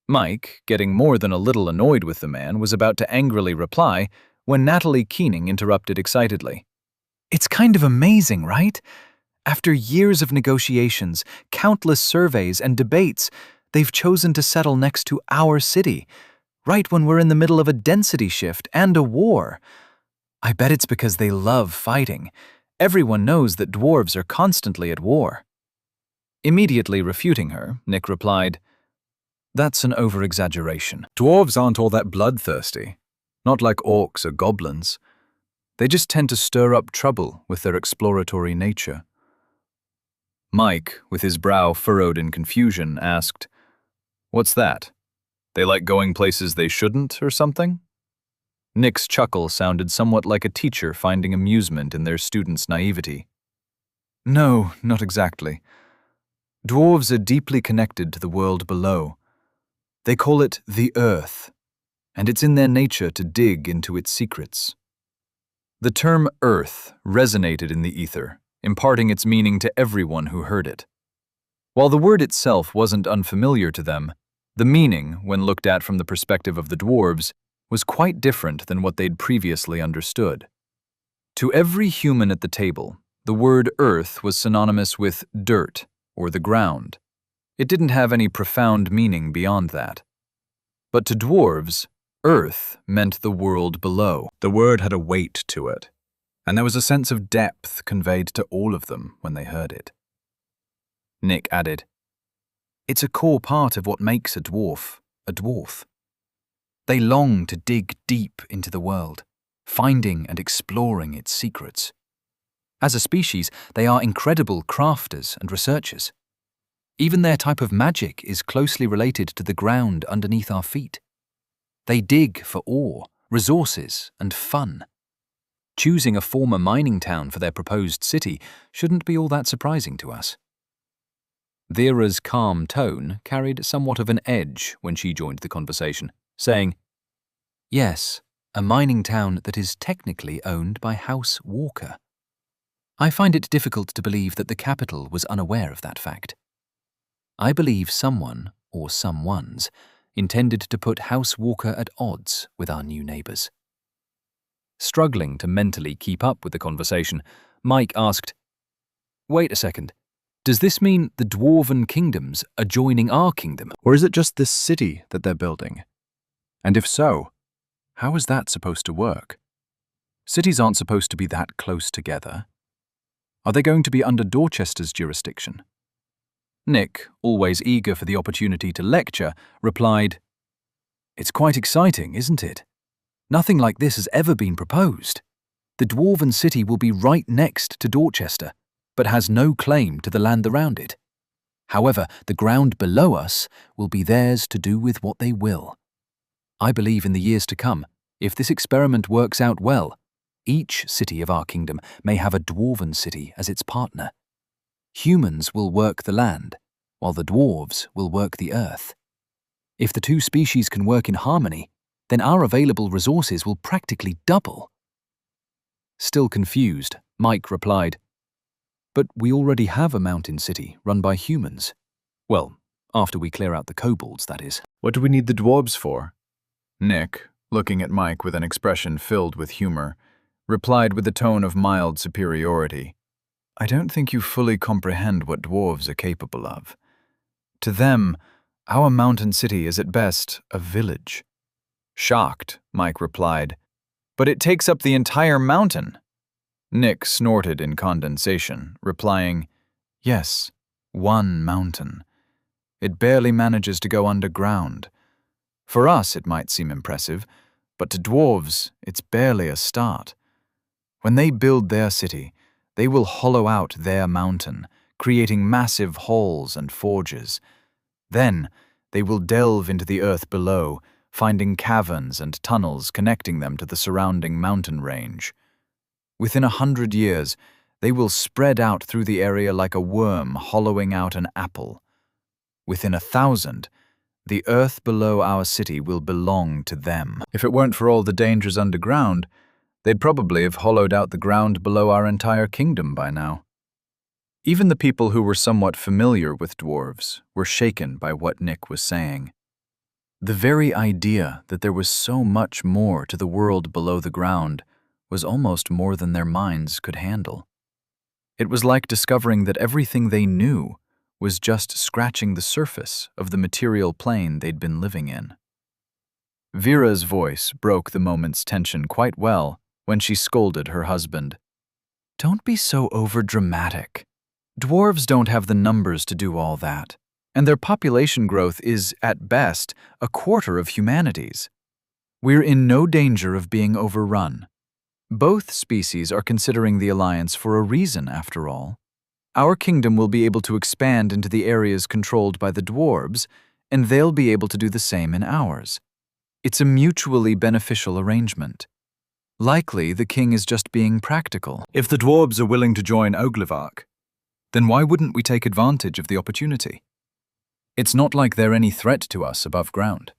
Mike, getting more than a little annoyed with the man, was about to angrily reply when Natalie Keening interrupted excitedly. "It's kind of amazing, right? After years of negotiations, countless surveys and debates, they've chosen to settle next to our city, right when we're in the middle of a density shift and a war. I bet it's because they love fighting. Everyone knows that dwarves are constantly at war." Immediately refuting her, Nick replied, "That's an over-exaggeration. Dwarves aren't all that bloodthirsty. Not like orcs or goblins. They just tend to stir up trouble with their exploratory nature." Mike, with his brow furrowed in confusion, asked, "What's that? They like going places they shouldn't or something?" Nick's chuckle sounded somewhat like a teacher finding amusement in their student's naivety. "No, not exactly. Dwarves are deeply connected to the world below. They call it the Earth, and it's in their nature to dig into its secrets." The term Earth resonated in the ether, imparting its meaning to everyone who heard it. While the word itself wasn't unfamiliar to them, the meaning, when looked at from the perspective of the dwarves, was quite different than what they'd previously understood. To every human at the table, the word Earth was synonymous with dirt or the ground. It didn't have any profound meaning beyond that. But to dwarves, Earth meant the world below. The word had a weight to it, and there was a sense of depth conveyed to all of them when they heard it. Nick added, "It's a core part of what makes a dwarf a dwarf. They long to dig deep into the world, finding and exploring its secrets. As a species, they are incredible crafters and researchers. Even their type of magic is closely related to the ground underneath our feet. They dig for ore, resources, and fun. Choosing a former mining town for their proposed city shouldn't be all that surprising to us." Vera's calm tone carried somewhat of an edge when she joined the conversation, saying, "Yes, a mining town that is technically owned by House Walker. I find it difficult to believe that the capital was unaware of that fact. I believe someone, or someones, intended to put House Walker at odds with our new neighbors." Struggling to mentally keep up with the conversation, Mike asked, "Wait a second. Does this mean the Dwarven kingdoms are joining our kingdom? Or is it just this city that they're building? And if so, how is that supposed to work? Cities aren't supposed to be that close together. Are they going to be under Dorchester's jurisdiction?" Nick, always eager for the opportunity to lecture, replied, "It's quite exciting, isn't it? Nothing like this has ever been proposed. The Dwarven city will be right next to Dorchester, but has no claim to the land around it. However, the ground below us will be theirs to do with what they will. I believe in the years to come, if this experiment works out well, each city of our kingdom may have a Dwarven city as its partner. Humans will work the land, while the dwarves will work the earth. If the two species can work in harmony, then our available resources will practically double." Still confused, Mike replied, "But we already have a mountain city run by humans. Well, after we clear out the kobolds, that is." "What do we need the dwarves for?" Nick, looking at Mike with an expression filled with humor, replied with a tone of mild superiority, "I don't think you fully comprehend what dwarves are capable of. To them, our mountain city is at best a village." Shocked, Mike replied, "But it takes up the entire mountain." Nick snorted in condensation, replying, "Yes, one mountain. It barely manages to go underground. For us, it might seem impressive, but to dwarves, it's barely a start. When they build their city, they will hollow out their mountain, creating massive halls and forges. Then, they will delve into the earth below, finding caverns and tunnels connecting them to the surrounding mountain range. Within 100 years, they will spread out through the area like a worm hollowing out an apple. Within 1,000, the earth below our city will belong to them. If it weren't for all the dangers underground, they'd probably have hollowed out the ground below our entire kingdom by now." Even the people who were somewhat familiar with dwarves were shaken by what Nick was saying. The very idea that there was so much more to the world below the ground was almost more than their minds could handle. It was like discovering that everything they knew was just scratching the surface of the material plane they'd been living in. Vera's voice broke the moment's tension quite well when she scolded her husband. "Don't be so overdramatic. Dwarves don't have the numbers to do all that, and their population growth is, at best, a quarter of humanity's. We're in no danger of being overrun. Both species are considering the alliance for a reason, after all. Our kingdom will be able to expand into the areas controlled by the dwarves, and they'll be able to do the same in ours. It's a mutually beneficial arrangement. Likely, the king is just being practical. If the dwarves are willing to join Oglivak, then why wouldn't we take advantage of the opportunity? It's not like they're any threat to us above ground."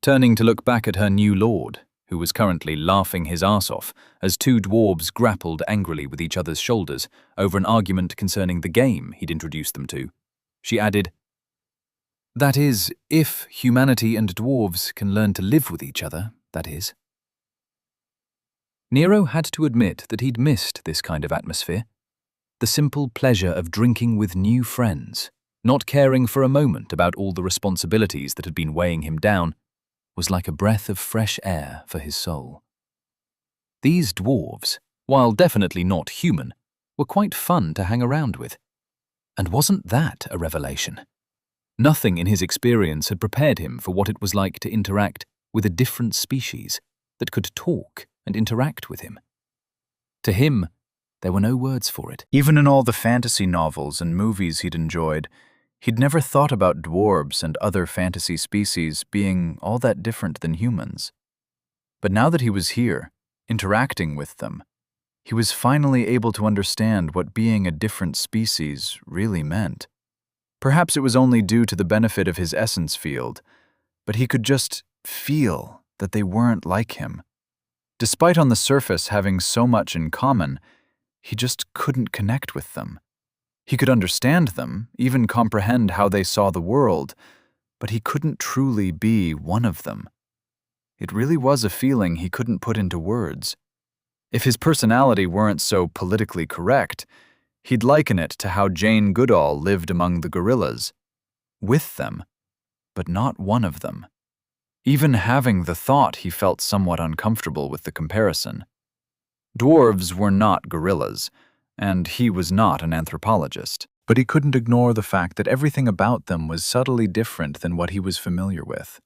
Turning to look back at her new lord, who was currently laughing his arse off as two dwarves grappled angrily with each other's shoulders over an argument concerning the game he'd introduced them to, she added, "That is, if humanity and dwarves can learn to live with each other, that is." Nero had to admit that he'd missed this kind of atmosphere. The simple pleasure of drinking with new friends, not caring for a moment about all the responsibilities that had been weighing him down, was like a breath of fresh air for his soul. These dwarves, while definitely not human, were quite fun to hang around with. And wasn't that a revelation? Nothing in his experience had prepared him for what it was like to interact with a different species that could talk and interact with him. To him, there were no words for it. Even in all the fantasy novels and movies he'd enjoyed, he'd never thought about dwarves and other fantasy species being all that different than humans. But now that he was here, interacting with them, he was finally able to understand what being a different species really meant. Perhaps it was only due to the benefit of his essence field, but he could just feel that they weren't like him. Despite on the surface having so much in common, he just couldn't connect with them. He could understand them, even comprehend how they saw the world, but he couldn't truly be one of them. It really was a feeling he couldn't put into words. If his personality weren't so politically correct, he'd liken it to how Jane Goodall lived among the gorillas. With them, but not one of them. Even having the thought, he felt somewhat uncomfortable with the comparison. Dwarves were not gorillas, and he was not an anthropologist, but he couldn't ignore the fact that everything about them was subtly different than what he was familiar with.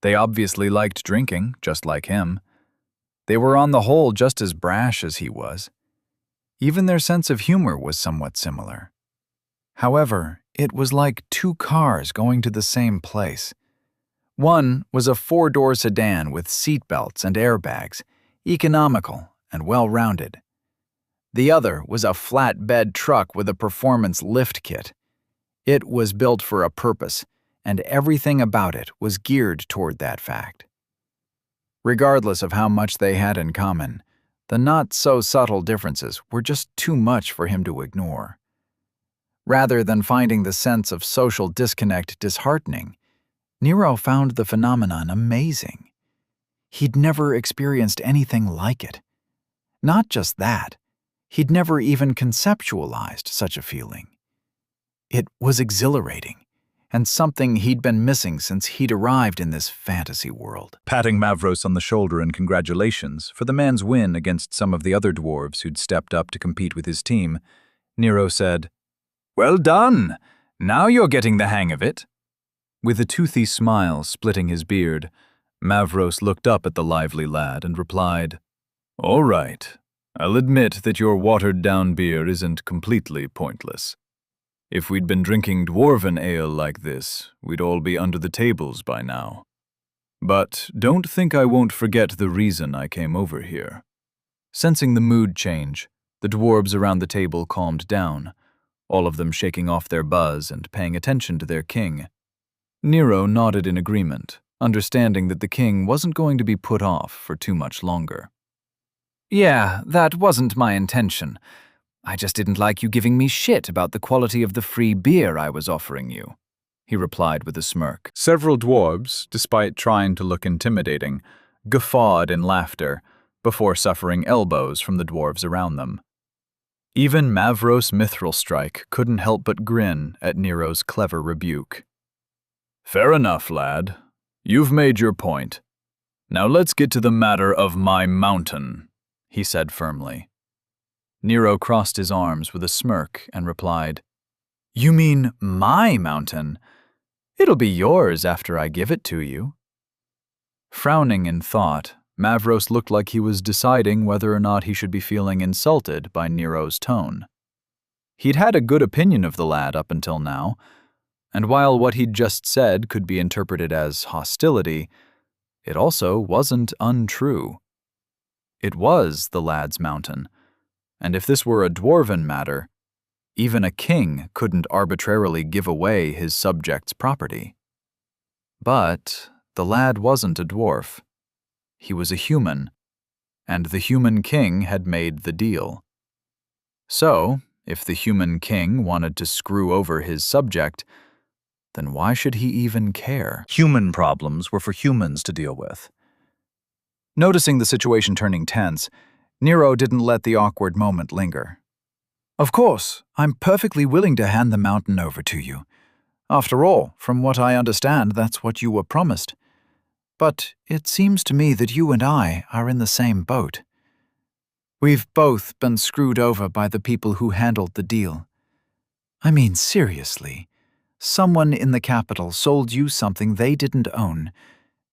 They obviously liked drinking, just like him. They were on the whole just as brash as he was. Even their sense of humor was somewhat similar. However, it was like two cars going to the same place. One was a four-door sedan with seatbelts and airbags, economical and well-rounded. The other was a flatbed truck with a performance lift kit. It was built for a purpose, and everything about it was geared toward that fact. Regardless of how much they had in common, the not-so-subtle differences were just too much for him to ignore. Rather than finding the sense of social disconnect disheartening, Nero found the phenomenon amazing. He'd never experienced anything like it. Not just that, he'd never even conceptualized such a feeling. It was exhilarating, and something he'd been missing since he'd arrived in this fantasy world. Patting Mavros on the shoulder in congratulations for the man's win against some of the other dwarves who'd stepped up to compete with his team, Nero said, "Well done! Now you're getting the hang of it." With a toothy smile splitting his beard, Mavros looked up at the lively lad and replied, "All right. I'll admit that your watered-down beer isn't completely pointless. If we'd been drinking dwarven ale like this, we'd all be under the tables by now. But don't think I won't forget the reason I came over here." Sensing the mood change, the dwarves around the table calmed down, all of them shaking off their buzz and paying attention to their king. Nero nodded in agreement, understanding that the king wasn't going to be put off for too much longer. "Yeah, that wasn't my intention. I just didn't like you giving me shit about the quality of the free beer I was offering you." he replied with a smirk. Several dwarves, despite trying to look intimidating, guffawed in laughter before suffering elbows from the dwarves around them. Even Mavros Mithrilstrike couldn't help but grin at Nero's clever rebuke. Fair enough, lad. You've made your point. Now let's get to the matter of my mountain, he said firmly. Nero crossed his arms with a smirk and replied, You mean my mountain? It'll be yours after I give it to you. Frowning in thought, Mavros looked like he was deciding whether or not he should be feeling insulted by Nero's tone. He'd had a good opinion of the lad up until now, and while what he'd just said could be interpreted as hostility, it also wasn't untrue. It was the lad's mountain, and if this were a dwarven matter, even a king couldn't arbitrarily give away his subjects' property. But the lad wasn't a dwarf. He was a human, and the human king had made the deal. So, if the human king wanted to screw over his subject, then why should he even care? Human problems were for humans to deal with. Noticing the situation turning tense, Nero didn't let the awkward moment linger. Of course, I'm perfectly willing to hand the mountain over to you. After all, from what I understand, that's what you were promised. But it seems to me that you and I are in the same boat. We've both been screwed over by the people who handled the deal. I mean, seriously. Someone in the capital sold you something they didn't own,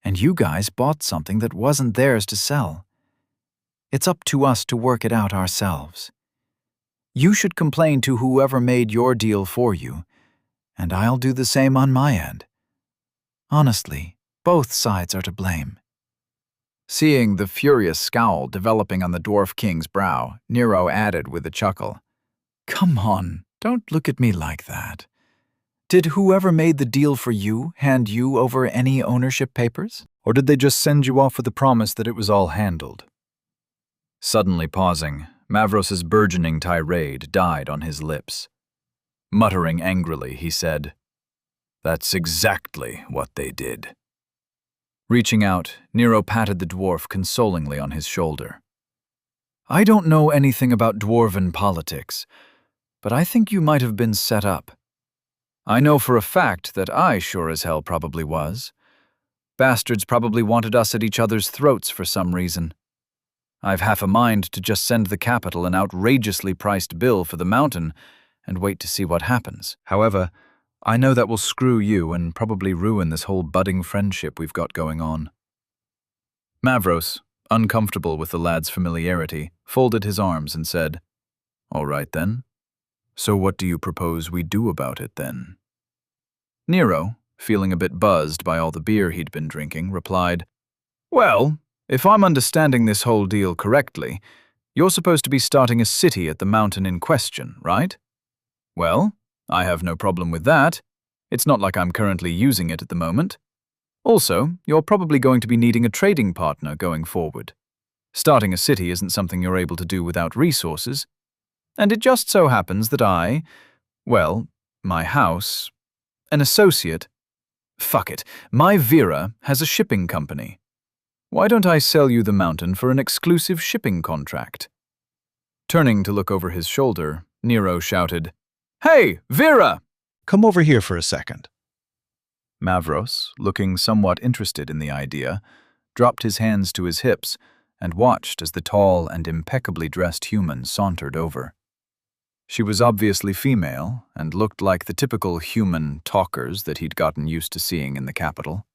and you guys bought something that wasn't theirs to sell. It's up to us to work it out ourselves. You should complain to whoever made your deal for you, and I'll do the same on my end. Honestly, both sides are to blame. Seeing the furious scowl developing on the Dwarf King's brow, Nero added with a chuckle, Come on, don't look at me like that. Did whoever made the deal for you hand you over any ownership papers? Or did they just send you off with the promise that it was all handled? Suddenly pausing, Mavros's burgeoning tirade died on his lips. Muttering angrily, he said, That's exactly what they did. Reaching out, Nero patted the dwarf consolingly on his shoulder. I don't know anything about dwarven politics, but I think you might have been set up. I know for a fact that I sure as hell probably was. Bastards probably wanted us at each other's throats for some reason. I've half a mind to just send the capital an outrageously priced bill for the mountain and wait to see what happens. However, I know that will screw you and probably ruin this whole budding friendship we've got going on. Mavros, uncomfortable with the lad's familiarity, folded his arms and said, All right then. So what do you propose we do about it then? Nero, feeling a bit buzzed by all the beer he'd been drinking, replied, Well, if I'm understanding this whole deal correctly, you're supposed to be starting a city at the mountain in question, right? Well, I have no problem with that. It's not like I'm currently using it at the moment. Also, you're probably going to be needing a trading partner going forward. Starting a city isn't something you're able to do without resources. And it just so happens that my house, an associate, my Vera has a shipping company. Why don't I sell you the mountain for an exclusive shipping contract? Turning to look over his shoulder, Nero shouted, Hey, Vera! Come over here for a second. Mavros, looking somewhat interested in the idea, dropped his hands to his hips and watched as the tall and impeccably dressed human sauntered over. She was obviously female and looked like the typical human talkers that he'd gotten used to seeing in the capital.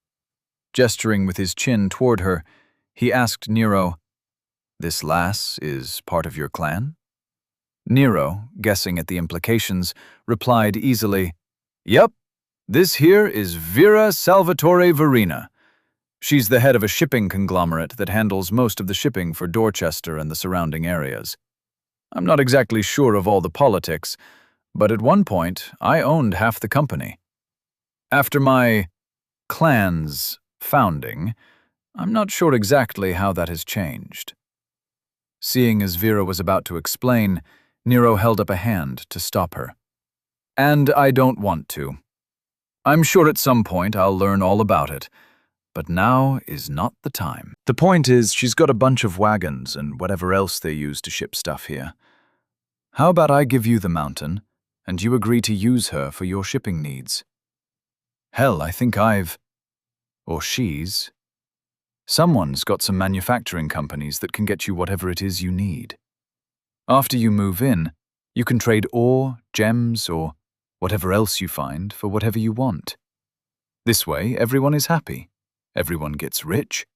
Gesturing with his chin toward her, he asked Nero, This lass is part of your clan? Nero, guessing at the implications, replied easily, Yep, this here is Vera Salvatore Verina. She's the head of a shipping conglomerate that handles most of the shipping for Dorchester and the surrounding areas. I'm not exactly sure of all the politics, but at one point I owned half the company. After my clan's founding, I'm not sure exactly how that has changed. Seeing as Vera was about to explain, Nero held up a hand to stop her. And I don't want to. I'm sure at some point I'll learn all about it, but now is not the time. The point is, she's got a bunch of wagons and whatever else they use to ship stuff here. How about I give you the mountain, and you agree to use her for your shipping needs? Hell, I think or someone's got some manufacturing companies that can get you whatever it is you need. After you move in, you can trade ore, gems, or whatever else you find for whatever you want. This way, everyone is happy, everyone gets rich,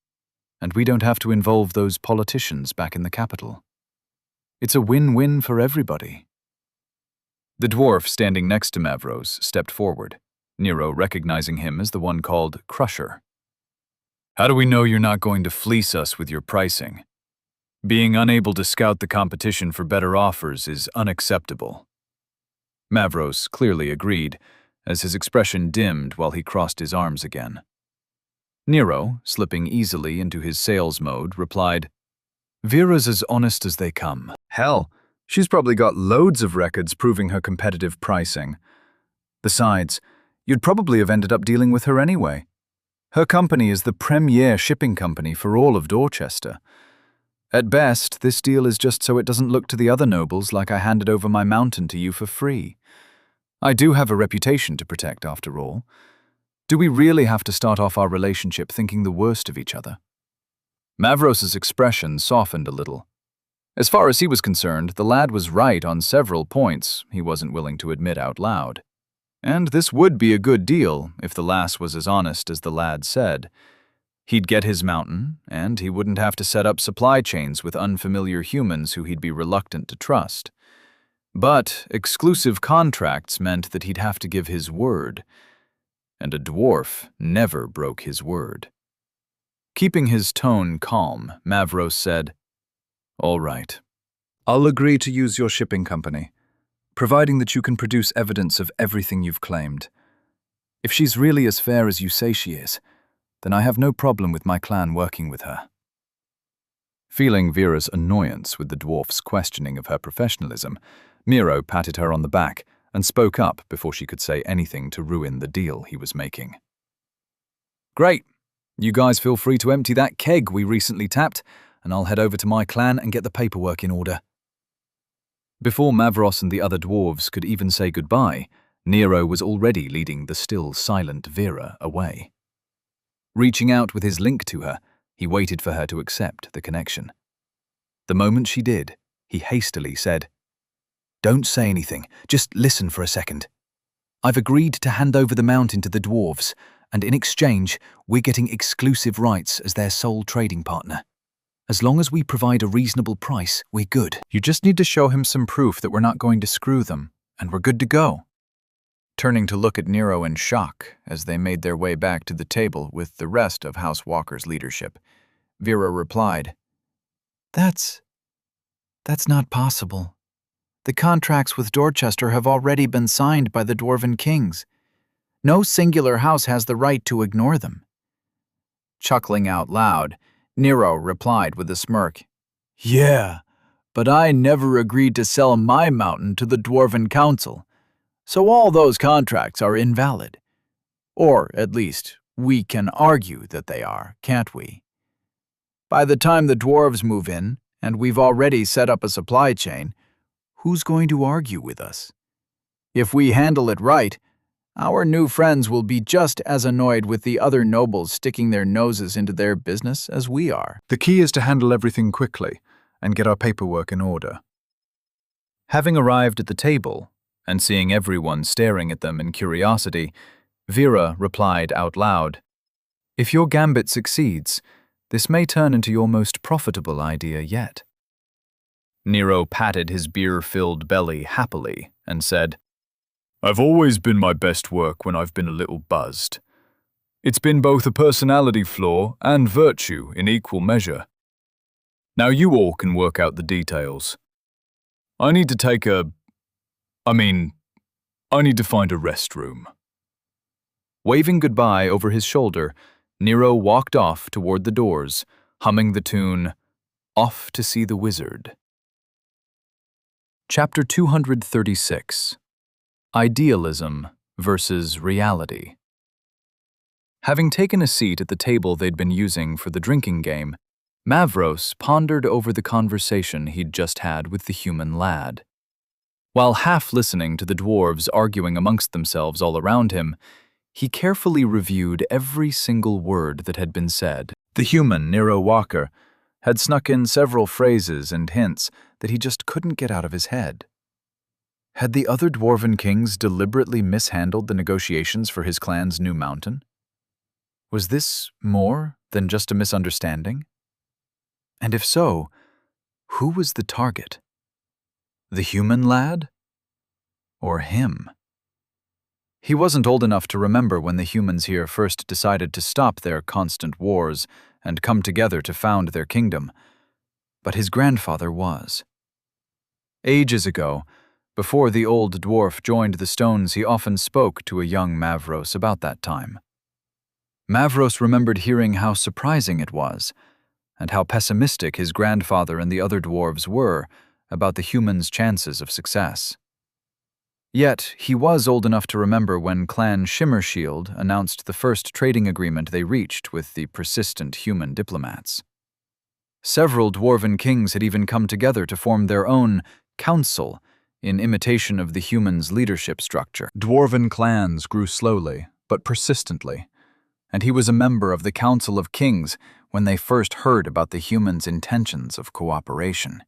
and we don't have to involve those politicians back in the capital. It's a win-win for everybody. The dwarf standing next to Mavros stepped forward, Nero recognizing him as the one called Crusher. How do we know you're not going to fleece us with your pricing? Being unable to scout the competition for better offers is unacceptable. Mavros clearly agreed, as his expression dimmed while he crossed his arms again. Nero, slipping easily into his sales mode, replied, Vera's as honest as they come. Hell, she's probably got loads of records proving her competitive pricing. Besides, you'd probably have ended up dealing with her anyway. Her company is the premier shipping company for all of Dorchester. At best, this deal is just so it doesn't look to the other nobles like I handed over my mountain to you for free. I do have a reputation to protect, after all. Do we really have to start off our relationship thinking the worst of each other? Mavros's expression softened a little. As far as he was concerned, the lad was right on several points he wasn't willing to admit out loud. And this would be a good deal if the lass was as honest as the lad said. He'd get his mountain, and he wouldn't have to set up supply chains with unfamiliar humans who he'd be reluctant to trust. But exclusive contracts meant that he'd have to give his word, and a dwarf never broke his word. Keeping his tone calm, Mavros said, All right. I'll agree to use your shipping company, providing that you can produce evidence of everything you've claimed. If she's really as fair as you say she is, then I have no problem with my clan working with her. Feeling Vera's annoyance with the dwarf's questioning of her professionalism, Miro patted her on the back and spoke up before she could say anything to ruin the deal he was making. Great. You guys feel free to empty that keg we recently tapped, and I'll head over to my clan and get the paperwork in order. Before Mavros and the other dwarves could even say goodbye, Nero was already leading the still silent Vera away. Reaching out with his link to her, he waited for her to accept the connection. The moment she did, he hastily said, Don't say anything, just listen for a second. I've agreed to hand over the mountain to the dwarves, and in exchange, we're getting exclusive rights as their sole trading partner. As long as we provide a reasonable price, we're good. You just need to show him some proof that we're not going to screw them, and we're good to go. Turning to look at Nero in shock as they made their way back to the table with the rest of House Walker's leadership, Vera replied, That's not possible. The contracts with Dorchester have already been signed by the Dwarven Kings. No singular house has the right to ignore them. Chuckling out loud, Nero replied with a smirk, Yeah, but I never agreed to sell my mountain to the Dwarven Council. So all those contracts are invalid. Or, at least, we can argue that they are, can't we? By the time the dwarves move in, and we've already set up a supply chain, who's going to argue with us? If we handle it right, our new friends will be just as annoyed with the other nobles sticking their noses into their business as we are. The key is to handle everything quickly and get our paperwork in order. Having arrived at the table, and seeing everyone staring at them in curiosity, Vera replied out loud, If your gambit succeeds, this may turn into your most profitable idea yet. Nero patted his beer-filled belly happily and said, I've always been my best work when I've been a little buzzed. It's been both a personality flaw and virtue in equal measure. Now you all can work out the details. I need to find a restroom. Waving goodbye over his shoulder, Nero walked off toward the doors, humming the tune, Off to See the Wizard. Chapter 236. Idealism versus Reality. Having taken a seat at the table they'd been using for the drinking game, Mavros pondered over the conversation he'd just had with the human lad. While half listening to the dwarves arguing amongst themselves all around him, he carefully reviewed every single word that had been said. The human, Nero Walker, had snuck in several phrases and hints that he just couldn't get out of his head. Had the other dwarven kings deliberately mishandled the negotiations for his clan's new mountain? Was this more than just a misunderstanding? And if so, who was the target? The human lad? Or him? He wasn't old enough to remember when the humans here first decided to stop their constant wars and come together to found their kingdom, but his grandfather was. Ages ago, before the old dwarf joined the stones, he often spoke to a young Mavros about that time. Mavros remembered hearing how surprising it was, and how pessimistic his grandfather and the other dwarves were about the humans' chances of success. Yet, he was old enough to remember when Clan Shimmershield announced the first trading agreement they reached with the persistent human diplomats. Several dwarven kings had even come together to form their own council in imitation of the humans' leadership structure. Dwarven clans grew slowly, but persistently, and he was a member of the Council of Kings when they first heard about the humans' intentions of cooperation.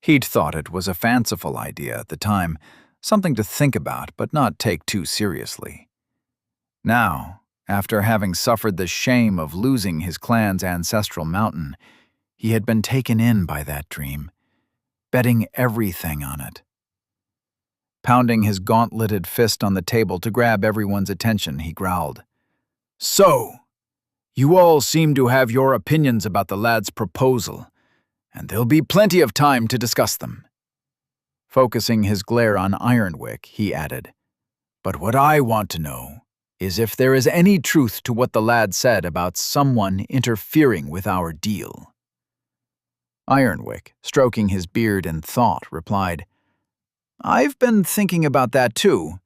He'd thought it was a fanciful idea at the time, something to think about but not take too seriously. Now, after having suffered the shame of losing his clan's ancestral mountain, he had been taken in by that dream, betting everything on it. Pounding his gauntleted fist on the table to grab everyone's attention, he growled, "So, you all seem to have your opinions about the lad's proposal, and there'll be plenty of time to discuss them." Focusing his glare on Ironwick, he added, "But what I want to know is if there is any truth to what the lad said about someone interfering with our deal." Ironwick, stroking his beard in thought, replied, "I've been thinking about that too.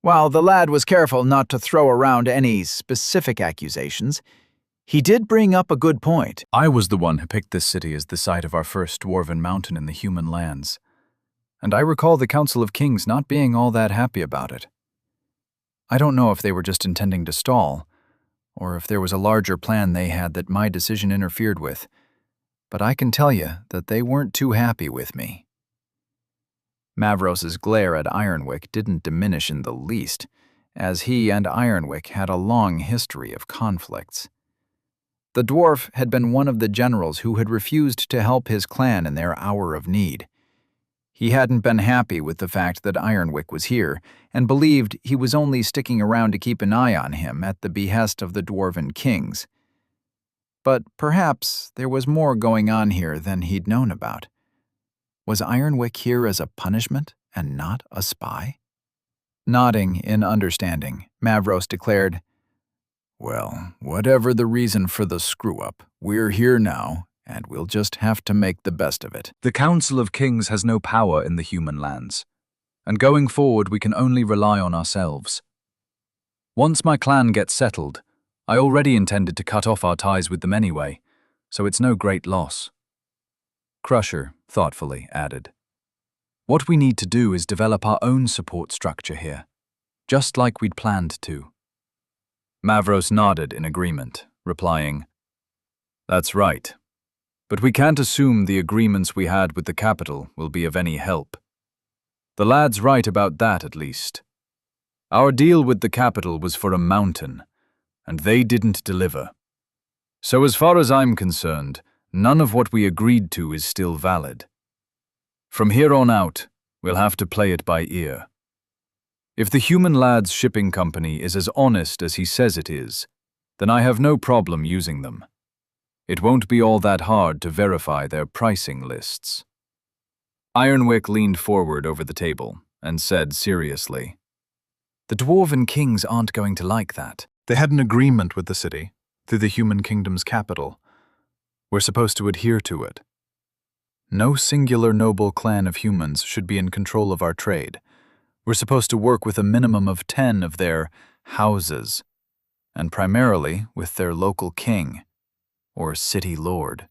While the lad was careful not to throw around any specific accusations, he did bring up a good point." I was the one who picked this city as the site of our first dwarven mountain in the human lands, and I recall the Council of Kings not being all that happy about it. I don't know if they were just intending to stall, or if there was a larger plan they had that my decision interfered with, but I can tell you that they weren't too happy with me. Mavros's glare at Ironwick didn't diminish in the least, as he and Ironwick had a long history of conflicts. The dwarf had been one of the generals who had refused to help his clan in their hour of need. He hadn't been happy with the fact that Ironwick was here, and believed he was only sticking around to keep an eye on him at the behest of the dwarven kings. But perhaps there was more going on here than he'd known about. Was Ironwick here as a punishment and not a spy? Nodding in understanding, Mavros declared, "Well, whatever the reason for the screw-up, we're here now, and we'll just have to make the best of it." The Council of Kings has no power in the human lands, and going forward we can only rely on ourselves. Once my clan gets settled, I already intended to cut off our ties with them anyway, so it's no great loss. Crusher thoughtfully added, "What we need to do is develop our own support structure here, just like we'd planned to." Mavros nodded in agreement, replying, "That's right. But we can't assume the agreements we had with the capital will be of any help. The lad's right about that, at least. Our deal with the capital was for a mountain, and they didn't deliver. So as far as I'm concerned, none of what we agreed to is still valid. From here on out, we'll have to play it by ear. If the human lad's shipping company is as honest as he says it is, then I have no problem using them. It won't be all that hard to verify their pricing lists." Ironwick leaned forward over the table and said seriously, "The dwarven kings aren't going to like that." They had an agreement with the city, through the human kingdom's capital. We're supposed to adhere to it. No singular noble clan of humans should be in control of our trade. We're supposed to work with a minimum of 10 of their houses, and primarily with their local king, or city lord.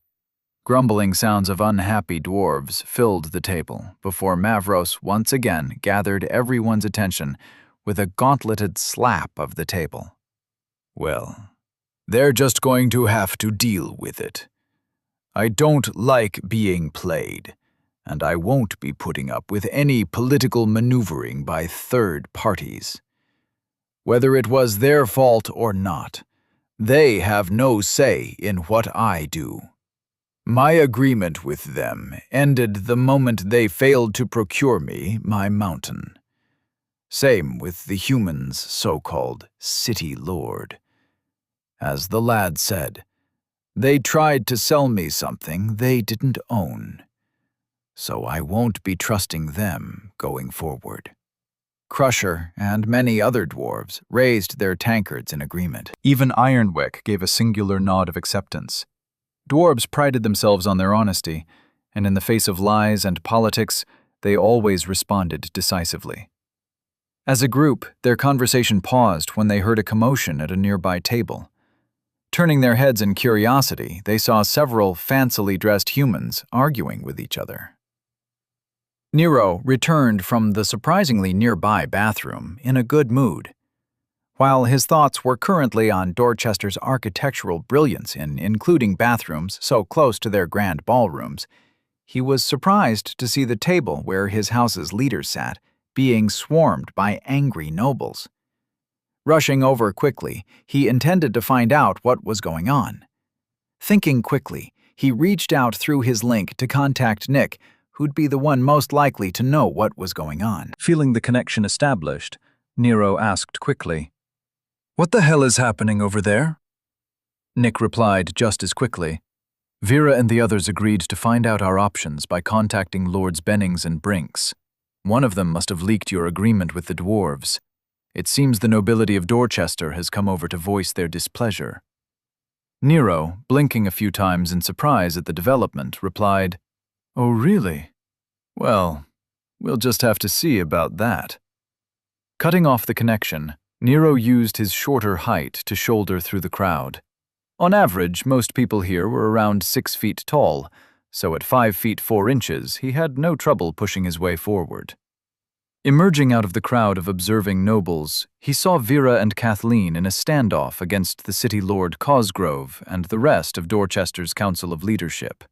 Grumbling sounds of unhappy dwarves filled the table before Mavros once again gathered everyone's attention with a gauntleted slap of the table. Well, they're just going to have to deal with it. I don't like being played, and I won't be putting up with any political maneuvering by third parties. Whether it was their fault or not, they have no say in what I do. My agreement with them ended the moment they failed to procure me my mountain. Same with the humans' so-called city lord. As the lad said, they tried to sell me something they didn't own. So I won't be trusting them going forward. Crusher and many other dwarves raised their tankards in agreement. Even Ironwick gave a singular nod of acceptance. Dwarves prided themselves on their honesty, and in the face of lies and politics, they always responded decisively. As a group, their conversation paused when they heard a commotion at a nearby table. Turning their heads in curiosity, they saw several fancily dressed humans arguing with each other. Nero returned from the surprisingly nearby bathroom in a good mood. While his thoughts were currently on Dorchester's architectural brilliance in including bathrooms so close to their grand ballrooms, he was surprised to see the table where his house's leaders sat being swarmed by angry nobles. Rushing over quickly, he intended to find out what was going on. Thinking quickly, he reached out through his link to contact Nick, who'd be the one most likely to know what was going on. Feeling the connection established, Nero asked quickly, "What the hell is happening over there?" Nick replied just as quickly. "Vera and the others agreed to find out our options by contacting Lords Bennings and Brinks. One of them must have leaked your agreement with the dwarves. It seems the nobility of Dorchester has come over to voice their displeasure." Nero, blinking a few times in surprise at the development, replied, "Oh, really? Well, we'll just have to see about that." Cutting off the connection, Nero used his shorter height to shoulder through the crowd. On average, most people here were around 6 feet tall, so at 5 feet 4 inches, he had no trouble pushing his way forward. Emerging out of the crowd of observing nobles, he saw Vera and Kathleen in a standoff against the city lord Cosgrove and the rest of Dorchester's Council of Leadership.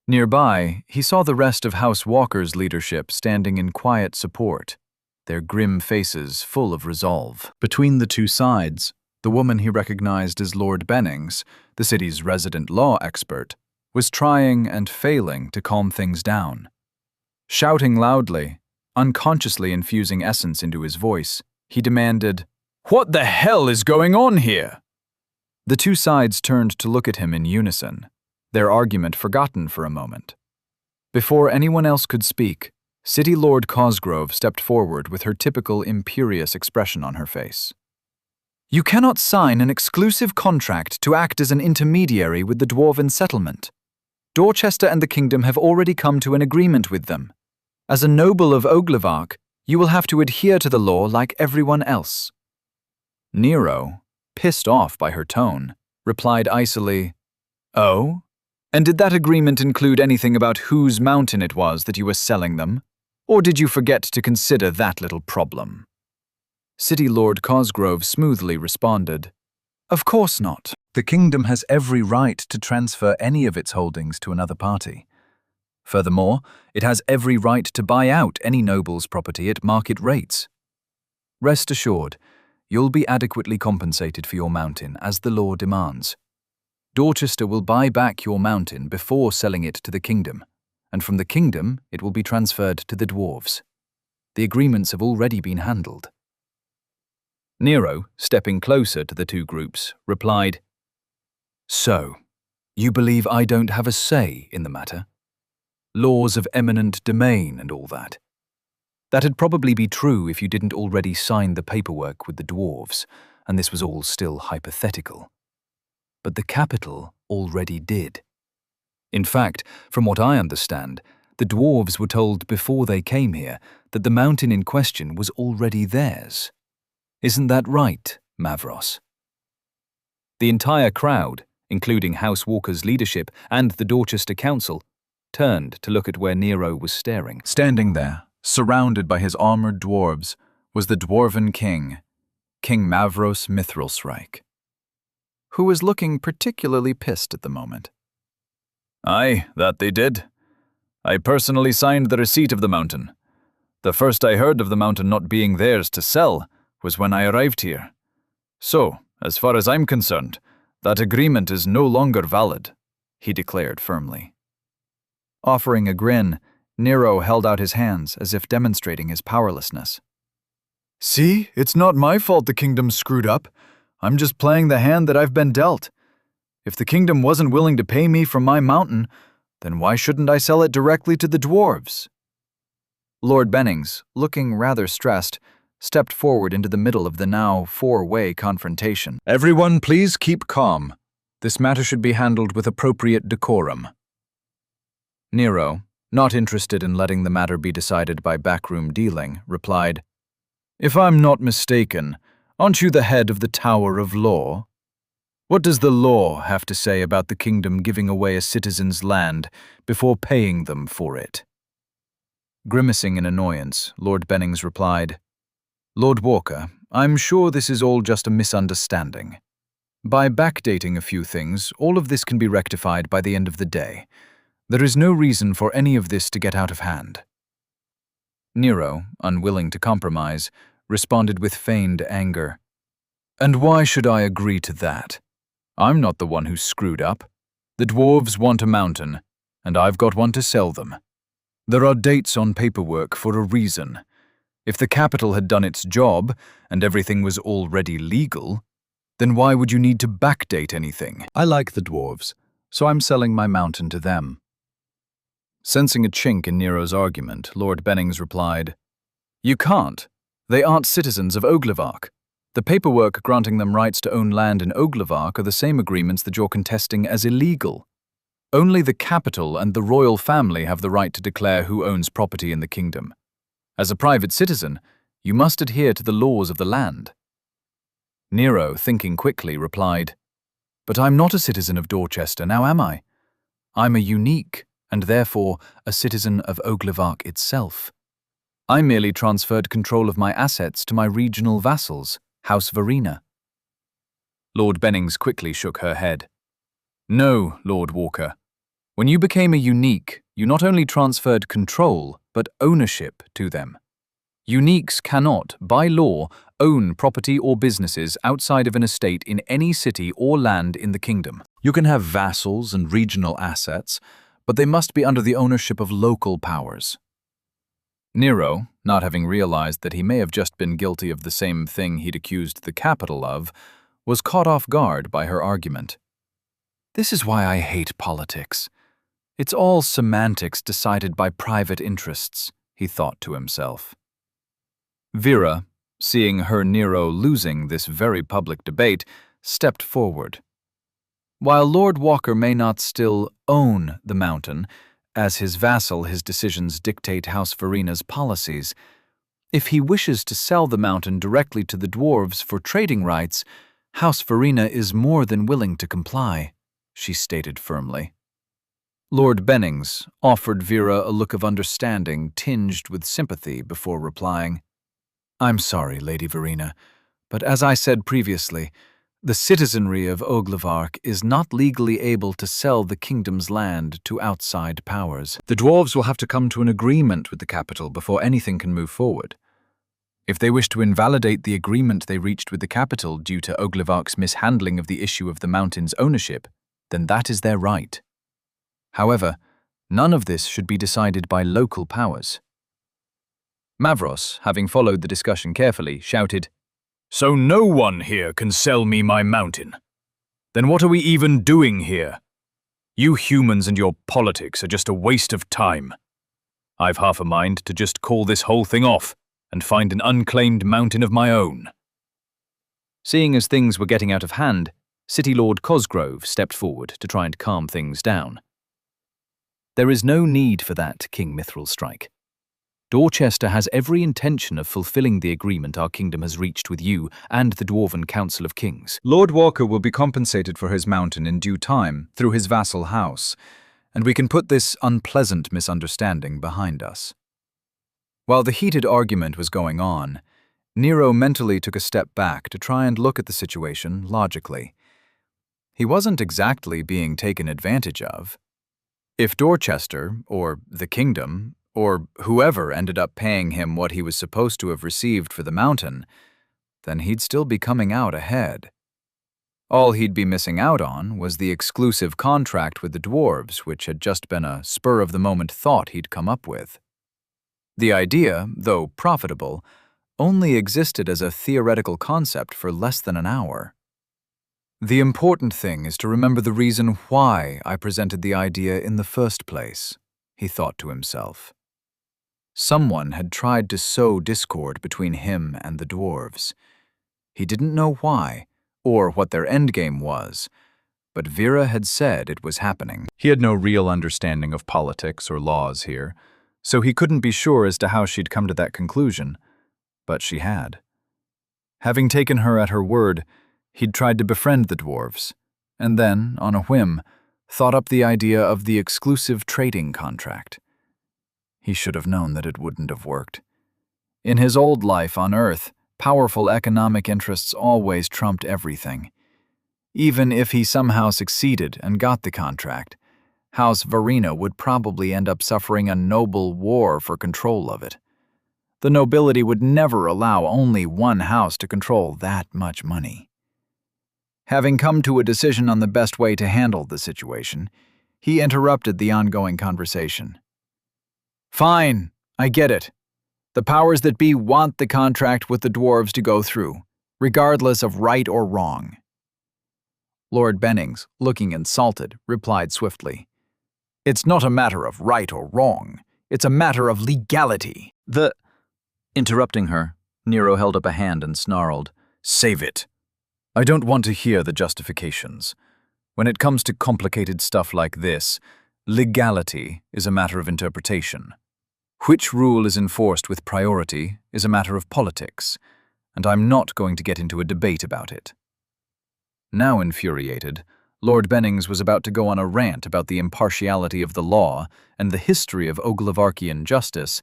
Nearby, he saw the rest of House Walker's leadership standing in quiet support, their grim faces full of resolve. Between the two sides, the woman he recognized as Lord Bennings, the city's resident law expert, was trying and failing to calm things down. Shouting loudly, unconsciously infusing essence into his voice, he demanded, "What the hell is going on here?" The two sides turned to look at him in unison, their argument forgotten for a moment. Before anyone else could speak, City Lord Cosgrove stepped forward with her typical imperious expression on her face. "You cannot sign an exclusive contract to act as an intermediary with the Dwarven settlement. Dorchester and the kingdom have already come to an agreement with them. As a noble of Oglevark, you will have to adhere to the law like everyone else." Nero, pissed off by her tone, replied icily, "Oh? And did that agreement include anything about whose mountain it was that you were selling them? Or did you forget to consider that little problem?" City Lord Cosgrove smoothly responded, "Of course not. The kingdom has every right to transfer any of its holdings to another party. Furthermore, it has every right to buy out any noble's property at market rates. Rest assured, you'll be adequately compensated for your mountain as the law demands. Dorchester will buy back your mountain before selling it to the kingdom, and from the kingdom it will be transferred to the dwarves. The agreements have already been handled." Nero, stepping closer to the two groups, replied, "So, you believe I don't have a say in the matter? Laws of eminent domain and all that. That'd probably be true if you didn't already sign the paperwork with the dwarves, and this was all still hypothetical. But the capital already did. In fact, from what I understand, the dwarves were told before they came here that the mountain in question was already theirs. Isn't that right, Mavros?" The entire crowd, including House Walker's leadership and the Dorchester Council, turned to look at where Nero was staring. Standing there, surrounded by his armored dwarves, was the Dwarven King, King Mavros Mithrilsreich, who was looking particularly pissed at the moment. Aye, that they did. I personally signed the receipt of the mountain. The first I heard of the mountain not being theirs to sell was when I arrived here. So, as far as I'm concerned, that agreement is no longer valid, he declared firmly. Offering a grin, Nero held out his hands as if demonstrating his powerlessness. See, it's not my fault the kingdom's screwed up. I'm just playing the hand that I've been dealt. If the kingdom wasn't willing to pay me for my mountain, then why shouldn't I sell it directly to the dwarves? Lord Bennings, looking rather stressed, stepped forward into the middle of the now four-way confrontation. Everyone, please keep calm. This matter should be handled with appropriate decorum. Nero, not interested in letting the matter be decided by backroom dealing, replied, If I'm not mistaken, aren't you the head of the Tower of Law? What does the law have to say about the kingdom giving away a citizen's land before paying them for it? Grimacing in annoyance, Lord Bennings replied, Lord Walker, I'm sure this is all just a misunderstanding. By backdating a few things, all of this can be rectified by the end of the day. There is no reason for any of this to get out of hand. Nero, unwilling to compromise, responded with feigned anger. And why should I agree to that? I'm not the one who screwed up. The dwarves want a mountain, and I've got one to sell them. There are dates on paperwork for a reason. If the capital had done its job, and everything was already legal, then why would you need to backdate anything? I like the dwarves, so I'm selling my mountain to them. Sensing a chink in Nero's argument, Lord Bennings replied, You can't. They aren't citizens of Oglevark. The paperwork granting them rights to own land in Oglevark are the same agreements that you're contesting as illegal. Only the capital and the royal family have the right to declare who owns property in the kingdom. As a private citizen, you must adhere to the laws of the land. Nero, thinking quickly, replied, But I'm not a citizen of Dorchester, now am I? I'm a unique, and therefore a citizen of Oglevark itself. I merely transferred control of my assets to my regional vassals, House Verena. Lord Bennings quickly shook her head. No, Lord Walker. When you became a unique, you not only transferred control, but ownership to them. Uniques cannot, by law, own property or businesses outside of an estate in any city or land in the kingdom. You can have vassals and regional assets, but they must be under the ownership of local powers. Nero, not having realized that he may have just been guilty of the same thing he'd accused the capital of, was caught off guard by her argument. This is why I hate politics. It's all semantics decided by private interests, he thought to himself. Vera, seeing her Nero losing this very public debate, stepped forward. While Lord Walker may not still own the mountain, as his vassal his decisions dictate House Verena's policies, if he wishes to sell the mountain directly to the dwarves for trading rights, House Verena is more than willing to comply, she stated firmly. Lord Bennings offered Vera a look of understanding tinged with sympathy before replying, I'm sorry, Lady Verena, but as I said previously, the citizenry of Oglevark is not legally able to sell the kingdom's land to outside powers. The dwarves will have to come to an agreement with the capital before anything can move forward. If they wish to invalidate the agreement they reached with the capital due to Oglevark's mishandling of the issue of the mountain's ownership, then that is their right. However, none of this should be decided by local powers. Mavros, having followed the discussion carefully, shouted, So no one here can sell me my mountain. Then what are we even doing here? You humans and your politics are just a waste of time. I've half a mind to just call this whole thing off and find an unclaimed mountain of my own. Seeing as things were getting out of hand, City Lord Cosgrove stepped forward to try and calm things down. There is no need for that, King Mithril Strike. Dorchester has every intention of fulfilling the agreement our kingdom has reached with you and the Dwarven Council of Kings. Lord Walker will be compensated for his mountain in due time through his vassal house, and we can put this unpleasant misunderstanding behind us. While the heated argument was going on, Nero mentally took a step back to try and look at the situation logically. He wasn't exactly being taken advantage of. If Dorchester, or the kingdom, or whoever ended up paying him what he was supposed to have received for the mountain, then he'd still be coming out ahead. All he'd be missing out on was the exclusive contract with the dwarves, which had just been a spur-of-the-moment thought he'd come up with. The idea, though profitable, only existed as a theoretical concept for less than an hour. The important thing is to remember the reason why I presented the idea in the first place, he thought to himself. Someone had tried to sow discord between him and the dwarves. He didn't know why, or what their endgame was, but Vera had said it was happening. He had no real understanding of politics or laws here, so he couldn't be sure as to how she'd come to that conclusion, but she had. Having taken her at her word, he'd tried to befriend the dwarves, and then, on a whim, thought up the idea of the exclusive trading contract. He should have known that it wouldn't have worked. In his old life on Earth, powerful economic interests always trumped everything. Even if he somehow succeeded and got the contract, House Verena would probably end up suffering a noble war for control of it. The nobility would never allow only one house to control that much money. Having come to a decision on the best way to handle the situation, he interrupted the ongoing conversation. Fine, I get it. The powers that be want the contract with the dwarves to go through, regardless of right or wrong. Lord Bennings, looking insulted, replied swiftly. It's not a matter of right or wrong. It's a matter of legality. Interrupting her, Nero held up a hand and snarled, Save it. I don't want to hear the justifications. When it comes to complicated stuff like this, legality is a matter of interpretation. Which rule is enforced with priority is a matter of politics, and I'm not going to get into a debate about it. Now infuriated, Lord Bennings was about to go on a rant about the impartiality of the law and the history of Oglevarchian justice,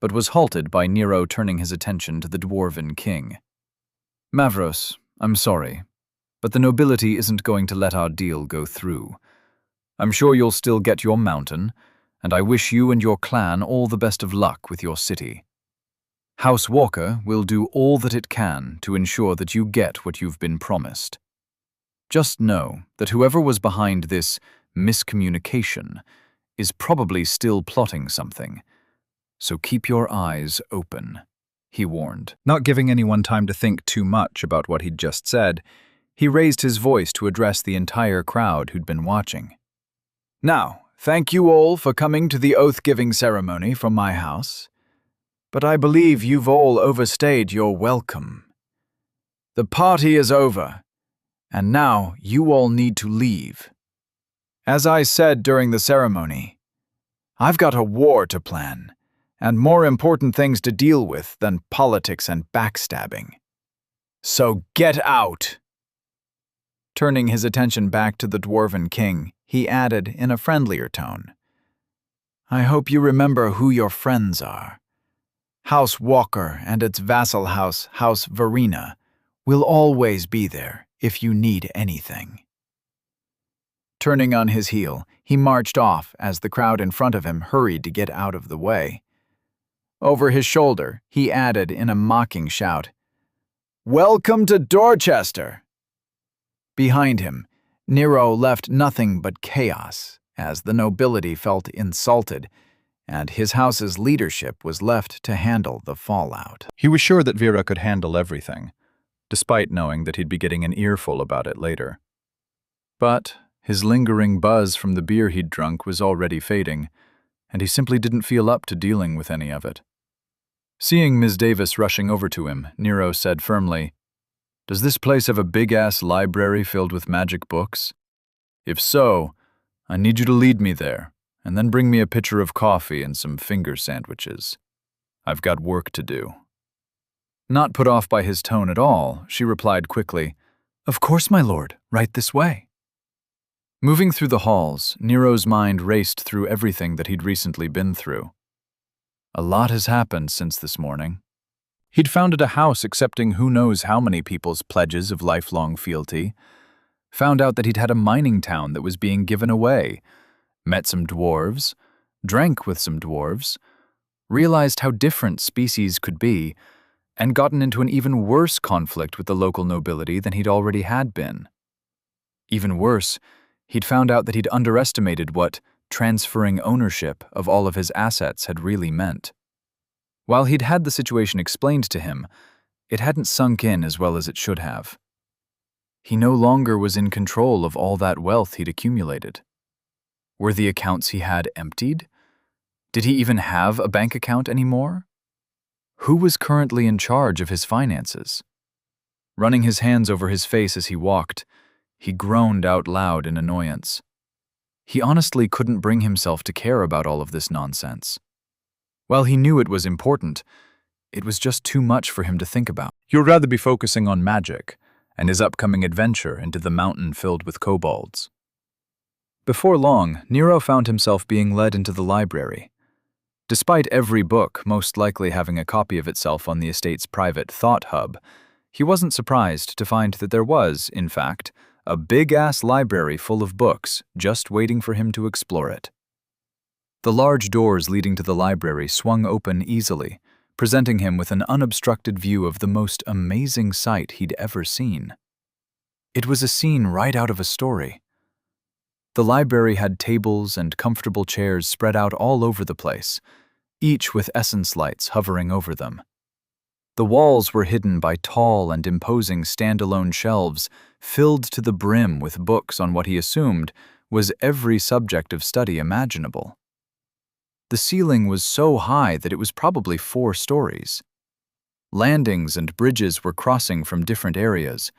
but was halted by Nero turning his attention to the Dwarven king. Mavros, I'm sorry, but the nobility isn't going to let our deal go through. I'm sure you'll still get your mountain, and I wish you and your clan all the best of luck with your city. House Walker will do all that it can to ensure that you get what you've been promised. Just know that whoever was behind this miscommunication is probably still plotting something, so keep your eyes open, he warned. Not giving anyone time to think too much about what he'd just said, he raised his voice to address the entire crowd who'd been watching. Now, thank you all for coming to the oath-giving ceremony from my house, but I believe you've all overstayed your welcome. The party is over, and now you all need to leave. As I said during the ceremony, I've got a war to plan, and more important things to deal with than politics and backstabbing. So get out! Turning his attention back to the Dwarven king, he added in a friendlier tone, I hope you remember who your friends are. House Walker and its vassal house, House Verena, will always be there if you need anything. Turning on his heel, he marched off as the crowd in front of him hurried to get out of the way. Over his shoulder, he added in a mocking shout, Welcome to Dorchester! Behind him, Nero left nothing but chaos as the nobility felt insulted, and his house's leadership was left to handle the fallout. He was sure that Vera could handle everything, despite knowing that he'd be getting an earful about it later. But his lingering buzz from the beer he'd drunk was already fading, and he simply didn't feel up to dealing with any of it. Seeing Ms. Davis rushing over to him, Nero said firmly, Does this place have a big-ass library filled with magic books? If so, I need you to lead me there, and then bring me a pitcher of coffee and some finger sandwiches. I've got work to do." Not put off by his tone at all, she replied quickly, "Of course, my lord, right this way." Moving through the halls, Nero's mind raced through everything that he'd recently been through. A lot has happened since this morning. He'd founded a house accepting who knows how many people's pledges of lifelong fealty, found out that he'd had a mining town that was being given away, met some dwarves, drank with some dwarves, realized how different species could be, and gotten into an even worse conflict with the local nobility than he'd already had been. Even worse, he'd found out that he'd underestimated what transferring ownership of all of his assets had really meant. While he'd had the situation explained to him, it hadn't sunk in as well as it should have. He no longer was in control of all that wealth he'd accumulated. Were the accounts he had emptied? Did he even have a bank account anymore? Who was currently in charge of his finances? Running his hands over his face as he walked, he groaned out loud in annoyance. He honestly couldn't bring himself to care about all of this nonsense. While he knew it was important, it was just too much for him to think about. He'd rather be focusing on magic and his upcoming adventure into the mountain filled with kobolds. Before long, Nero found himself being led into the library. Despite every book most likely having a copy of itself on the estate's private thought hub, he wasn't surprised to find that there was, in fact, a big-ass library full of books just waiting for him to explore it. The large doors leading to the library swung open easily, presenting him with an unobstructed view of the most amazing sight he'd ever seen. It was a scene right out of a story. The library had tables and comfortable chairs spread out all over the place, each with essence lights hovering over them. The walls were hidden by tall and imposing standalone shelves filled to the brim with books on what he assumed was every subject of study imaginable. The ceiling was so high that it was probably 4 stories. Landings and bridges were crossing from different areas,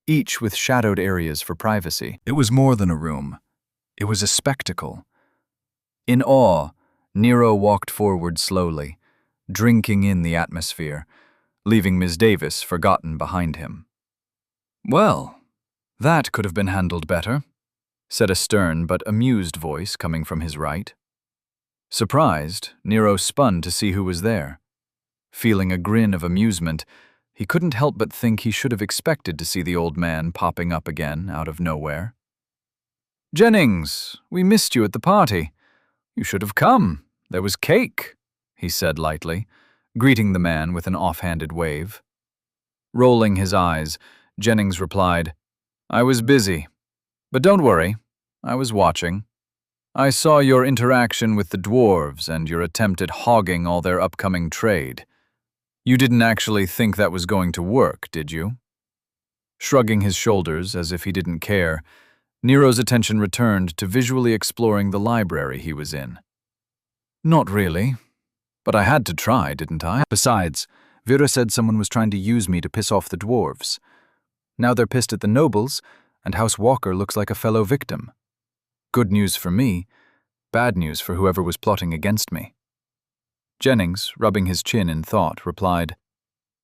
each with shadowed areas for privacy. It was more than a room. It was a spectacle. In awe, Nero walked forward slowly, drinking in the atmosphere, leaving Miss Davis forgotten behind him. "Well, that could have been handled better," said a stern but amused voice coming from his right. Surprised, Nero spun to see who was there. Feeling a grin of amusement, he couldn't help but think he should have expected to see the old man popping up again out of nowhere. "Jennings, we missed you at the party. You should have come. There was cake," he said lightly, greeting the man with an offhanded wave. Rolling his eyes, Jennings replied, "I was busy. But don't worry, I was watching. I saw your interaction with the dwarves and your attempt at hogging all their upcoming trade. You didn't actually think that was going to work, did you?" Shrugging his shoulders as if he didn't care, Nero's attention returned to visually exploring the library he was in. "Not really. But I had to try, didn't I? Besides, Vera said someone was trying to use me to piss off the dwarves. Now they're pissed at the nobles, and House Walker looks like a fellow victim. Good news for me, bad news for whoever was plotting against me." Jennings, rubbing his chin in thought, replied,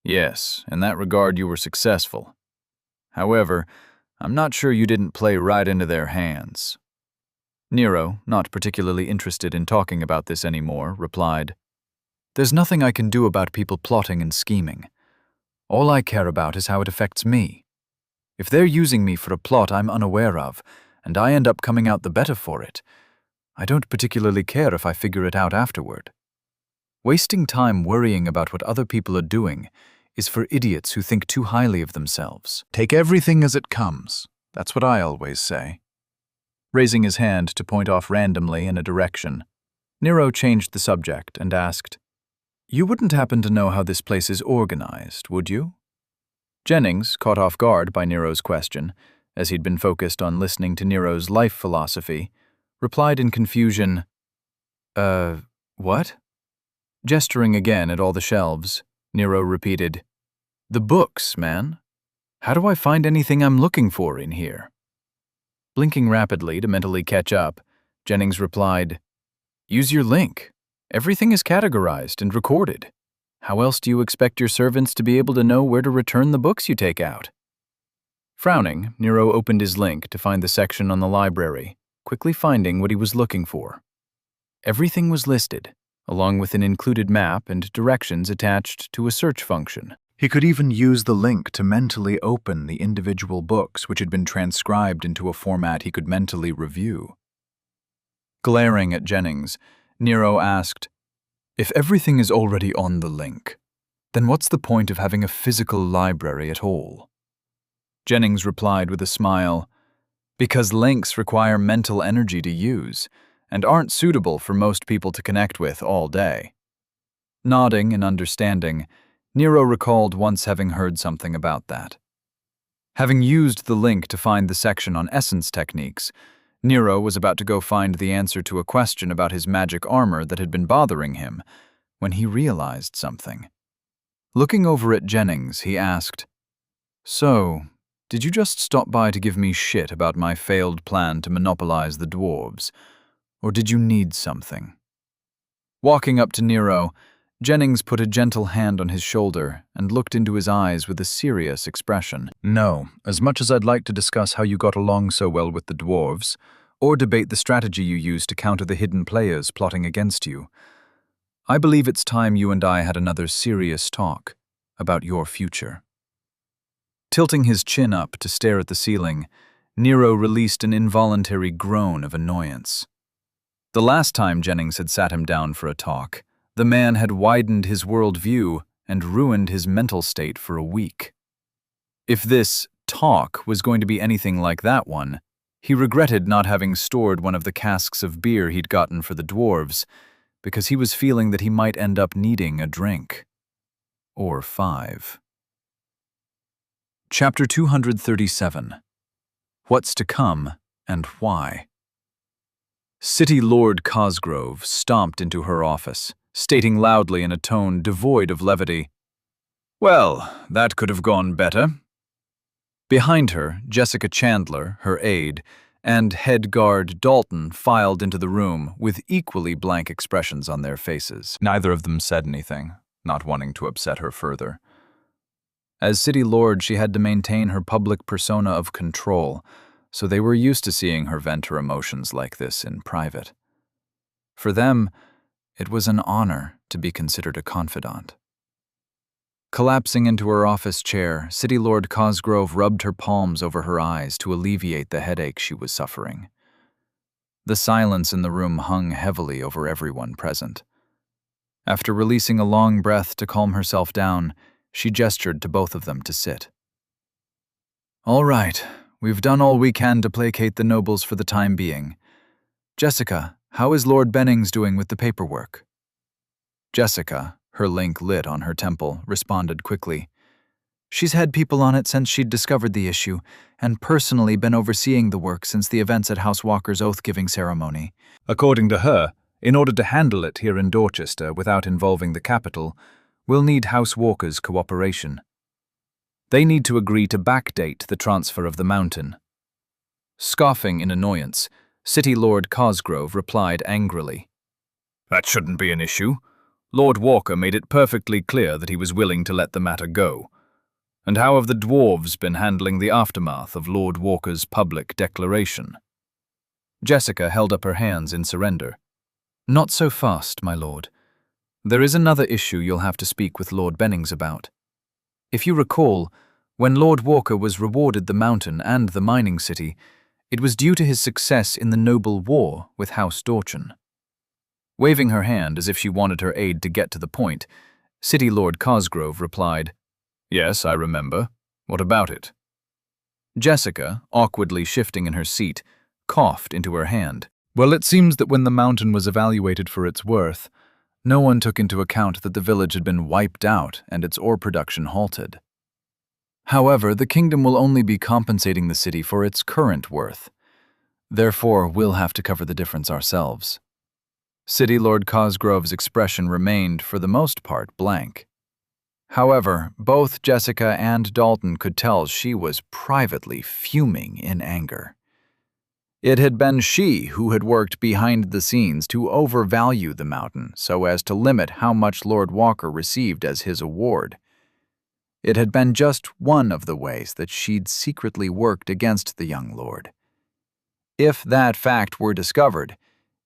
"Yes, in that regard you were successful. However, I'm not sure you didn't play right into their hands." Nero, not particularly interested in talking about this anymore, replied, "There's nothing I can do about people plotting and scheming. All I care about is how it affects me. If they're using me for a plot I'm unaware of, and I end up coming out the better for it, I don't particularly care if I figure it out afterward. Wasting time worrying about what other people are doing is for idiots who think too highly of themselves. Take everything as it comes. That's what I always say." Raising his hand to point off randomly in a direction, Nero changed the subject and asked, "You wouldn't happen to know how this place is organized, would you?" Jennings, caught off guard by Nero's question, as he'd been focused on listening to Nero's life philosophy, replied in confusion, What?" Gesturing again at all the shelves, Nero repeated, "The books, man. How do I find anything I'm looking for in here?" Blinking rapidly to mentally catch up, Jennings replied, "Use your link. Everything is categorized and recorded. How else do you expect your servants to be able to know where to return the books you take out? Frowning, Nero opened his link to find the section on the library, quickly finding what he was looking for. Everything was listed, along with an included map and directions attached to a search function. He could even use the link to mentally open the individual books which had been transcribed into a format he could mentally review. Glaring at Jennings, Nero asked, "If everything is already on the link, then what's the point of having a physical library at all?" Jennings replied with a smile, "Because links require mental energy to use, and aren't suitable for most people to connect with all day." Nodding in understanding, Nero recalled once having heard something about that. Having used the link to find the section on essence techniques, Nero was about to go find the answer to a question about his magic armor that had been bothering him, when he realized something. Looking over at Jennings, he asked, "So, did you just stop by to give me shit about my failed plan to monopolize the dwarves, or did you need something?" Walking up to Nero, Jennings put a gentle hand on his shoulder and looked into his eyes with a serious expression. No, as much as I'd like to discuss how you got along so well with the dwarves, or debate the strategy you used to counter the hidden players plotting against you, I believe it's time you and I had another serious talk about your future. Tilting his chin up to stare at the ceiling, Nero released an involuntary groan of annoyance. The last time Jennings had sat him down for a talk, the man had widened his world view and ruined his mental state for a week. If this talk was going to be anything like that one, he regretted not having stored one of the casks of beer he'd gotten for the dwarves, because he was feeling that he might end up needing a drink. Or 5. Chapter 237. What's to come and why? City Lord Cosgrove stomped into her office, stating loudly in a tone devoid of levity, "Well, that could have gone better." Behind her, Jessica Chandler, her aide, and head guard Dalton filed into the room with equally blank expressions on their faces. Neither of them said anything, not wanting to upset her further. As City Lord, she had to maintain her public persona of control, so they were used to seeing her vent her emotions like this in private. For them, it was an honor to be considered a confidant. Collapsing into her office chair, City Lord Cosgrove rubbed her palms over her eyes to alleviate the headache she was suffering. The silence in the room hung heavily over everyone present. After releasing a long breath to calm herself down, she gestured to both of them to sit. "All right, we've done all we can to placate the nobles for the time being. Jessica, how is Lord Bennings doing with the paperwork?" Jessica, her link lit on her temple, responded quickly. "She's had people on it since she'd discovered the issue, and personally been overseeing the work since the events at House Walker's oath-giving ceremony." According to her, in order to handle it here in Dorchester without involving the capital, we'll need House Walker's cooperation. They need to agree to backdate the transfer of the mountain. Scoffing in annoyance, City Lord Cosgrove replied angrily, "That shouldn't be an issue. Lord Walker made it perfectly clear that he was willing to let the matter go. And how have the dwarves been handling the aftermath of Lord Walker's public declaration?" Jessica held up her hands in surrender. "Not so fast, my lord. There is another issue you'll have to speak with Lord Bennings about. If you recall, when Lord Walker was rewarded the mountain and the mining city, it was due to his success in the noble war with House Dorchan." Waving her hand as if she wanted her aide to get to the point, City Lord Cosgrove replied, "Yes, I remember. What about it?" Jessica, awkwardly shifting in her seat, coughed into her hand. "Well, it seems that when the mountain was evaluated for its worth, no one took into account that the village had been wiped out and its ore production halted. However, the kingdom will only be compensating the city for its current worth. Therefore, we'll have to cover the difference ourselves." City Lord Cosgrove's expression remained, for the most part, blank. However, both Jessica and Dalton could tell she was privately fuming in anger. It had been she who had worked behind the scenes to overvalue the mountain so as to limit how much Lord Walker received as his award. It had been just one of the ways that she'd secretly worked against the young lord. If that fact were discovered,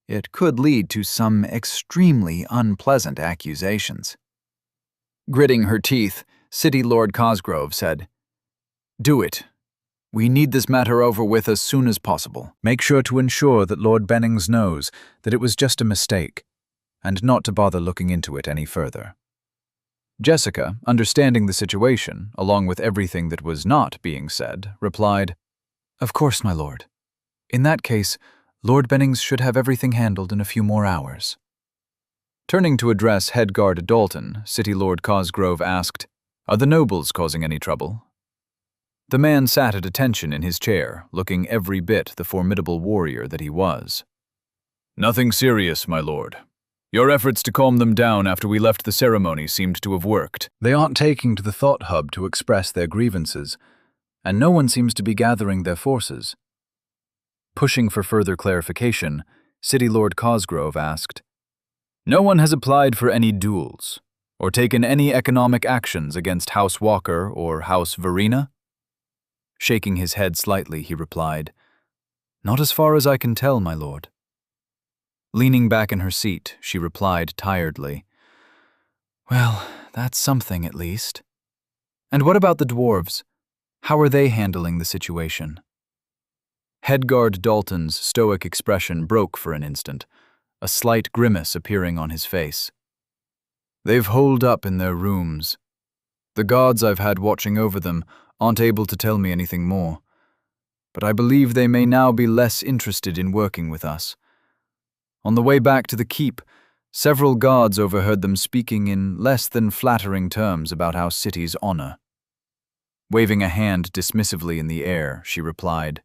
it could lead to some extremely unpleasant accusations. Gritting her teeth, City Lord Cosgrove said, "Do it. We need this matter over with as soon as possible." Make sure to ensure that Lord Bennings knows that it was just a mistake, and not to bother looking into it any further. Jessica, understanding the situation, along with everything that was not being said, replied, "Of course, my lord. In that case, Lord Bennings should have everything handled in a few more hours." Turning to address Headguard Dalton, City Lord Cosgrove asked, "Are the nobles causing any trouble?" The man sat at attention in his chair, looking every bit the formidable warrior that he was. "Nothing serious, my lord. Your efforts to calm them down after we left the ceremony seemed to have worked." They aren't taking to the Thought Hub to express their grievances, and no one seems to be gathering their forces. Pushing for further clarification, City Lord Cosgrove asked, "No one has applied for any duels, or taken any economic actions against House Walker or House Verena?" Shaking his head slightly, he replied, "Not as far as I can tell, my lord." Leaning back in her seat, she replied tiredly, "Well, that's something at least. And what about the dwarves? How are they handling the situation?" Headguard Dalton's stoic expression broke for an instant, a slight grimace appearing on his face. "They've holed up in their rooms. The guards I've had watching over them aren't able to tell me anything more, but I believe they may now be less interested in working with us. On the way back to the keep, several guards overheard them speaking in less than flattering terms about our city's honor." Waving a hand dismissively in the air, she replied,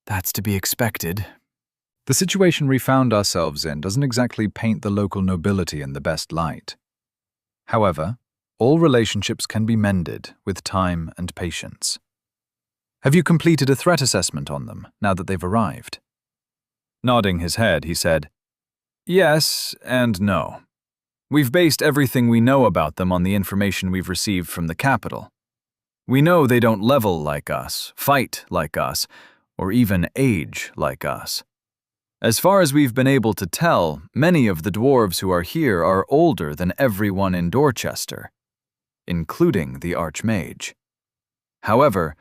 "That's to be expected." The situation we found ourselves in doesn't exactly paint the local nobility in the best light. However, all relationships can be mended with time and patience. Have you completed a threat assessment on them now that they've arrived? Nodding his head, he said, "Yes and no. We've based everything we know about them on the information we've received from the capital. We know they don't level like us, fight like us, or even age like us. As far as we've been able to tell, many of the dwarves who are here are older than everyone in Dorchester, including the Archmage. However,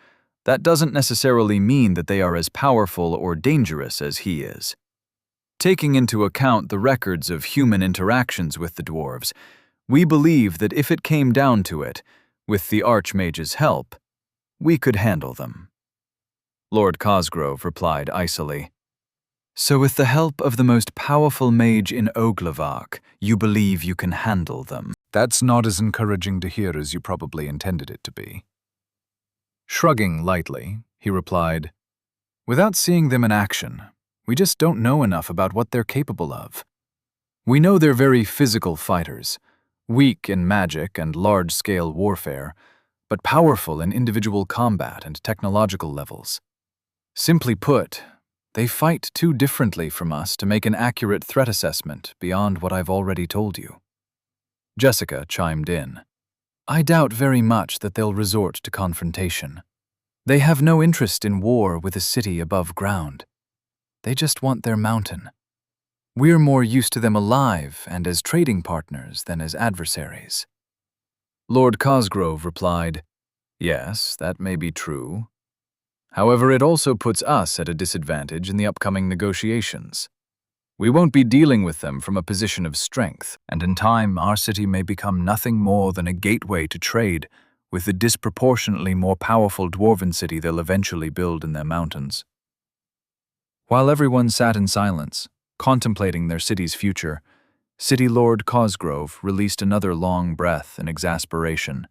that doesn't necessarily mean that they are as powerful or dangerous as he is. Taking into account the records of human interactions with the dwarves, we believe that if it came down to it, with the Archmage's help, we could handle them." Lord Cosgrove replied icily, "So with the help of the most powerful mage in Oglavak, you believe you can handle them?" That's not as encouraging to hear as you probably intended it to be. Shrugging lightly, he replied, "Without seeing them in action, we just don't know enough about what they're capable of. We know they're very physical fighters, weak in magic and large-scale warfare, but powerful in individual combat and technological levels. Simply put, they fight too differently from us to make an accurate threat assessment beyond what I've already told you." Jessica chimed in, "I doubt very much that they'll resort to confrontation. They have no interest in war with a city above ground. They just want their mountain. We're more used to them alive and as trading partners than as adversaries." Lord Cosgrove replied, "Yes, that may be true. However, it also puts us at a disadvantage in the upcoming negotiations. We won't be dealing with them from a position of strength, and in time our city may become nothing more than a gateway to trade with the disproportionately more powerful dwarven city they'll eventually build in their mountains." While everyone sat in silence, contemplating their city's future, City Lord Cosgrove released another long breath in exasperation,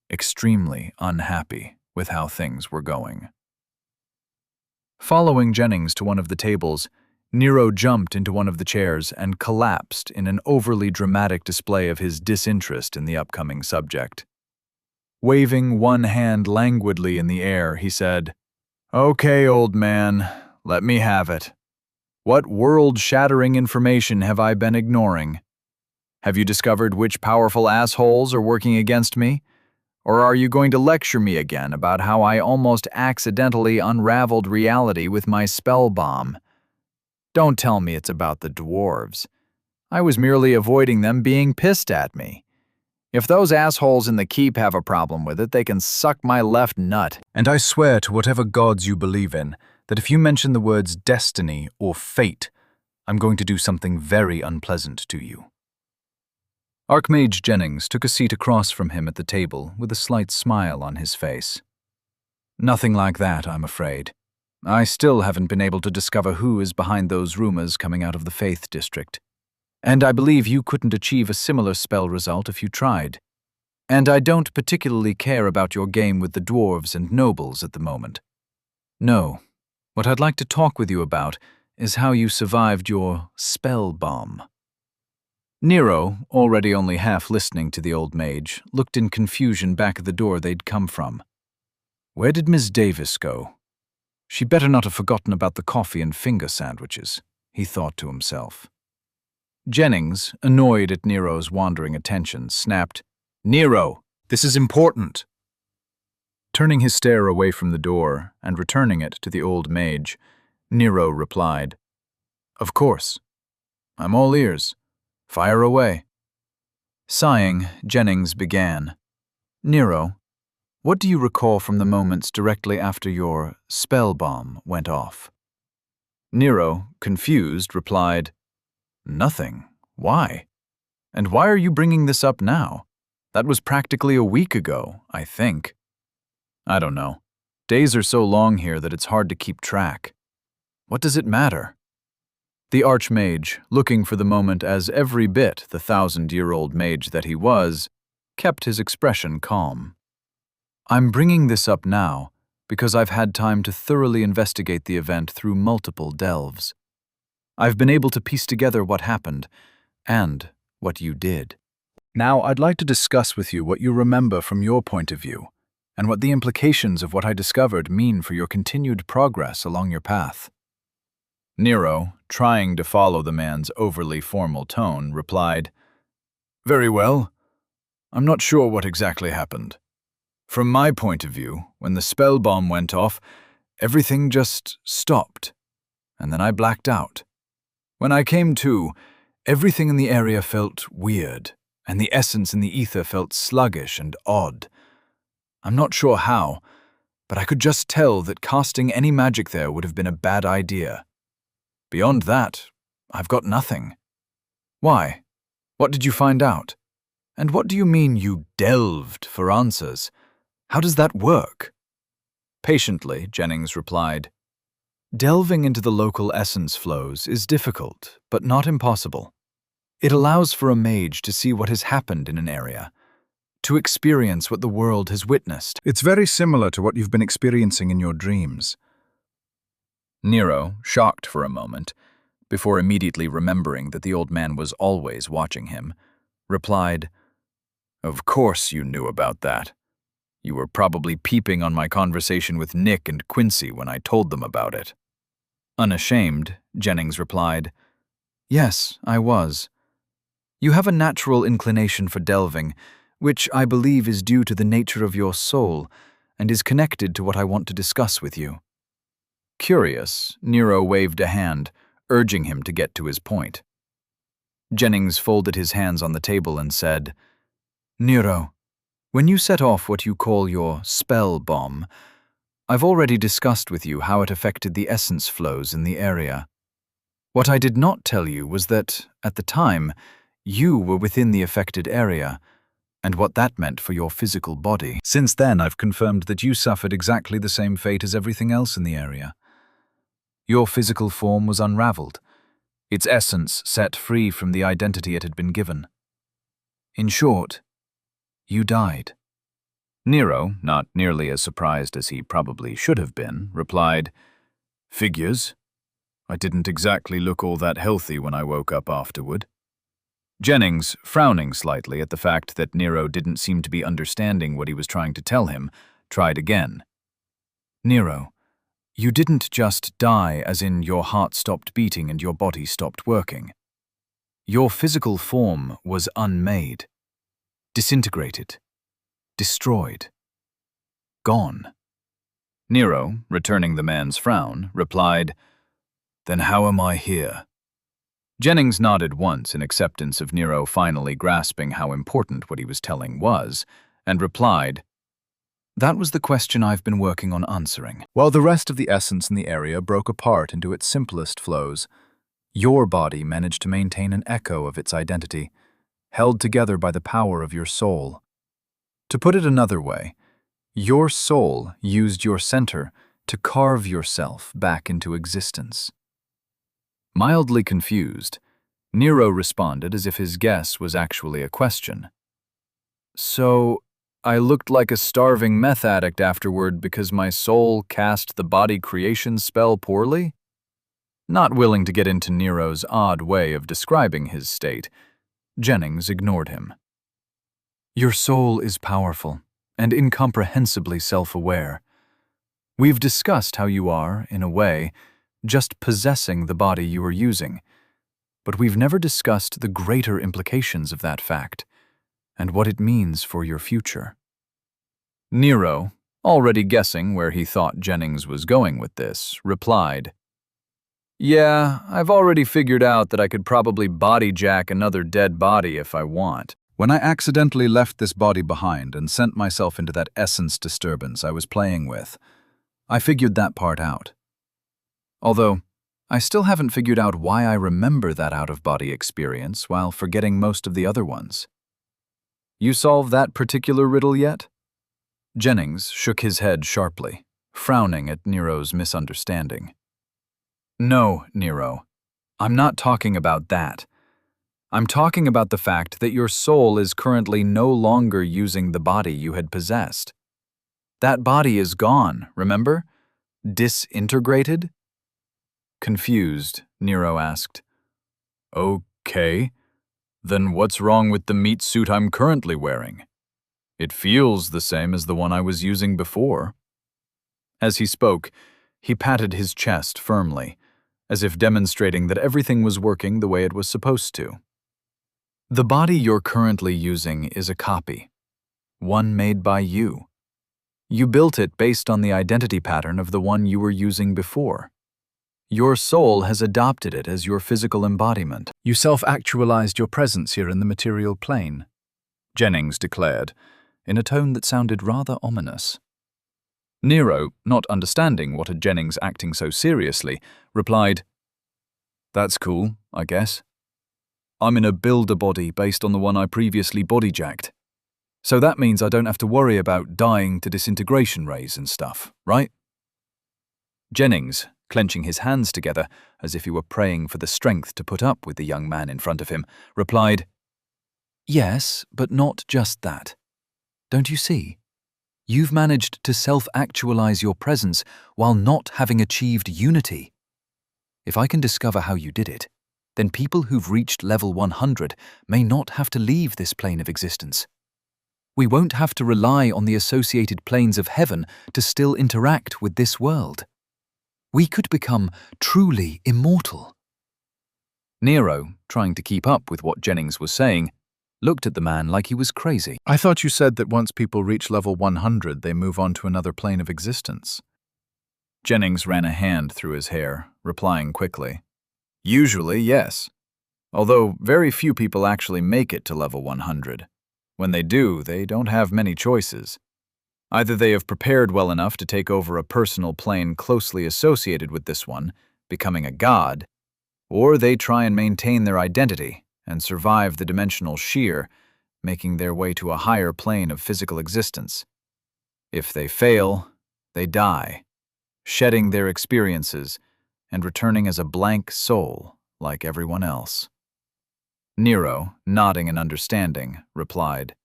extremely unhappy with how things were going. Following Jennings to one of the tables, Nero jumped into one of the chairs and collapsed in an overly dramatic display of his disinterest in the upcoming subject. Waving one hand languidly in the air, he said, "Okay, old man, let me have it. What world-shattering information have I been ignoring? Have you discovered which powerful assholes are working against me? Or are you going to lecture me again about how I almost accidentally unraveled reality with my spell bomb? Don't tell me it's about the dwarves. I was merely avoiding them being pissed at me. If those assholes in the keep have a problem with it, they can suck my left nut. And I swear to whatever gods you believe in, that if you mention the words destiny or fate, I'm going to do something very unpleasant to you. Archmage Jennings took a seat across from him at the table with a slight smile on his face. Nothing like that, I'm afraid. I still haven't been able to discover who is behind those rumors coming out of the Faith District. And I believe you couldn't achieve a similar spell result if you tried. And I don't particularly care about your game with the dwarves and nobles at the moment. No, what I'd like to talk with you about is how you survived your spell bomb. Nero, already only half listening to the old mage, looked in confusion back at the door they'd come from. Where did Miss Davis go? She better not have forgotten about the coffee and finger sandwiches, he thought to himself. Jennings, annoyed at Nero's wandering attention, snapped, "Nero, this is important." Turning his stare away from the door and returning it to the old mage, Nero replied, "Of course. I'm all ears. Fire away." Sighing, Jennings began, "Nero, what do you recall from the moments directly after your spell bomb went off?" Nero, confused, replied, "Nothing. Why? And why are you bringing this up now? That was practically a week ago, I think." "I don't know. Days are so long here that it's hard to keep track. What does it matter?" The Archmage, looking for the moment as every bit the 1,000-year-old mage that he was, kept his expression calm. "I'm bringing this up now because I've had time to thoroughly investigate the event through multiple delves. I've been able to piece together what happened and what you did. Now I'd like to discuss with you what you remember from your point of view and what the implications of what I discovered mean for your continued progress along your path." Nero, trying to follow the man's overly formal tone, replied, "Very well. I'm not sure what exactly happened. From my point of view, when the spell bomb went off, everything just stopped, and then I blacked out. When I came to, everything in the area felt weird, and the essence in the ether felt sluggish and odd. I'm not sure how, but I could just tell that casting any magic there would have been a bad idea. Beyond that, I've got nothing." "Why? What did you find out? And what do you mean you delved for answers? How does that work?" Patiently, Jennings replied, "Delving into the local essence flows is difficult, but not impossible. It allows for a mage to see what has happened in an area, to experience what the world has witnessed. It's very similar to what you've been experiencing in your dreams." Nero, shocked for a moment, before immediately remembering that the old man was always watching him, replied, "Of course you knew about that. You were probably peeping on my conversation with Nick and Quincy when I told them about it." Unashamed, Jennings replied, "Yes, I was. You have a natural inclination for delving, which I believe is due to the nature of your soul and is connected to what I want to discuss with you." Curious, Nero waved a hand, urging him to get to his point. Jennings folded his hands on the table and said, "Nero, when you set off what you call your spell bomb, I've already discussed with you how it affected the essence flows in the area. What I did not tell you was that, at the time, you were within the affected area, and what that meant for your physical body. Since then, I've confirmed that you suffered exactly the same fate as everything else in the area. Your physical form was unraveled, its essence set free from the identity it had been given. In short, you died." Nero, not nearly as surprised as he probably should have been, replied, "Figures. I didn't exactly look all that healthy when I woke up afterward." Jennings, frowning slightly at the fact that Nero didn't seem to be understanding what he was trying to tell him, tried again. "Nero, You didn't just die as in your heart stopped beating and your body stopped working. Your physical form was unmade, disintegrated, destroyed, gone. Nero, returning the man's frown, replied, "Then how am I here?" Jennings nodded once in acceptance of Nero finally grasping how important what he was telling was, and replied, "That was the question I've been working on answering." While the rest of the essence in the area broke apart into its simplest flows, your body managed to maintain an echo of its identity, held together by the power of your soul. To put it another way, your soul used your center to carve yourself back into existence. Mildly confused, Nero responded as if his guess was actually a question. "So, I looked like a starving meth addict afterward because my soul cast the body creation spell poorly?" Not willing to get into Nero's odd way of describing his state, Jennings ignored him. "Your soul is powerful and incomprehensibly self-aware. We've discussed how you are, in a way, just possessing the body you are using, but we've never discussed the greater implications of that fact and what it means for your future." Nero, already guessing where he thought Jennings was going with this, replied, "Yeah, I've already figured out that I could probably body jack another dead body if I want." When I accidentally left this body behind and sent myself into that essence disturbance I was playing with, I figured that part out. Although, I still haven't figured out why I remember that out-of-body experience while forgetting most of the other ones. You solved that particular riddle yet? Jennings shook his head sharply, frowning at Nero's misunderstanding. "No, Nero, I'm not talking about that. I'm talking about the fact that your soul is currently no longer using the body you had possessed. That body is gone, remember? Disintegrated?" Confused, Nero asked, "Okay, then what's wrong with the meat suit I'm currently wearing? It feels the same as the one I was using before." As he spoke, he patted his chest firmly, as if demonstrating that everything was working the way it was supposed to. "The body you're currently using is a copy, one made by you. You built it based on the identity pattern of the one you were using before. Your soul has adopted it as your physical embodiment. You self-actualized your presence here in the material plane," Jennings declared, in a tone that sounded rather ominous. Nero, not understanding what had Jennings acting so seriously, replied, "That's cool, I guess. I'm in a builder body based on the one I previously body-jacked. So that means I don't have to worry about dying to disintegration rays and stuff, right?" Jennings, clenching his hands together as if he were praying for the strength to put up with the young man in front of him, replied, "Yes, but not just that. Don't you see? You've managed to self-actualize your presence while not having achieved unity. If I can discover how you did it, then people who've reached level 100 may not have to leave this plane of existence. We won't have to rely on the associated planes of heaven to still interact with this world. We could become truly immortal." Nero, trying to keep up with what Jennings was saying, looked at the man like he was crazy. "I thought you said that once people reach level 100, they move on to another plane of existence." Jennings ran a hand through his hair, replying quickly, "Usually, yes. Although very few people actually make it to level 100. When they do, they don't have many choices. Either they have prepared well enough to take over a personal plane closely associated with this one, becoming a god, or they try and maintain their identity and survive the dimensional shear, making their way to a higher plane of physical existence. If they fail, they die, shedding their experiences and returning as a blank soul like everyone else." Nero, nodding in understanding, replied,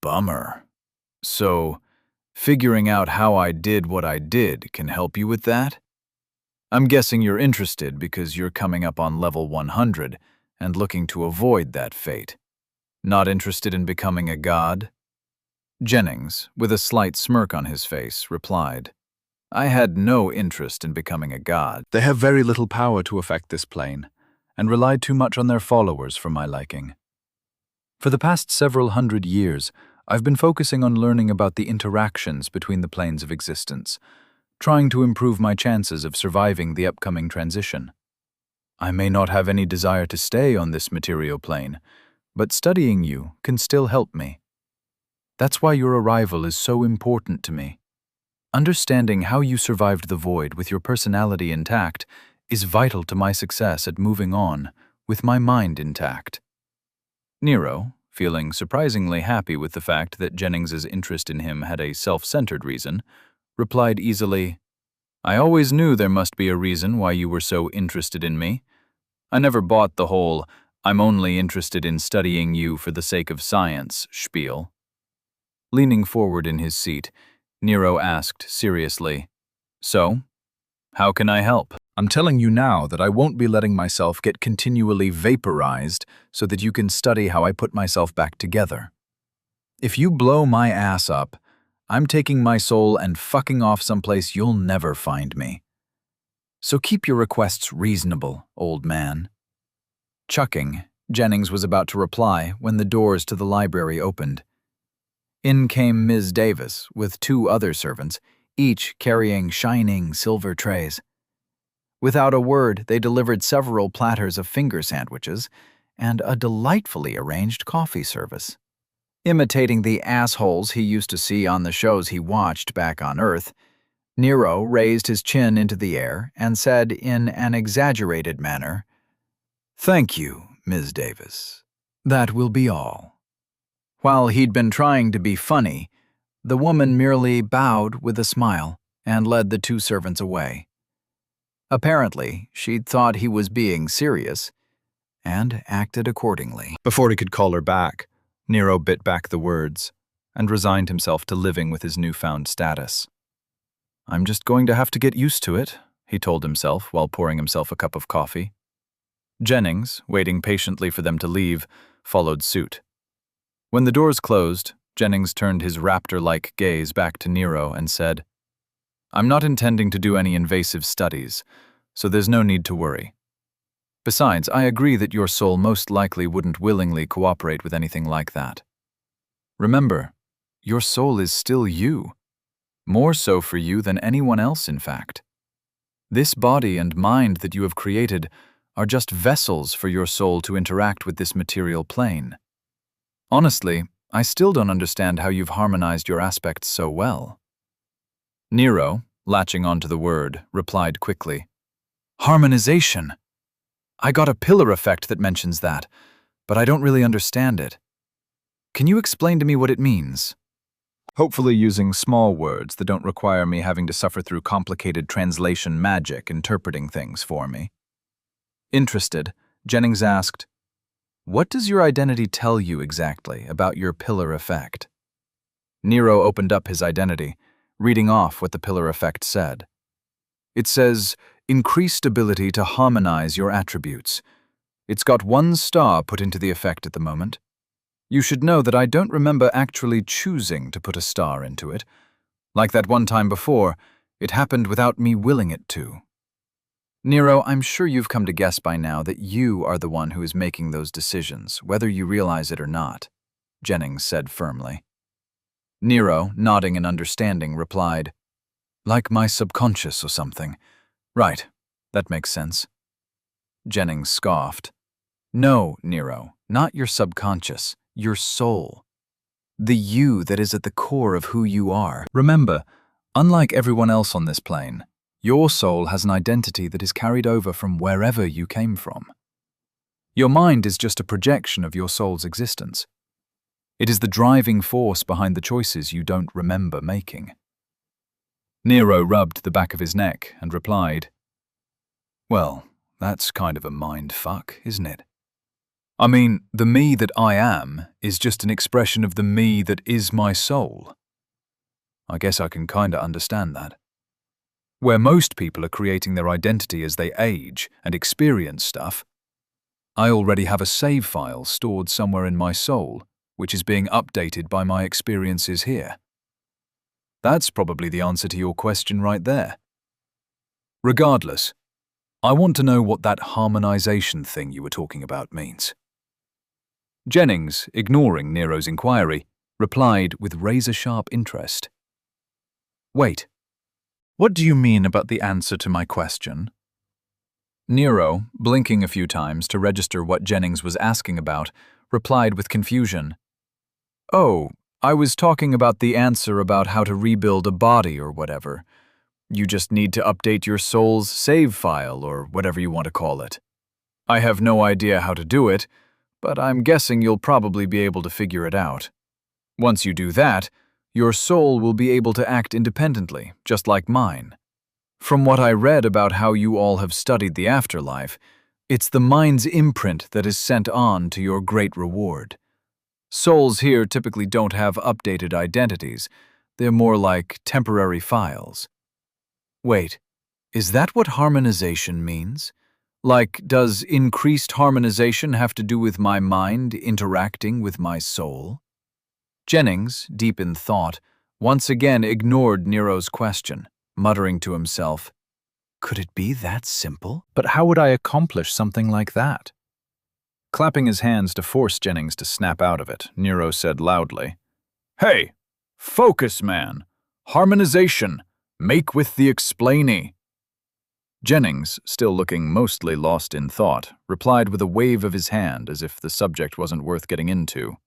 "Bummer. So, figuring out how I did what I did can help you with that? I'm guessing you're interested because you're coming up on level 100 and looking to avoid that fate. Not interested in becoming a god?" Jennings, with a slight smirk on his face, replied, I had no interest in becoming a god. They have very little power to affect this plane, and relied too much on their followers for my liking. For the past several hundred years, I've been focusing on learning about the interactions between the planes of existence, trying to improve my chances of surviving the upcoming transition. I may not have any desire to stay on this material plane, but studying you can still help me. That's why your arrival is so important to me. Understanding how you survived the void with your personality intact is vital to my success at moving on with my mind intact. Nero, feeling surprisingly happy with the fact that Jennings's interest in him had a self-centered reason, replied easily, "I always knew there must be a reason why you were so interested in me. I never bought the whole, I'm only interested in studying you for the sake of science spiel." Leaning forward in his seat, Nero asked seriously, "So, how can I help?" I'm telling you now that I won't be letting myself get continually vaporized so that you can study how I put myself back together. If you blow my ass up, I'm taking my soul and fucking off someplace you'll never find me. So keep your requests reasonable, old man. Chucking, Jennings was about to reply when the doors to the library opened. In came Ms. Davis with 2 other servants, each carrying shining silver trays. Without a word, they delivered several platters of finger sandwiches and a delightfully arranged coffee service. Imitating the assholes he used to see on the shows he watched back on Earth, Nero raised his chin into the air and said in an exaggerated manner, "Thank you, Ms. Davis. That will be all." While he'd been trying to be funny, the woman merely bowed with a smile and led the 2 servants away. Apparently, she'd thought he was being serious and acted accordingly. Before he could call her back, Nero bit back the words and resigned himself to living with his newfound status. "I'm just going to have to get used to it," he told himself while pouring himself a cup of coffee. Jennings, waiting patiently for them to leave, followed suit. When the doors closed, Jennings turned his raptor-like gaze back to Nero and said, "I'm not intending to do any invasive studies, so there's no need to worry. Besides, I agree that your soul most likely wouldn't willingly cooperate with anything like that. Remember, your soul is still you, more so for you than anyone else, in fact. This body and mind that you have created are just vessels for your soul to interact with this material plane. Honestly, I still don't understand how you've harmonized your aspects so well." Nero, latching onto the word, replied quickly, "Harmonization. I got a pillar effect that mentions that, but I don't really understand it. Can you explain to me what it means?" Hopefully using small words that don't require me having to suffer through complicated translation magic interpreting things for me. Interested, Jennings asked, "What does your identity tell you exactly about your pillar effect?" Nero opened up his identity, reading off what the pillar effect said. It says, "Increased ability to harmonize your attributes." It's got 1 star put into the effect at the moment. You should know that I don't remember actually choosing to put a star into it. Like that one time before, it happened without me willing it to. Nero, I'm sure you've come to guess by now that you are the one who is making those decisions, whether you realize it or not, Jennings said firmly. Nero, nodding in understanding, replied, "Like my subconscious or something. Right, that makes sense." Jennings scoffed. "No, Nero, not your subconscious, your soul. The you that is at the core of who you are. Remember, unlike everyone else on this plane, your soul has an identity that is carried over from wherever you came from. Your mind is just a projection of your soul's existence. It is the driving force behind the choices you don't remember making." Nero rubbed the back of his neck and replied, "Well, that's kind of a mind fuck, isn't it? I mean, the me that I am is just an expression of the me that is my soul. I guess I can kinda understand that. Where most people are creating their identity as they age and experience stuff, I already have a save file stored somewhere in my soul, which is being updated by my experiences here. That's probably the answer to your question right there. Regardless, I want to know what that harmonization thing you were talking about means. Jennings, ignoring Nero's inquiry, replied with razor-sharp interest. Wait, what do you mean about the answer to my question? Nero, blinking a few times to register what Jennings was asking about, replied with confusion. Oh, I was talking about the answer about how to rebuild a body or whatever. You just need to update your soul's save file or whatever you want to call it. I have no idea how to do it, but I'm guessing you'll probably be able to figure it out. Once you do that, your soul will be able to act independently, just like mine. From what I read about how you all have studied the afterlife, it's the mind's imprint that is sent on to your great reward. Souls here typically don't have updated identities. They're more like temporary files. Wait, is that what harmonization means? Like, does increased harmonization have to do with my mind interacting with my soul? Jennings, deep in thought, once again ignored Nero's question, muttering to himself, "Could it be that simple? But how would I accomplish something like that?" Clapping his hands to force Jennings to snap out of it, Nero said loudly, "Hey, focus, man! Harmonization! Make with the explainy!" Jennings, still looking mostly lost in thought, replied with a wave of his hand as if the subject wasn't worth getting into.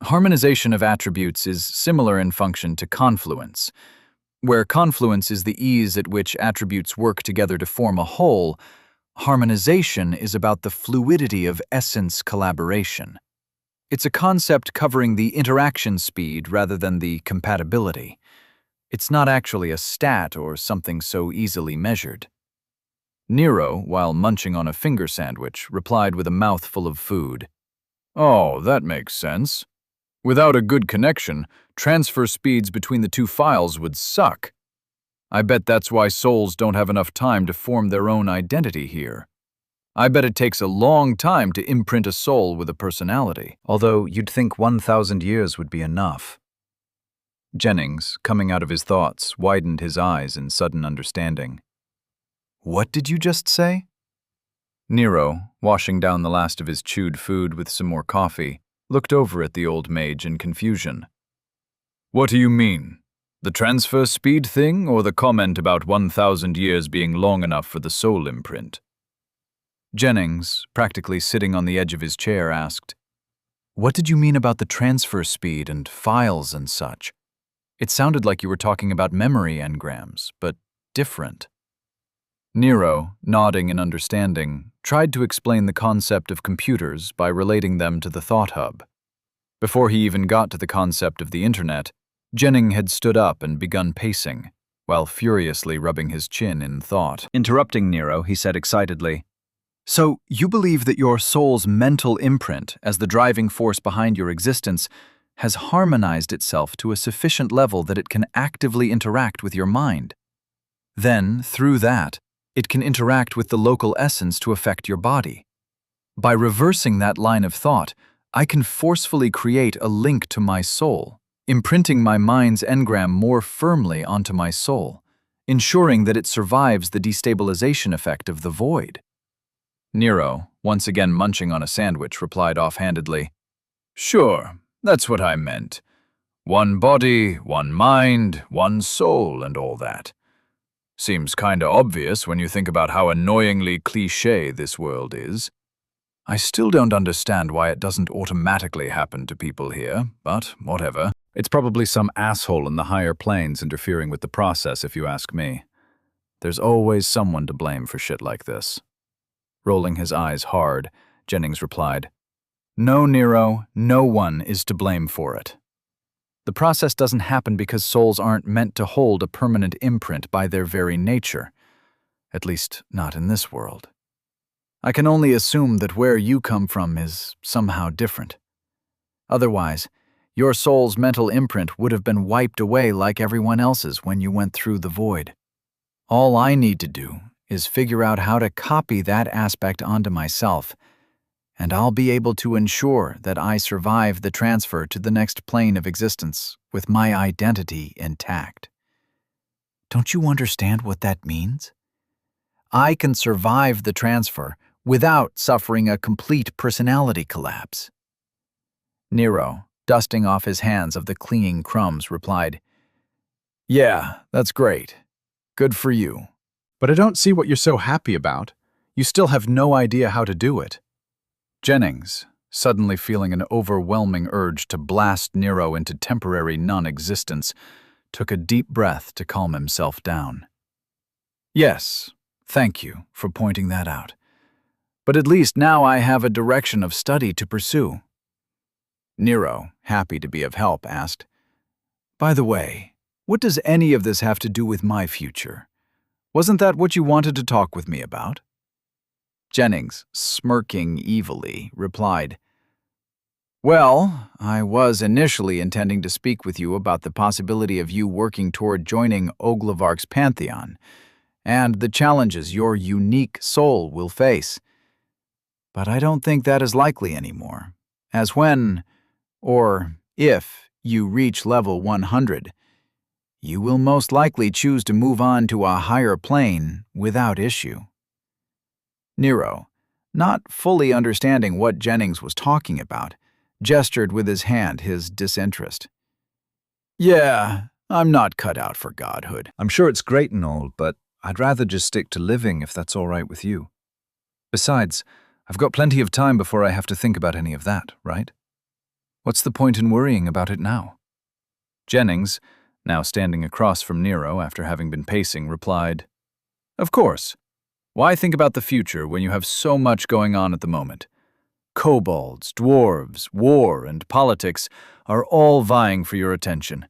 Harmonization of attributes is similar in function to confluence. Where confluence is the ease at which attributes work together to form a whole, harmonization is about the fluidity of essence collaboration. It's a concept covering the interaction speed rather than the compatibility. It's not actually a stat or something so easily measured. Nero, while munching on a finger sandwich, replied with a mouthful of food. "Oh, that makes sense. Without a good connection, transfer speeds between the two files would suck. I bet that's why souls don't have enough time to form their own identity here. I bet it takes a long time to imprint a soul with a personality, although you'd think 1,000 years would be enough." Jennings, coming out of his thoughts, widened his eyes in sudden understanding. "What did you just say?" Nero, washing down the last of his chewed food with some more coffee, looked over at the old mage in confusion. "What do you mean? The transfer speed thing or the comment about 1,000 years being long enough for the soul imprint?" Jennings, practically sitting on the edge of his chair, asked, "What did you mean about the transfer speed and files and such? It sounded like you were talking about memory engrams, but different." Nero, nodding in understanding, tried to explain the concept of computers by relating them to the thought hub. Before he even got to the concept of the internet, Jennings had stood up and begun pacing, while furiously rubbing his chin in thought. Interrupting Nero, he said excitedly, "So, you believe that your soul's mental imprint, as the driving force behind your existence, has harmonized itself to a sufficient level that it can actively interact with your mind. Then, through that, it can interact with the local essence to affect your body. By reversing that line of thought, I can forcefully create a link to my soul, imprinting my mind's engram more firmly onto my soul, ensuring that it survives the destabilization effect of the void." Nero, once again munching on a sandwich, replied offhandedly, "Sure, that's what I meant. One body, one mind, one soul, and all that. Seems kinda obvious when you think about how annoyingly cliché this world is. I still don't understand why it doesn't automatically happen to people here, but whatever. It's probably some asshole in the higher planes interfering with the process, if you ask me. There's always someone to blame for shit like this." Rolling his eyes hard, Jennings replied, "No, Nero, no one is to blame for it. The process doesn't happen because souls aren't meant to hold a permanent imprint by their very nature. At least, not in this world. I can only assume that where you come from is somehow different. Otherwise, your soul's mental imprint would have been wiped away like everyone else's when you went through the void. All I need to do is figure out how to copy that aspect onto myself, and I'll be able to ensure that I survive the transfer to the next plane of existence with my identity intact. Don't you understand what that means? I can survive the transfer without suffering a complete personality collapse. Nero, dusting off his hands of the clinging crumbs, replied, "Yeah, that's great. Good for you." But I don't see what you're so happy about. You still have no idea how to do it. Jennings, suddenly feeling an overwhelming urge to blast Nero into temporary non-existence, took a deep breath to calm himself down. "Yes, thank you for pointing that out. But at least now I have a direction of study to pursue." Nero, happy to be of help, asked, "By the way, what does any of this have to do with my future? Wasn't that what you wanted to talk with me about?" Jennings, smirking evilly, replied, "Well, I was initially intending to speak with you about the possibility of you working toward joining Oglavark's pantheon, and the challenges your unique soul will face. But I don't think that is likely anymore, as when, or if, you reach level 100, you will most likely choose to move on to a higher plane without issue." Nero, not fully understanding what Jennings was talking about, gestured with his hand his disinterest. "Yeah, I'm not cut out for godhood." I'm sure it's great and all, but I'd rather just stick to living if that's all right with you. Besides, I've got plenty of time before I have to think about any of that, right? What's the point in worrying about it now? Jennings, now standing across from Nero after having been pacing, replied, "Of course. Why think about the future when you have so much going on at the moment? Kobolds, dwarves, war, and politics are all vying for your attention.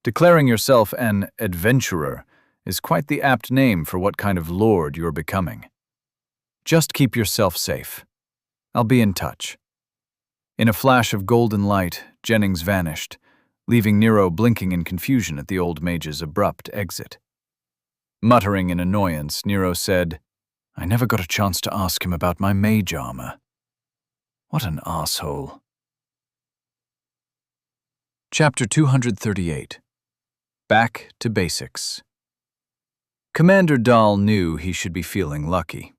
Declaring yourself an adventurer is quite the apt name for what kind of lord you're becoming. Just keep yourself safe. I'll be in touch." In a flash of golden light, Jennings vanished, leaving Nero blinking in confusion at the old mage's abrupt exit. Muttering in annoyance, Nero said, "I never got a chance to ask him about my mage armor. What an asshole." Chapter 238. Back to Basics. Commander Dahl knew he should be feeling lucky.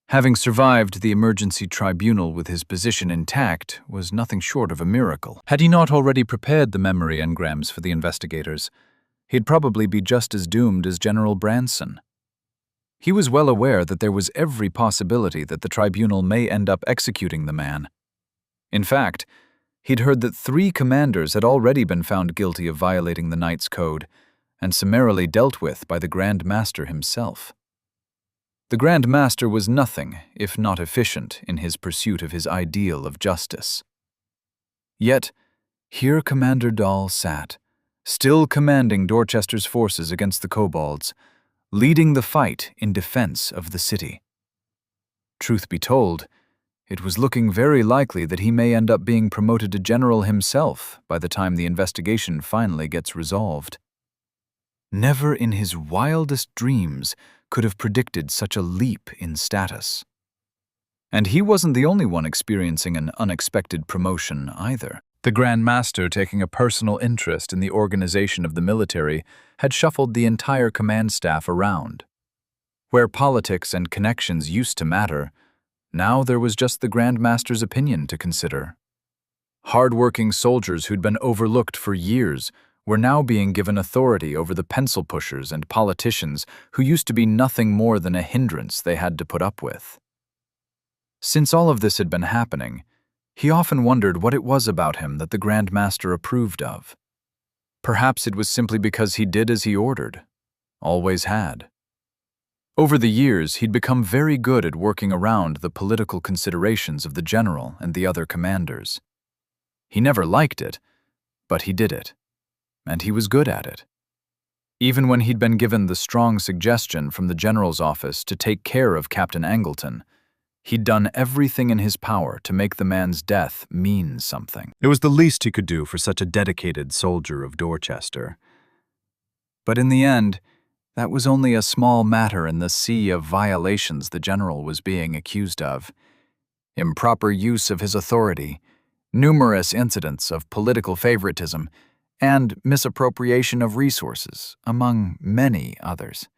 Having survived the emergency tribunal with his position intact was nothing short of a miracle. Had he not already prepared the memory engrams for the investigators, he'd probably be just as doomed as General Branson. He was well aware that there was every possibility that the tribunal may end up executing the man. In fact, he'd heard that 3 commanders had already been found guilty of violating the Knight's Code and summarily dealt with by the Grand Master himself. The Grand Master was nothing if not efficient in his pursuit of his ideal of justice. Yet, here Commander Dahl sat, still commanding Dorchester's forces against the kobolds, leading the fight in defense of the city. Truth be told, it was looking very likely that he may end up being promoted to general himself by the time the investigation finally gets resolved. Never in his wildest dreams could have predicted such a leap in status. And he wasn't the only one experiencing an unexpected promotion either. The Grand Master, taking a personal interest in the organization of the military, had shuffled the entire command staff around. Where politics and connections used to matter, now there was just the Grand Master's opinion to consider. Hard-working soldiers who'd been overlooked for years were now being given authority over the pencil pushers and politicians who used to be nothing more than a hindrance they had to put up with. Since all of this had been happening, he often wondered what it was about him that the Grand Master approved of. Perhaps it was simply because he did as he ordered, always had. Over the years, he'd become very good at working around the political considerations of the general and the other commanders. He never liked it, but he did it, and he was good at it. Even when he'd been given the strong suggestion from the general's office to take care of Captain Angleton, he'd done everything in his power to make the man's death mean something. It was the least he could do for such a dedicated soldier of Dorchester. But in the end, that was only a small matter in the sea of violations the general was being accused of. improper use of his authority, numerous incidents of political favoritism, and misappropriation of resources, among many others.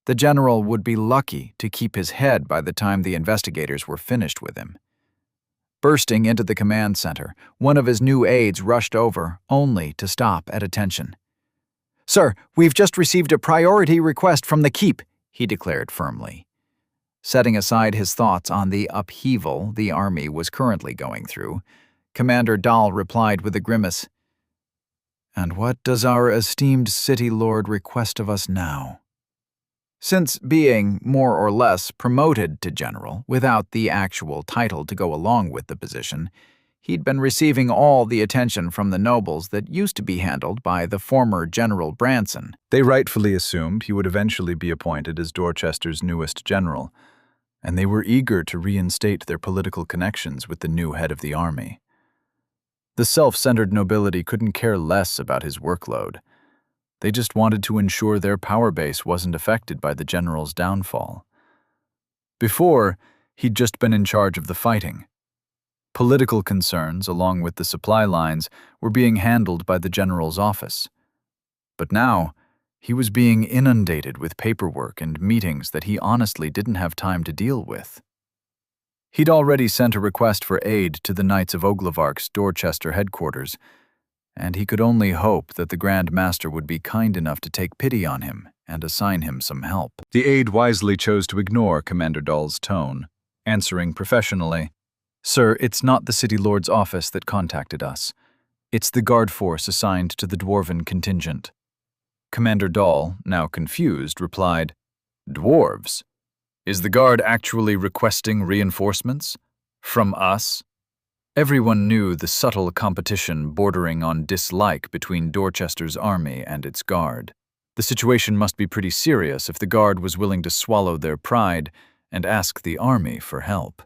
The general would be lucky to keep his head by the time the investigators were finished with him. Bursting into the command center, one of his new aides rushed over, only to stop at attention. "Sir, we've just received a priority request from the keep," he declared firmly. Setting aside his thoughts on the upheaval the army was currently going through, Commander Dahl replied with a grimace, "And what does our esteemed city lord request of us now?" Since being, more or less, promoted to general without the actual title to go along with the position, he'd been receiving all the attention from the nobles that used to be handled by the former General Branson. They rightfully assumed he would eventually be appointed as Dorchester's newest general, and they were eager to reinstate their political connections with the new head of the army. The self-centered nobility couldn't care less about his workload. They just wanted to ensure their power base wasn't affected by the general's downfall. Before, he'd just been in charge of the fighting. Political concerns, along with the supply lines, were being handled by the general's office. But now, he was being inundated with paperwork and meetings that he honestly didn't have time to deal with. He'd already sent a request for aid to the Knights of Oglevark's Dorchester headquarters, and he could only hope that the Grand Master would be kind enough to take pity on him and assign him some help. The aide wisely chose to ignore Commander Dahl's tone, answering professionally, "Sir, it's not the City Lord's office that contacted us. It's the guard force assigned to the Dwarven contingent." Commander Dahl, now confused, replied, "Dwarves? Is the guard actually requesting reinforcements? From us?" Everyone knew the subtle competition bordering on dislike between Dorchester's army and its guard. The situation must be pretty serious if the guard was willing to swallow their pride and ask the army for help.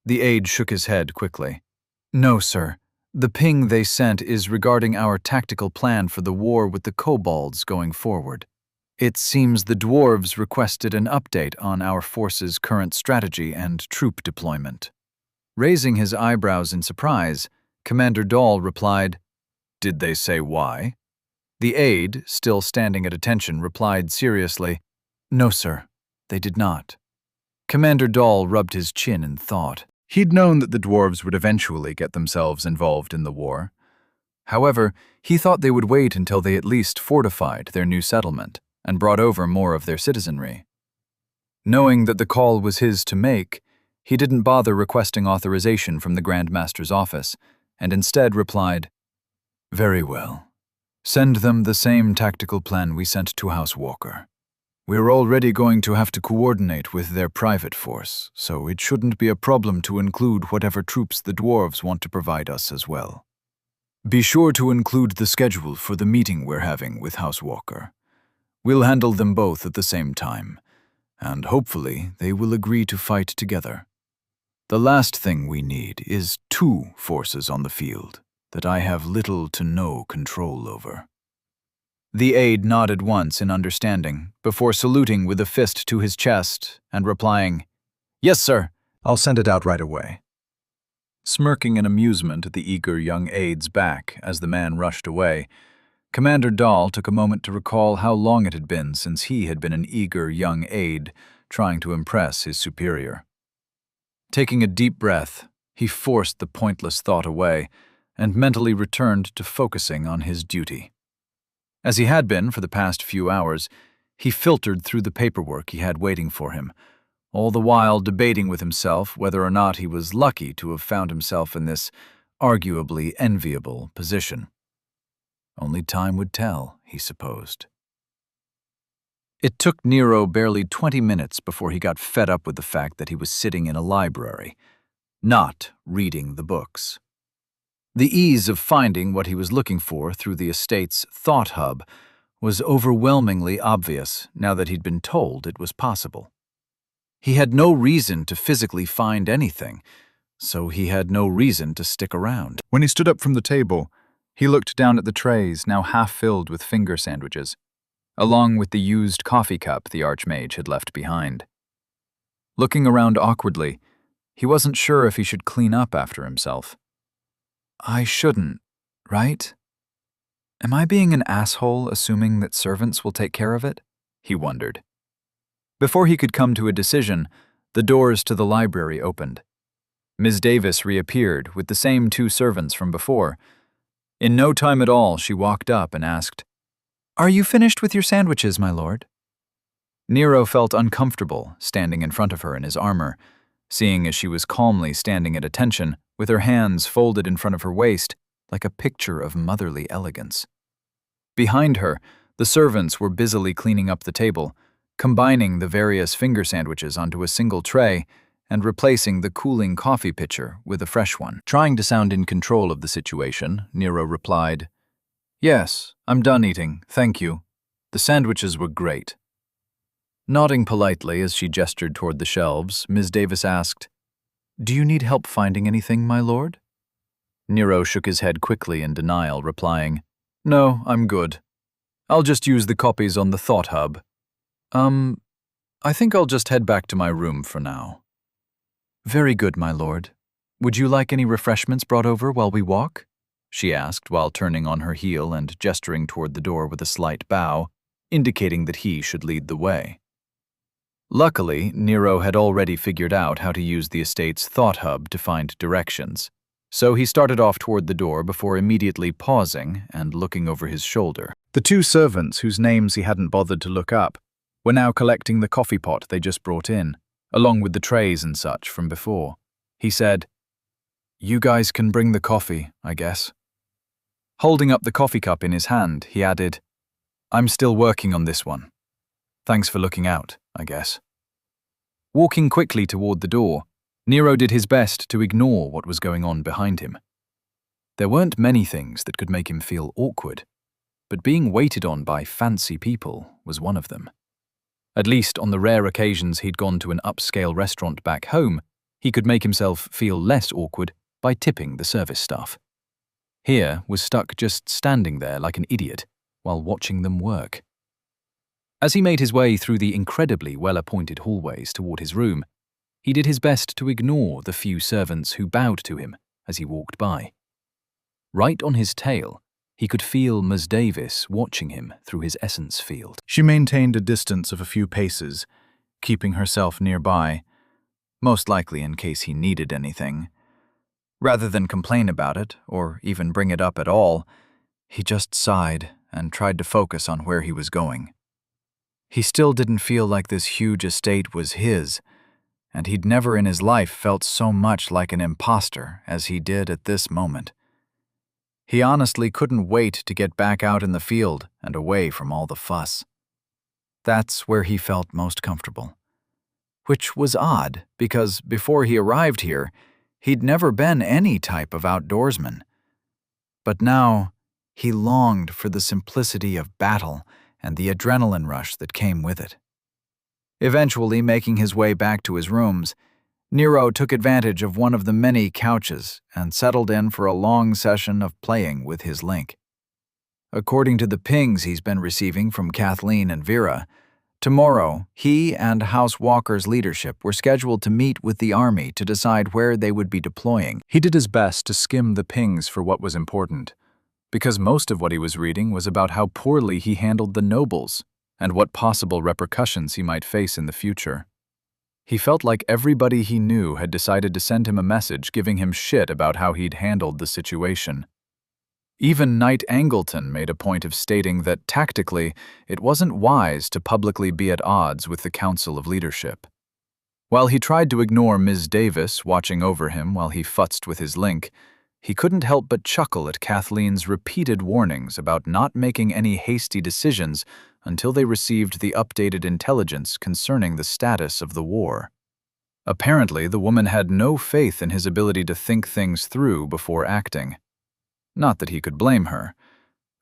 The aide shook his head quickly. "No, sir. The ping they sent is regarding our tactical plan for the war with the kobolds going forward. It seems the dwarves requested an update on our force's current strategy and troop deployment." Raising his eyebrows in surprise, Commander Dahl replied, "Did they say why?" The aide, still standing at attention, replied seriously, "No, sir, they did not." Commander Dahl rubbed his chin in thought. he'd known that the dwarves would eventually get themselves involved in the war. However, he thought they would wait until they at least fortified their new settlement and brought over more of their citizenry. Knowing that the call was his to make, he didn't bother requesting authorization from the Grand Master's office, and instead replied, "Very well. Send them the same tactical plan we sent to House Walker. We're already going to have to coordinate with their private force, so it shouldn't be a problem to include whatever troops the dwarves want to provide us as well. Be sure to include the schedule for the meeting we're having with House Walker. We'll handle them both at the same time, and hopefully they will agree to fight together. The last thing we need is two forces on the field that I have little to no control over." The aide nodded once in understanding, before saluting with a fist to his chest and replying, "Yes, sir. I'll send it out right away." Smirking in amusement at the eager young aide's back as the man rushed away, Commander Dahl took a moment to recall how long it had been since he had been an eager young aide trying to impress his superior. Taking a deep breath, he forced the pointless thought away and mentally returned to focusing on his duty. As he had been for the past few hours, he filtered through the paperwork he had waiting for him, all the while debating with himself whether or not he was lucky to have found himself in this arguably enviable position. Only time would tell, he supposed. It took Nero barely 20 minutes before he got fed up with the fact that he was sitting in a library, not reading the books. The ease of finding what he was looking for through the estate's thought hub was overwhelmingly obvious now that he'd been told it was possible. He had no reason to physically find anything, so he had no reason to stick around. When he stood up from the table, he looked down at the trays now half filled with finger sandwiches, along with the used coffee cup the Archmage had left behind. Looking around awkwardly, He wasn't sure if he should clean up after himself. I shouldn't, right? Am I being an asshole assuming that servants will take care of it? He wondered. Before he could come to a decision, the doors to the library opened. Ms. Davis reappeared with the same 2 servants from before. In no time at all, she walked up and asked, "Are you finished with your sandwiches, my lord?" Nero felt uncomfortable standing in front of her in his armor, seeing as she was calmly standing at attention with her hands folded in front of her waist like a picture of motherly elegance. Behind her, the servants were busily cleaning up the table, combining the various finger sandwiches onto a single tray and replacing the cooling coffee pitcher with a fresh one. Trying to sound in control of the situation, Nero replied, "Yes, I'm done eating, thank you. The sandwiches were great." Nodding politely as she gestured toward the shelves, Ms. Davis asked, "Do you need help finding anything, my lord?" Nero shook his head quickly in denial, replying, "No, I'm good. I'll just use the copies on the Thought Hub. I think I'll just head back to my room for now." "Very good, my lord. Would you like any refreshments brought over while we walk?" she asked while turning on her heel and gesturing toward the door with a slight bow, indicating that he should lead the way. Luckily, Nero had already figured out how to use the estate's Thought Hub to find directions, so he started off toward the door before immediately pausing and looking over his shoulder. The 2 servants, whose names he hadn't bothered to look up, were now collecting the coffee pot they just brought in, along with the trays and such from before. He said, "You guys can bring the coffee, I guess." Holding up the coffee cup in his hand, he added, "I'm still working on this one. Thanks for looking out, I guess." Walking quickly toward the door, Nero did his best to ignore what was going on behind him. There weren't many things that could make him feel awkward, but being waited on by fancy people was one of them. At least on the rare occasions he'd gone to an upscale restaurant back home, he could make himself feel less awkward by tipping the service staff. Here was stuck just standing there like an idiot while watching them work. As he made his way through the incredibly well-appointed hallways toward his room, he did his best to ignore the few servants who bowed to him as he walked by. Right on his tail, he could feel Ms. Davis watching him through his essence field. She maintained a distance of a few paces, keeping herself nearby, most likely in case he needed anything. Rather than complain about it, or even bring it up at all, he just sighed and tried to focus on where he was going. He still didn't feel like this huge estate was his, and he'd never in his life felt so much like an imposter as he did at this moment. He honestly couldn't wait to get back out in the field and away from all the fuss. That's where he felt most comfortable. Which was odd, because before he arrived here, he'd never been any type of outdoorsman. But now, he longed for the simplicity of battle and the adrenaline rush that came with it. Eventually making his way back to his rooms, Nero took advantage of one of the many couches and settled in for a long session of playing with his Link. According to the pings he's been receiving from Kathleen and Vera, tomorrow he and House Walker's leadership were scheduled to meet with the army to decide where they would be deploying. He did his best to skim the pings for what was important, because most of what he was reading was about how poorly he handled the nobles and what possible repercussions he might face in the future. He felt like everybody he knew had decided to send him a message giving him shit about how he'd handled the situation. Even Knight Angleton made a point of stating that tactically it wasn't wise to publicly be at odds with the Council of Leadership. While he tried to ignore Ms. Davis watching over him while he futzed with his Link, he couldn't help but chuckle at Kathleen's repeated warnings about not making any hasty decisions until they received the updated intelligence concerning the status of the war. Apparently, the woman had no faith in his ability to think things through before acting. Not that he could blame her.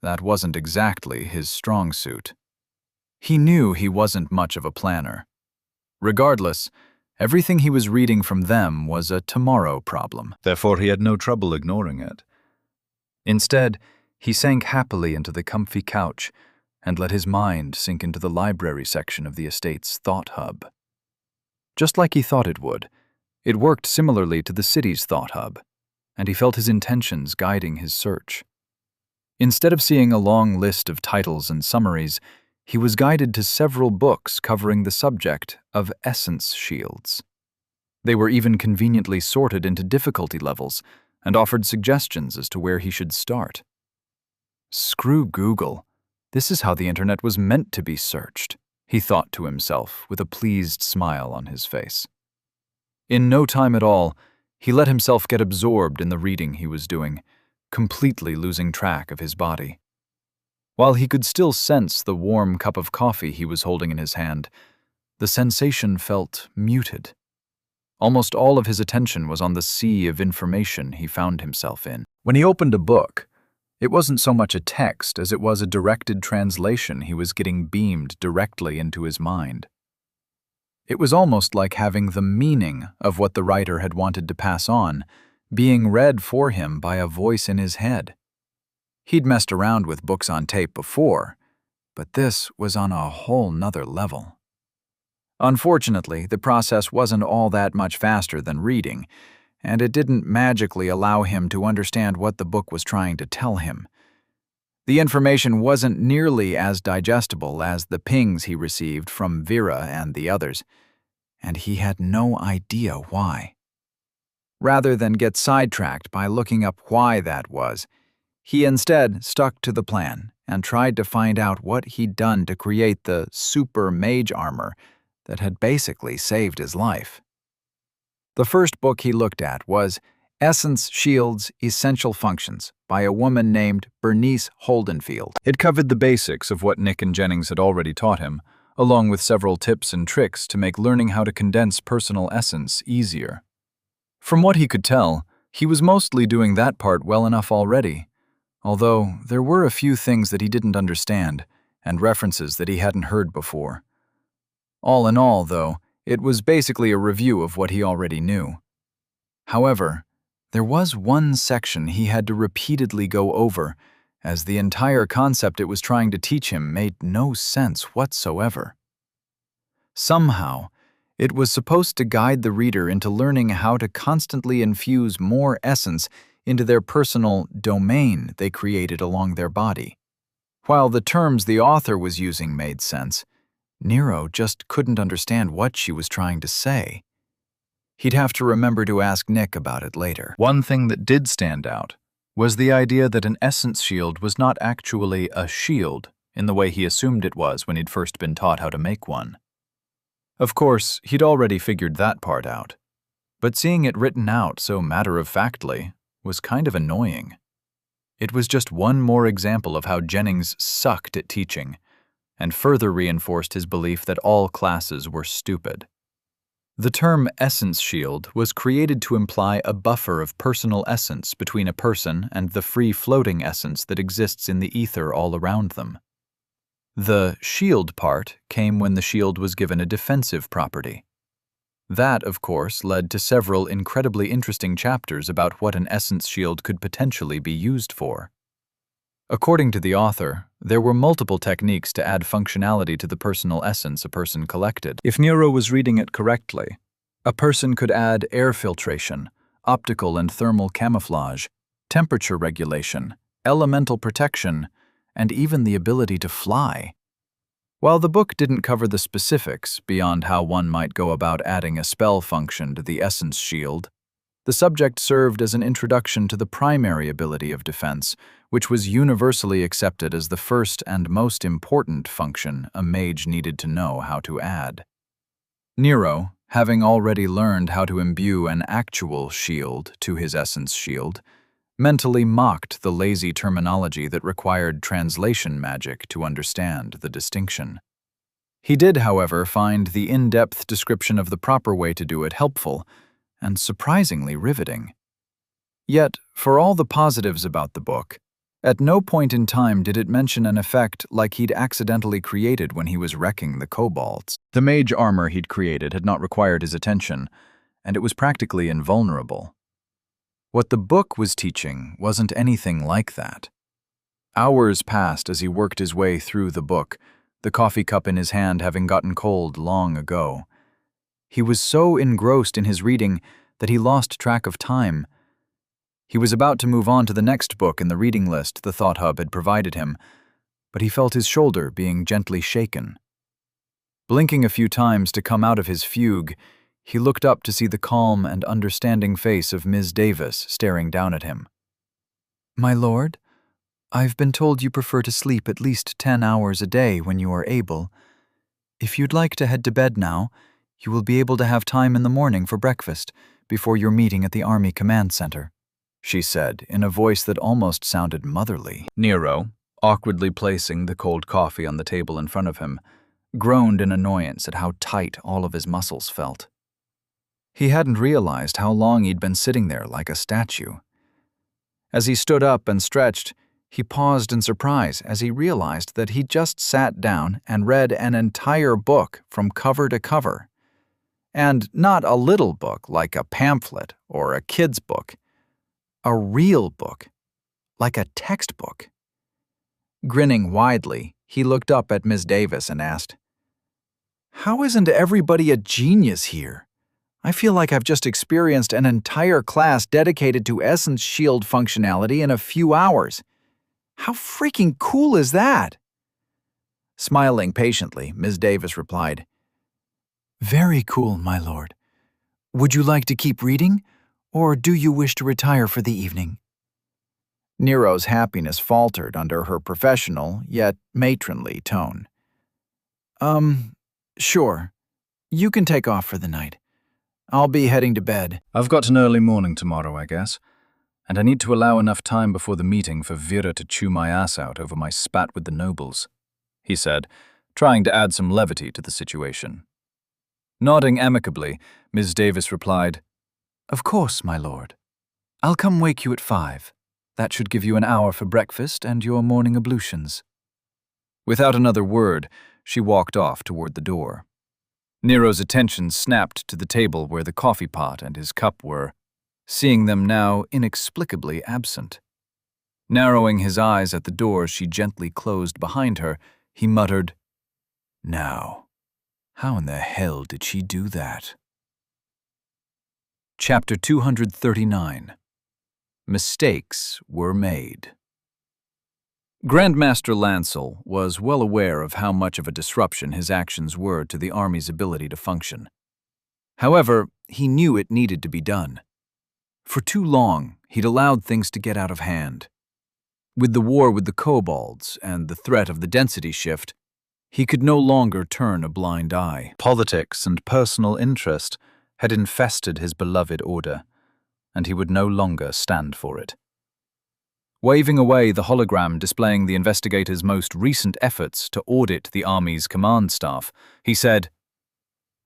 That wasn't exactly his strong suit. He knew he wasn't much of a planner. Regardless, everything he was reading from them was a tomorrow problem. Therefore, he had no trouble ignoring it. Instead, he sank happily into the comfy couch and let his mind sink into the library section of the estate's Thought Hub. Just like he thought it would, It worked similarly to the city's thought hub, and he felt his intentions guiding his search. Instead of seeing a long list of titles and summaries, he was guided to several books covering the subject of essence shields. They were even conveniently sorted into difficulty levels and offered suggestions as to where he should start. Screw Google. This is how the internet was meant to be searched, he thought to himself with a pleased smile on his face. In no time at all, he let himself get absorbed in the reading he was doing, completely losing track of his body. While he could still sense the warm cup of coffee he was holding in his hand, the sensation felt muted. Almost all of his attention was on the sea of information he found himself in. When he opened a book, it wasn't so much a text as it was a directed translation he was getting beamed directly into his mind. It was almost like having the meaning of what the writer had wanted to pass on being read for him by a voice in his head. He'd messed around with books on tape before, but this was on a whole nother level. Unfortunately, the process wasn't all that much faster than reading, and it didn't magically allow him to understand what the book was trying to tell him. The information wasn't nearly as digestible as the pings he received from Vera and the others, and he had no idea why. Rather than get sidetracked by looking up why that was, he instead stuck to the plan and tried to find out what he'd done to create the super mage armor that had basically saved his life. The first book he looked at was Essence Shields Essential Functions by a woman named Bernice Holdenfield. It covered the basics of what Nick and Jennings had already taught him, along with several tips and tricks to make learning how to condense personal essence easier. From what he could tell, he was mostly doing that part well enough already, although there were a few things that he didn't understand and references that he hadn't heard before. All in all, though, it was basically a review of what he already knew. However, there was one section he had to repeatedly go over, as the entire concept it was trying to teach him made no sense whatsoever. Somehow, it was supposed to guide the reader into learning how to constantly infuse more essence into their personal domain they created along their body. While the terms the author was using made sense, Nero just couldn't understand what she was trying to say. He'd have to remember to ask Nick about it later. One thing that did stand out was the idea that an essence shield was not actually a shield in the way he assumed it was when he'd first been taught how to make one. Of course, he'd already figured that part out, but seeing it written out so matter-of-factly was kind of annoying. It was just one more example of how Jennings sucked at teaching, and further reinforced his belief that all classes were stupid. The term essence shield was created to imply a buffer of personal essence between a person and the free-floating essence that exists in the ether all around them. The shield part came when the shield was given a defensive property. That, of course, led to several incredibly interesting chapters about what an essence shield could potentially be used for. According to the author, there were multiple techniques to add functionality to the personal essence a person collected. If Nero was reading it correctly, a person could add air filtration, optical and thermal camouflage, temperature regulation, elemental protection, and even the ability to fly. While the book didn't cover the specifics beyond how one might go about adding a spell function to the essence shield, the subject served as an introduction to the primary ability of defense, which was universally accepted as the first and most important function a mage needed to know how to add. Nero, having already learned how to imbue an actual shield to his essence shield, mentally mocked the lazy terminology that required translation magic to understand the distinction. He did, however, find the in-depth description of the proper way to do it helpful and surprisingly riveting. Yet, for all the positives about the book, at no point in time did it mention an effect like he'd accidentally created when he was wrecking the kobolds. The mage armor he'd created had not required his attention, and it was practically invulnerable. What the book was teaching wasn't anything like that. Hours passed as he worked his way through the book, the coffee cup in his hand having gotten cold long ago. He was so engrossed in his reading that he lost track of time. He was about to move on to the next book in the reading list the Thought Hub had provided him, but he felt his shoulder being gently shaken. Blinking a few times to come out of his fugue, he looked up to see the calm and understanding face of Ms. Davis staring down at him. "My lord, I've been told you prefer to sleep at least 10 hours a day when you are able. If you'd like to head to bed now, you will be able to have time in the morning for breakfast before your meeting at the Army Command Center," she said in a voice that almost sounded motherly. Nero, awkwardly placing the cold coffee on the table in front of him, groaned in annoyance at how tight all of his muscles felt. He hadn't realized how long he'd been sitting there like a statue. As he stood up and stretched, he paused in surprise as he realized that he'd just sat down and read an entire book from cover to cover. And not a little book like a pamphlet or a kid's book. A real book, like a textbook. Grinning widely, he looked up at Ms. Davis and asked, "How isn't everybody a genius here? I feel like I've just experienced an entire class dedicated to Essence Shield functionality in a few hours. How freaking cool is that?" Smiling patiently, Ms. Davis replied, "Very cool, my lord. Would you like to keep reading, or do you wish to retire for the evening?" Nero's happiness faltered under her professional, yet matronly tone. Sure. You can take off for the night. I'll be heading to bed." "I've got an early morning tomorrow, I guess, and I need to allow enough time before the meeting for Vera to chew my ass out over my spat with the nobles," he said, trying to add some levity to the situation. Nodding amicably, Ms. Davis replied, "Of course, my lord. I'll come wake you at 5. That should give you an hour for breakfast and your morning ablutions." Without another word, she walked off toward the door. Nero's attention snapped to the table where the coffee pot and his cup were, seeing them now inexplicably absent. Narrowing his eyes at the door she gently closed behind her, he muttered, "Now, how in the hell did she do that?" Chapter 239. Mistakes were made. Grandmaster Lancel was well aware of how much of a disruption his actions were to the army's ability to function. However, he knew it needed to be done. For too long, he'd allowed things to get out of hand. With the war with the kobolds and the threat of the density shift, he could no longer turn a blind eye. Politics and personal interest had infested his beloved order, and he would no longer stand for it. Waving away the hologram displaying the investigator's most recent efforts to audit the Army's command staff, he said,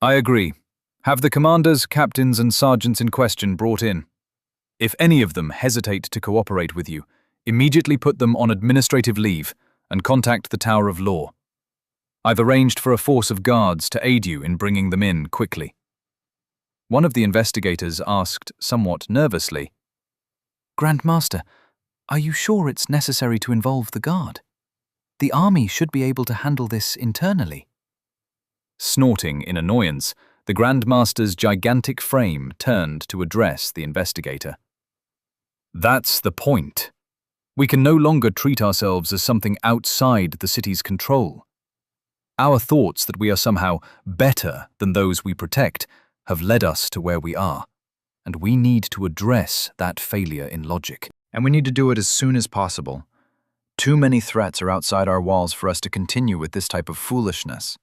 "I agree. Have the commanders, captains, and sergeants in question brought in. If any of them hesitate to cooperate with you, immediately put them on administrative leave and contact the Tower of Law. I've arranged for a force of guards to aid you in bringing them in quickly." One of the investigators asked somewhat nervously, "Grandmaster, are you sure it's necessary to involve the guard? The army should be able to handle this internally." Snorting in annoyance, the Grandmaster's gigantic frame turned to address the investigator. "That's the point. We can no longer treat ourselves as something outside the city's control. Our thoughts that we are somehow better than those we protect have led us to where we are, and we need to address that failure in logic. And we need to do it as soon as possible. Too many threats are outside our walls for us to continue with this type of foolishness."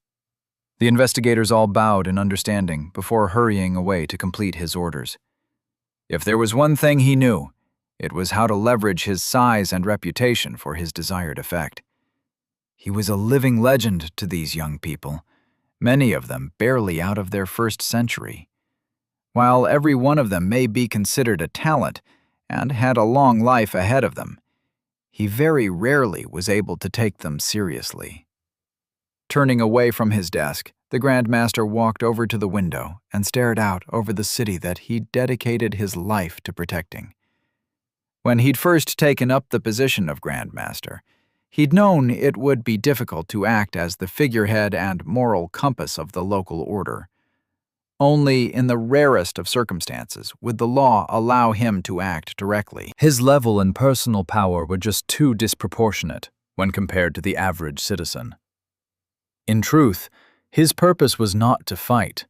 The investigators all bowed in understanding before hurrying away to complete his orders. If there was one thing he knew, it was how to leverage his size and reputation for his desired effect. He was a living legend to these young people, many of them barely out of their first century. While every one of them may be considered a talent and had a long life ahead of them, he very rarely was able to take them seriously. Turning away from his desk, the Grandmaster walked over to the window and stared out over the city that he'd dedicated his life to protecting. When he'd first taken up the position of Grandmaster, he'd known it would be difficult to act as the figurehead and moral compass of the local order. Only in the rarest of circumstances would the law allow him to act directly. His level and personal power were just too disproportionate when compared to the average citizen. In truth, his purpose was not to fight,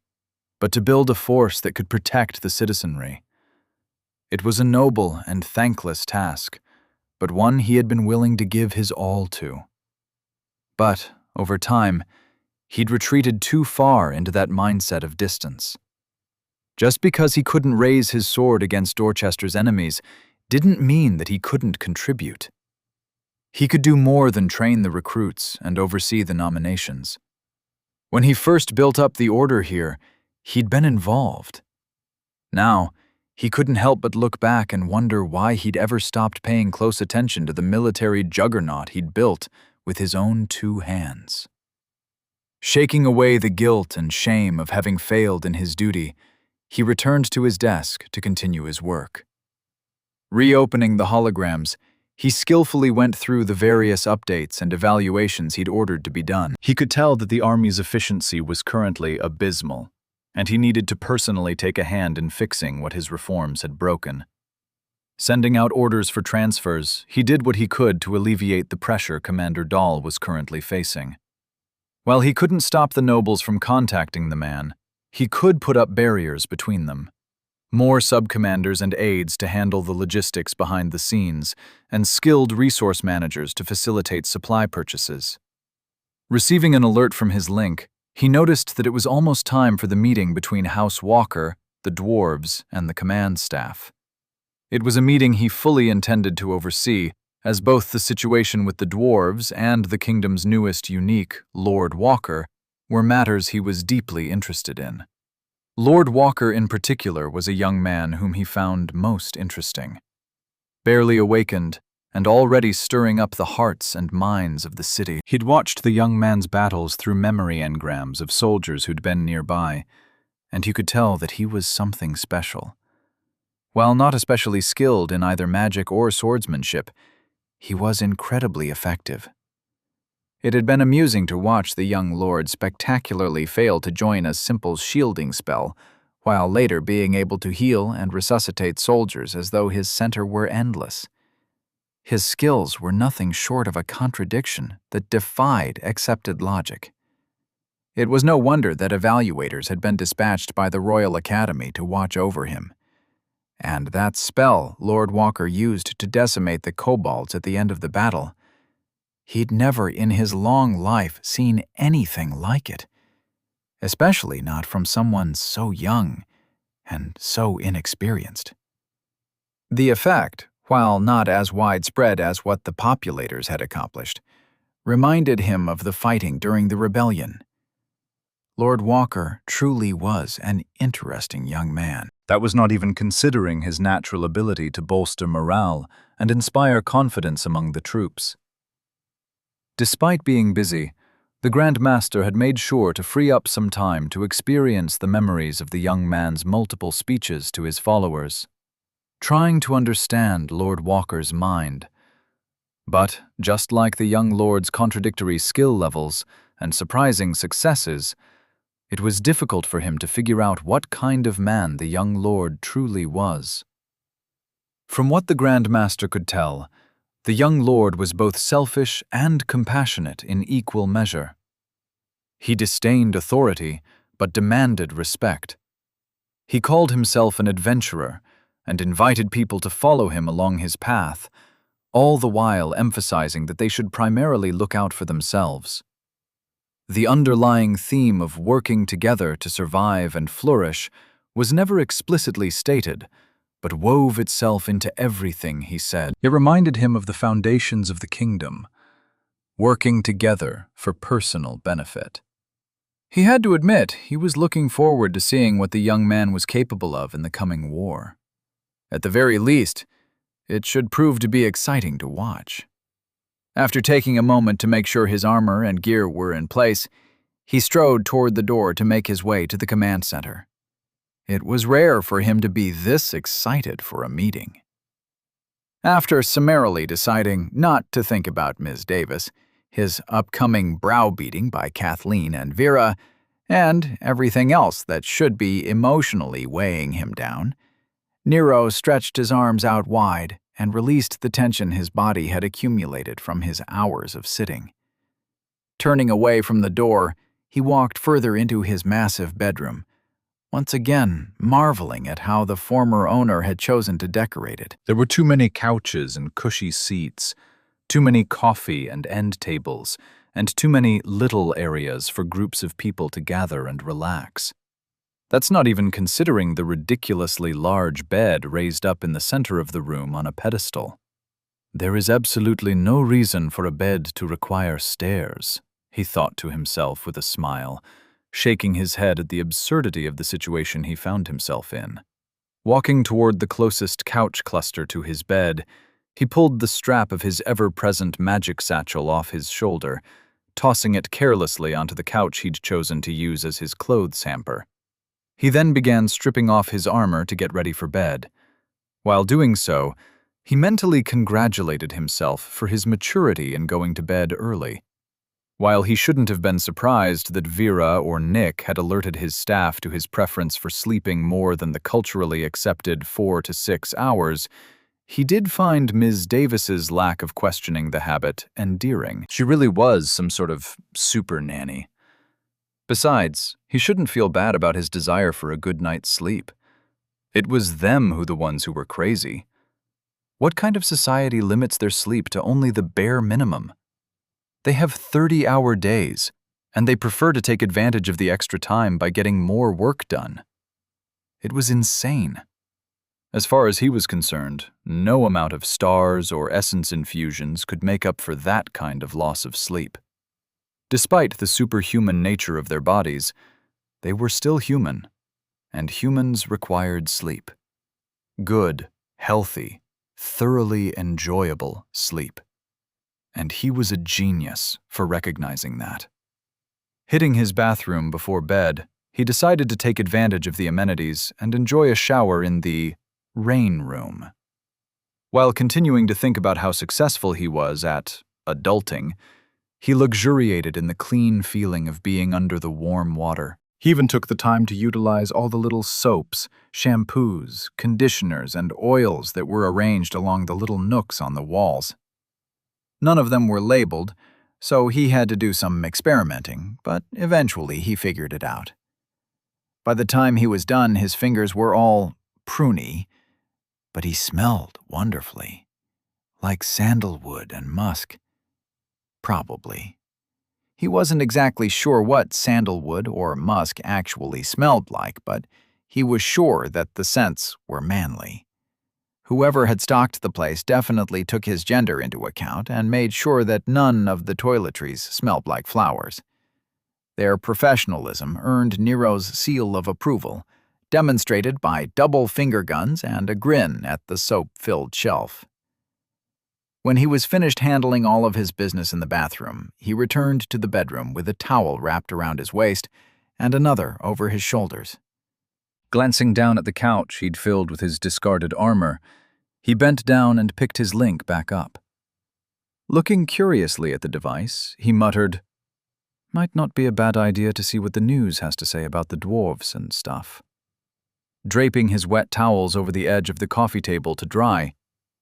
but to build a force that could protect the citizenry. It was a noble and thankless task, but one he had been willing to give his all to. But, over time, he'd retreated too far into that mindset of distance. Just because he couldn't raise his sword against Dorchester's enemies didn't mean that he couldn't contribute. He could do more than train the recruits and oversee the nominations. When he first built up the order here, he'd been involved. Now, he couldn't help but look back and wonder why he'd ever stopped paying close attention to the military juggernaut he'd built with his own 2 hands. Shaking away the guilt and shame of having failed in his duty, he returned to his desk to continue his work. Reopening the holograms, he skillfully went through the various updates and evaluations he'd ordered to be done. He could tell that the army's efficiency was currently abysmal, and he needed to personally take a hand in fixing what his reforms had broken. Sending out orders for transfers, he did what he could to alleviate the pressure Commander Dahl was currently facing. While he couldn't stop the nobles from contacting the man, he could put up barriers between them. More sub-commanders and aides to handle the logistics behind the scenes, and skilled resource managers to facilitate supply purchases. Receiving an alert from his link, he noticed that it was almost time for the meeting between House Walker, the dwarves, and the command staff. It was a meeting he fully intended to oversee, as both the situation with the dwarves and the kingdom's newest unique, Lord Walker, were matters he was deeply interested in. Lord Walker in particular was a young man whom he found most interesting. Barely awakened, and already stirring up the hearts and minds of the city. He'd watched the young man's battles through memory engrams of soldiers who'd been nearby, and you could tell that he was something special. While not especially skilled in either magic or swordsmanship, he was incredibly effective. It had been amusing to watch the young lord spectacularly fail to join a simple shielding spell, while later being able to heal and resuscitate soldiers as though his center were endless. His skills were nothing short of a contradiction that defied accepted logic. It was no wonder that evaluators had been dispatched by the Royal Academy to watch over him. And that spell Lord Walker used to decimate the kobolds at the end of the battle, he'd never in his long life seen anything like it, especially not from someone so young and so inexperienced. The effect, while not as widespread as what the populators had accomplished, reminded him of the fighting during the rebellion. Lord Walker truly was an interesting young man. That was not even considering his natural ability to bolster morale and inspire confidence among the troops. Despite being busy, the Grand Master had made sure to free up some time to experience the memories of the young man's multiple speeches to his followers, trying to understand Lord Walker's mind. But, just like the young lord's contradictory skill levels and surprising successes, it was difficult for him to figure out what kind of man the young lord truly was. From what the Grand Master could tell, the young lord was both selfish and compassionate in equal measure. He disdained authority, but demanded respect. He called himself an adventurer and invited people to follow him along his path, all the while emphasizing that they should primarily look out for themselves. The underlying theme of working together to survive and flourish was never explicitly stated, but wove itself into everything he said. It reminded him of the foundations of the kingdom, working together for personal benefit. He had to admit he was looking forward to seeing what the young man was capable of in the coming war. At the very least, it should prove to be exciting to watch. After taking a moment to make sure his armor and gear were in place, he strode toward the door to make his way to the command center. It was rare for him to be this excited for a meeting. After summarily deciding not to think about Ms. Davis, his upcoming browbeating by Kathleen and Vera, and everything else that should be emotionally weighing him down. Nero stretched his arms out wide and released the tension his body had accumulated from his hours of sitting. Turning away from the door, he walked further into his massive bedroom, once again marveling at how the former owner had chosen to decorate it. There were too many couches and cushy seats, too many coffee and end tables, and too many little areas for groups of people to gather and relax. That's not even considering the ridiculously large bed raised up in the center of the room on a pedestal. There is absolutely no reason for a bed to require stairs, he thought to himself with a smile, shaking his head at the absurdity of the situation he found himself in. Walking toward the closest couch cluster to his bed, he pulled the strap of his ever-present magic satchel off his shoulder, tossing it carelessly onto the couch he'd chosen to use as his clothes hamper. He then began stripping off his armor to get ready for bed. While doing so, he mentally congratulated himself for his maturity in going to bed early. While he shouldn't have been surprised that Vera or Nick had alerted his staff to his preference for sleeping more than the culturally accepted 4 to 6 hours, he did find Ms. Davis's lack of questioning the habit endearing. She really was some sort of super nanny. Besides, he shouldn't feel bad about his desire for a good night's sleep. It was them the ones who were crazy. What kind of society limits their sleep to only the bare minimum? They have 30-hour days, and they prefer to take advantage of the extra time by getting more work done. It was insane. As far as he was concerned, no amount of stars or essence infusions could make up for that kind of loss of sleep. Despite the superhuman nature of their bodies, they were still human, and humans required sleep. Good, healthy, thoroughly enjoyable sleep. And he was a genius for recognizing that. Hitting his bathroom before bed, he decided to take advantage of the amenities and enjoy a shower in the rain room. While continuing to think about how successful he was at adulting, he luxuriated in the clean feeling of being under the warm water. He even took the time to utilize all the little soaps, shampoos, conditioners, and oils that were arranged along the little nooks on the walls. None of them were labeled, so he had to do some experimenting, but eventually he figured it out. By the time he was done, his fingers were all pruny, but he smelled wonderfully, like sandalwood and musk. Probably. He wasn't exactly sure what sandalwood or musk actually smelled like, but he was sure that the scents were manly. Whoever had stocked the place definitely took his gender into account and made sure that none of the toiletries smelled like flowers. Their professionalism earned Nero's seal of approval, demonstrated by double finger guns and a grin at the soap-filled shelf. When he was finished handling all of his business in the bathroom, he returned to the bedroom with a towel wrapped around his waist and another over his shoulders. Glancing down at the couch he'd filled with his discarded armor, he bent down and picked his link back up. Looking curiously at the device, he muttered, "Might not be a bad idea to see what the news has to say about the dwarves and stuff." Draping his wet towels over the edge of the coffee table to dry,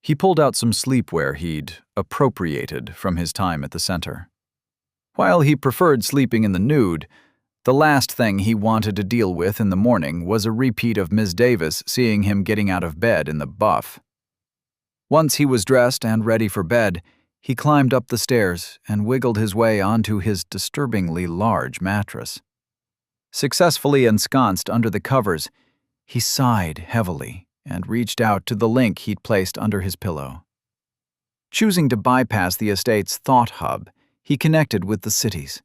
he pulled out some sleepwear he'd appropriated from his time at the center. While he preferred sleeping in the nude, the last thing he wanted to deal with in the morning was a repeat of Ms. Davis seeing him getting out of bed in the buff. Once he was dressed and ready for bed, he climbed up the stairs and wiggled his way onto his disturbingly large mattress. Successfully ensconced under the covers, he sighed heavily and reached out to the link he'd placed under his pillow. Choosing to bypass the estate's thought hub, he connected with the cities.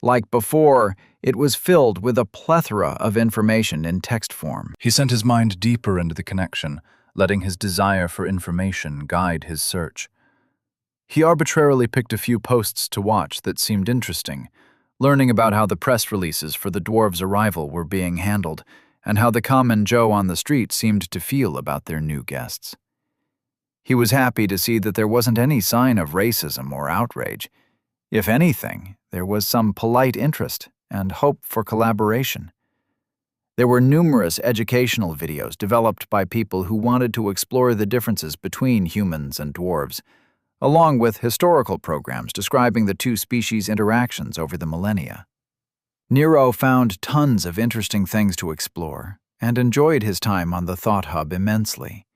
Like before, it was filled with a plethora of information in text form. He sent his mind deeper into the connection, letting his desire for information guide his search. He arbitrarily picked a few posts to watch that seemed interesting, learning about how the press releases for the dwarves' arrival were being handled, and how the common Joe on the street seemed to feel about their new guests. He was happy to see that there wasn't any sign of racism or outrage. If anything, there was some polite interest and hope for collaboration. There were numerous educational videos developed by people who wanted to explore the differences between humans and dwarves, along with historical programs describing the two species' interactions over the millennia. Nero found tons of interesting things to explore and enjoyed his time on the Thought Hub immensely.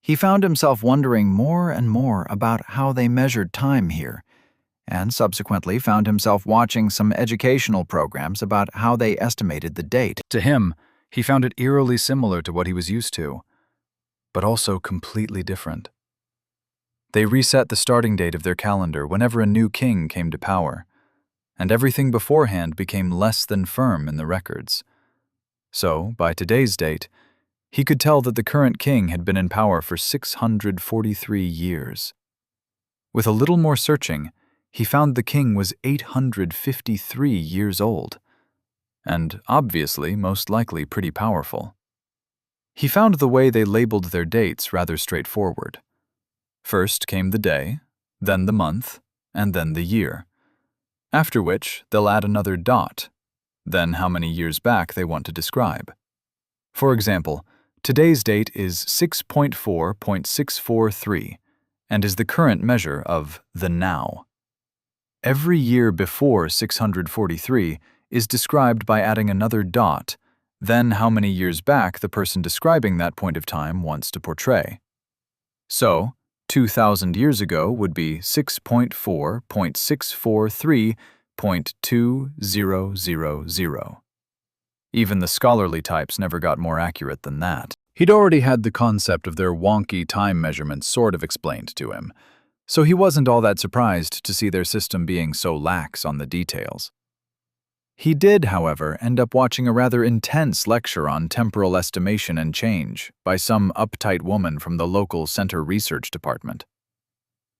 He found himself wondering more and more about how they measured time here, and subsequently found himself watching some educational programs about how they estimated the date. To him, he found it eerily similar to what he was used to, but also completely different. They reset the starting date of their calendar whenever a new king came to power, and everything beforehand became less than firm in the records. So, by today's date, he could tell that the current king had been in power for 643 years. With a little more searching, he found the king was 853 years old, and obviously most likely pretty powerful. He found the way they labeled their dates rather straightforward. First came the day, then the month, and then the year, after which they'll add another dot, then how many years back they want to describe. For example, today's date is 6.4.643 and is the current measure of the now. Every year before 643 is described by adding another dot, then how many years back the person describing that point of time wants to portray. So, 2,000 years ago would be 6.4.643.2000. Even the scholarly types never got more accurate than that. He'd already had the concept of their wonky time measurements sort of explained to him, so he wasn't all that surprised to see their system being so lax on the details. He did, however, end up watching a rather intense lecture on temporal estimation and change by some uptight woman from the local center research department.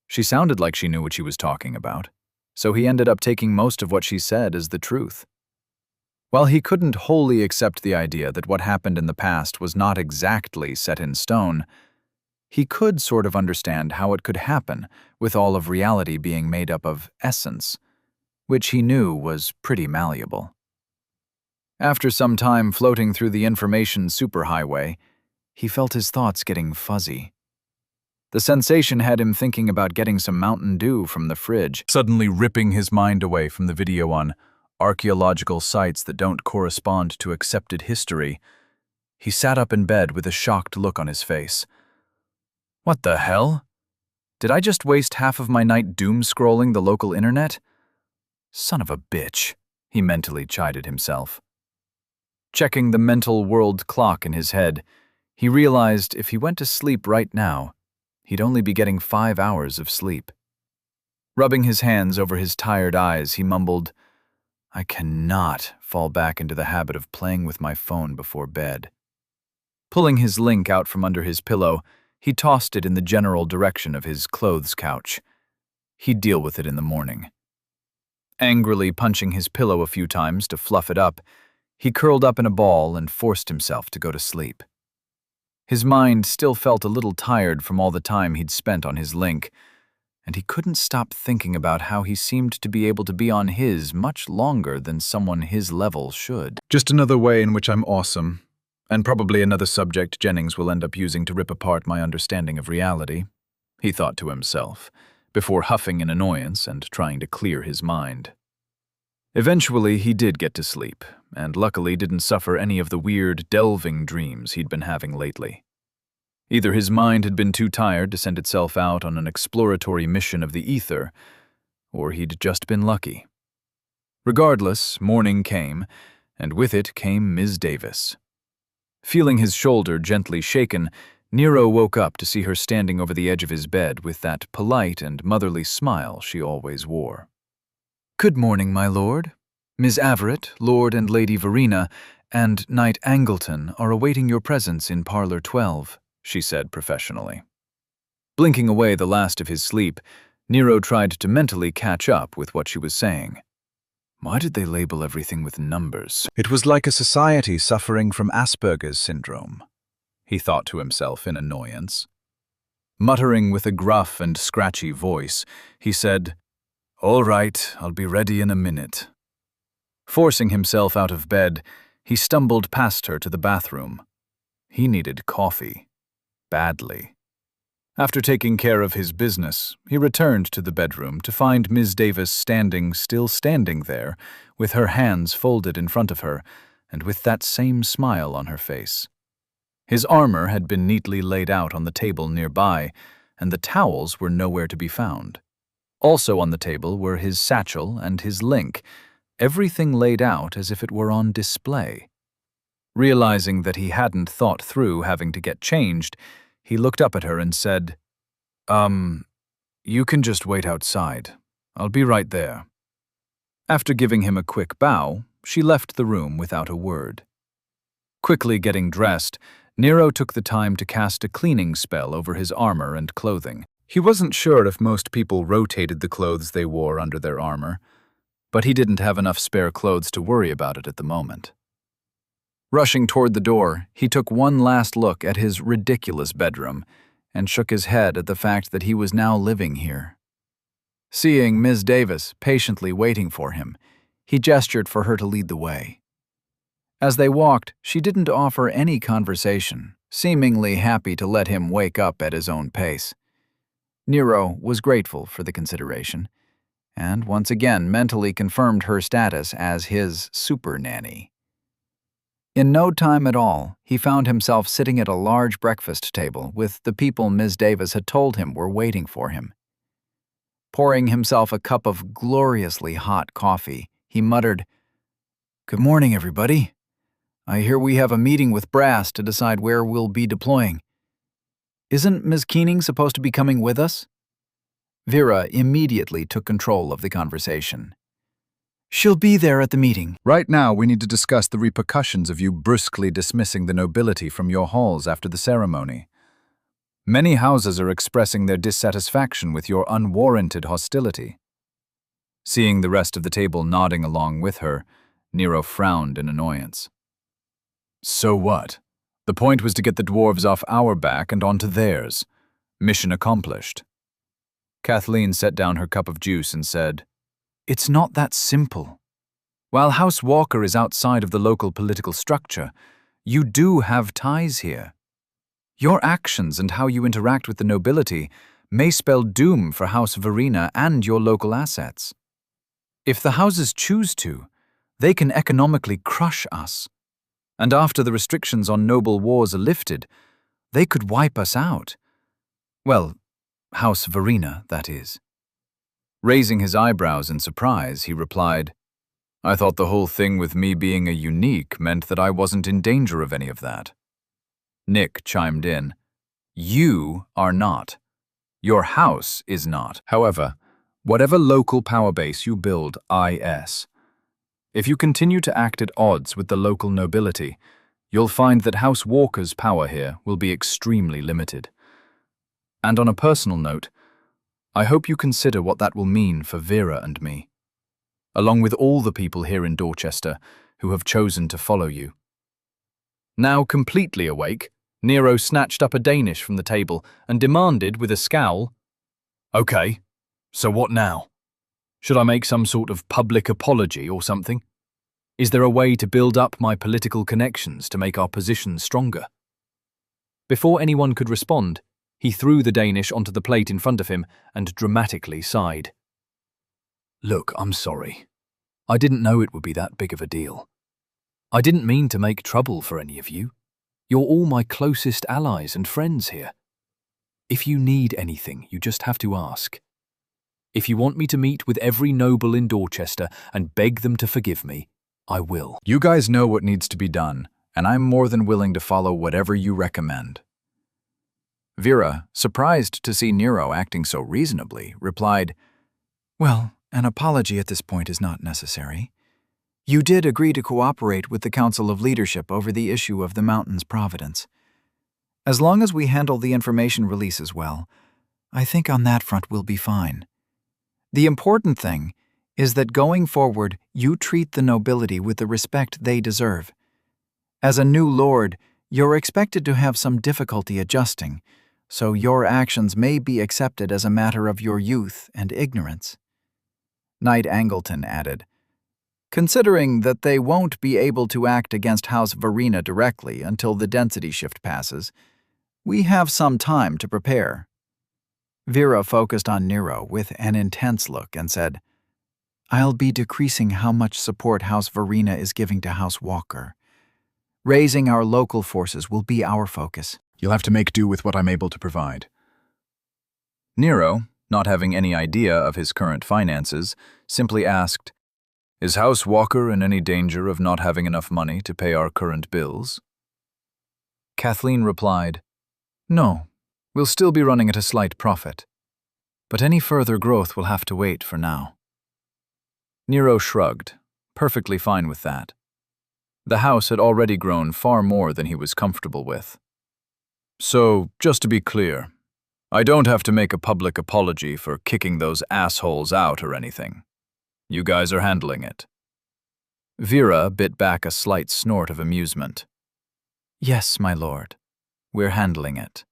She sounded like she knew what she was talking about, so he ended up taking most of what she said as the truth. While he couldn't wholly accept the idea that what happened in the past was not exactly set in stone, he could sort of understand how it could happen with all of reality being made up of essence, which he knew was pretty malleable. After some time floating through the information superhighway, he felt his thoughts getting fuzzy. The sensation had him thinking about getting some Mountain Dew from the fridge, suddenly ripping his mind away from the video on archaeological sites that don't correspond to accepted history. He sat up in bed with a shocked look on his face. What the hell? Did I just waste half of my night doom-scrolling the local internet? Son of a bitch, he mentally chided himself. Checking the mental world clock in his head, he realized if he went to sleep right now, he'd only be getting 5 hours of sleep. Rubbing his hands over his tired eyes, he mumbled, I cannot fall back into the habit of playing with my phone before bed. Pulling his link out from under his pillow, he tossed it in the general direction of his clothes couch. He'd deal with it in the morning. Angrily punching his pillow a few times to fluff it up, he curled up in a ball and forced himself to go to sleep. His mind still felt a little tired from all the time he'd spent on his link, and he couldn't stop thinking about how he seemed to be able to be on his much longer than someone his level should. Just another way in which I'm awesome, and probably another subject Jennings will end up using to rip apart my understanding of reality, he thought to himself, before huffing in annoyance and trying to clear his mind. Eventually, he did get to sleep, and luckily didn't suffer any of the weird, delving dreams he'd been having lately. Either his mind had been too tired to send itself out on an exploratory mission of the ether, or he'd just been lucky. Regardless, morning came, and with it came Ms. Davis. Feeling his shoulder gently shaken, Nero woke up to see her standing over the edge of his bed with that polite and motherly smile she always wore. Good morning, my lord. Ms. Everett, Lord and Lady Verena, and Knight Angleton are awaiting your presence in Parlor 12, she said professionally. Blinking away the last of his sleep, Nero tried to mentally catch up with what she was saying. Why did they label everything with numbers? It was like a society suffering from Asperger's syndrome, he thought to himself in annoyance. Muttering with a gruff and scratchy voice, he said, All right, I'll be ready in a minute. Forcing himself out of bed, he stumbled past her to the bathroom. He needed coffee. Badly. After taking care of his business, he returned to the bedroom to find Ms. Davis still standing there, with her hands folded in front of her, and with that same smile on her face. His armor had been neatly laid out on the table nearby, and the towels were nowhere to be found. Also on the table were his satchel and his link, everything laid out as if it were on display. Realizing that he hadn't thought through having to get changed, he looked up at her and said, You can just wait outside. I'll be right there." After giving him a quick bow, she left the room without a word. Quickly getting dressed, Nero took the time to cast a cleaning spell over his armor and clothing. He wasn't sure if most people rotated the clothes they wore under their armor, but he didn't have enough spare clothes to worry about it at the moment. Rushing toward the door, he took one last look at his ridiculous bedroom and shook his head at the fact that he was now living here. Seeing Ms. Davis patiently waiting for him, he gestured for her to lead the way. As they walked, she didn't offer any conversation, seemingly happy to let him wake up at his own pace. Nero was grateful for the consideration, and once again mentally confirmed her status as his super nanny. In no time at all, he found himself sitting at a large breakfast table with the people Ms. Davis had told him were waiting for him. Pouring himself a cup of gloriously hot coffee, he muttered, "Good morning, everybody. I hear we have a meeting with Brass to decide where we'll be deploying. Isn't Ms. Keening supposed to be coming with us?" Vera immediately took control of the conversation. "She'll be there at the meeting." Right now, we need to discuss the repercussions of you brusquely dismissing the nobility from your halls after the ceremony. Many houses are expressing their dissatisfaction with your unwarranted hostility. Seeing the rest of the table nodding along with her, Nero frowned in annoyance. So what? The point was to get the dwarves off our back and onto theirs. Mission accomplished. Kathleen set down her cup of juice and said, "It's not that simple. While House Walker is outside of the local political structure, you do have ties here. Your actions and how you interact with the nobility may spell doom for House Verena and your local assets. If the houses choose to, they can economically crush us. And after the restrictions on noble wars are lifted, they could wipe us out. Well, House Verena, that is." Raising his eyebrows in surprise, he replied, "I thought the whole thing with me being a unique meant that I wasn't in danger of any of that." Nick chimed in, "You are not. Your house is not. However, whatever local power base you build, if you continue to act at odds with the local nobility, you'll find that House Walker's power here will be extremely limited. And on a personal note, I hope you consider what that will mean for Vera and me, along with all the people here in Dorchester who have chosen to follow you." Now completely awake, Nero snatched up a Danish from the table and demanded with a scowl, "Okay, so what now? Should I make some sort of public apology or something? Is there a way to build up my political connections to make our position stronger?" Before anyone could respond, he threw the Danish onto the plate in front of him and dramatically sighed. "Look, I'm sorry. I didn't know it would be that big of a deal. I didn't mean to make trouble for any of you. You're all my closest allies and friends here. If you need anything, you just have to ask. If you want me to meet with every noble in Dorchester and beg them to forgive me, I will." You guys know what needs to be done, and I'm more than willing to follow whatever you recommend." Vera, surprised to see Nero acting so reasonably, replied, "Well, an apology at this point is not necessary. You did agree to cooperate with the Council of Leadership over the issue of the Mountain's Providence. As long as we handle the information releases well, I think on that front we'll be fine. The important thing is that going forward you treat the nobility with the respect they deserve. As a new lord, you're expected to have some difficulty adjusting, so your actions may be accepted as a matter of your youth and ignorance." Knight Angleton added, Considering that they won't be able to act against House Verena directly until the density shift passes, we have some time to prepare. Vera focused on Nero with an intense look and said, I'll be decreasing how much support House Verena is giving to House Walker. Raising our local forces will be our focus. You'll have to make do with what I'm able to provide. Nero, not having any idea of his current finances, simply asked, Is House Walker in any danger of not having enough money to pay our current bills? Kathleen replied, No, we'll still be running at a slight profit, but any further growth will have to wait for now. Nero shrugged, perfectly fine with that. The house had already grown far more than he was comfortable with. So, just to be clear, I don't have to make a public apology for kicking those assholes out or anything. You guys are handling it. Vera bit back a slight snort of amusement. Yes, my lord. We're handling it.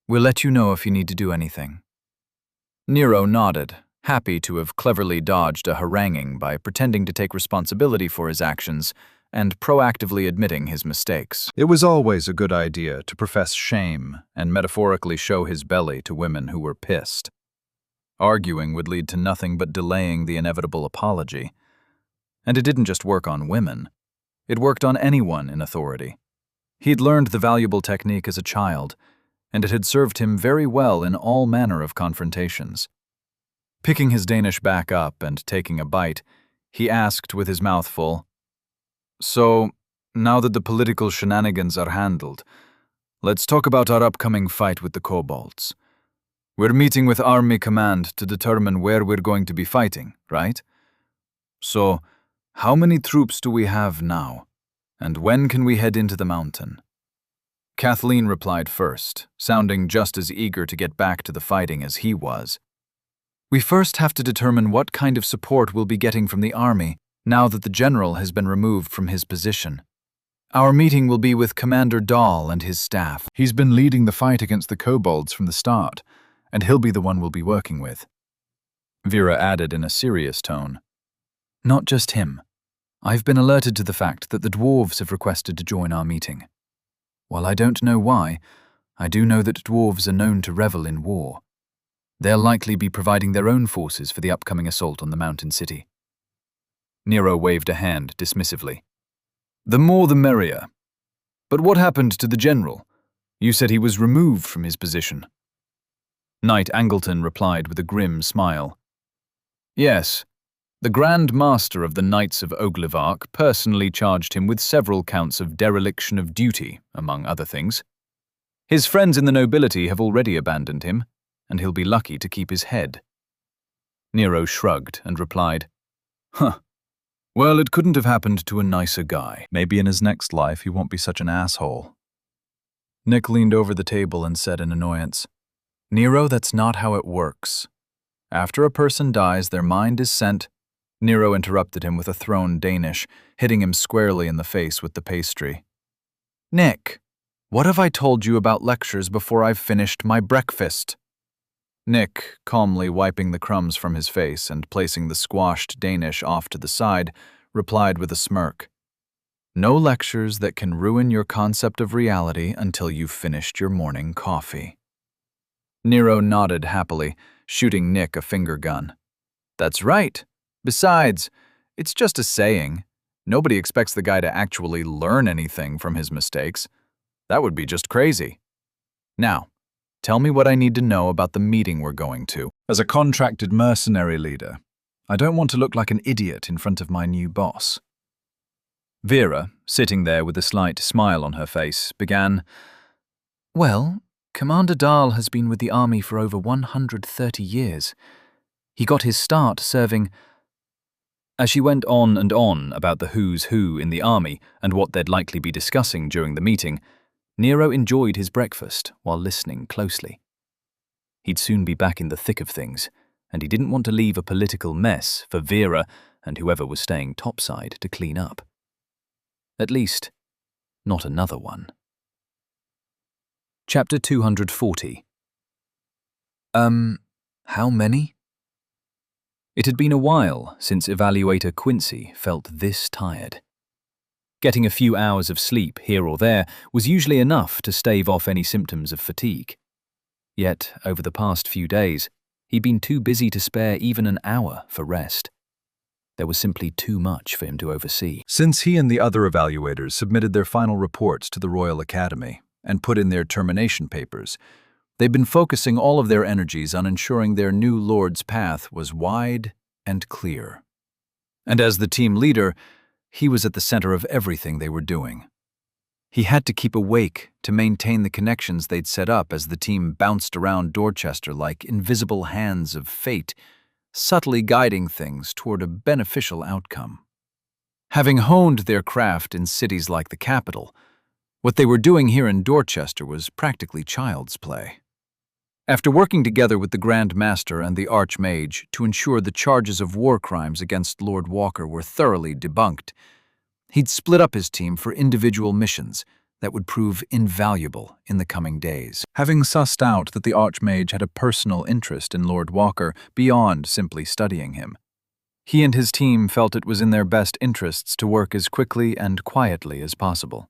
We'll let you know if you need to do anything. Nero nodded, happy to have cleverly dodged a haranguing by pretending to take responsibility for his actions and proactively admitting his mistakes. It was always a good idea to profess shame and metaphorically show his belly to women who were pissed. Arguing would lead to nothing but delaying the inevitable apology. And it didn't just work on women. It worked on anyone in authority. He'd learned the valuable technique as a child, and it had served him very well in all manner of confrontations. Picking his Danish back up and taking a bite, he asked with his mouth full, So, now that the political shenanigans are handled, let's talk about our upcoming fight with the kobolds. We're meeting with Army Command to determine where we're going to be fighting, right? So, how many troops do we have now? And when can we head into the mountain? Kathleen replied first, sounding just as eager to get back to the fighting as he was. We first have to determine what kind of support we'll be getting from the army now that the general has been removed from his position. Our meeting will be with Commander Dahl and his staff. He's been leading the fight against the kobolds from the start, and he'll be the one we'll be working with. Vera added in a serious tone. Not just him. I've been alerted to the fact that the dwarves have requested to join our meeting. While I don't know why, I do know that dwarves are known to revel in war. They'll likely be providing their own forces for the upcoming assault on the mountain city. Nero waved a hand dismissively. The more the merrier. But what happened to the general? You said he was removed from his position. Knight Angleton replied with a grim smile. Yes, the Grand Master of the Knights of Oglivark personally charged him with several counts of dereliction of duty, among other things. His friends in the nobility have already abandoned him, and he'll be lucky to keep his head. Nero shrugged and replied, Huh. Well, it couldn't have happened to a nicer guy. Maybe in his next life he won't be such an asshole. Nick leaned over the table and said in annoyance, Nero, that's not how it works. After a person dies, their mind is sent. Nero interrupted him with a thrown Danish, hitting him squarely in the face with the pastry. Nick, what have I told you about lectures before I've finished my breakfast? Nick, calmly wiping the crumbs from his face and placing the squashed Danish off to the side, replied with a smirk. No lectures that can ruin your concept of reality until you've finished your morning coffee. Nero nodded happily, shooting Nick a finger gun. That's right. Besides, it's just a saying. Nobody expects the guy to actually learn anything from his mistakes. That would be just crazy. Now, tell me what I need to know about the meeting we're going to. As a contracted mercenary leader, I don't want to look like an idiot in front of my new boss. Vera, sitting there with a slight smile on her face, began, Well, Commander Dahl has been with the army for over 130 years. He got his start serving. As she went on and on about the who's who in the army and what they'd likely be discussing during the meeting, Nero enjoyed his breakfast while listening closely. He'd soon be back in the thick of things, and he didn't want to leave a political mess for Vera and whoever was staying topside to clean up. At least, not another one. Chapter 240. How many? It had been a while since evaluator Quincy felt this tired. Getting a few hours of sleep here or there was usually enough to stave off any symptoms of fatigue. Yet, over the past few days, he'd been too busy to spare even an hour for rest. There was simply too much for him to oversee. Since he and the other evaluators submitted their final reports to the Royal Academy and put in their termination papers, they'd been focusing all of their energies on ensuring their new lord's path was wide and clear. And as the team leader, he was at the center of everything they were doing. He had to keep awake to maintain the connections they'd set up as the team bounced around Dorchester like invisible hands of fate, subtly guiding things toward a beneficial outcome. Having honed their craft in cities like the capital, what they were doing here in Dorchester was practically child's play. After working together with the Grand Master and the Archmage to ensure the charges of war crimes against Lord Walker were thoroughly debunked, he'd split up his team for individual missions that would prove invaluable in the coming days. Having sussed out that the Archmage had a personal interest in Lord Walker beyond simply studying him, he and his team felt it was in their best interests to work as quickly and quietly as possible.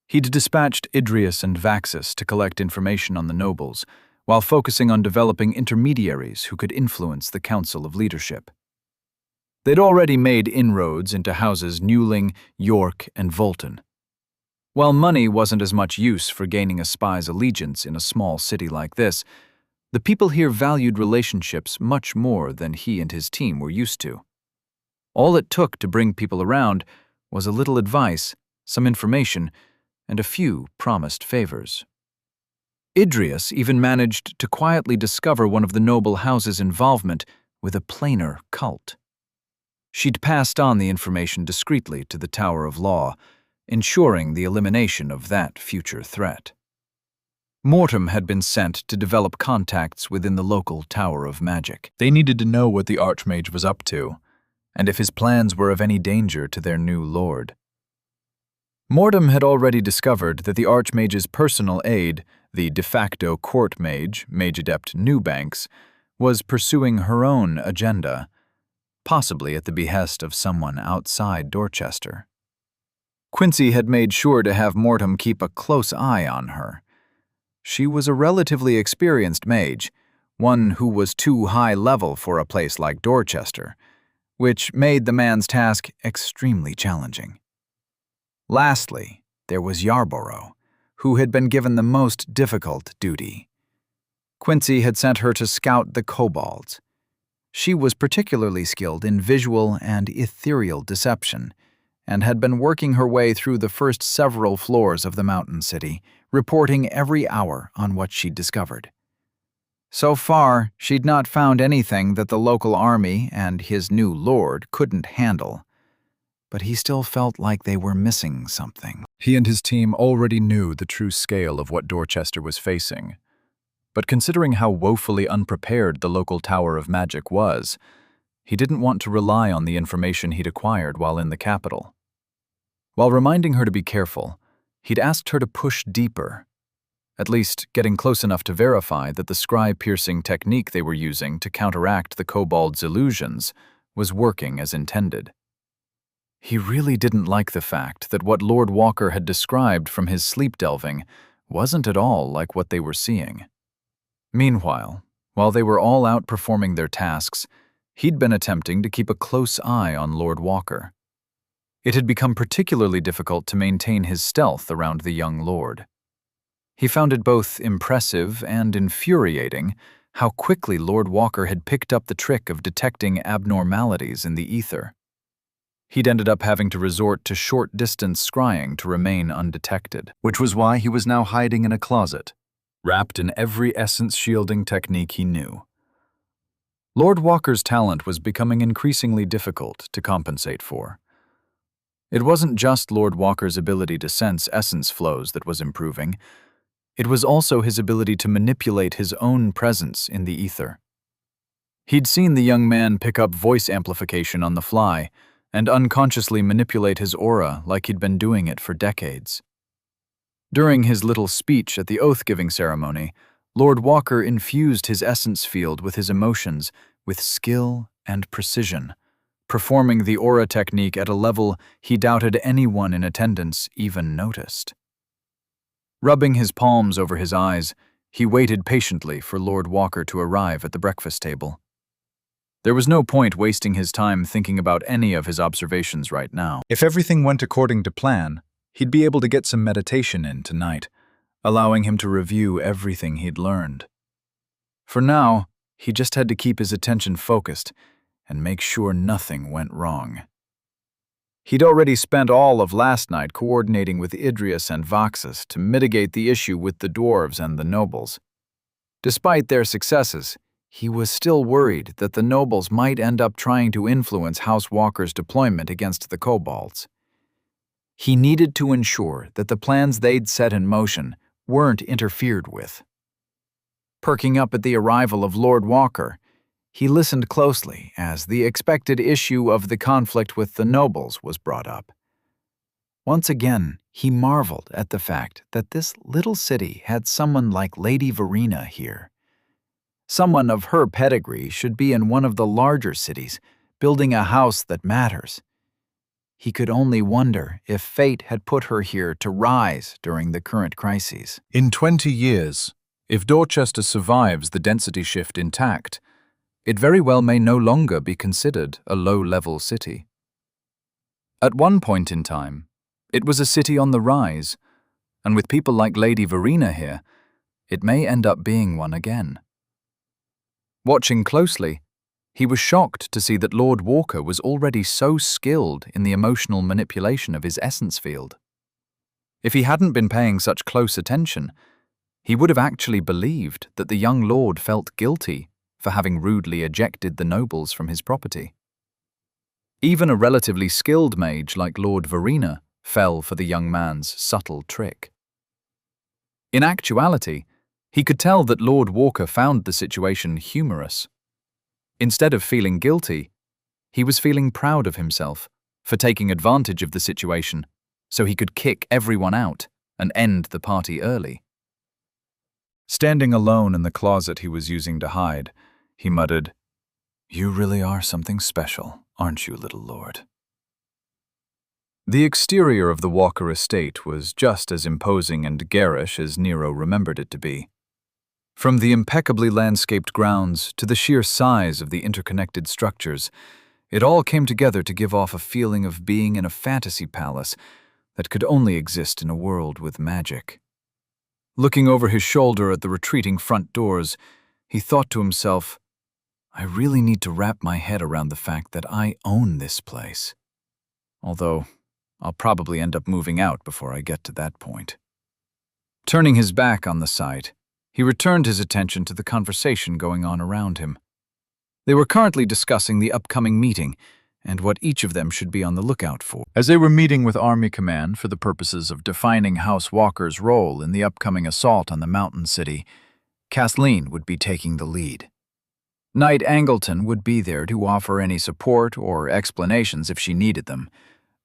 He'd dispatched Idrius and Vaxus to collect information on the nobles, while focusing on developing intermediaries who could influence the Council of Leadership. They'd already made inroads into houses Newling, York, and Volton. While money wasn't as much use for gaining a spy's allegiance in a small city like this, the people here valued relationships much more than he and his team were used to. All it took to bring people around was a little advice, some information, and a few promised favors. Idrius even managed to quietly discover one of the noble house's involvement with a planar cult. She'd passed on the information discreetly to the Tower of Law, ensuring the elimination of that future threat. Mortem had been sent to develop contacts within the local Tower of Magic. They needed to know what the Archmage was up to, and if his plans were of any danger to their new lord. Mortem had already discovered that the Archmage's personal aide, the de facto court mage, Mage Adept Newbanks, was pursuing her own agenda, possibly at the behest of someone outside Dorchester. Quincy had made sure to have Mortem keep a close eye on her. She was a relatively experienced mage, one who was too high level for a place like Dorchester, which made the man's task extremely challenging. Lastly, there was Yarborough, who had been given the most difficult duty. Quincy had sent her to scout the kobolds. She was particularly skilled in visual and ethereal deception, and had been working her way through the first several floors of the mountain city, reporting every hour on what she'd discovered. So far, she'd not found anything that the local army and his new lord couldn't handle, but he still felt like they were missing something. He and his team already knew the true scale of what Dorchester was facing, but considering how woefully unprepared the local Tower of Magic was, he didn't want to rely on the information he'd acquired while in the capital. While reminding her to be careful, he'd asked her to push deeper, at least getting close enough to verify that the scry-piercing technique they were using to counteract the kobold's illusions was working as intended. He really didn't like the fact that what Lord Walker had described from his sleep delving wasn't at all like what they were seeing. Meanwhile, while they were all out performing their tasks, he'd been attempting to keep a close eye on Lord Walker. It had become particularly difficult to maintain his stealth around the young lord. He found it both impressive and infuriating how quickly Lord Walker had picked up the trick of detecting abnormalities in the ether. He'd ended up having to resort to short-distance scrying to remain undetected, which was why he was now hiding in a closet, wrapped in every essence-shielding technique he knew. Lord Walker's talent was becoming increasingly difficult to compensate for. It wasn't just Lord Walker's ability to sense essence flows that was improving. It was also his ability to manipulate his own presence in the ether. He'd seen the young man pick up voice amplification on the fly and unconsciously manipulate his aura like he'd been doing it for decades. During his little speech at the oath-giving ceremony, Lord Walker infused his essence field with his emotions with skill and precision, performing the aura technique at a level he doubted anyone in attendance even noticed. Rubbing his palms over his eyes, he waited patiently for Lord Walker to arrive at the breakfast table. There was no point wasting his time thinking about any of his observations right now. If everything went according to plan, he'd be able to get some meditation in tonight, allowing him to review everything he'd learned. For now, he just had to keep his attention focused and make sure nothing went wrong. He'd already spent all of last night coordinating with Idrius and Voxus to mitigate the issue with the dwarves and the nobles. Despite their successes, he was still worried that the nobles might end up trying to influence House Walker's deployment against the kobolds. He needed to ensure that the plans they'd set in motion weren't interfered with. Perking up at the arrival of Lord Walker, he listened closely as the expected issue of the conflict with the nobles was brought up. Once again, he marveled at the fact that this little city had someone like Lady Verena here. Someone of her pedigree should be in one of the larger cities, building a house that matters. He could only wonder if fate had put her here to rise during the current crises. In 20 years, if Dorchester survives the density shift intact, it very well may no longer be considered a low-level city. At one point in time, it was a city on the rise, and with people like Lady Verena here, it may end up being one again. Watching closely, he was shocked to see that Lord Walker was already so skilled in the emotional manipulation of his essence field. If he hadn't been paying such close attention, he would have actually believed that the young lord felt guilty for having rudely ejected the nobles from his property. Even a relatively skilled mage like Lord Verena fell for the young man's subtle trick. In actuality, he could tell that Lord Walker found the situation humorous. Instead of feeling guilty, he was feeling proud of himself for taking advantage of the situation so he could kick everyone out and end the party early. Standing alone in the closet he was using to hide, he muttered, "You really are something special, aren't you, little lord?" The exterior of the Walker estate was just as imposing and garish as Nero remembered it to be. From the impeccably landscaped grounds to the sheer size of the interconnected structures, it all came together to give off a feeling of being in a fantasy palace that could only exist in a world with magic. Looking over his shoulder at the retreating front doors, he thought to himself, I really need to wrap my head around the fact that I own this place. Although, I'll probably end up moving out before I get to that point. Turning his back on the site, he returned his attention to the conversation going on around him. They were currently discussing the upcoming meeting and what each of them should be on the lookout for. As they were meeting with Army Command for the purposes of defining House Walker's role in the upcoming assault on the mountain city, Kathleen would be taking the lead. Knight Angleton would be there to offer any support or explanations if she needed them,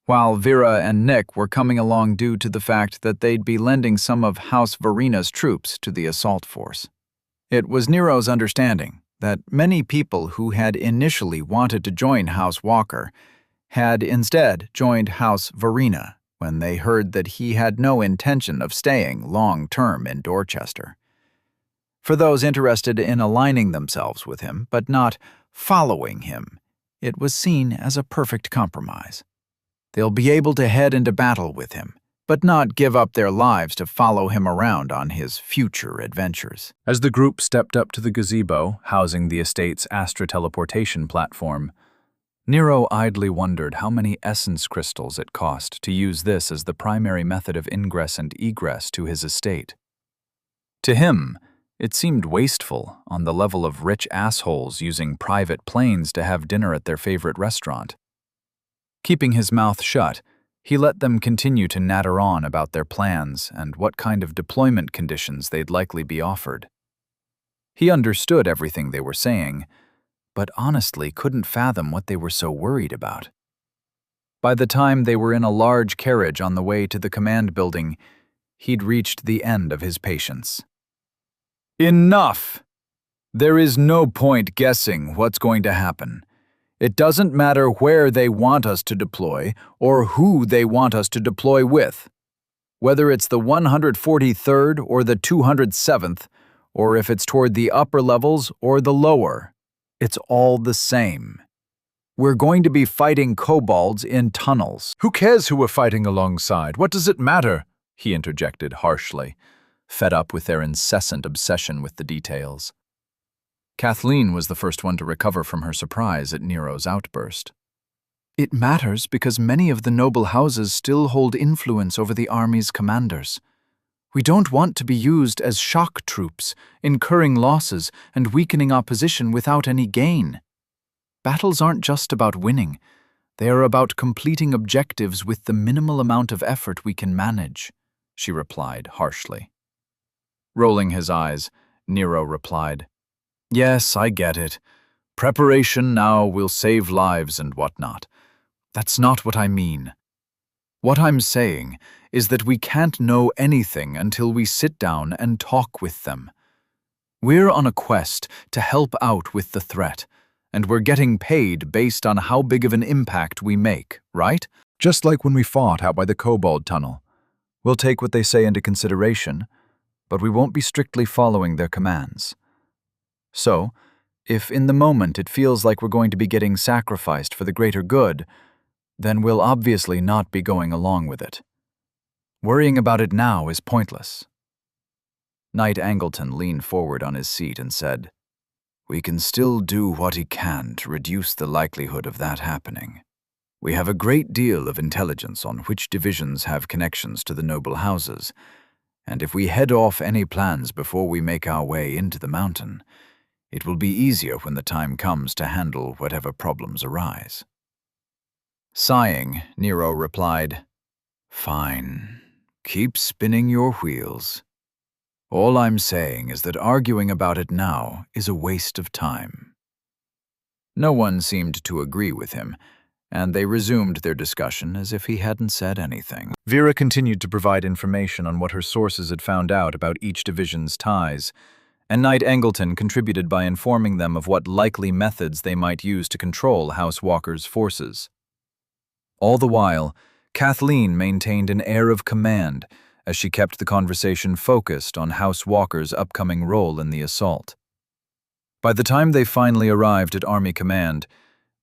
while Vera and Nick were coming along due to the fact that they'd be lending some of House Verena's troops to the assault force. It was Nero's understanding that many people who had initially wanted to join House Walker had instead joined House Verena when they heard that he had no intention of staying long-term in Dorchester. For those interested in aligning themselves with him but not following him, it was seen as a perfect compromise. They'll be able to head into battle with him, but not give up their lives to follow him around on his future adventures. As the group stepped up to the gazebo housing the estate's astro-teleportation platform, Nero idly wondered how many essence crystals it cost to use this as the primary method of ingress and egress to his estate. To him, it seemed wasteful on the level of rich assholes using private planes to have dinner at their favorite restaurant. Keeping his mouth shut, he let them continue to natter on about their plans and what kind of deployment conditions they'd likely be offered. He understood everything they were saying, but honestly couldn't fathom what they were so worried about. By the time they were in a large carriage on the way to the command building, he'd reached the end of his patience. Enough! There is no point guessing what's going to happen. It doesn't matter where they want us to deploy or who they want us to deploy with. Whether it's the 143rd or the 207th, or if it's toward the upper levels or the lower, it's all the same. We're going to be fighting kobolds in tunnels. Who cares who we're fighting alongside? What does it matter? He interjected harshly, fed up with their incessant obsession with the details. Kathleen was the first one to recover from her surprise at Nero's outburst. It matters because many of the noble houses still hold influence over the army's commanders. We don't want to be used as shock troops, incurring losses and weakening opposition without any gain. Battles aren't just about winning. They are about completing objectives with the minimal amount of effort we can manage, she replied harshly. Rolling his eyes, Nero replied, Yes, I get it. Preparation now will save lives and whatnot. That's not what I mean. What I'm saying is that we can't know anything until we sit down and talk with them. We're on a quest to help out with the threat, and we're getting paid based on how big of an impact we make, right? Just like when we fought out by the kobold tunnel. We'll take what they say into consideration, but we won't be strictly following their commands. So, if in the moment it feels like we're going to be getting sacrificed for the greater good, then we'll obviously not be going along with it. Worrying about it now is pointless. Knight Angleton leaned forward on his seat and said, We can still do what he can to reduce the likelihood of that happening. We have a great deal of intelligence on which divisions have connections to the noble houses, and if we head off any plans before we make our way into the mountain, it will be easier when the time comes to handle whatever problems arise. Sighing, Nero replied, Fine. Keep spinning your wheels. All I'm saying is that arguing about it now is a waste of time. No one seemed to agree with him, and they resumed their discussion as if he hadn't said anything. Vera continued to provide information on what her sources had found out about each division's ties, and Knight Angleton contributed by informing them of what likely methods they might use to control House Walker's forces. All the while, Kathleen maintained an air of command as she kept the conversation focused on House Walker's upcoming role in the assault. By the time they finally arrived at Army Command,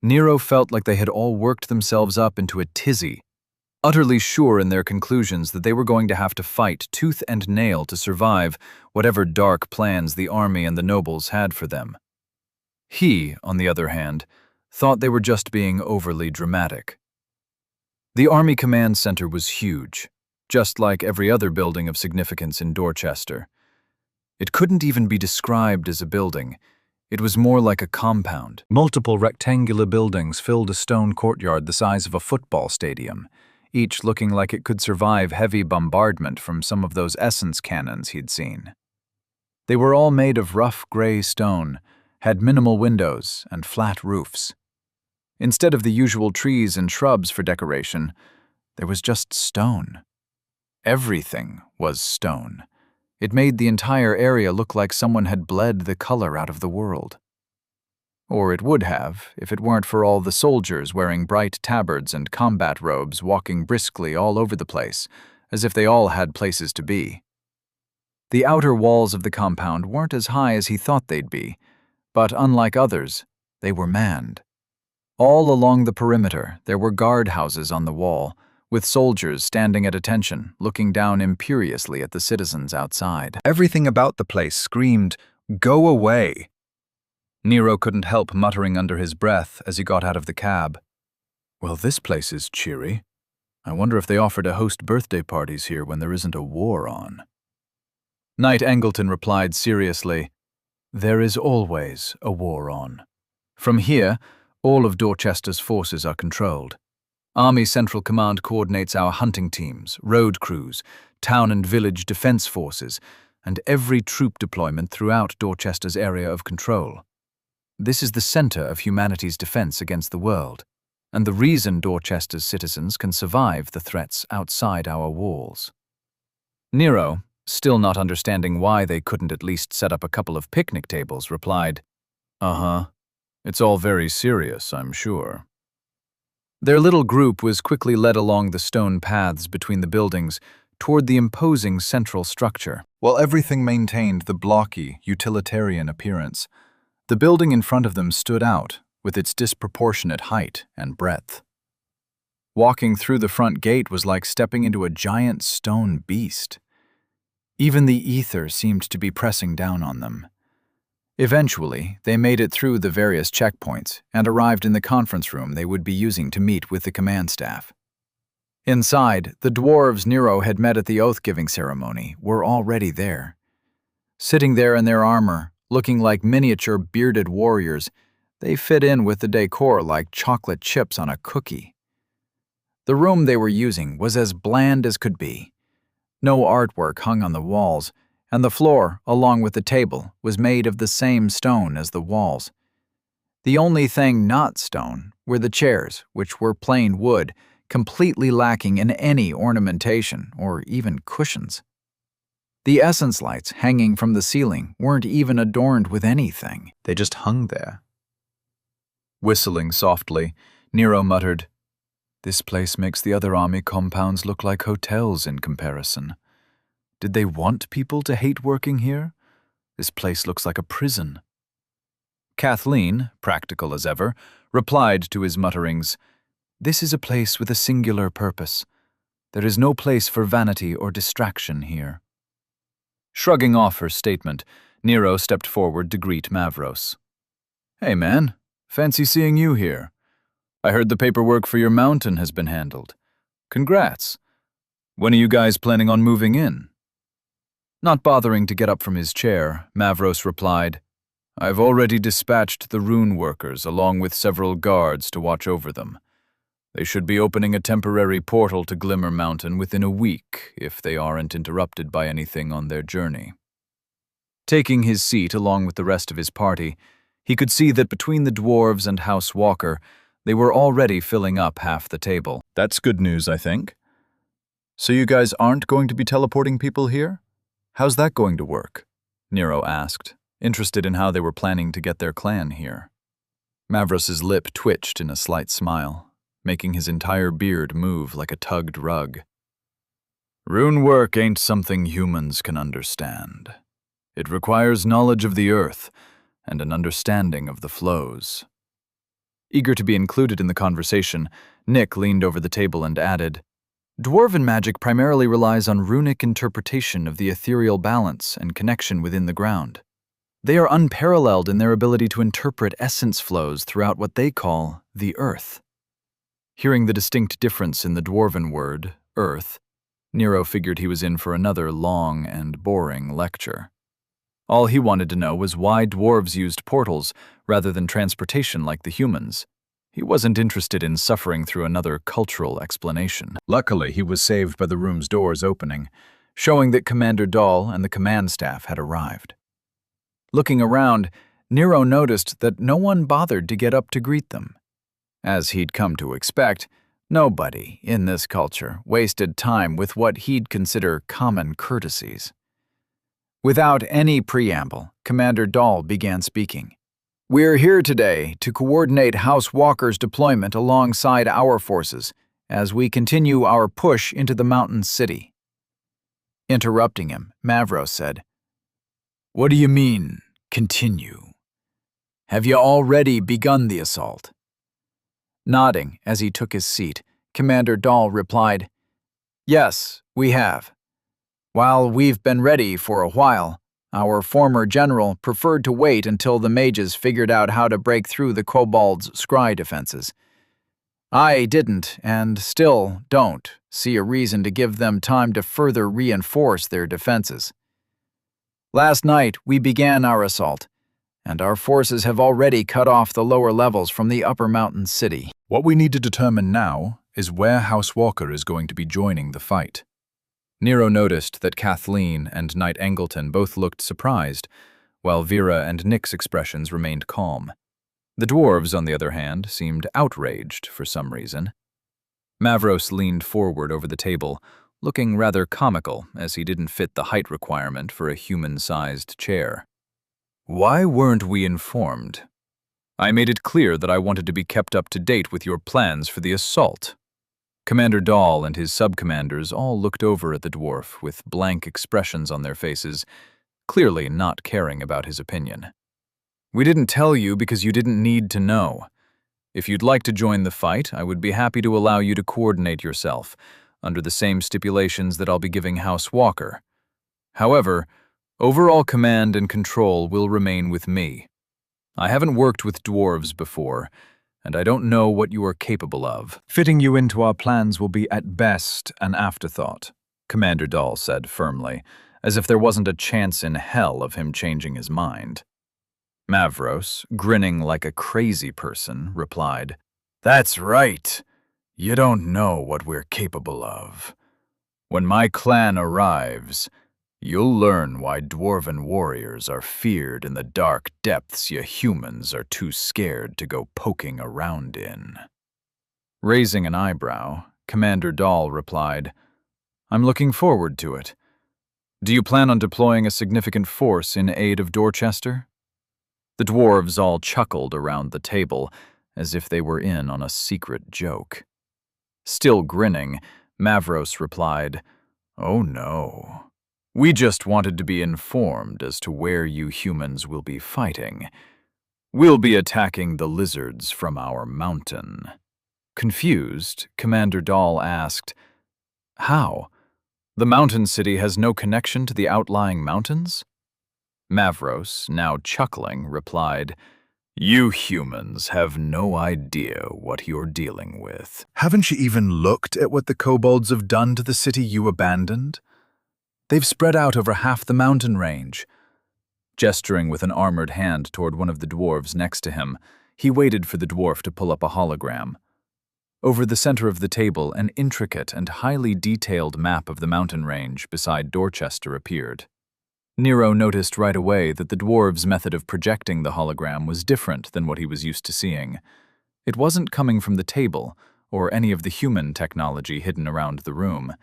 Nero felt like they had all worked themselves up into a tizzy, utterly sure in their conclusions that they were going to have to fight tooth and nail to survive whatever dark plans the army and the nobles had for them. He, on the other hand, thought they were just being overly dramatic. The Army Command Center was huge, just like every other building of significance in Dorchester. It couldn't even be described as a building. It was more like a compound. Multiple rectangular buildings filled a stone courtyard the size of a football stadium, each looking like it could survive heavy bombardment from some of those essence cannons he'd seen. They were all made of rough gray stone, had minimal windows and flat roofs. Instead of the usual trees and shrubs for decoration, there was just stone. Everything was stone. It made the entire area look like someone had bled the color out of the world. Or it would have, if it weren't for all the soldiers wearing bright tabards and combat robes walking briskly all over the place, as if they all had places to be. The outer walls of the compound weren't as high as he thought they'd be, but unlike others, they were manned. All along the perimeter, there were guardhouses on the wall, with soldiers standing at attention, looking down imperiously at the citizens outside. Everything about the place screamed, "Go away!" Nero couldn't help muttering under his breath as he got out of the cab. Well, this place is cheery. I wonder if they offer to host birthday parties here when there isn't a war on. Knight Angleton replied seriously, There is always a war on. From here, all of Dorchester's forces are controlled. Army Central Command coordinates our hunting teams, road crews, town and village defense forces, and every troop deployment throughout Dorchester's area of control. This is the center of humanity's defense against the world, and the reason Dorchester's citizens can survive the threats outside our walls. Nero, still not understanding why they couldn't at least set up a couple of picnic tables, replied, Uh-huh. It's all very serious, I'm sure. Their little group was quickly led along the stone paths between the buildings toward the imposing central structure. While everything maintained the blocky, utilitarian appearance, the building in front of them stood out with its disproportionate height and breadth. Walking through the front gate was like stepping into a giant stone beast. Even the ether seemed to be pressing down on them. Eventually, they made it through the various checkpoints and arrived in the conference room they would be using to meet with the command staff. Inside, the dwarves Nero had met at the oath-giving ceremony were already there. Sitting there in their armor, looking like miniature bearded warriors, they fit in with the decor like chocolate chips on a cookie. The room they were using was as bland as could be. No artwork hung on the walls, and the floor, along with the table, was made of the same stone as the walls. The only thing not stone were the chairs, which were plain wood, completely lacking in any ornamentation or even cushions. The essence lights hanging from the ceiling weren't even adorned with anything. They just hung there. Whistling softly, Nero muttered, "This place makes the other army compounds look like hotels in comparison. Did they want people to hate working here? This place looks like a prison." Kathleen, practical as ever, replied to his mutterings, "This is a place with a singular purpose. There is no place for vanity or distraction here." Shrugging off her statement, Nero stepped forward to greet Mavros. "Hey man, fancy seeing you here. I heard the paperwork for your mountain has been handled. Congrats. When are you guys planning on moving in?" Not bothering to get up from his chair, Mavros replied, "I've already dispatched the rune workers along with several guards to watch over them. They should be opening a temporary portal to Glimmer Mountain within a week if they aren't interrupted by anything on their journey." Taking his seat along with the rest of his party, he could see that between the dwarves and House Walker, they were already filling up half the table. "That's good news, I think. So you guys aren't going to be teleporting people here? How's that going to work?" Nero asked, interested in how they were planning to get their clan here. Mavros's lip twitched in a slight smile, making his entire beard move like a tugged rug. "Rune work ain't something humans can understand. It requires knowledge of the earth and an understanding of the flows." Eager to be included in the conversation, Nick leaned over the table and added, "Dwarven magic primarily relies on runic interpretation of the ethereal balance and connection within the ground. They are unparalleled in their ability to interpret essence flows throughout what they call the earth." Hearing the distinct difference in the dwarven word, earth, Nero figured he was in for another long and boring lecture. All he wanted to know was why dwarves used portals rather than transportation like the humans. He wasn't interested in suffering through another cultural explanation. Luckily, he was saved by the room's doors opening, showing that Commander Dahl and the command staff had arrived. Looking around, Nero noticed that no one bothered to get up to greet them. As he'd come to expect, nobody in this culture wasted time with what he'd consider common courtesies. Without any preamble, Commander Dahl began speaking. "We're here today to coordinate House Walker's deployment alongside our forces as we continue our push into the mountain city." Interrupting him, Mavros said, "What do you mean, continue? Have you already begun the assault?" Nodding as he took his seat, Commander Dahl replied, "Yes, we have. While we've been ready for a while, our former general preferred to wait until the mages figured out how to break through the kobolds' scry defenses. I didn't, and still don't, see a reason to give them time to further reinforce their defenses. Last night, we began our assault, and our forces have already cut off the lower levels from the upper mountain city. What we need to determine now is where House Walker is going to be joining the fight." Nero noticed that Kathleen and Knight Angleton both looked surprised, while Vera and Nick's expressions remained calm. The dwarves, on the other hand, seemed outraged for some reason. Mavros leaned forward over the table, looking rather comical as he didn't fit the height requirement for a human-sized chair. "Why weren't we informed? I made it clear that I wanted to be kept up to date with your plans for the assault. Commander Dahl and his sub-commanders all looked over at the dwarf with blank expressions on their faces, clearly not caring about his opinion. We didn't tell you because you didn't need to know. If you'd like to join the fight, I would be happy to allow you to coordinate yourself, under the same stipulations that I'll be giving House Walker. However, overall command and control will remain with me. I haven't worked with dwarves before, and I don't know what you are capable of. Fitting you into our plans will be at best an afterthought, Commander Dahl said firmly, as if there wasn't a chance in hell of him changing his mind. Mavros, grinning like a crazy person, replied, "That's right. You don't know what we're capable of. When my clan arrives, you'll learn why dwarven warriors are feared in the dark depths you humans are too scared to go poking around in." Raising an eyebrow, Commander Dahl replied, "I'm looking forward to it. Do you plan on deploying a significant force in aid of Dorchester?" The dwarves all chuckled around the table, as if they were in on a secret joke. Still grinning, Mavros replied, "Oh no. We just wanted to be informed as to where you humans will be fighting. We'll be attacking the lizards from our mountain." Confused, Commander Dahl asked, "How? The mountain city has no connection to the outlying mountains?" Mavros, now chuckling, replied, "You humans have no idea what you're dealing with. Haven't you even looked at what the kobolds have done to the city you abandoned? They've spread out over half the mountain range." Gesturing with an armored hand toward one of the dwarves next to him, he waited for the dwarf to pull up a hologram. Over the center of the table, an intricate and highly detailed map of the mountain range beside Dorchester appeared. Nero noticed right away that the dwarves' method of projecting the hologram was different than what he was used to seeing. It wasn't coming from the table or any of the human technology hidden around the room.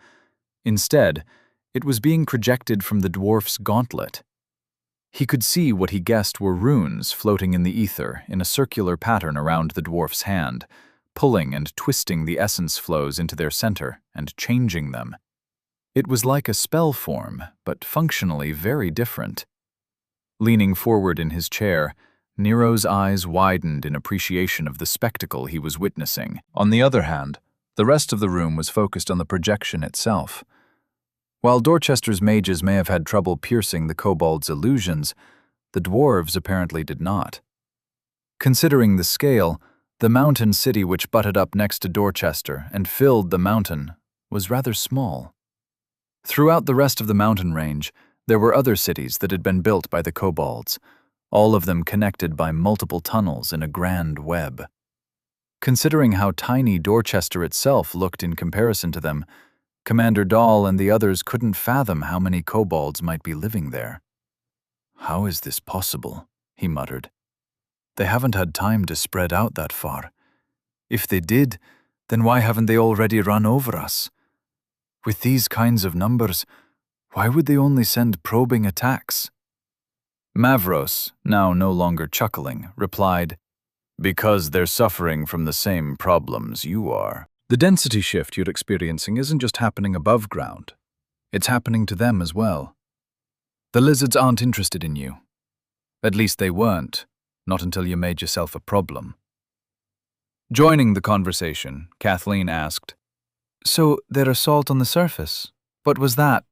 Instead, it was being projected from the dwarf's gauntlet. He could see what he guessed were runes floating in the ether in a circular pattern around the dwarf's hand, pulling and twisting the essence flows into their center and changing them. It was like a spell form, but functionally very different. Leaning forward in his chair, Nero's eyes widened in appreciation of the spectacle he was witnessing. On the other hand, the rest of the room was focused on the projection itself. While Dorchester's mages may have had trouble piercing the kobold's illusions, the dwarves apparently did not. Considering the scale, the mountain city which butted up next to Dorchester and filled the mountain was rather small. Throughout the rest of the mountain range, there were other cities that had been built by the kobolds, all of them connected by multiple tunnels in a grand web. Considering how tiny Dorchester itself looked in comparison to them, Commander Dahl and the others couldn't fathom how many kobolds might be living there. "How is this possible?" he muttered. "They haven't had time to spread out that far. If they did, then why haven't they already run over us? With these kinds of numbers, why would they only send probing attacks?" Mavros, now no longer chuckling, replied, "Because they're suffering from the same problems you are. The density shift you're experiencing isn't just happening above ground. It's happening to them as well. The lizards aren't interested in you. At least they weren't, not until you made yourself a problem." Joining the conversation, Kathleen asked, "So their assault on the surface, what was that?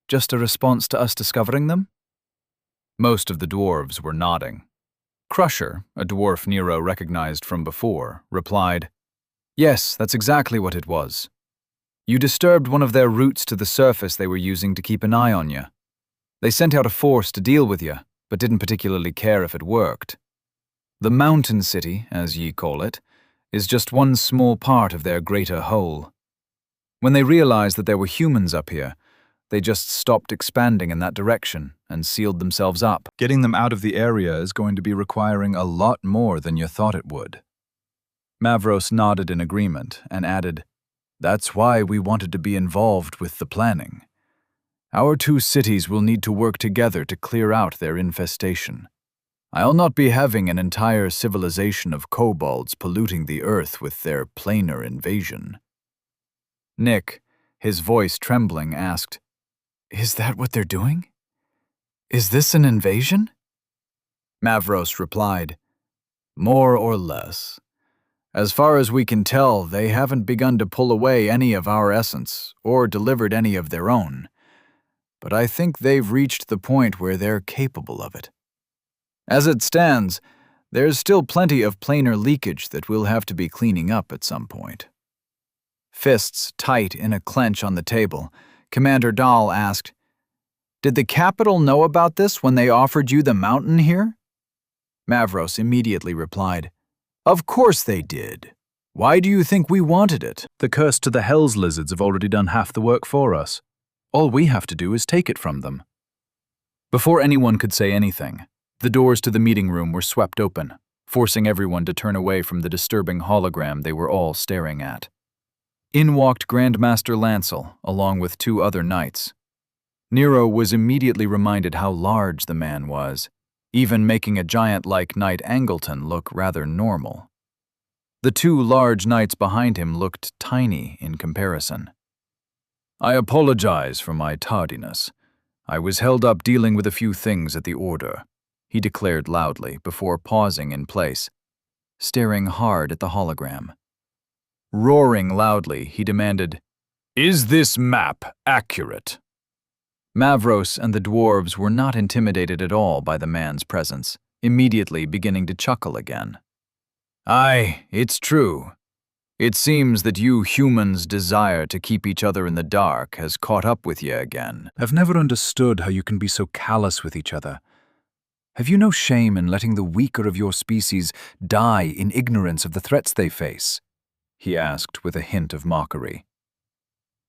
Just a response to us discovering them?" Most of the dwarves were nodding. Crusher, a dwarf Nero recognized from before, replied, "Yes, that's exactly what it was. You disturbed one of their routes to the surface they were using to keep an eye on you. They sent out a force to deal with you, but didn't particularly care if it worked. The mountain city, as ye call it, is just one small part of their greater whole. When they realized that there were humans up here, they just stopped expanding in that direction and sealed themselves up." Getting them out of the area is going to be requiring a lot more than you thought it would. Mavros nodded in agreement and added, "That's why we wanted to be involved with the planning. Our two cities will need to work together to clear out their infestation. I'll not be having an entire civilization of kobolds polluting the earth with their planar invasion. Nick, his voice trembling, asked, "Is that what they're doing? Is this an invasion?" Mavros replied, "More or less. As far as we can tell, they haven't begun to pull away any of our essence, or delivered any of their own. But I think they've reached the point where they're capable of it. As it stands, there's still plenty of planar leakage that we'll have to be cleaning up at some point." Fists tight in a clench on the table, Commander Dahl asked, "Did the Capitol know about this when they offered you the mountain here?" Mavros immediately replied, "Of course they did. Why do you think we wanted it?" The curse to the Hells Lizards have already done half the work for us. All we have to do is take it from them. Before anyone could say anything, the doors to the meeting room were swept open, forcing everyone to turn away from the disturbing hologram they were all staring at. In walked Grandmaster Lancel, along with 2 other knights. Nero was immediately reminded how large the man was, even making a giant like Knight Angleton look rather normal. The 2 large knights behind him looked tiny in comparison. "I apologize for my tardiness. I was held up dealing with a few things at the Order," he declared loudly before pausing in place, staring hard at the hologram. Roaring loudly, he demanded, "Is this map accurate?" Mavros and the dwarves were not intimidated at all by the man's presence, immediately beginning to chuckle again. "Aye, it's true. It seems that you humans' desire to keep each other in the dark has caught up with you again." I've never understood how you can be so callous with each other. Have you no shame in letting the weaker of your species die in ignorance of the threats they face?" he asked with a hint of mockery.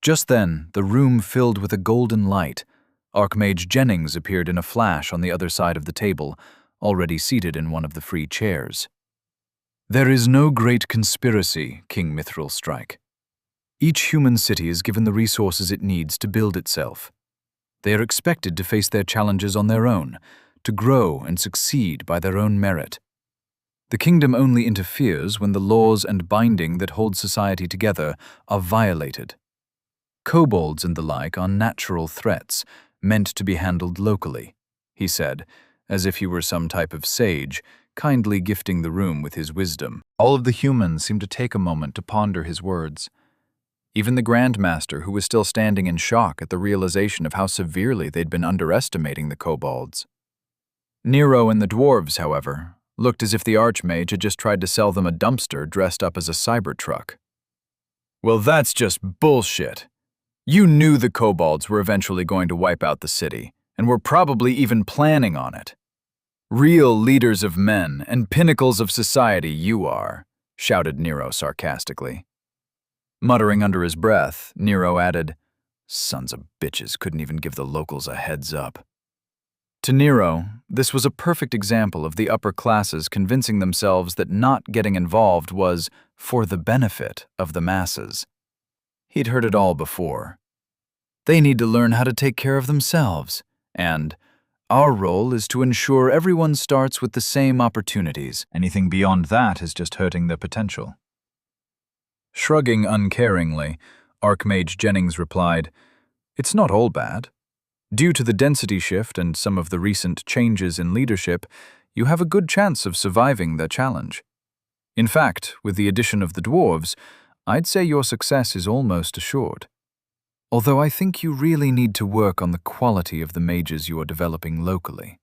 Just then, the room filled with a golden light. Archmage Jennings appeared in a flash on the other side of the table, already seated in one of the free chairs. "There is no great conspiracy, King Mithril Strike. Each human city is given the resources it needs to build itself. They are expected to face their challenges on their own, to grow and succeed by their own merit. The kingdom only interferes when the laws and binding that hold society together are violated. Kobolds and the like are natural threats, meant to be handled locally," he said, as if he were some type of sage, kindly gifting the room with his wisdom. All of the humans seemed to take a moment to ponder his words. Even the Grandmaster, who was still standing in shock at the realization of how severely they'd been underestimating the kobolds. Nero and the dwarves, however, looked as if the Archmage had just tried to sell them a dumpster dressed up as a Cybertruck. "Well, that's just bullshit. You knew the kobolds were eventually going to wipe out the city, and were probably even planning on it. Real leaders of men and pinnacles of society you are," shouted Nero sarcastically. Muttering under his breath, Nero added, "Sons of bitches couldn't even give the locals a heads up." To Nero, this was a perfect example of the upper classes convincing themselves that not getting involved was for the benefit of the masses. He'd heard it all before. They need to learn how to take care of themselves, and our role is to ensure everyone starts with the same opportunities. Anything beyond that is just hurting their potential. Shrugging uncaringly, Archmage Jennings replied, "It's not all bad. Due to the density shift and some of the recent changes in leadership, you have a good chance of surviving the challenge. In fact, with the addition of the dwarves, I'd say your success is almost assured. Although I think you really need to work on the quality of the mages you are developing locally."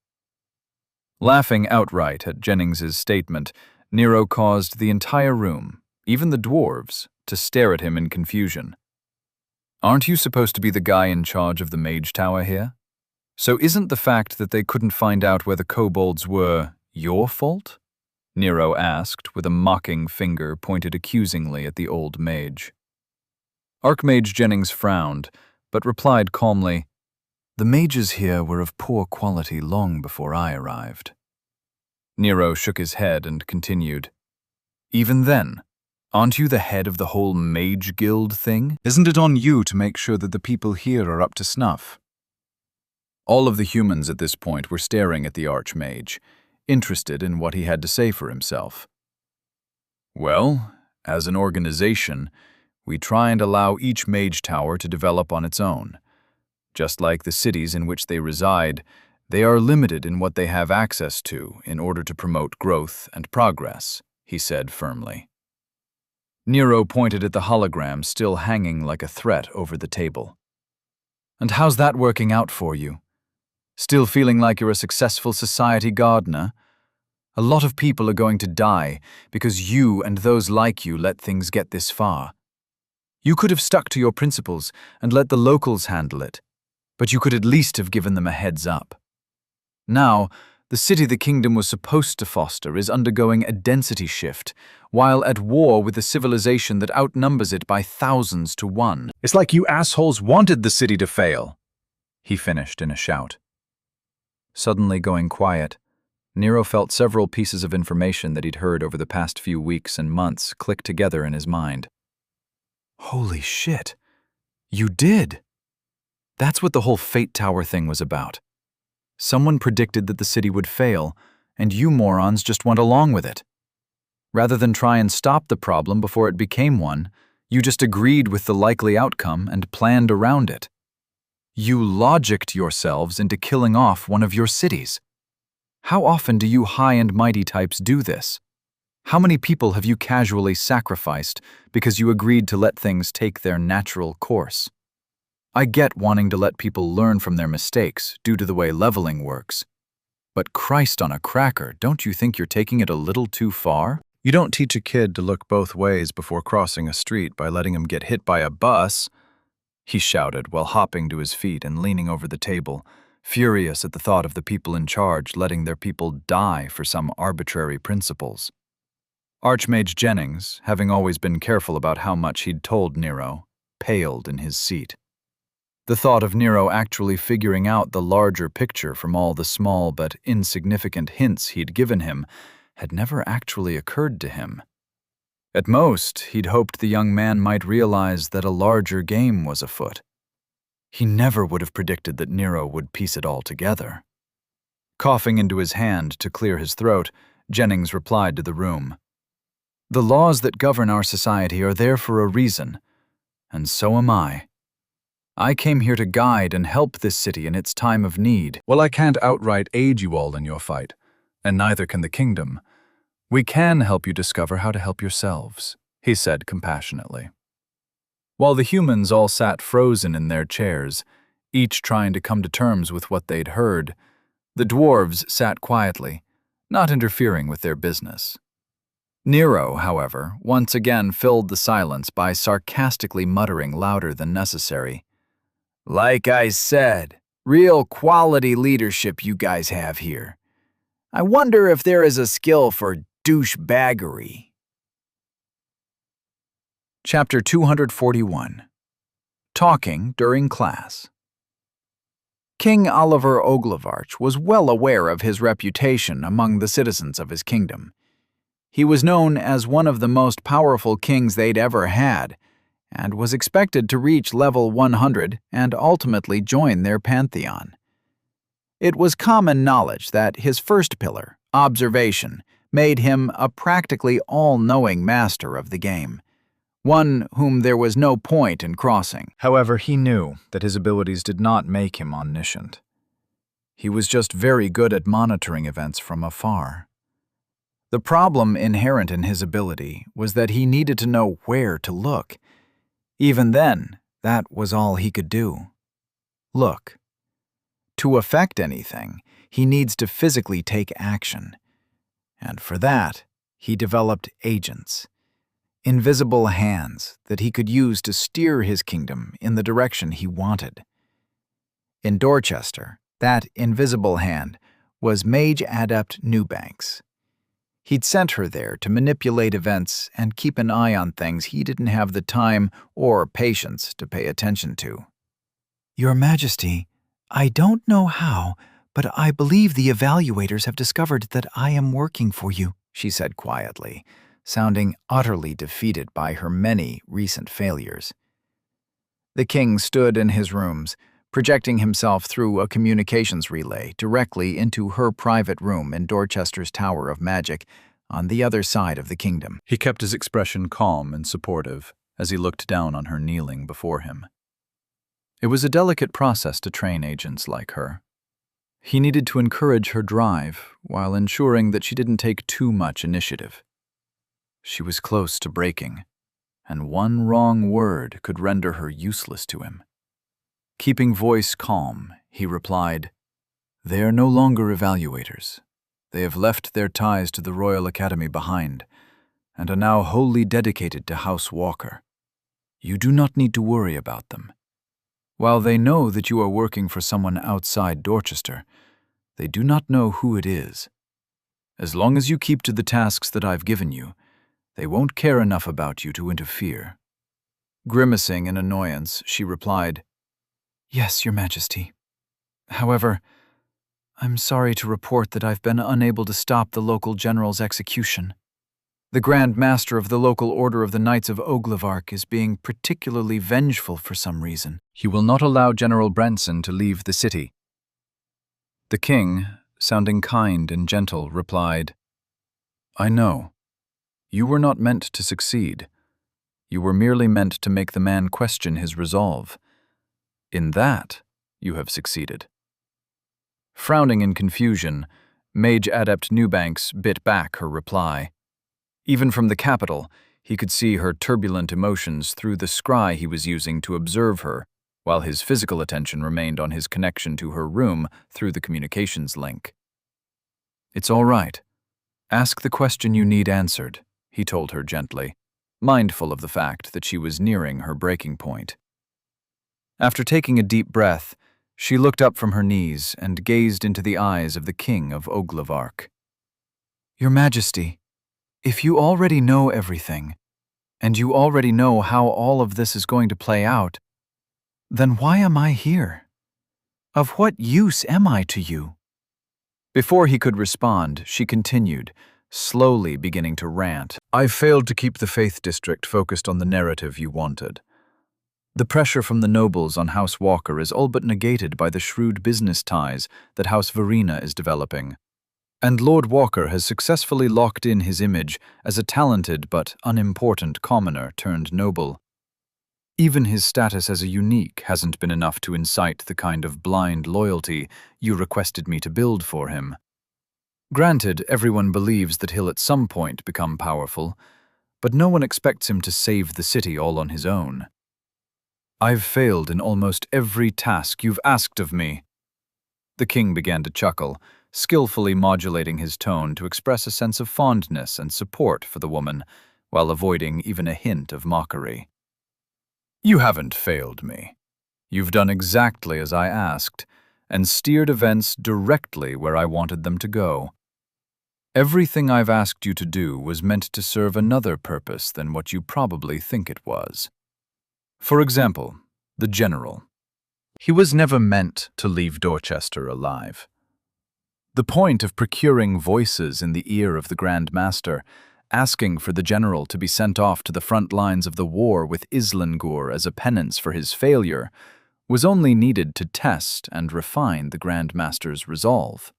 Laughing outright at Jennings's statement, Nero caused the entire room, even the dwarves, to stare at him in confusion. "Aren't you supposed to be the guy in charge of the mage tower here? So isn't the fact that they couldn't find out where the kobolds were your fault?" Nero asked, with a mocking finger pointed accusingly at the old mage. Archmage Jennings frowned, but replied calmly, "The mages here were of poor quality long before I arrived." Nero shook his head and continued, "Even then, aren't you the head of the whole mage guild thing? Isn't it on you to make sure that the people here are up to snuff?" All of the humans at this point were staring at the Archmage, interested in what he had to say for himself. Well, as an organization, we try and allow each mage tower to develop on its own. Just like the cities in which they reside, they are limited in what they have access to in order to promote growth and progress, he said firmly. Nero pointed at the hologram still hanging like a threat over the table. And how's that working out for you? Still feeling like you're a successful society gardener? A lot of people are going to die because you and those like you let things get this far. You could have stuck to your principles and let the locals handle it, but you could at least have given them a heads up. Now, the city the kingdom was supposed to foster is undergoing a density shift, while at war with a civilization that outnumbers it by thousands to one. It's like you assholes wanted the city to fail, he finished in a shout. Suddenly going quiet, Nero felt several pieces of information that he'd heard over the past few weeks and months click together in his mind. Holy shit. You did! That's what the whole Fate Tower thing was about. Someone predicted that the city would fail, and you morons just went along with it. Rather than try and stop the problem before it became one, you just agreed with the likely outcome and planned around it. You logicked yourselves into killing off one of your cities. How often do you high and mighty types do this? How many people have you casually sacrificed because you agreed to let things take their natural course? I get wanting to let people learn from their mistakes due to the way leveling works. But Christ on a cracker, don't you think you're taking it a little too far? You don't teach a kid to look both ways before crossing a street by letting him get hit by a bus, he shouted while hopping to his feet and leaning over the table, furious at the thought of the people in charge letting their people die for some arbitrary principles. Archmage Jennings, having always been careful about how much he'd told Nero, paled in his seat. The thought of Nero actually figuring out the larger picture from all the small but insignificant hints he'd given him had never actually occurred to him. At most, he'd hoped the young man might realize that a larger game was afoot. He never would have predicted that Nero would piece it all together. Coughing into his hand to clear his throat, Jennings replied to the room. The laws that govern our society are there for a reason, and so am I. I came here to guide and help this city in its time of need. Well, I can't outright aid you all in your fight, and neither can the kingdom. We can help you discover how to help yourselves, he said compassionately. While the humans all sat frozen in their chairs, each trying to come to terms with what they'd heard, the dwarves sat quietly, not interfering with their business. Nero, however, once again filled the silence by sarcastically muttering louder than necessary. Like I said, real quality leadership you guys have here. I wonder if there is a skill for douchebaggery. Chapter 241. Talking During Class. King Oliver Oglevarch was well aware of his reputation among the citizens of his kingdom. He was known as one of the most powerful kings they'd ever had, and was expected to reach level 100 and ultimately join their pantheon. It was common knowledge that his first pillar, observation, made him a practically all-knowing master of the game, one whom there was no point in crossing. However, he knew that his abilities did not make him omniscient. He was just very good at monitoring events from afar. The problem inherent in his ability was that he needed to know where to look. Even then, that was all he could do. Look. To affect anything, he needs to physically take action. And for that, he developed agents, invisible hands that he could use to steer his kingdom in the direction he wanted. In Dorchester, that invisible hand was Mage Adept Newbanks. He'd sent her there to manipulate events and keep an eye on things he didn't have the time or patience to pay attention to. Your Majesty, I don't know how, but I believe the evaluators have discovered that I am working for you, she said quietly, sounding utterly defeated by her many recent failures. The king stood in his rooms, projecting himself through a communications relay directly into her private room in Dorchester's Tower of Magic on the other side of the kingdom. He kept his expression calm and supportive as he looked down on her kneeling before him. It was a delicate process to train agents like her. He needed to encourage her drive while ensuring that she didn't take too much initiative. She was close to breaking, and one wrong word could render her useless to him. Keeping voice calm, he replied, "They are no longer evaluators. They have left their ties to the Royal Academy behind, and are now wholly dedicated to House Walker. You do not need to worry about them. While they know that you are working for someone outside Dorchester, they do not know who it is. As long as you keep to the tasks that I've given you, they won't care enough about you to interfere." Grimacing in annoyance, she replied, "Yes, Your Majesty. However, I'm sorry to report that I've been unable to stop the local general's execution. The Grand Master of the local Order of the Knights of Oglevark is being particularly vengeful for some reason. He will not allow General Branson to leave the city." The king, sounding kind and gentle, replied, "I know. You were not meant to succeed. You were merely meant to make the man question his resolve. In that, you have succeeded." Frowning in confusion, Mage Adept Newbanks bit back her reply. Even from the capital, he could see her turbulent emotions through the scry he was using to observe her, while his physical attention remained on his connection to her room through the communications link. "It's all right. Ask the question you need answered," he told her gently, mindful of the fact that she was nearing her breaking point. After taking a deep breath, she looked up from her knees and gazed into the eyes of the King of Oglevark. "Your Majesty, if you already know everything, and you already know how all of this is going to play out, then why am I here? Of what use am I to you?" Before he could respond, she continued, slowly beginning to rant. "I failed to keep the Faith District focused on the narrative you wanted. The pressure from the nobles on House Walker is all but negated by the shrewd business ties that House Verena is developing. And Lord Walker has successfully locked in his image as a talented but unimportant commoner turned noble. Even his status as a unique hasn't been enough to incite the kind of blind loyalty you requested me to build for him. Granted, everyone believes that he'll at some point become powerful, but no one expects him to save the city all on his own. I've failed in almost every task you've asked of me." The king began to chuckle, skillfully modulating his tone to express a sense of fondness and support for the woman, while avoiding even a hint of mockery. "You haven't failed me. You've done exactly as I asked, and steered events directly where I wanted them to go. Everything I've asked you to do was meant to serve another purpose than what you probably think it was. For example, the general. He was never meant to leave Dorchester alive. The point of procuring voices in the ear of the Grand Master, asking for the general to be sent off to the front lines of the war with Islangur as a penance for his failure, was only needed to test and refine the Grand Master's resolve.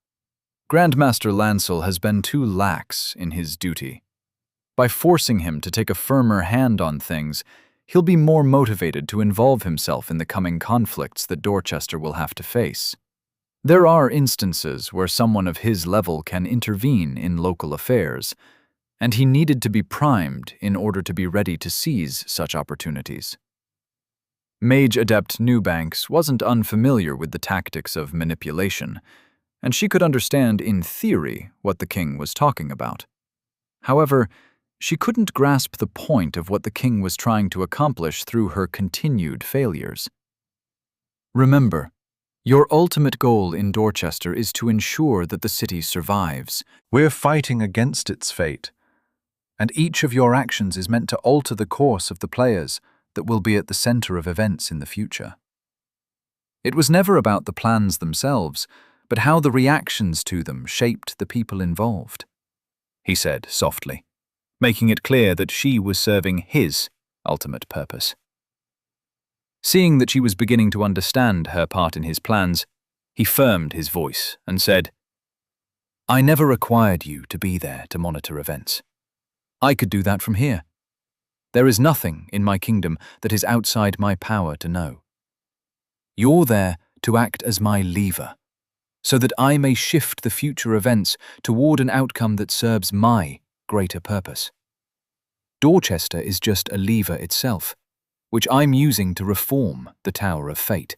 Grandmaster Lancel has been too lax in his duty. By forcing him to take a firmer hand on things, he'll be more motivated to involve himself in the coming conflicts that Dorchester will have to face. There are instances where someone of his level can intervene in local affairs, and he needed to be primed in order to be ready to seize such opportunities. Mage Adept Newbanks wasn't unfamiliar with the tactics of manipulation, and she could understand in theory what the king was talking about. However, she couldn't grasp the point of what the king was trying to accomplish through her continued failures. Remember, your ultimate goal in Dorchester is to ensure that the city survives. We're fighting against its fate, and each of your actions is meant to alter the course of the players that will be at the center of events in the future. It was never about the plans themselves, but how the reactions to them shaped the people involved," he said softly, making it clear that she was serving his ultimate purpose. Seeing that she was beginning to understand her part in his plans, he firmed his voice and said, "I never required you to be there to monitor events. I could do that from here. There is nothing in my kingdom that is outside my power to know. You're there to act as my lever, so that I may shift the future events toward an outcome that serves my greater purpose. Dorchester is just a lever itself, which I'm using to reform the Tower of Fate,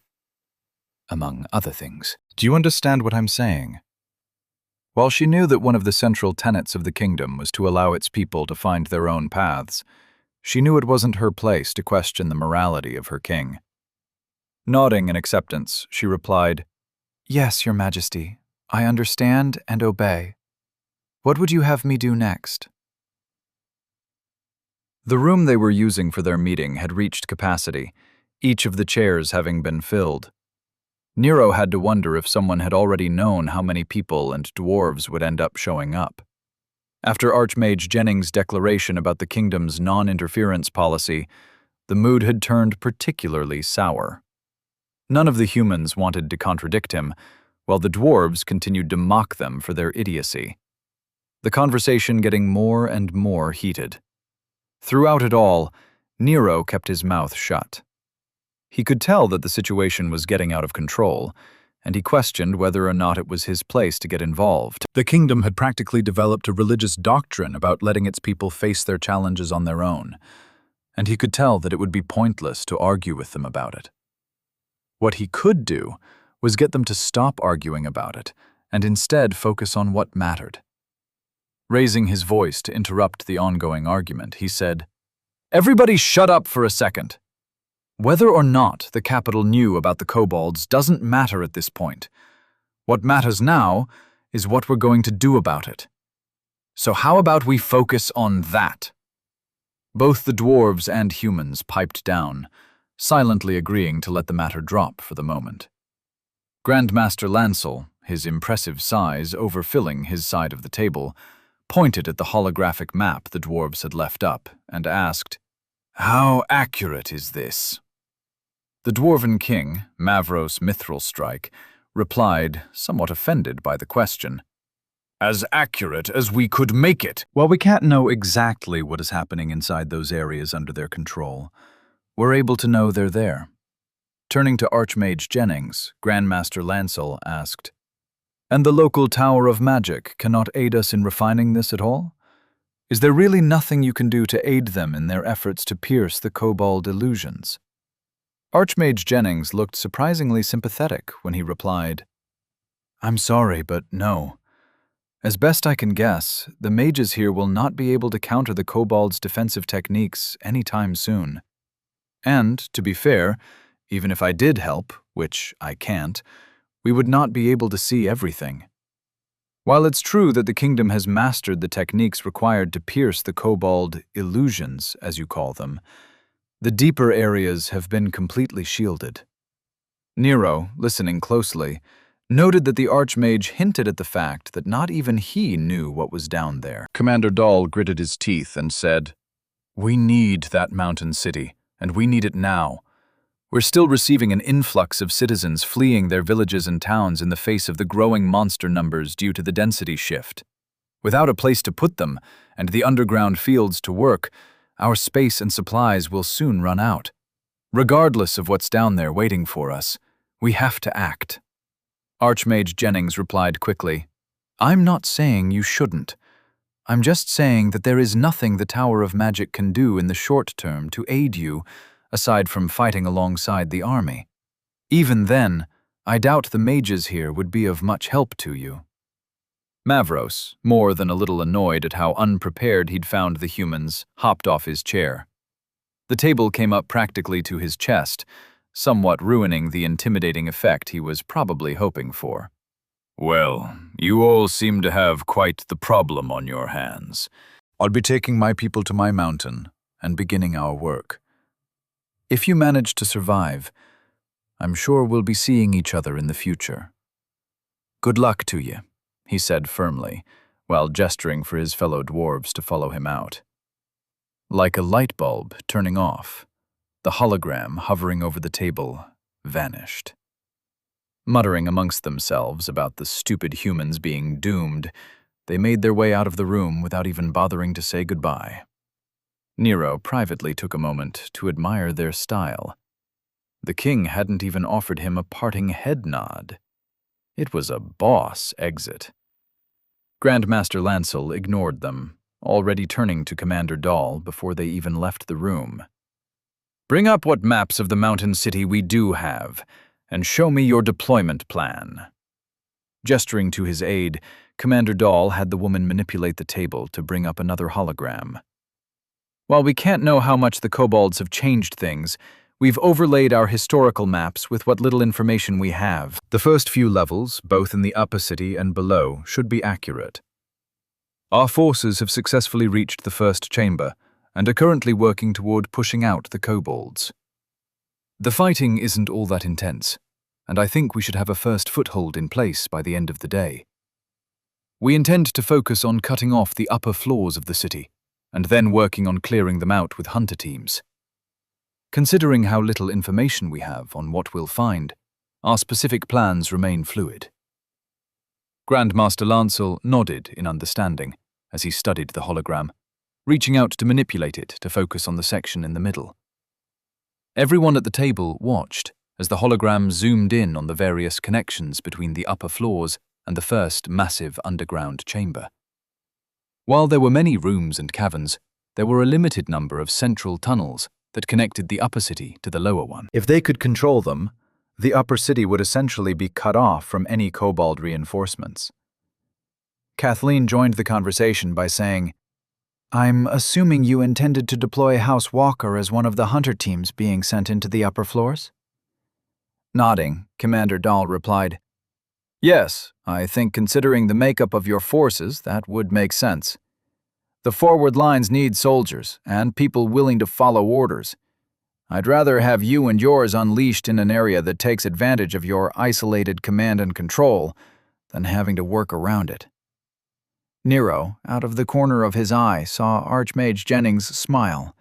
among other things." Do you understand what I'm saying? While she knew that one of the central tenets of the kingdom was to allow its people to find their own paths, she knew it wasn't her place to question the morality of her king. Nodding in acceptance, she replied, "Yes, Your Majesty, I understand and obey. What would you have me do next?" The room they were using for their meeting had reached capacity, each of the chairs having been filled. Nero had to wonder if someone had already known how many people and dwarves would end up showing up. After Archmage Jennings' declaration about the kingdom's non-interference policy, the mood had turned particularly sour. None of the humans wanted to contradict him, while the dwarves continued to mock them for their idiocy. The conversation getting more and more heated. Throughout it all, Nero kept his mouth shut. He could tell that the situation was getting out of control, and he questioned whether or not it was his place to get involved. The kingdom had practically developed a religious doctrine about letting its people face their challenges on their own, and he could tell that it would be pointless to argue with them about it. What he could do was get them to stop arguing about it and instead focus on what mattered. Raising his voice to interrupt the ongoing argument, he said, "Everybody shut up for a second. Whether or not the capital knew about the kobolds doesn't matter at this point. What matters now is what we're going to do about it. So how about we focus on that?" Both the dwarves and humans piped down, silently agreeing to let the matter drop for the moment. Grandmaster Lancel, his impressive size overfilling his side of the table, pointed at the holographic map the dwarves had left up and asked, "How accurate is this?" The dwarven king, Mavros Mithralstrike, replied, somewhat offended by the question, "As accurate as we could make it." While we can't know exactly what is happening inside those areas under their control, we're able to know they're there. Turning to Archmage Jennings, Grandmaster Lancel asked, "And the local Tower of Magic cannot aid us in refining this at all? Is there really nothing you can do to aid them in their efforts to pierce the kobold illusions?" Archmage Jennings looked surprisingly sympathetic when he replied, "I'm sorry, but no. As best I can guess, the mages here will not be able to counter the kobold's defensive techniques anytime soon. And, to be fair, even if I did help, which I can't, we would not be able to see everything. While it's true that the kingdom has mastered the techniques required to pierce the kobold illusions, as you call them, the deeper areas have been completely shielded." Nero, listening closely, noted that the Archmage hinted at the fact that not even he knew what was down there. Commander Dahl gritted his teeth and said, "We need that mountain city, and we need it now. We're still receiving an influx of citizens fleeing their villages and towns in the face of the growing monster numbers due to the density shift. Without a place to put them and the underground fields to work, our space and supplies will soon run out. Regardless of what's down there waiting for us, we have to act." Archmage Jennings replied quickly, "I'm not saying you shouldn't. I'm just saying that there is nothing the Tower of Magic can do in the short term to aid you, aside from fighting alongside the army. Even then, I doubt the mages here would be of much help to you." Mavros, more than a little annoyed at how unprepared he'd found the humans, hopped off his chair. The table came up practically to his chest, somewhat ruining the intimidating effect he was probably hoping for. "Well, you all seem to have quite the problem on your hands. I'll be taking my people to my mountain and beginning our work. If you manage to survive, I'm sure we'll be seeing each other in the future. Good luck to you," he said firmly, while gesturing for his fellow dwarves to follow him out. Like a light bulb turning off, The hologram hovering over the table vanished. Muttering amongst themselves about the stupid humans being doomed, they made their way out of the room without even bothering to say goodbye. Nero privately took a moment to admire their style. The king hadn't even offered him a parting head nod. It was a boss exit. Grandmaster Lancel ignored them, already turning to Commander Dahl before they even left the room. "Bring up what maps of the mountain city we do have, and show me your deployment plan." Gesturing to his aide, Commander Dahl had the woman manipulate the table to bring up another hologram. "While we can't know how much the kobolds have changed things, we've overlaid our historical maps with what little information we have. The first few levels, both in the upper city and below, should be accurate. Our forces have successfully reached the first chamber and are currently working toward pushing out the kobolds. The fighting isn't all that intense, and I think we should have a first foothold in place by the end of the day. We intend to focus on cutting off the upper floors of the city, and then working on clearing them out with hunter teams. Considering how little information we have on what we'll find, our specific plans remain fluid." Grandmaster Lancel nodded in understanding as he studied the hologram, reaching out to manipulate it to focus on the section in the middle. Everyone at the table watched as the hologram zoomed in on the various connections between the upper floors and the first massive underground chamber. While there were many rooms and caverns, there were a limited number of central tunnels that connected the upper city to the lower one. If they could control them, the upper city would essentially be cut off from any kobold reinforcements. Kathleen joined the conversation by saying, "I'm assuming you intended to deploy House Walker as one of the hunter teams being sent into the upper floors?" Nodding, Commander Dahl replied, "Yes, I think considering the makeup of your forces, that would make sense. The forward lines need soldiers and people willing to follow orders. I'd rather have you and yours unleashed in an area that takes advantage of your isolated command and control than having to work around it." Nero, out of the corner of his eye, saw Archmage Jennings smile,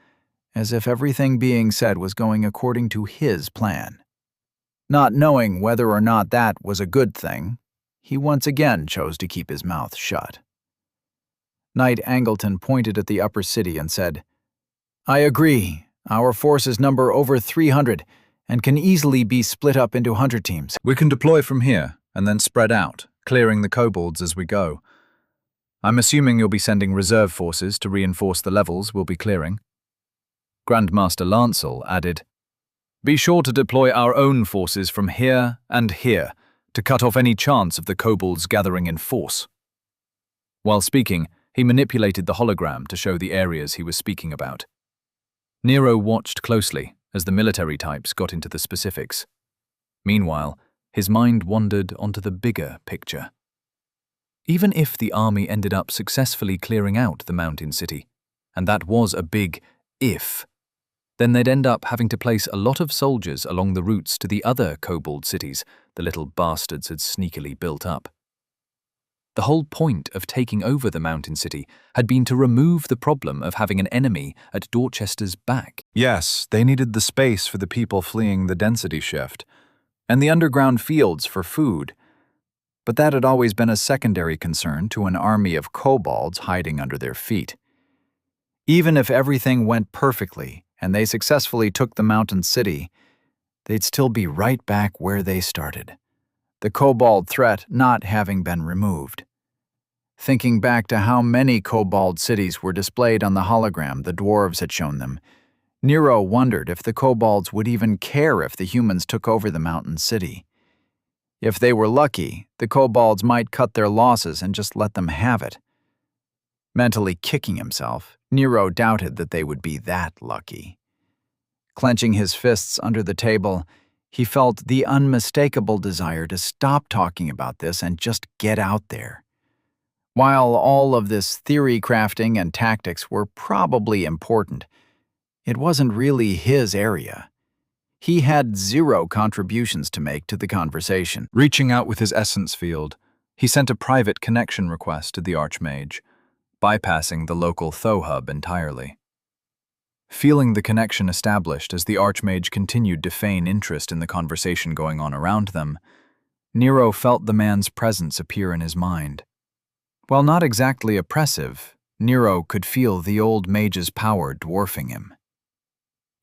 as if everything being said was going according to his plan. Not knowing whether or not that was a good thing, he once again chose to keep his mouth shut. Knight Angleton pointed at the upper city and said, "I agree. Our forces number over 300 and can easily be split up into hunter teams. We can deploy from here and then spread out, clearing the kobolds as we go. I'm assuming you'll be sending reserve forces to reinforce the levels we'll be clearing." Grandmaster Lancel added, "Be sure to deploy our own forces from here and here to cut off any chance of the kobolds gathering in force." While speaking, he manipulated the hologram to show the areas he was speaking about. Nero watched closely as the military types got into the specifics. Meanwhile, his mind wandered onto the bigger picture. Even if the army ended up successfully clearing out the mountain city, and that was a big if, then they'd end up having to place a lot of soldiers along the routes to the other kobold cities the little bastards had sneakily built up. The whole point of taking over the mountain city had been to remove the problem of having an enemy at Dorchester's back. Yes, they needed the space for the people fleeing the density shift, and the underground fields for food, but that had always been a secondary concern to an army of kobolds hiding under their feet. Even if everything went perfectly and they successfully took the mountain city, they'd still be right back where they started, the kobold threat not having been removed. Thinking back to how many kobold cities were displayed on the hologram the dwarves had shown them, Nero wondered if the kobolds would even care if the humans took over the mountain city. If they were lucky, the kobolds might cut their losses and just let them have it. Mentally kicking himself, Nero doubted that they would be that lucky. Clenching his fists under the table, he felt the unmistakable desire to stop talking about this and just get out there. While all of this theory crafting and tactics were probably important, it wasn't really his area. He had zero contributions to make to the conversation. Reaching out with his essence field, he sent a private connection request to the Archmage, bypassing the local Tho hub entirely. Feeling the connection established as the Archmage continued to feign interest in the conversation going on around them, Nero felt the man's presence appear in his mind. While not exactly oppressive, Nero could feel the old mage's power dwarfing him.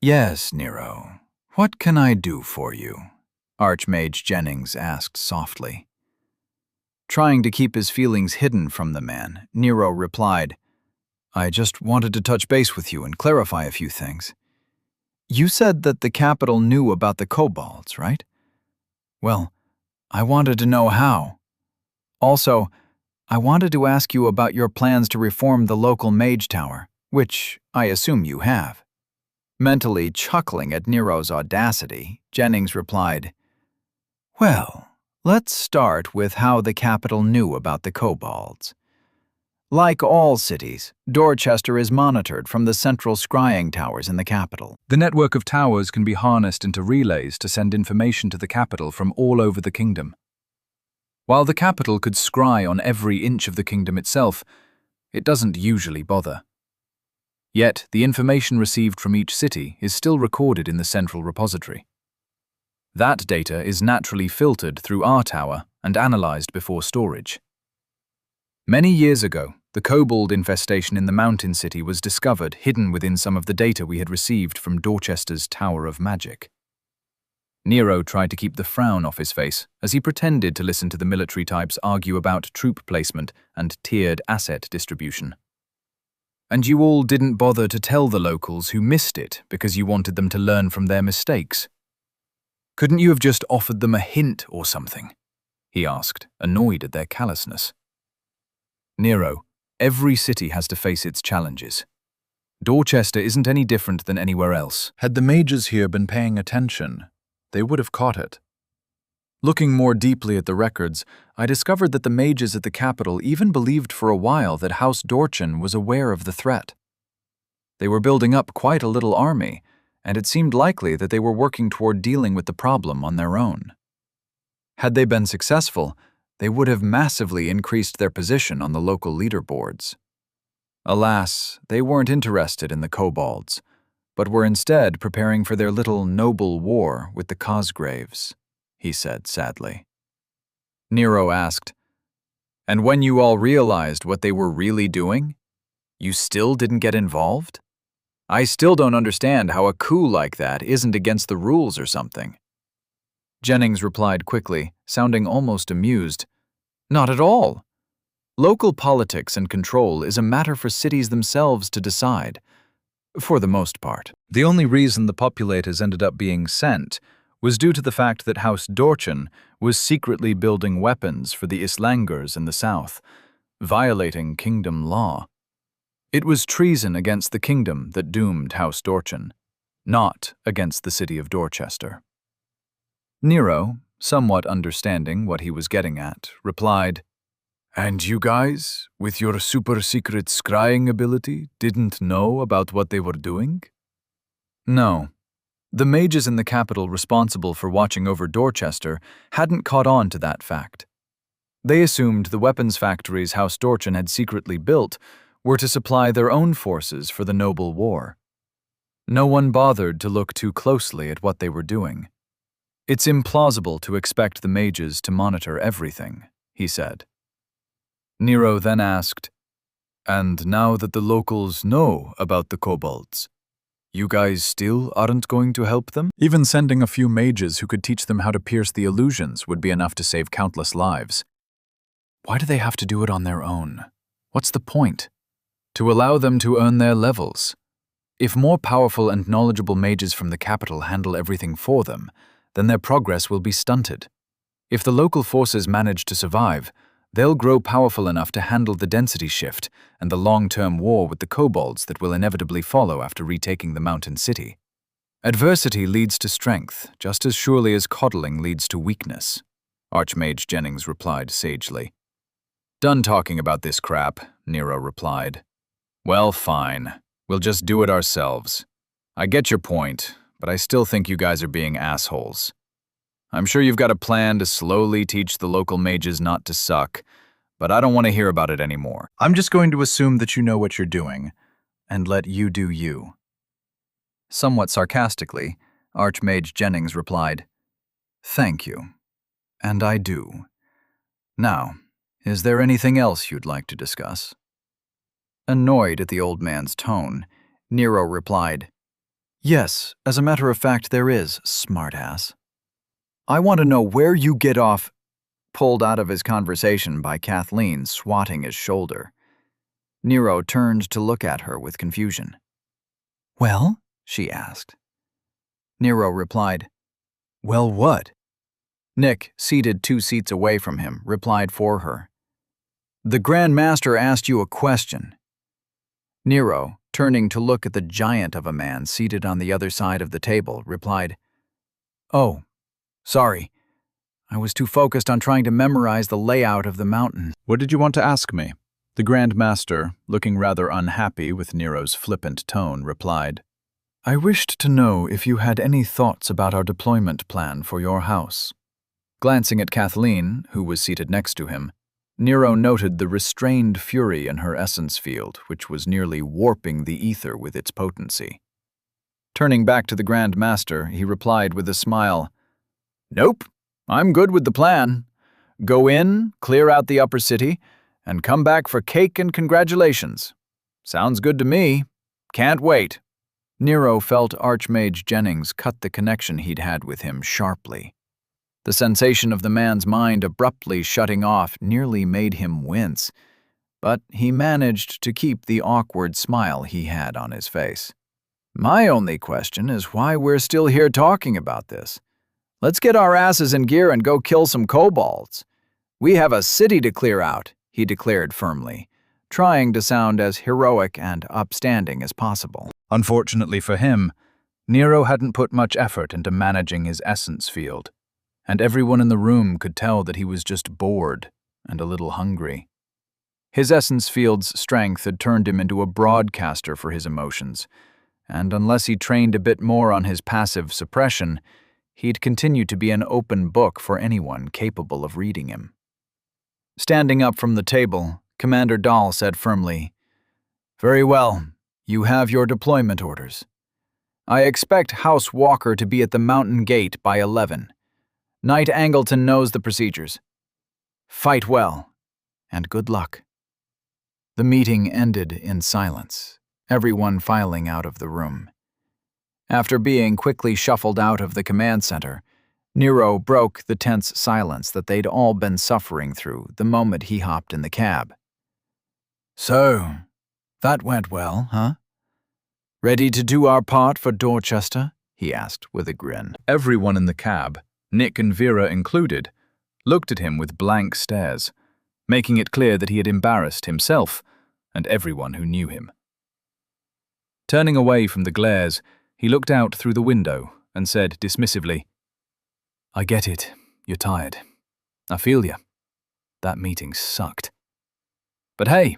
"Yes, Nero, what can I do for you?" Archmage Jennings asked softly. Trying to keep his feelings hidden from the man, Nero replied, "I just wanted to touch base with you and clarify a few things. You said that the capital knew about the kobolds, right? Well, I wanted to know how. Also, I wanted to ask you about your plans to reform the local mage tower, which I assume you have." Mentally chuckling at Nero's audacity, Jennings replied, "Well, let's start with how the capital knew about the kobolds. Like all cities, Dorchester is monitored from the central scrying towers in the capital. The network of towers can be harnessed into relays to send information to the capital from all over the kingdom. While the capital could scry on every inch of the kingdom itself, it doesn't usually bother. Yet, the information received from each city is still recorded in the central repository. That data is naturally filtered through our tower and analyzed before storage. Many years ago, the kobold infestation in the mountain city was discovered hidden within some of the data we had received from Dorchester's Tower of Magic. Nero tried to keep the frown off his face as he pretended to listen to the military types argue about troop placement and tiered asset distribution. "And you all didn't bother to tell the locals who missed it because you wanted them to learn from their mistakes? Couldn't you have just offered them a hint or something?" he asked, annoyed at their callousness. "Nero, every city has to face its challenges. Dorchester isn't any different than anywhere else. Had the mages here been paying attention, they would have caught it. Looking more deeply at the records, I discovered that the mages at the capital even believed for a while that House Dorchen was aware of the threat. They were building up quite a little army, and it seemed likely that they were working toward dealing with the problem on their own. Had they been successful, they would have massively increased their position on the local leaderboards. Alas, they weren't interested in the kobolds, but were instead preparing for their little noble war with the Cosgraves," he said sadly. Nero asked, "And when you all realized what they were really doing, you still didn't get involved? I still don't understand how a coup like that isn't against the rules or something." Jennings replied quickly, sounding almost amused, "Not at all. Local politics and control is a matter for cities themselves to decide, for the most part. The only reason the populators ended up being sent was due to the fact that House Dorchen was secretly building weapons for the Islangers in the south, violating kingdom law. It was treason against the kingdom that doomed House Dorchen, not against the city of Dorchester." Nero, somewhat understanding what he was getting at, replied, "And you guys, with your super-secret scrying ability, didn't know about what they were doing?" "No. The mages in the capital responsible for watching over Dorchester hadn't caught on to that fact. They assumed the weapons factories House Dorchen had secretly built were to supply their own forces for the noble war. No one bothered to look too closely at what they were doing. It's implausible to expect the mages to monitor everything," he said. Nero then asked, "And now that the locals know about the kobolds, you guys still aren't going to help them?" Even sending a few mages who could teach them how to pierce the illusions would be enough to save countless lives. Why do they have to do it on their own? What's the point? To allow them to earn their levels. If more powerful and knowledgeable mages from the capital handle everything for them, then their progress will be stunted. If the local forces manage to survive, they'll grow powerful enough to handle the density shift and the long-term war with the kobolds that will inevitably follow after retaking the mountain city. Adversity leads to strength, just as surely as coddling leads to weakness, Archmage Jennings replied sagely. "Done talking about this crap," Nero replied. "Well, fine. We'll just do it ourselves. I get your point, but I still think you guys are being assholes. I'm sure you've got a plan to slowly teach the local mages not to suck, but I don't want to hear about it anymore. I'm just going to assume that you know what you're doing, and let you do you." Somewhat sarcastically, Archmage Jennings replied, "Thank you. And I do. Now, is there anything else you'd like to discuss?" Annoyed at the old man's tone, Nero replied, "Yes, as a matter of fact there is, smartass. I want to know where you get off," pulled out of his conversation by Kathleen swatting his shoulder. Nero turned to look at her with confusion. "Well?" she asked. Nero replied, "Well, what?" Nick, seated 2 seats away from him, replied for her. "The Grand Master asked you a question." Nero, turning to look at the giant of a man seated on the other side of the table, replied, "Oh, sorry. I was too focused on trying to memorize the layout of the mountain." "What did you want to ask me?" The Grand Master, looking rather unhappy with Nero's flippant tone, replied, "I wished to know if you had any thoughts about our deployment plan for your house." Glancing at Kathleen, who was seated next to him, Nero noted the restrained fury in her essence field, which was nearly warping the ether with its potency. Turning back to the Grand Master, he replied with a smile, "Nope, I'm good with the plan. Go in, clear out the upper city, and come back for cake and congratulations. Sounds good to me. Can't wait." Nero felt Archmage Jennings cut the connection he'd had with him sharply. The sensation of the man's mind abruptly shutting off nearly made him wince, but he managed to keep the awkward smile he had on his face. "My only question is why we're still here talking about this. Let's get our asses in gear and go kill some kobolds. We have a city to clear out," he declared firmly, trying to sound as heroic and upstanding as possible. Unfortunately for him, Nero hadn't put much effort into managing his essence field, and everyone in the room could tell that he was just bored and a little hungry. His essence field's strength had turned him into a broadcaster for his emotions, and unless he trained a bit more on his passive suppression, he'd continue to be an open book for anyone capable of reading him. Standing up from the table, Commander Dahl said firmly, "Very well, you have your deployment orders. I expect House Walker to be at the mountain gate by 11. Knight Angleton knows the procedures. Fight well, and good luck." The meeting ended in silence, everyone filing out of the room. After being quickly shuffled out of the command center, Nero broke the tense silence that they'd all been suffering through the moment he hopped in the cab. "So, that went well, huh? Ready to do our part for Dorchester?" he asked with a grin. Everyone in the cab, Nick and Vera included, looked at him with blank stares, making it clear that he had embarrassed himself and everyone who knew him. Turning away from the glares, he looked out through the window and said dismissively, "I get it. You're tired. I feel ya. That meeting sucked. But hey,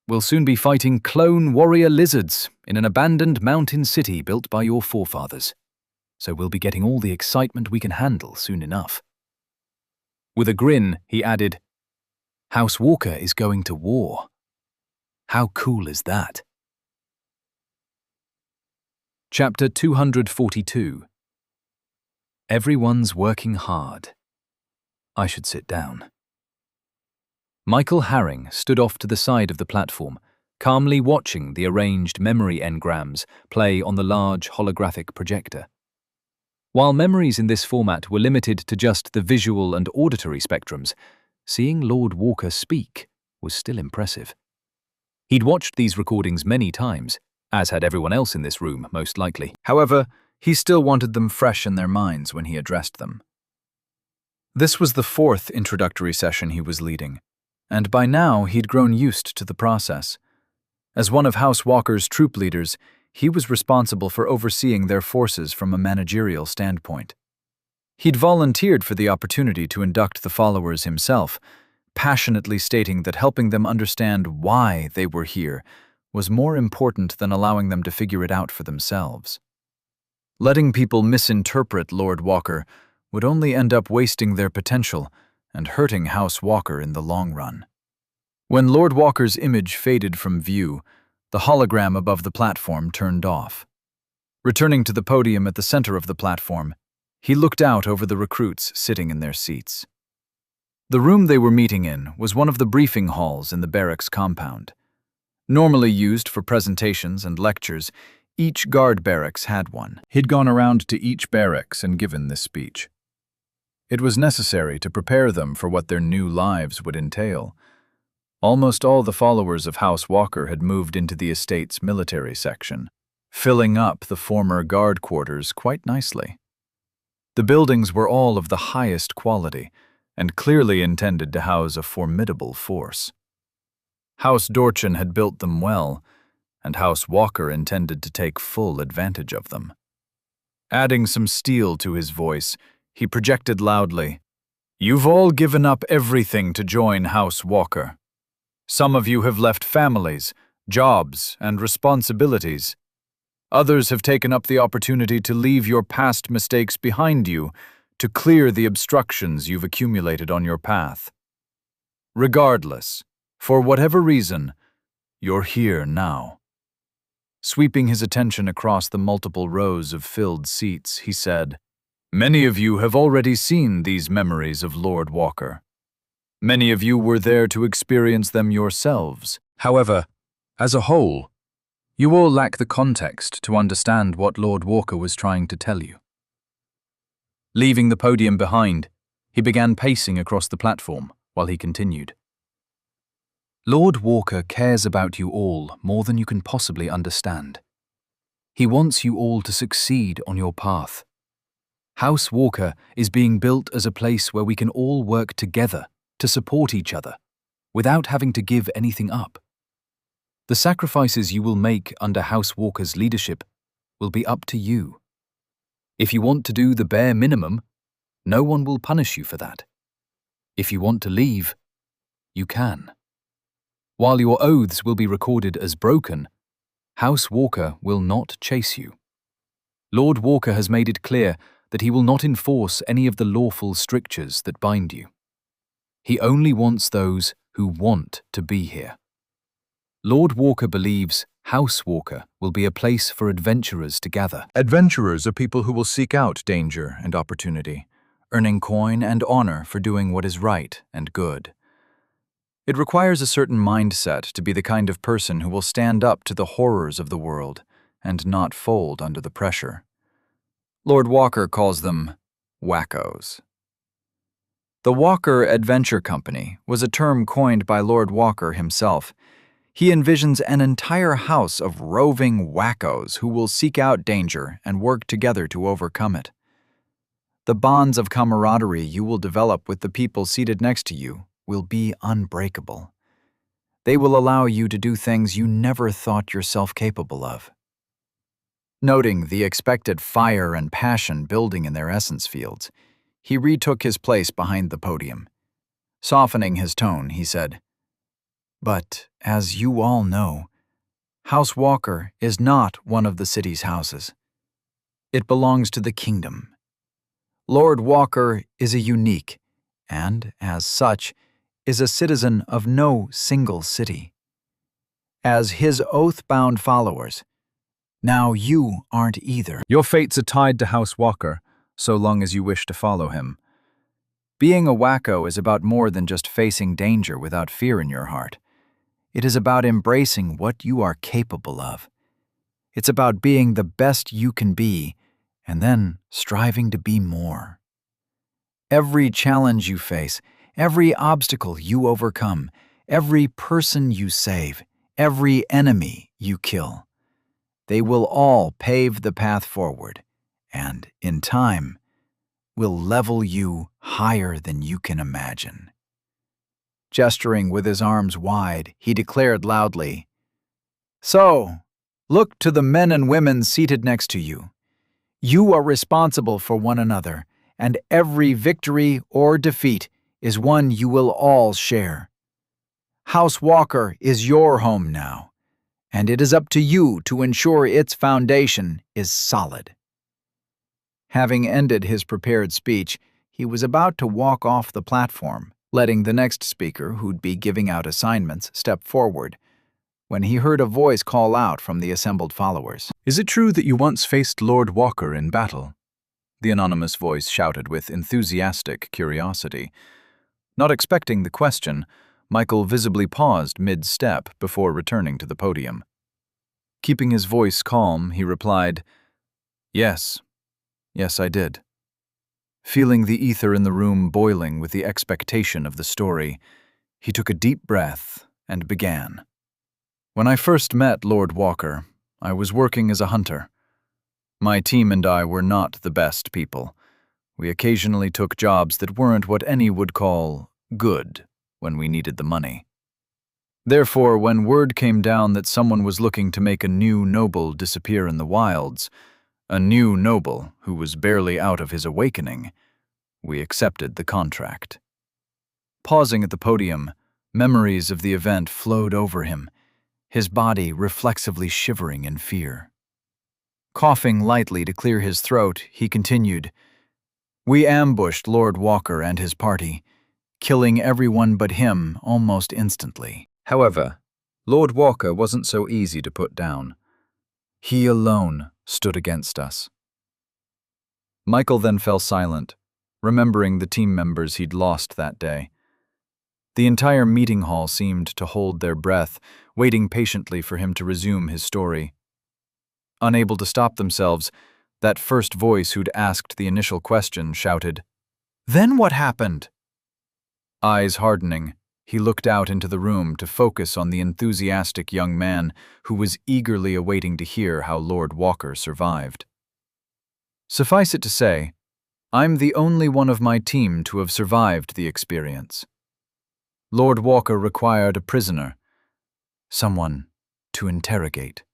we'll soon be fighting clone warrior lizards in an abandoned mountain city built by your forefathers. So we'll be getting all the excitement we can handle soon enough." With a grin, he added, "House Walker is going to war. How cool is that?" Chapter 242. Everyone's working hard. I should sit down. Michael Herring stood off to the side of the platform, calmly watching the arranged memory engrams play on the large holographic projector. While memories in this format were limited to just the visual and auditory spectrums, seeing Lord Walker speak was still impressive. He'd watched these recordings many times, as had everyone else in this room, most likely. However, he still wanted them fresh in their minds when he addressed them. This was the 4th introductory session he was leading, and by now he'd grown used to the process. As one of House Walker's troop leaders, he was responsible for overseeing their forces from a managerial standpoint. He'd volunteered for the opportunity to induct the followers himself, passionately stating that helping them understand why they were here was more important than allowing them to figure it out for themselves. Letting people misinterpret Lord Walker would only end up wasting their potential and hurting House Walker in the long run. When Lord Walker's image faded from view, the hologram above the platform turned off. Returning to the podium at the center of the platform, he looked out over the recruits sitting in their seats. The room they were meeting in was one of the briefing halls in the barracks compound. Normally used for presentations and lectures, each guard barracks had one. He'd gone around to each barracks and given this speech. It was necessary to prepare them for what their new lives would entail. Almost all the followers of House Walker had moved into the estate's military section, filling up the former guard quarters quite nicely. The buildings were all of the highest quality and clearly intended to house a formidable force. House Dorchin had built them well, and House Walker intended to take full advantage of them. Adding some steel to his voice, he projected loudly, "You've all given up everything to join House Walker. Some of you have left families, jobs, and responsibilities. Others have taken up the opportunity to leave your past mistakes behind you, to clear the obstructions you've accumulated on your path. Regardless, for whatever reason, you're here now." Sweeping his attention across the multiple rows of filled seats, he said, "Many of you have already seen these memories of Lord Walker. Many of you were there to experience them yourselves. However, as a whole, you all lack the context to understand what Lord Walker was trying to tell you." Leaving the podium behind, he began pacing across the platform while he continued. "Lord Walker cares about you all more than you can possibly understand. He wants you all to succeed on your path. House Walker is being built as a place where we can all work together to support each other, without having to give anything up. The sacrifices you will make under House Walker's leadership will be up to you. If you want to do the bare minimum, no one will punish you for that. If you want to leave, you can. While your oaths will be recorded as broken, House Walker will not chase you. Lord Walker has made it clear that he will not enforce any of the lawful strictures that bind you. He only wants those who want to be here. Lord Walker believes House Walker will be a place for adventurers to gather. Adventurers are people who will seek out danger and opportunity, earning coin and honor for doing what is right and good. It requires a certain mindset to be the kind of person who will stand up to the horrors of the world and not fold under the pressure. Lord Walker calls them wackos. The Walker Adventure Company was a term coined by Lord Walker himself. He envisions an entire house of roving wackos who will seek out danger and work together to overcome it. The bonds of camaraderie you will develop with the people seated next to you will be unbreakable. They will allow you to do things you never thought yourself capable of. Noting the expected fire and passion building in their essence fields, he retook his place behind the podium. Softening his tone, he said, "But, as you all know, House Walker is not one of the city's houses. It belongs to the kingdom. Lord Walker is a unique, and, as such, is a citizen of no single city. As his oath-bound followers, now you aren't either. Your fates are tied to House Walker, so long as you wish to follow him. Being a wacko is about more than just facing danger without fear in your heart. It is about embracing what you are capable of. It's about being the best you can be, and then striving to be more. Every challenge you face, every obstacle you overcome, every person you save, every enemy you kill, they will all pave the path forward, and, in time, will level you higher than you can imagine." Gesturing with his arms wide, he declared loudly, "So, look to the men and women seated next to you. You are responsible for one another, and every victory or defeat is one you will all share. House Walker is your home now, and it is up to you to ensure its foundation is solid." Having ended his prepared speech, he was about to walk off the platform, letting the next speaker, who'd be giving out assignments, step forward, when he heard a voice call out from the assembled followers. "Is it true that you once faced Lord Walker in battle?" The anonymous voice shouted with enthusiastic curiosity. Not expecting the question, Michael visibly paused mid-step before returning to the podium. Keeping his voice calm, he replied, "Yes. Yes, I did." Feeling the ether in the room boiling with the expectation of the story, he took a deep breath and began. "When I first met Lord Walker, I was working as a hunter. My team and I were not the best people. We occasionally took jobs that weren't what any would call good when we needed the money. Therefore, when word came down that someone was looking to make a new noble disappear in the wilds, a new noble who was barely out of his awakening, we accepted the contract." Pausing at the podium, memories of the event flowed over him, his body reflexively shivering in fear. Coughing lightly to clear his throat, he continued, "We ambushed Lord Walker and his party, killing everyone but him almost instantly. However, Lord Walker wasn't so easy to put down. He alone stood against us." Michael then fell silent, remembering the team members he'd lost that day. The entire meeting hall seemed to hold their breath, waiting patiently for him to resume his story. Unable to stop themselves, that first voice who'd asked the initial question shouted, "Then what happened?" Eyes hardening, he looked out into the room to focus on the enthusiastic young man who was eagerly awaiting to hear how Lord Walker survived. Suffice it to say, I'm the only one of my team to have survived the experience. Lord Walker required a prisoner, someone to interrogate,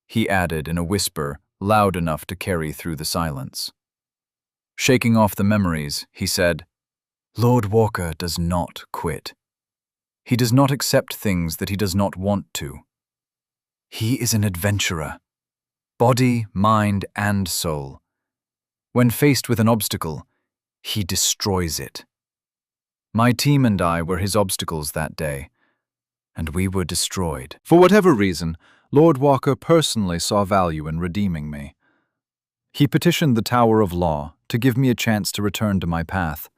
he added in a whisper loud enough to carry through the silence. Shaking off the memories, he said, "Lord Walker does not quit. He does not accept things that he does not want to. He is an adventurer, body, mind, and soul. When faced with an obstacle, he destroys it. My team and I were his obstacles that day, and we were destroyed. For whatever reason, Lord Walker personally saw value in redeeming me. He petitioned the Tower of Law to give me a chance to return to my path.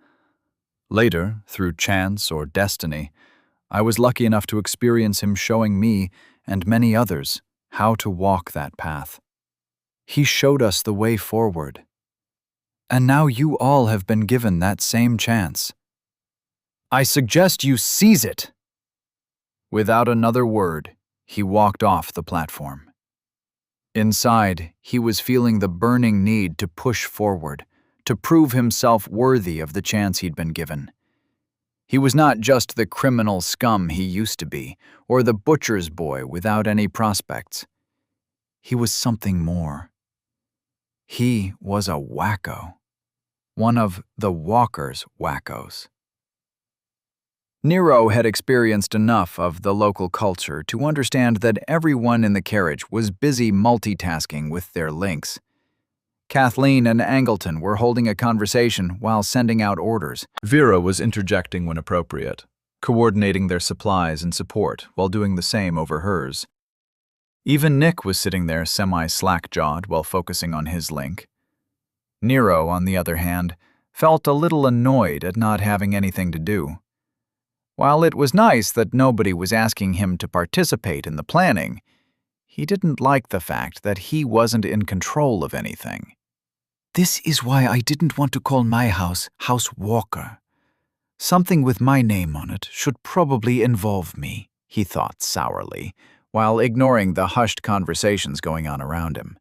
Later, through chance or destiny, I was lucky enough to experience him showing me and many others how to walk that path. He showed us the way forward. And now you all have been given that same chance. I suggest you seize it." Without another word, he walked off the platform. Inside, he was feeling the burning need to push forward, to prove himself worthy of the chance he'd been given. He was not just the criminal scum he used to be, or the butcher's boy without any prospects. He was something more. He was a wacko. One of the Walker's wackos. Nero had experienced enough of the local culture to understand that everyone in the carriage was busy multitasking with their links. Kathleen and Angleton were holding a conversation while sending out orders. Vera was interjecting when appropriate, coordinating their supplies and support while doing the same over hers. Even Nick was sitting there semi-slack-jawed while focusing on his link. Nero, on the other hand, felt a little annoyed at not having anything to do. While it was nice that nobody was asking him to participate in the planning, he didn't like the fact that he wasn't in control of anything. This is why I didn't want to call my house House Walker. Something with my name on it should probably involve me, he thought sourly, while ignoring the hushed conversations going on around him.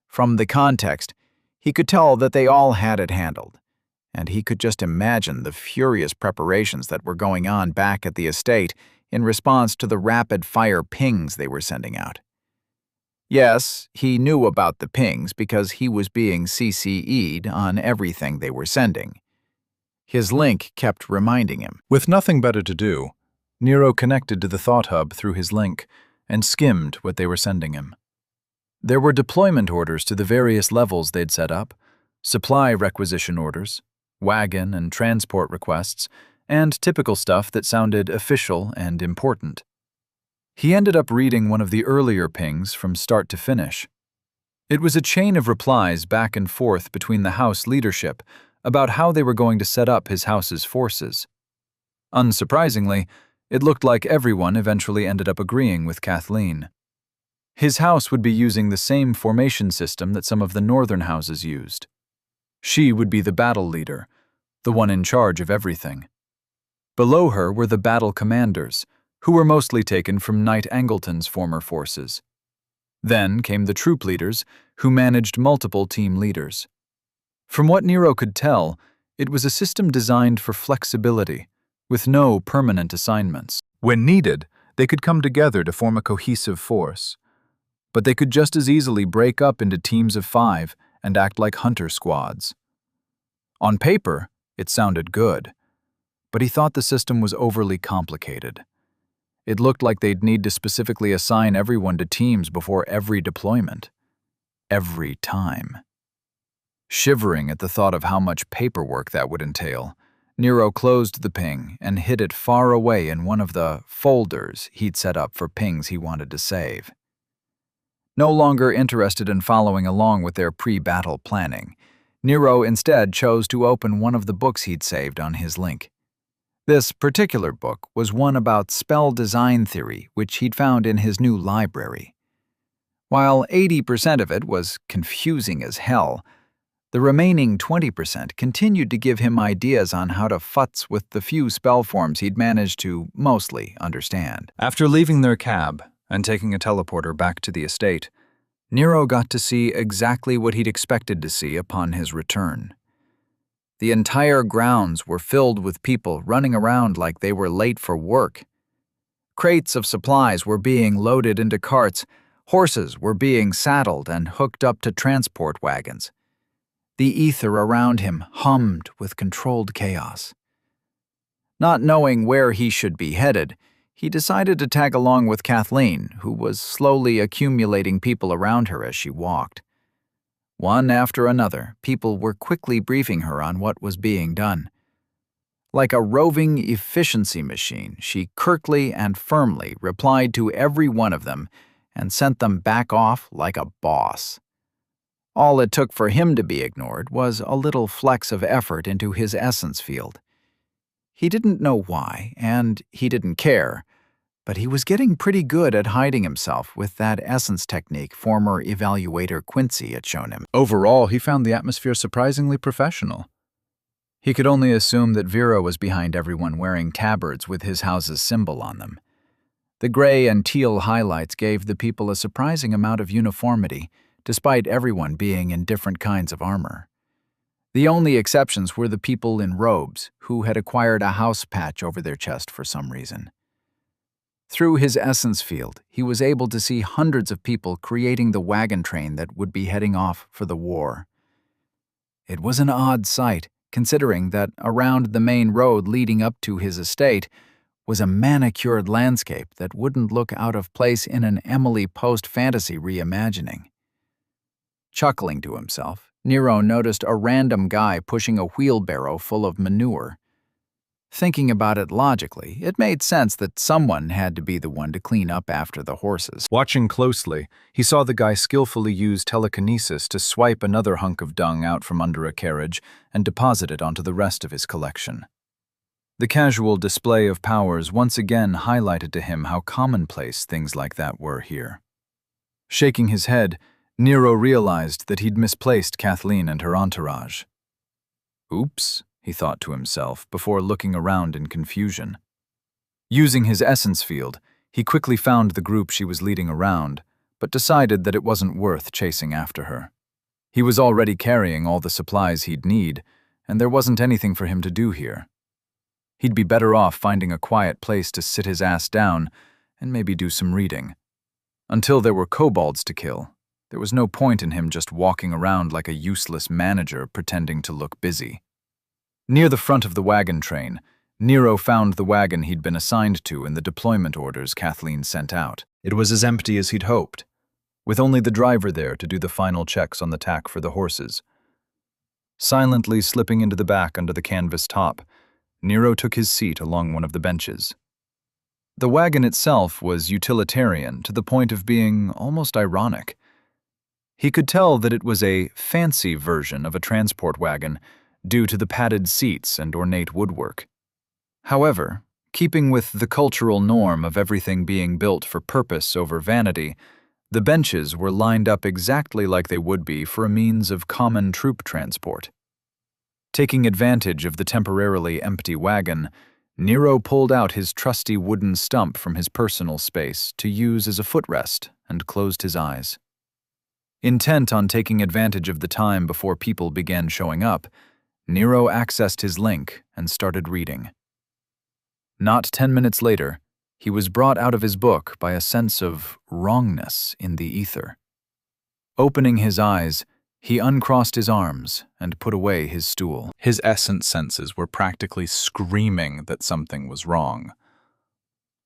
From the context, he could tell that they all had it handled, and he could just imagine the furious preparations that were going on back at the estate in response to the rapid-fire pings they were sending out. Yes, he knew about the pings because he was being CC'd on everything they were sending. His link kept reminding him. With nothing better to do, Nero connected to the Thought Hub through his link and skimmed what they were sending him. There were deployment orders to the various levels they'd set up, supply requisition orders, wagon and transport requests, and typical stuff that sounded official and important. He ended up reading one of the earlier pings from start to finish. It was a chain of replies back and forth between the house leadership about how they were going to set up his house's forces. Unsurprisingly, it looked like everyone eventually ended up agreeing with Kathleen. His house would be using the same formation system that some of the northern houses used. She would be the battle leader, the one in charge of everything. Below her were the battle commanders, who were mostly taken from Knight Angleton's former forces. Then came the troop leaders, who managed multiple team leaders. From what Nero could tell, it was a system designed for flexibility, with no permanent assignments. When needed, they could come together to form a cohesive force. But they could just as easily break up into teams of 5 and act like hunter squads. On paper, it sounded good, but he thought the system was overly complicated. It looked like they'd need to specifically assign everyone to teams before every deployment. Every time. Shivering at the thought of how much paperwork that would entail, Nero closed the ping and hid it far away in one of the folders he'd set up for pings he wanted to save. No longer interested in following along with their pre-battle planning, Nero instead chose to open one of the books he'd saved on his link. This particular book was one about spell design theory, which he'd found in his new library. While 80% of it was confusing as hell, the remaining 20% continued to give him ideas on how to futz with the few spell forms he'd managed to mostly understand. After leaving their cab and taking a teleporter back to the estate, Nero got to see exactly what he'd expected to see upon his return. The entire grounds were filled with people running around like they were late for work. Crates of supplies were being loaded into carts, horses were being saddled and hooked up to transport wagons. The ether around him hummed with controlled chaos. Not knowing where he should be headed, he decided to tag along with Kathleen, who was slowly accumulating people around her as she walked. One after another, people were quickly briefing her on what was being done. Like a roving efficiency machine, she curtly and firmly replied to every one of them and sent them back off like a boss. All it took for him to be ignored was a little flex of effort into his essence field. He didn't know why, and he didn't care, but he was getting pretty good at hiding himself with that essence technique former evaluator Quincy had shown him. Overall, he found the atmosphere surprisingly professional. He could only assume that Vera was behind everyone wearing tabards with his house's symbol on them. The gray and teal highlights gave the people a surprising amount of uniformity, despite everyone being in different kinds of armor. The only exceptions were the people in robes, who had acquired a house patch over their chest for some reason. Through his essence field, he was able to see hundreds of people creating the wagon train that would be heading off for the war. It was an odd sight, considering that around the main road leading up to his estate was a manicured landscape that wouldn't look out of place in an Emily Post fantasy reimagining. Chuckling to himself, Nero noticed a random guy pushing a wheelbarrow full of manure. Thinking about it logically, it made sense that someone had to be the one to clean up after the horses. Watching closely, he saw the guy skillfully use telekinesis to swipe another hunk of dung out from under a carriage and deposit it onto the rest of his collection. The casual display of powers once again highlighted to him how commonplace things like that were here. Shaking his head, Nero realized that he'd misplaced Kathleen and her entourage. Oops, he thought to himself before looking around in confusion. Using his essence field, he quickly found the group she was leading around, but decided that it wasn't worth chasing after her. He was already carrying all the supplies he'd need, and there wasn't anything for him to do here. He'd be better off finding a quiet place to sit his ass down and maybe do some reading. Until there were kobolds to kill, there was no point in him just walking around like a useless manager pretending to look busy. Near the front of the wagon train, Nero found the wagon he'd been assigned to in the deployment orders Kathleen sent out. It was as empty as he'd hoped, with only the driver there to do the final checks on the tack for the horses. Silently slipping into the back under the canvas top, Nero took his seat along one of the benches. The wagon itself was utilitarian to the point of being almost ironic. He could tell that it was a fancy version of a transport wagon due to the padded seats and ornate woodwork. However, keeping with the cultural norm of everything being built for purpose over vanity, the benches were lined up exactly like they would be for a means of common troop transport. Taking advantage of the temporarily empty wagon, Nero pulled out his trusty wooden stump from his personal space to use as a footrest and closed his eyes. Intent on taking advantage of the time before people began showing up, Nero accessed his link and started reading. Not 10 minutes later, he was brought out of his book by a sense of wrongness in the ether. Opening his eyes, he uncrossed his arms and put away his stool. His essence senses were practically screaming that something was wrong.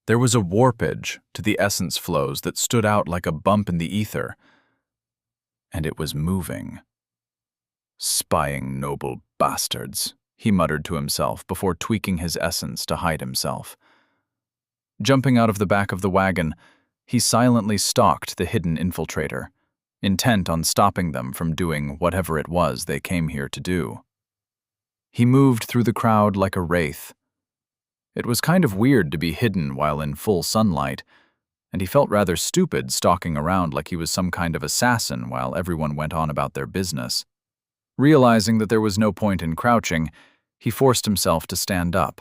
There was a warpage to the essence flows that stood out like a bump in the ether, and it was moving. "Spying noble bastards," he muttered to himself before tweaking his essence to hide himself. Jumping out of the back of the wagon, he silently stalked the hidden infiltrator, intent on stopping them from doing whatever it was they came here to do. He moved through the crowd like a wraith. It was kind of weird to be hidden while in full sunlight, and he felt rather stupid stalking around like he was some kind of assassin while everyone went on about their business. Realizing that there was no point in crouching, he forced himself to stand up.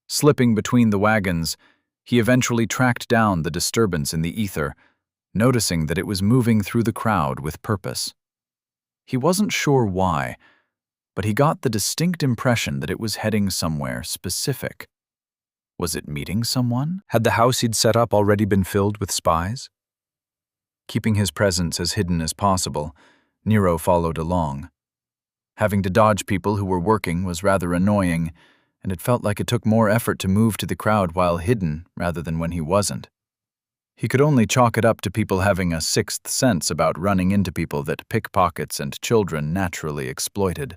Slipping between the wagons, he eventually tracked down the disturbance in the ether, noticing that it was moving through the crowd with purpose. He wasn't sure why, but he got the distinct impression that it was heading somewhere specific. Was it meeting someone? Had the house he'd set up already been filled with spies? Keeping his presence as hidden as possible, Nero followed along. Having to dodge people who were working was rather annoying, and it felt like it took more effort to move to the crowd while hidden rather than when he wasn't. He could only chalk it up to people having a sixth sense about running into people that pickpockets and children naturally exploited.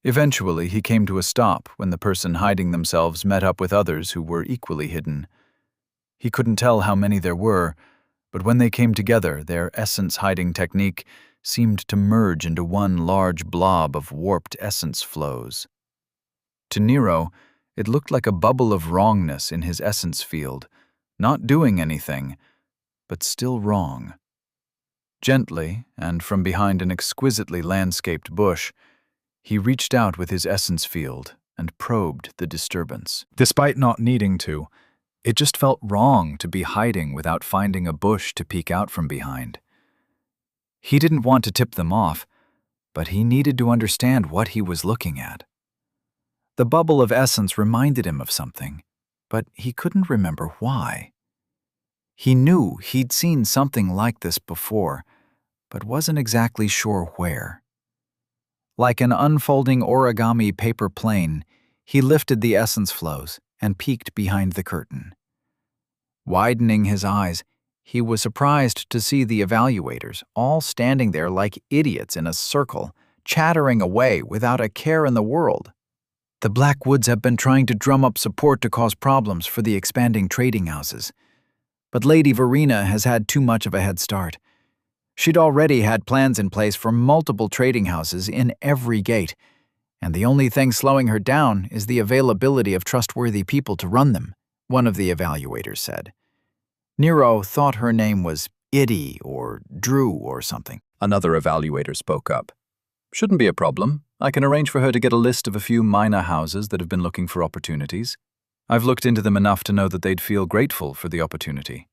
Eventually, he came to a stop when the person hiding themselves met up with others who were equally hidden. He couldn't tell how many there were, but when they came together, their essence-hiding technique seemed to merge into one large blob of warped essence flows. To Nero, it looked like a bubble of wrongness in his essence field, not doing anything, but still wrong. Gently, and from behind an exquisitely landscaped bush, he reached out with his essence field and probed the disturbance. Despite not needing to, it just felt wrong to be hiding without finding a bush to peek out from behind. He didn't want to tip them off, but he needed to understand what he was looking at. The bubble of essence reminded him of something, but he couldn't remember why. He knew he'd seen something like this before, but wasn't exactly sure where. Like an unfolding origami paper plane, he lifted the essence flows and peeked behind the curtain. Widening his eyes, he was surprised to see the evaluators all standing there like idiots in a circle, chattering away without a care in the world. The Blackwoods have been trying to drum up support to cause problems for the expanding trading houses. But Lady Verena has had too much of a head start. She'd already had plans in place for multiple trading houses in every gate, and the only thing slowing her down is the availability of trustworthy people to run them, one of the evaluators said. Nero thought her name was Iddy or Drew or something. Another evaluator spoke up. "Shouldn't be a problem. I can arrange for her to get a list of a few minor houses that have been looking for opportunities. I've looked into them enough to know that they'd feel grateful for the opportunity."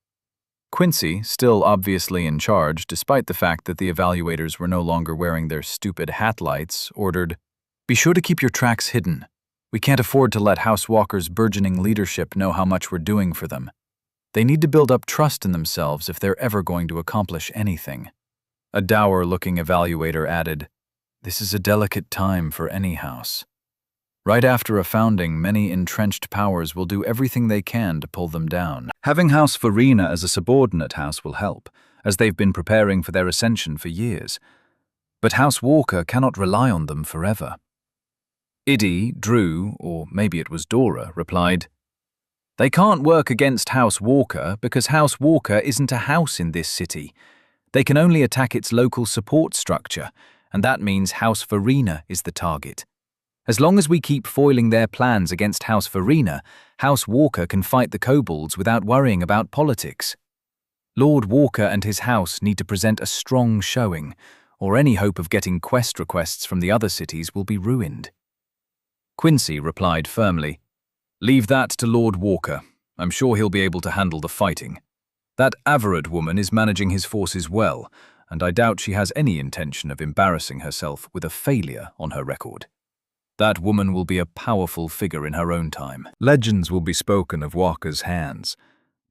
Quincy, still obviously in charge despite the fact that the evaluators were no longer wearing their stupid hat lights, ordered, "Be sure to keep your tracks hidden. We can't afford to let House Walker's burgeoning leadership know how much we're doing for them. They need to build up trust in themselves if they're ever going to accomplish anything." A dour-looking evaluator added, "This is a delicate time for any house. Right after a founding, many entrenched powers will do everything they can to pull them down. Having House Verena as a subordinate house will help, as they've been preparing for their ascension for years. But House Walker cannot rely on them forever." Iddy, Drew, or maybe it was Dora, replied, They can't work against House Walker because House Walker isn't a house in this city. They can only attack its local support structure, and that means House Farina is the target. As long as we keep foiling their plans against House Farina, House Walker can fight the kobolds without worrying about politics. Lord Walker and his house need to present a strong showing, or any hope of getting quest requests from the other cities will be ruined. Quincy replied firmly, "Leave that to Lord Walker. I'm sure he'll be able to handle the fighting. That Averard woman is managing his forces well, and I doubt she has any intention of embarrassing herself with a failure on her record. That woman will be a powerful figure in her own time. Legends will be spoken of Walker's hands,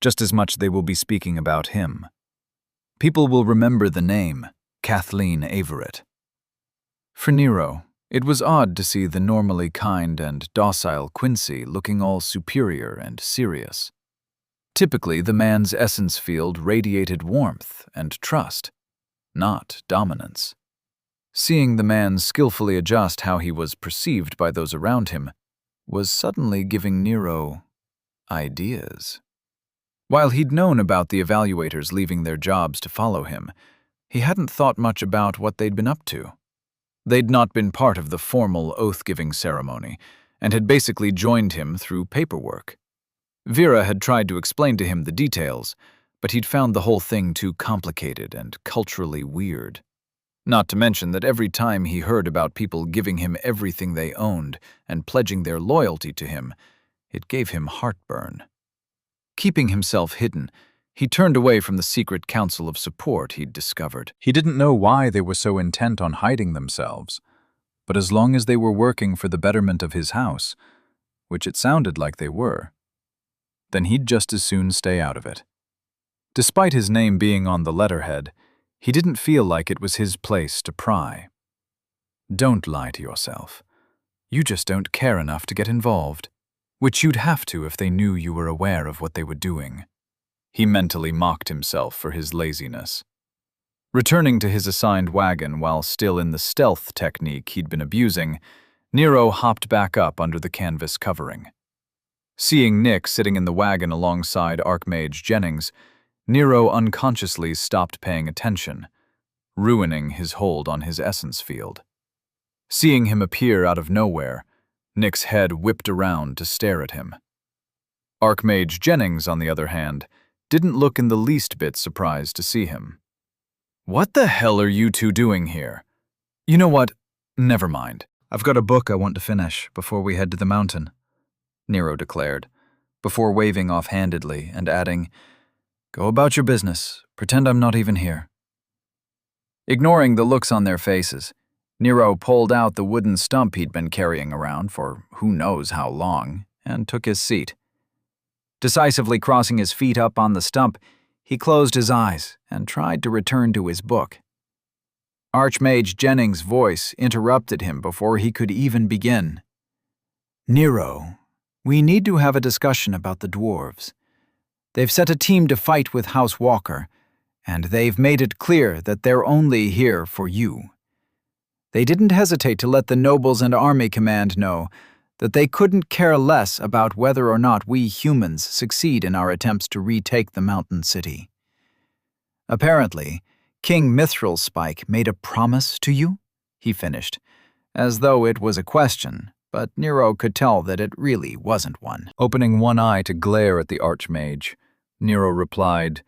just as much they will be speaking about him. People will remember the name, Kathleen Averett." For Nero, it was odd to see the normally kind and docile Quincy looking all superior and serious. Typically, the man's essence field radiated warmth and trust, not dominance. Seeing the man skillfully adjust how he was perceived by those around him was suddenly giving Nero ideas. While he'd known about the evaluators leaving their jobs to follow him, he hadn't thought much about what they'd been up to. They'd not been part of the formal oath-giving ceremony, and had basically joined him through paperwork. Vera had tried to explain to him the details, but he'd found the whole thing too complicated and culturally weird. Not to mention that every time he heard about people giving him everything they owned and pledging their loyalty to him, it gave him heartburn. Keeping himself hidden, he turned away from the secret council of support he'd discovered. He didn't know why they were so intent on hiding themselves, but as long as they were working for the betterment of his house, which it sounded like they were, then he'd just as soon stay out of it. Despite his name being on the letterhead, he didn't feel like it was his place to pry. Don't lie to yourself. You just don't care enough to get involved, which you'd have to if they knew you were aware of what they were doing. He mentally mocked himself for his laziness. Returning to his assigned wagon while still in the stealth technique he'd been abusing, Nero hopped back up under the canvas covering. Seeing Nick sitting in the wagon alongside Archmage Jennings, Nero unconsciously stopped paying attention, ruining his hold on his essence field. Seeing him appear out of nowhere, Nick's head whipped around to stare at him. Archmage Jennings, on the other hand, didn't look in the least bit surprised to see him. "What the hell are you two doing here? You know what? Never mind. I've got a book I want to finish before we head to the mountain," Nero declared, before waving offhandedly and adding, "Go about your business. Pretend I'm not even here." Ignoring the looks on their faces, Nero pulled out the wooden stump he'd been carrying around for who knows how long and took his seat. Decisively crossing his feet up on the stump, he closed his eyes and tried to return to his book. Archmage Jennings' voice interrupted him before he could even begin. "Nero, we need to have a discussion about the dwarves. They've set a team to fight with House Walker, and they've made it clear that they're only here for you. They didn't hesitate to let the nobles and army command know that they couldn't care less about whether or not we humans succeed in our attempts to retake the mountain city. Apparently, King Mithril Spike made a promise to you," he finished, as though it was a question, but Nero could tell that it really wasn't one. Opening one eye to glare at the Archmage, Nero replied,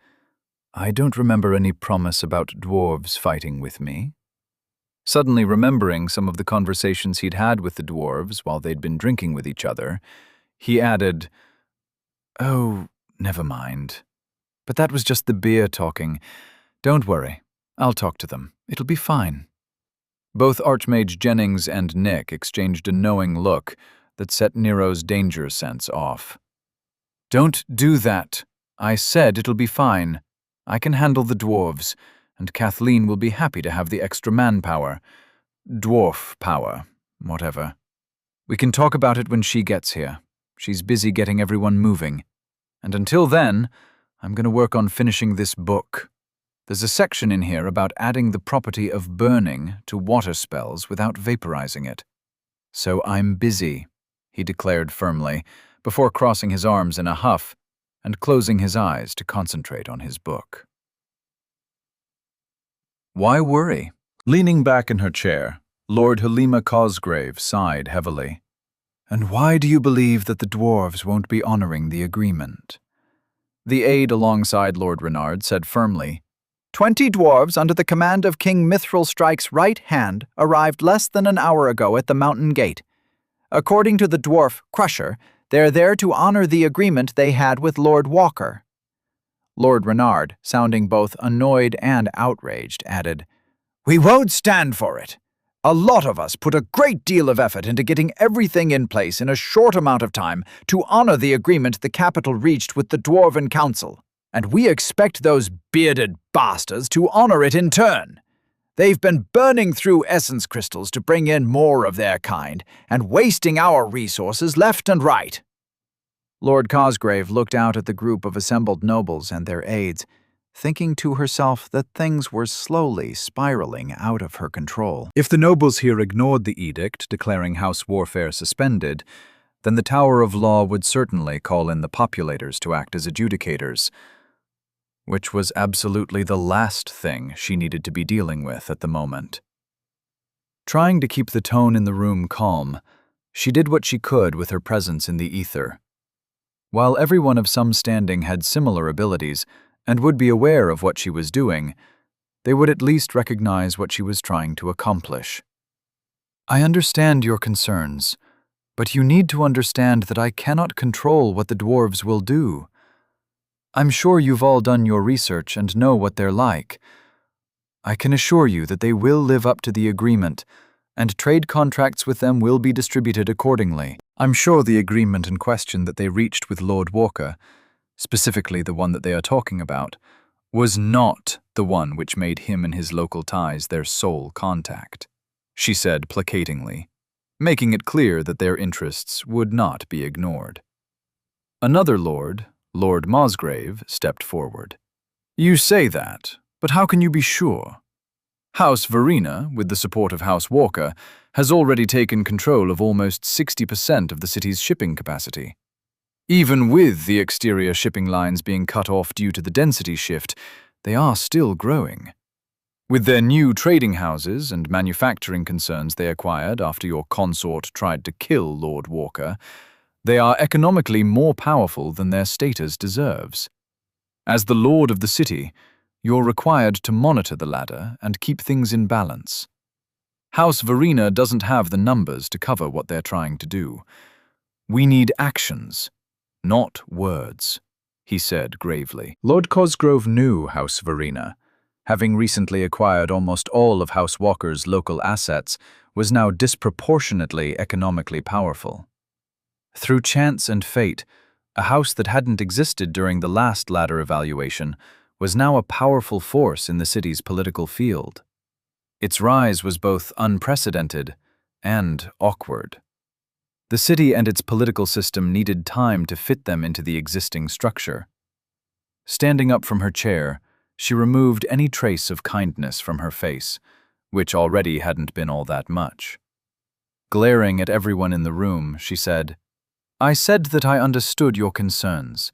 "I don't remember any promise about dwarves fighting with me." Suddenly remembering some of the conversations he'd had with the dwarves while they'd been drinking with each other, he added, "Oh, never mind. But that was just the beer talking. Don't worry, I'll talk to them. It'll be fine." Both Archmage Jennings and Nick exchanged a knowing look that set Nero's danger sense off. "Don't do that. I said it'll be fine. I can handle the dwarves, and Kathleen will be happy to have the extra manpower. Dwarf power, whatever. We can talk about it when she gets here. She's busy getting everyone moving. And until then, I'm going to work on finishing this book. There's a section in here about adding the property of burning to water spells without vaporizing it. So I'm busy," he declared firmly, before crossing his arms in a huff and closing his eyes to concentrate on his book. Why worry? Leaning back in her chair, Lord Halima Cosgrave sighed heavily. And why do you believe that the dwarves won't be honoring the agreement? The aide alongside Lord Renard said firmly, 20 dwarves under the command of King Mithril Strike's right hand arrived less than an hour ago at the mountain gate. According to the dwarf Crusher, they're there to honor the agreement they had with Lord Walker. Lord Renard, sounding both annoyed and outraged, added, We won't stand for it. A lot of us put a great deal of effort into getting everything in place in a short amount of time to honor the agreement the capital reached with the Dwarven Council, and we expect those bearded bastards to honor it in turn. They've been burning through essence crystals to bring in more of their kind, and wasting our resources left and right. Lord Cosgrave looked out at the group of assembled nobles and their aides, thinking to herself that things were slowly spiraling out of her control. If the nobles here ignored the edict declaring house warfare suspended, then the Tower of Law would certainly call in the populators to act as adjudicators, which was absolutely the last thing she needed to be dealing with at the moment. Trying to keep the tone in the room calm, she did what she could with her presence in the ether. While everyone of some standing had similar abilities and would be aware of what she was doing, they would at least recognize what she was trying to accomplish. I understand your concerns, but you need to understand that I cannot control what the dwarves will do. I'm sure you've all done your research and know what they're like. I can assure you that they will live up to the agreement, and trade contracts with them will be distributed accordingly. I'm sure the agreement in question that they reached with Lord Walker, specifically the one that they are talking about, was not the one which made him and his local ties their sole contact, she said placatingly, making it clear that their interests would not be ignored. Another lord, Lord Mosgrave, stepped forward. You say that, but how can you be sure? House Verena, with the support of House Walker, has already taken control of almost 60% of the city's shipping capacity. Even with the exterior shipping lines being cut off due to the density shift, they are still growing. With their new trading houses and manufacturing concerns they acquired after your consort tried to kill Lord Walker, they are economically more powerful than their status deserves. As the lord of the city, you're required to monitor the ladder and keep things in balance. House Verena doesn't have the numbers to cover what they're trying to do. We need actions, not words, he said gravely. Lord Cosgrove knew House Verena. Having recently acquired almost all of House Walker's local assets, was now disproportionately economically powerful. Through chance and fate, a house that hadn't existed during the last ladder evaluation was now a powerful force in the city's political field. Its rise was both unprecedented and awkward. The city and its political system needed time to fit them into the existing structure. Standing up from her chair, she removed any trace of kindness from her face, which already hadn't been all that much. Glaring at everyone in the room, she said, I said that I understood your concerns,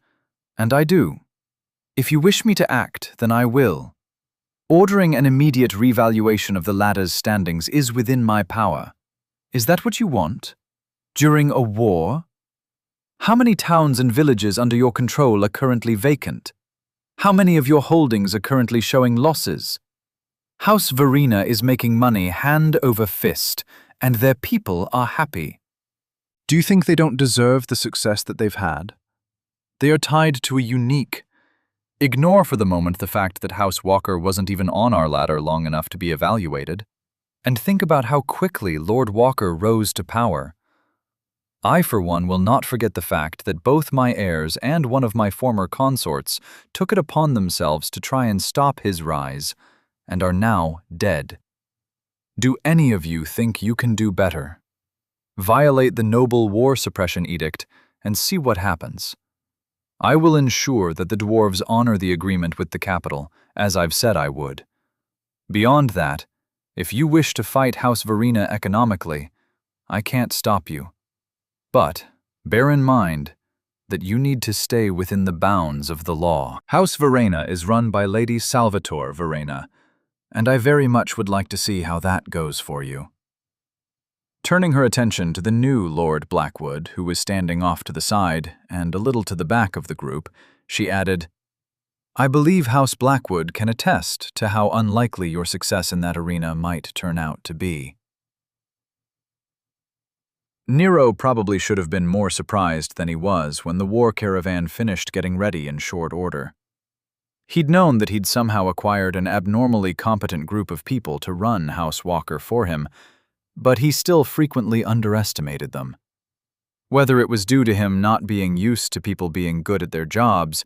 and I do. If you wish me to act, then I will. Ordering an immediate revaluation of the ladder's standings is within my power. Is that what you want? During a war? How many towns and villages under your control are currently vacant? How many of your holdings are currently showing losses? House Verena is making money hand over fist, and their people are happy. Do you think they don't deserve the success that they've had? They are tied to a unique. Ignore for the moment the fact that House Walker wasn't even on our ladder long enough to be evaluated, and think about how quickly Lord Walker rose to power. I, for one, will not forget the fact that both my heirs and one of my former consorts took it upon themselves to try and stop his rise, and are now dead. Do any of you think you can do better? Violate the noble war suppression edict and see what happens. I will ensure that the dwarves honor the agreement with the capital, as I've said I would. Beyond that, if you wish to fight House Verena economically, I can't stop you. But bear in mind that you need to stay within the bounds of the law. House Verena is run by Lady Salvatore Verena, and I very much would like to see how that goes for you. Turning her attention to the new Lord Blackwood, who was standing off to the side and a little to the back of the group, she added, I believe House Blackwood can attest to how unlikely your success in that arena might turn out to be. Nero probably should have been more surprised than he was when the war caravan finished getting ready in short order. He'd known that he'd somehow acquired an abnormally competent group of people to run House Walker for him, but he still frequently underestimated them. Whether it was due to him not being used to people being good at their jobs,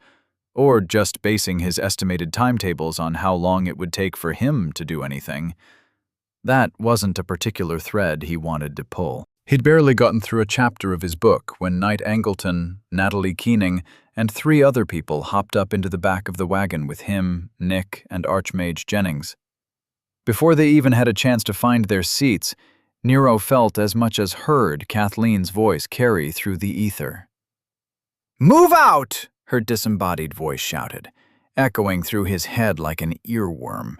or just basing his estimated timetables on how long it would take for him to do anything, that wasn't a particular thread he wanted to pull. He'd barely gotten through a chapter of his book when Knight Angleton, Natalie Keening, and 3 other people hopped up into the back of the wagon with him, Nick, and Archmage Jennings. Before they even had a chance to find their seats, Nero felt as much as heard Kathleen's voice carry through the ether. "Move out!" her disembodied voice shouted, echoing through his head like an earworm.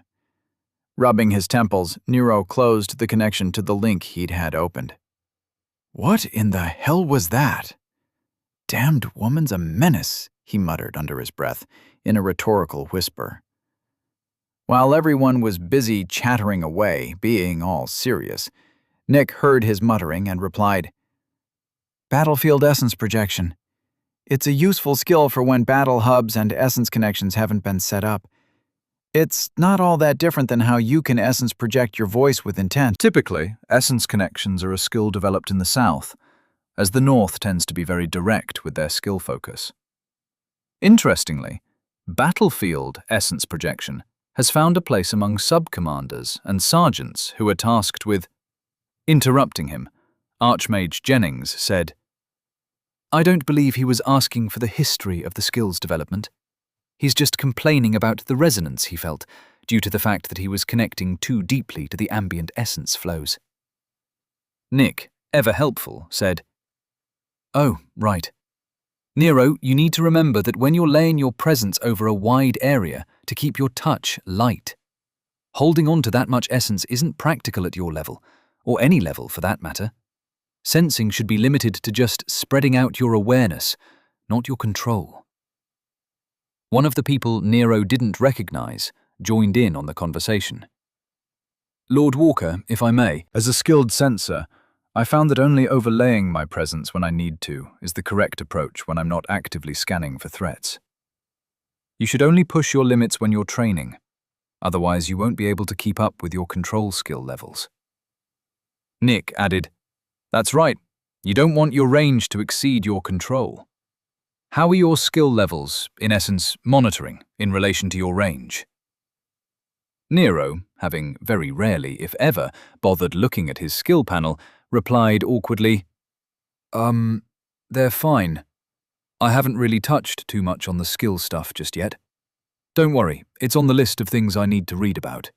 Rubbing his temples, Nero closed the connection to the link he'd had opened. What in the hell was that? Damned woman's a menace, he muttered under his breath, in a rhetorical whisper. While everyone was busy chattering away, being all serious, Nick heard his muttering and replied, Battlefield essence projection. It's a useful skill for when battle hubs and essence connections haven't been set up. It's not all that different than how you can essence project your voice with intent. Typically, essence connections are a skill developed in the South, as the North tends to be very direct with their skill focus. Interestingly, battlefield essence projection has found a place among sub-commanders and sergeants who are tasked with... Interrupting him, Archmage Jennings said, I don't believe he was asking for the history of the skill's development. He's just complaining about the resonance he felt, due to the fact that he was connecting too deeply to the ambient essence flows. Nick, ever helpful, said, Oh, right. Nero, you need to remember that when you're laying your presence over a wide area to keep your touch light. Holding on to that much essence isn't practical at your level, or any level for that matter. Sensing should be limited to just spreading out your awareness, not your control. One of the people Nero didn't recognize joined in on the conversation. Lord Walker, if I may. As a skilled sensor, I found that only overlaying my presence when I need to is the correct approach when I'm not actively scanning for threats. You should only push your limits when you're training, otherwise you won't be able to keep up with your control skill levels. Nick added, That's right, you don't want your range to exceed your control. How are your skill levels, in essence, monitoring in relation to your range? Nero, having very rarely, if ever, bothered looking at his skill panel, replied awkwardly, They're fine. I haven't really touched too much on the skill stuff just yet. Don't worry, it's on the list of things I need to read about.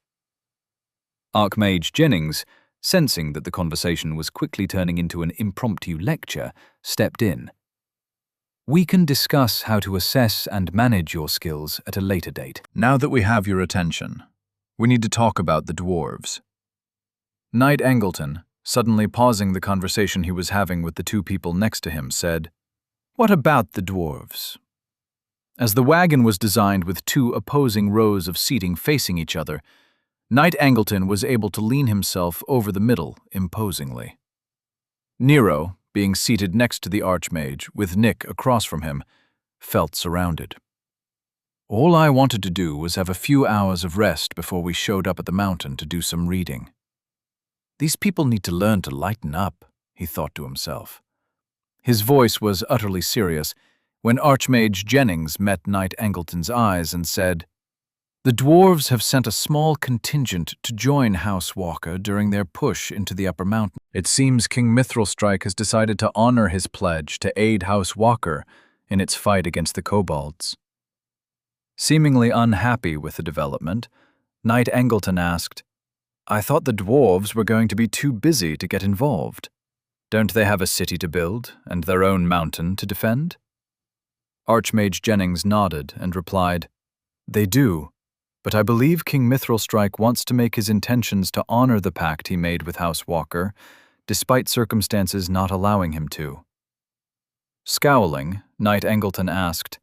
Archmage Jennings, sensing that the conversation was quickly turning into an impromptu lecture, stepped in. We can discuss how to assess and manage your skills at a later date. Now that we have your attention, we need to talk about the dwarves. Knight Angleton, suddenly pausing the conversation he was having with the 2 people next to him, said, What about the dwarves? As the wagon was designed with 2 opposing rows of seating facing each other, Knight Angleton was able to lean himself over the middle imposingly. Nero, being seated next to the Archmage, with Nick across from him, felt surrounded. All I wanted to do was have a few hours of rest before we showed up at the mountain to do some reading. These people need to learn to lighten up, he thought to himself. His voice was utterly serious when Archmage Jennings met Knight Angleton's eyes and said, The dwarves have sent a small contingent to join House Walker during their push into the upper mountain. It seems King Mithrilstrike has decided to honor his pledge to aid House Walker in its fight against the kobolds. Seemingly unhappy with the development, Knight Angleton asked, I thought the dwarves were going to be too busy to get involved. Don't they have a city to build and their own mountain to defend? Archmage Jennings nodded and replied, "They do, but I believe King Mithril wants to make his intentions to honor the pact he made with House Walker, despite circumstances not allowing him to." Scowling, Knight Angleton asked,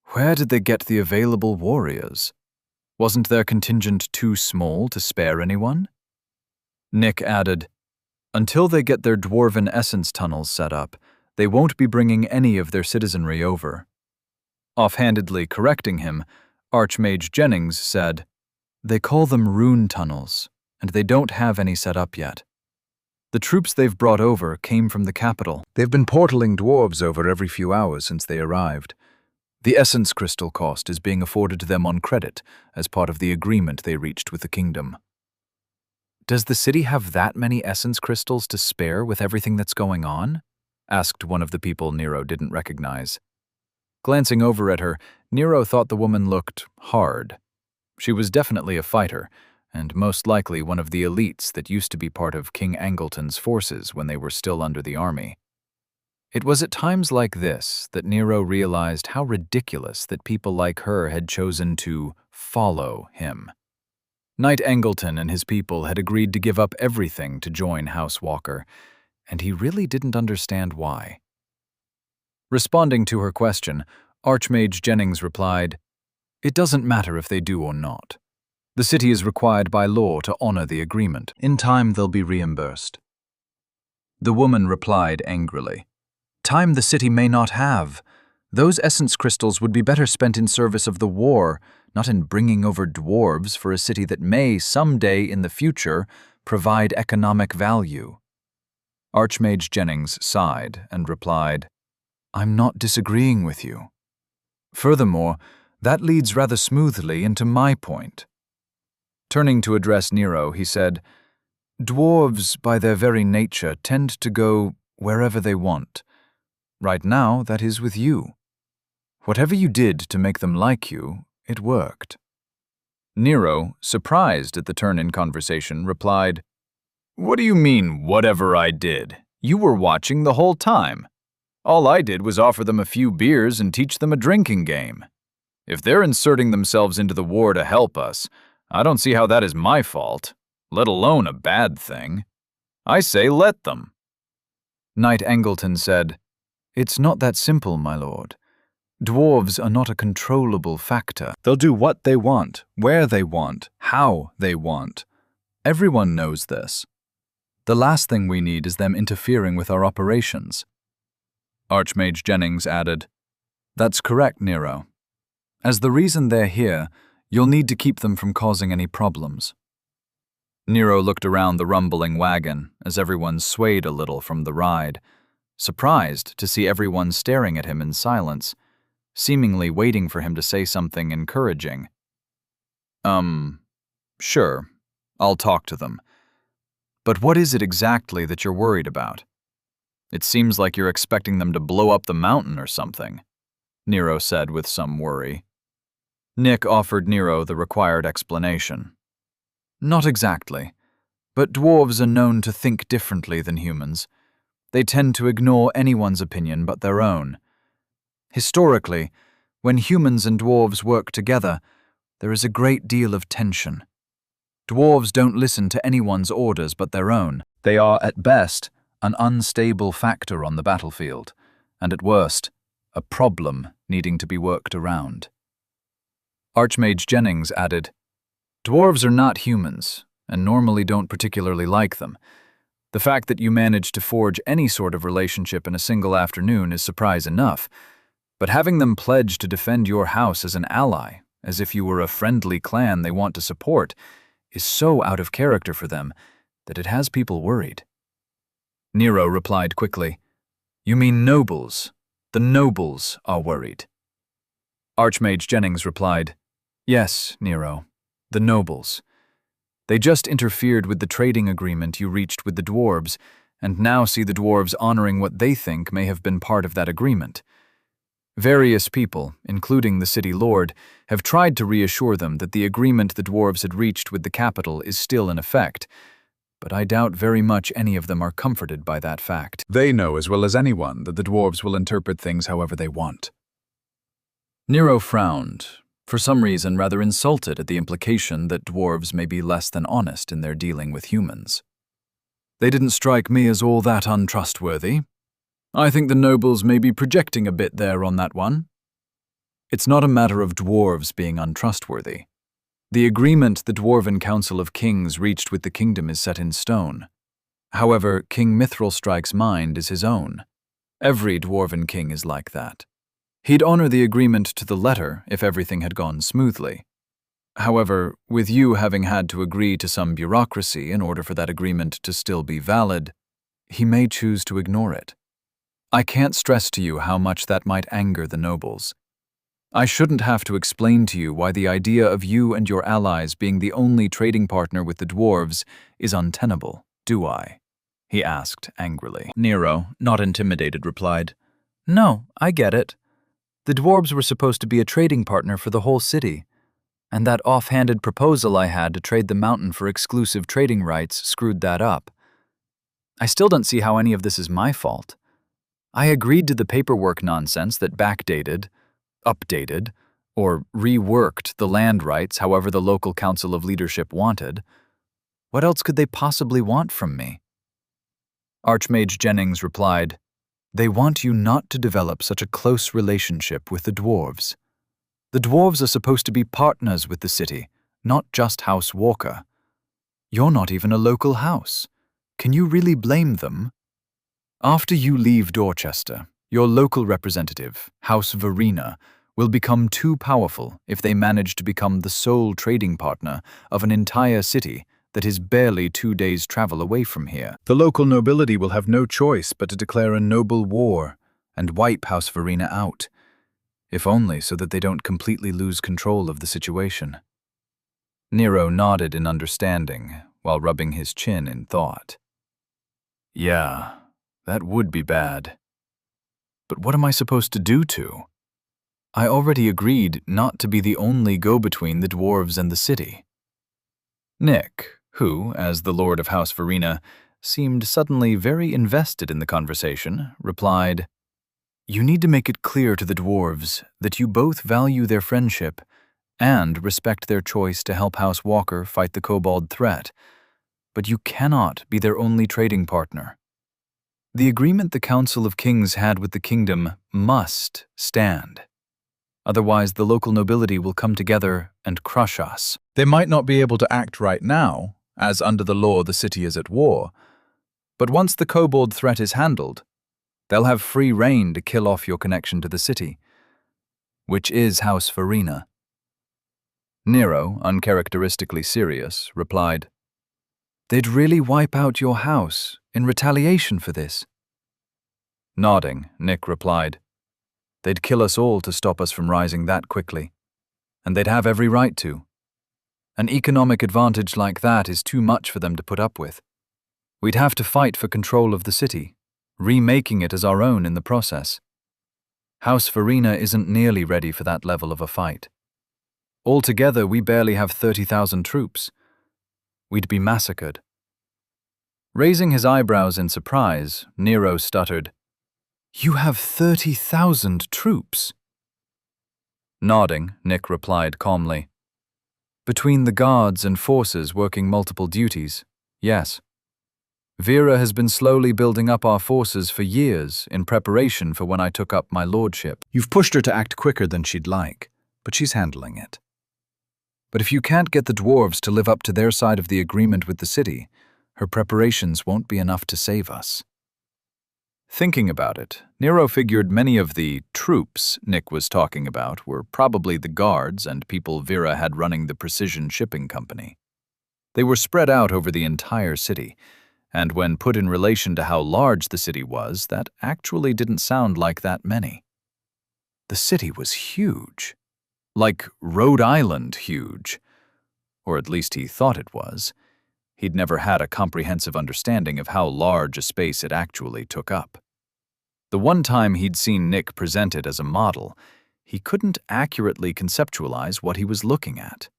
"Where did they get the available warriors? Wasn't their contingent too small to spare anyone?" Nick added, "Until they get their dwarven essence tunnels set up, they won't be bringing any of their citizenry over." Offhandedly correcting him, Archmage Jennings said, "They call them rune tunnels, and they don't have any set up yet. The troops they've brought over came from the capital. They've been portaling dwarves over every few hours since they arrived. The essence crystal cost is being afforded to them on credit as part of the agreement they reached with the kingdom." "Does the city have that many essence crystals to spare with everything that's going on?" asked one of the people Nero didn't recognize. Glancing over at her, Nero thought the woman looked hard. She was definitely a fighter, and most likely one of the elites that used to be part of King Angleton's forces when they were still under the army. It was at times like this that Nero realized how ridiculous that people like her had chosen to follow him. Knight Angleton and his people had agreed to give up everything to join House Walker, and he really didn't understand why. Responding to her question, Archmage Jennings replied, "It doesn't matter if they do or not. The city is required by law to honor the agreement. In time, they'll be reimbursed." The woman replied angrily, "Time the city may not have. Those essence crystals would be better spent in service of the war, not in bringing over dwarves for a city that may, someday in the future, provide economic value." Archmage Jennings sighed and replied, "I'm not disagreeing with you. Furthermore, that leads rather smoothly into my point." Turning to address Nero, he said, "Dwarves, by their very nature, tend to go wherever they want. Right now, that is with you. Whatever you did to make them like you, it worked." Nero, surprised at the turn in conversation, replied, "What do you mean, whatever I did? You were watching the whole time. All I did was offer them a few beers and teach them a drinking game. If they're inserting themselves into the war to help us, I don't see how that is my fault, let alone a bad thing. I say let them." Knight Angleton said, "It's not that simple, my lord. Dwarves are not a controllable factor. They'll do what they want, where they want, how they want. Everyone knows this. The last thing we need is them interfering with our operations." Archmage Jennings added, "That's correct, Nero. As the reason they're here, you'll need to keep them from causing any problems." Nero looked around the rumbling wagon as everyone swayed a little from the ride, surprised to see everyone staring at him in silence, seemingly waiting for him to say something encouraging. Sure, I'll talk to them. But what is it exactly that you're worried about? It seems like you're expecting them to blow up the mountain or something," Nero said with some worry. Nick offered Nero the required explanation. "Not exactly, but dwarves are known to think differently than humans. They tend to ignore anyone's opinion but their own. Historically, when humans and dwarves work together, there is a great deal of tension. Dwarves don't listen to anyone's orders but their own. They are, at best, an unstable factor on the battlefield, and at worst, a problem needing to be worked around." Archmage Jennings added, "Dwarves are not humans, and normally don't particularly like them. The fact that you managed to forge any sort of relationship in a single afternoon is surprise enough, but having them pledge to defend your house as an ally, as if you were a friendly clan they want to support, is so out of character for them that it has people worried." Nero replied quickly, "You mean nobles? The nobles are worried." Archmage Jennings replied, "Yes, Nero, the nobles. They just interfered with the trading agreement you reached with the dwarves, and now see the dwarves honoring what they think may have been part of that agreement. Various people, including the city lord, have tried to reassure them that the agreement the dwarves had reached with the capital is still in effect, but I doubt very much any of them are comforted by that fact. They know as well as anyone that the dwarves will interpret things however they want. Nero frowned, for some reason rather insulted at the implication that dwarves may be less than honest in their dealing with humans. They didn't strike me as all that untrustworthy. I think the nobles may be projecting a bit there on that one. It's not a matter of dwarves being untrustworthy. The agreement the Dwarven Council of Kings reached with the kingdom is set in stone. However, King Mithril-Strike's mind is his own. Every Dwarven king is like that. He'd honor the agreement to the letter if everything had gone smoothly. However, with you having had to agree to some bureaucracy in order for that agreement to still be valid, he may choose to ignore it. I can't stress to you how much that might anger the nobles. I shouldn't have to explain to you why the idea of you and your allies being the only trading partner with the dwarves is untenable, do I? He asked angrily. Nero, not intimidated, replied, "No, I get it. The dwarves were supposed to be a trading partner for the whole city, and that offhanded proposal I had to trade the mountain for exclusive trading rights screwed that up. I still don't see how any of this is my fault. I agreed to the paperwork nonsense that backdated, updated, or reworked the land rights however the local council of leadership wanted. What else could they possibly want from me?" Archmage Jennings replied, "They want you not to develop such a close relationship with the dwarves. The dwarves are supposed to be partners with the city, not just House Walker. You're not even a local house. Can you really blame them? After you leave Dorchester, your local representative, House Verena, will become too powerful if they manage to become the sole trading partner of an entire city that is barely 2 days' travel away from here. The local nobility will have no choice but to declare a noble war and wipe House Verena out, if only so that they don't completely lose control of the situation." Nero nodded in understanding while rubbing his chin in thought. Yeah, that would be bad. But what am I supposed to do to? I already agreed not to be the only go-between the dwarves and the city. Nick, who, as the Lord of House Verena, seemed suddenly very invested in the conversation, replied, "You need to make it clear to the dwarves that you both value their friendship and respect their choice to help House Walker fight the kobold threat, but you cannot be their only trading partner. The agreement the Council of Kings had with the kingdom must stand. Otherwise, the local nobility will come together and crush us." They might not be able to act right now, as under the law the city is at war, but once the kobold threat is handled, they'll have free rein to kill off your connection to the city, which is House Verena. Nero, uncharacteristically serious, replied, "They'd really wipe out your house in retaliation for this?" Nodding, Nick replied, "They'd kill us all to stop us from rising that quickly, and they'd have every right to. An economic advantage like that is too much for them to put up with. We'd have to fight for control of the city, remaking it as our own in the process. House Verena isn't nearly ready for that level of a fight. Altogether, we barely have 30,000 troops. We'd be massacred." Raising his eyebrows in surprise, Nero stuttered, "You have 30,000 troops?" Nodding, Nick replied calmly, "Between the guards and forces working multiple duties, yes. Vera has been slowly building up our forces for years in preparation for when I took up my lordship." "You've pushed her to act quicker than she'd like, but she's handling it. But if you can't get the dwarves to live up to their side of the agreement with the city, her preparations won't be enough to save us." Thinking about it, Nero figured many of the troops Nick was talking about were probably the guards and people Vera had running the precision shipping company. They were spread out over the entire city, and when put in relation to how large the city was, that actually didn't sound like that many. The city was huge. Like Rhode Island huge. Or at least he thought it was. He'd never had a comprehensive understanding of how large a space it actually took up. The one time he'd seen Nick present it as a model, he couldn't accurately conceptualize what he was looking at.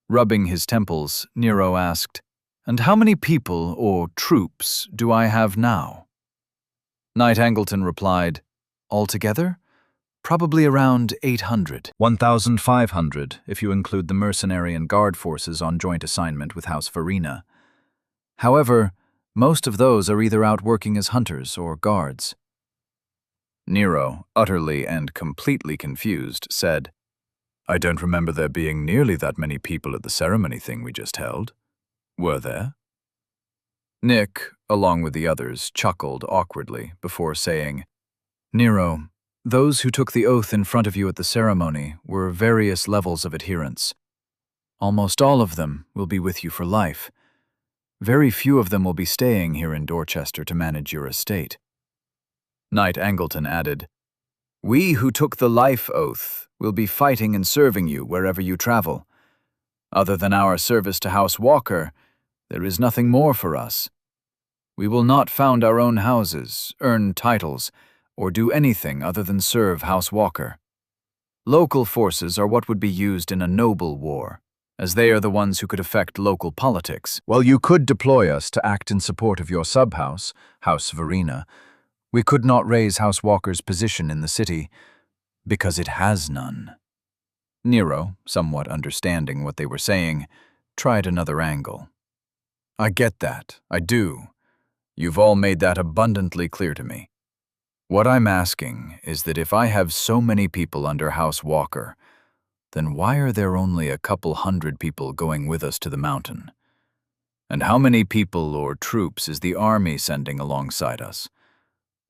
Rubbing his temples, Nero asked, "And how many people or troops do I have now?" Knight Angleton replied, "Altogether? Probably around 800. 1,500 if you include the mercenary and guard forces on joint assignment with House Verena. However, most of those are either out working as hunters or guards. Nero, utterly and completely confused, said, "I don't remember there being nearly that many people at the ceremony thing we just held. Were there?" Nick, along with the others, chuckled awkwardly before saying, "Nero, those who took the oath in front of you at the ceremony were various levels of adherence. Almost all of them will be with you for life. Very few of them will be staying here in Dorchester to manage your estate." Knight Angleton added, "We who took the life oath will be fighting and serving you wherever you travel. Other than our service to House Walker, there is nothing more for us. We will not found our own houses, earn titles, or do anything other than serve House Walker. Local forces are what would be used in a noble war, as they are the ones who could affect local politics." While you could deploy us to act in support of your sub-house, House Verena, we could not raise House Walker's position in the city because it has none. Nero, somewhat understanding what they were saying, tried another angle. "I get that, I do. You've all made that abundantly clear to me. What I'm asking is that if I have so many people under House Walker, then why are there only a couple hundred people going with us to the mountain? And how many people or troops is the army sending alongside us?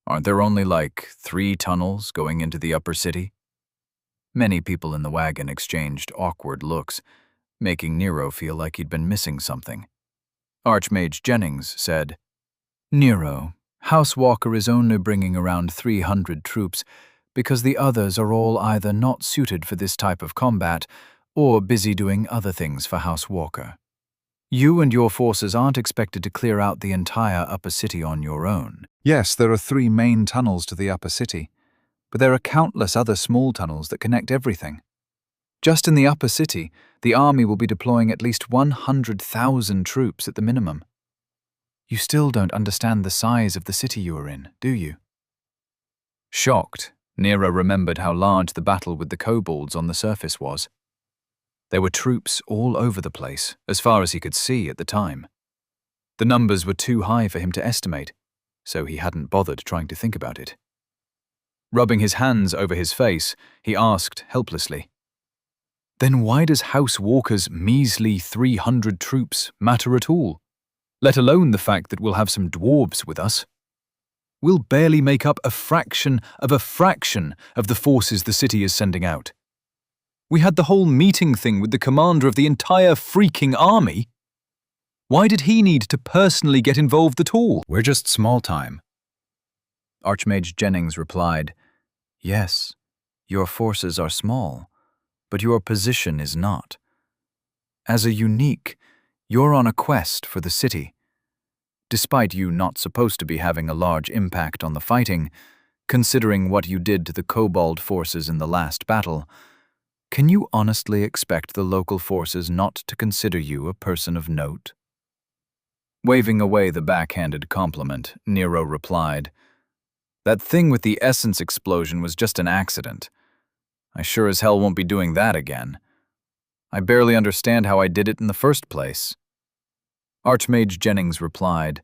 Aren't there only like 3 tunnels going into the upper city?" Many people in the wagon exchanged awkward looks, making Nero feel like he'd been missing something. Archmage Jennings said, "Nero, House Walker is only bringing around 300 troops because the others are all either not suited for this type of combat or busy doing other things for House Walker. You and your forces aren't expected to clear out the entire upper city on your own." Yes, there are 3 main tunnels to the upper city, but there are countless other small tunnels that connect everything. Just in the upper city, the army will be deploying at least 100,000 troops at the minimum. You still don't understand the size of the city you are in, do you? Shocked, Nero remembered how large the battle with the kobolds on the surface was. There were troops all over the place, as far as he could see at the time. The numbers were too high for him to estimate, so he hadn't bothered trying to think about it. Rubbing his hands over his face, he asked helplessly, "Then why does House Walker's measly 300 troops matter at all? Let alone the fact that we'll have some dwarves with us. We'll barely make up a fraction of the forces the city is sending out. We had the whole meeting thing with the commander of the entire freaking army. Why did he need to personally get involved at all?" "We're just small time." Archmage Jennings replied, "Yes, your forces are small, but your position is not. As a unique, you're on a quest for the city. Despite you not supposed to be having a large impact on the fighting, considering what you did to the kobold forces in the last battle, can you honestly expect the local forces not to consider you a person of note?" Waving away the backhanded compliment, Nero replied, "That thing with the essence explosion was just an accident. I sure as hell won't be doing that again. I barely understand how I did it in the first place." Archmage Jennings replied,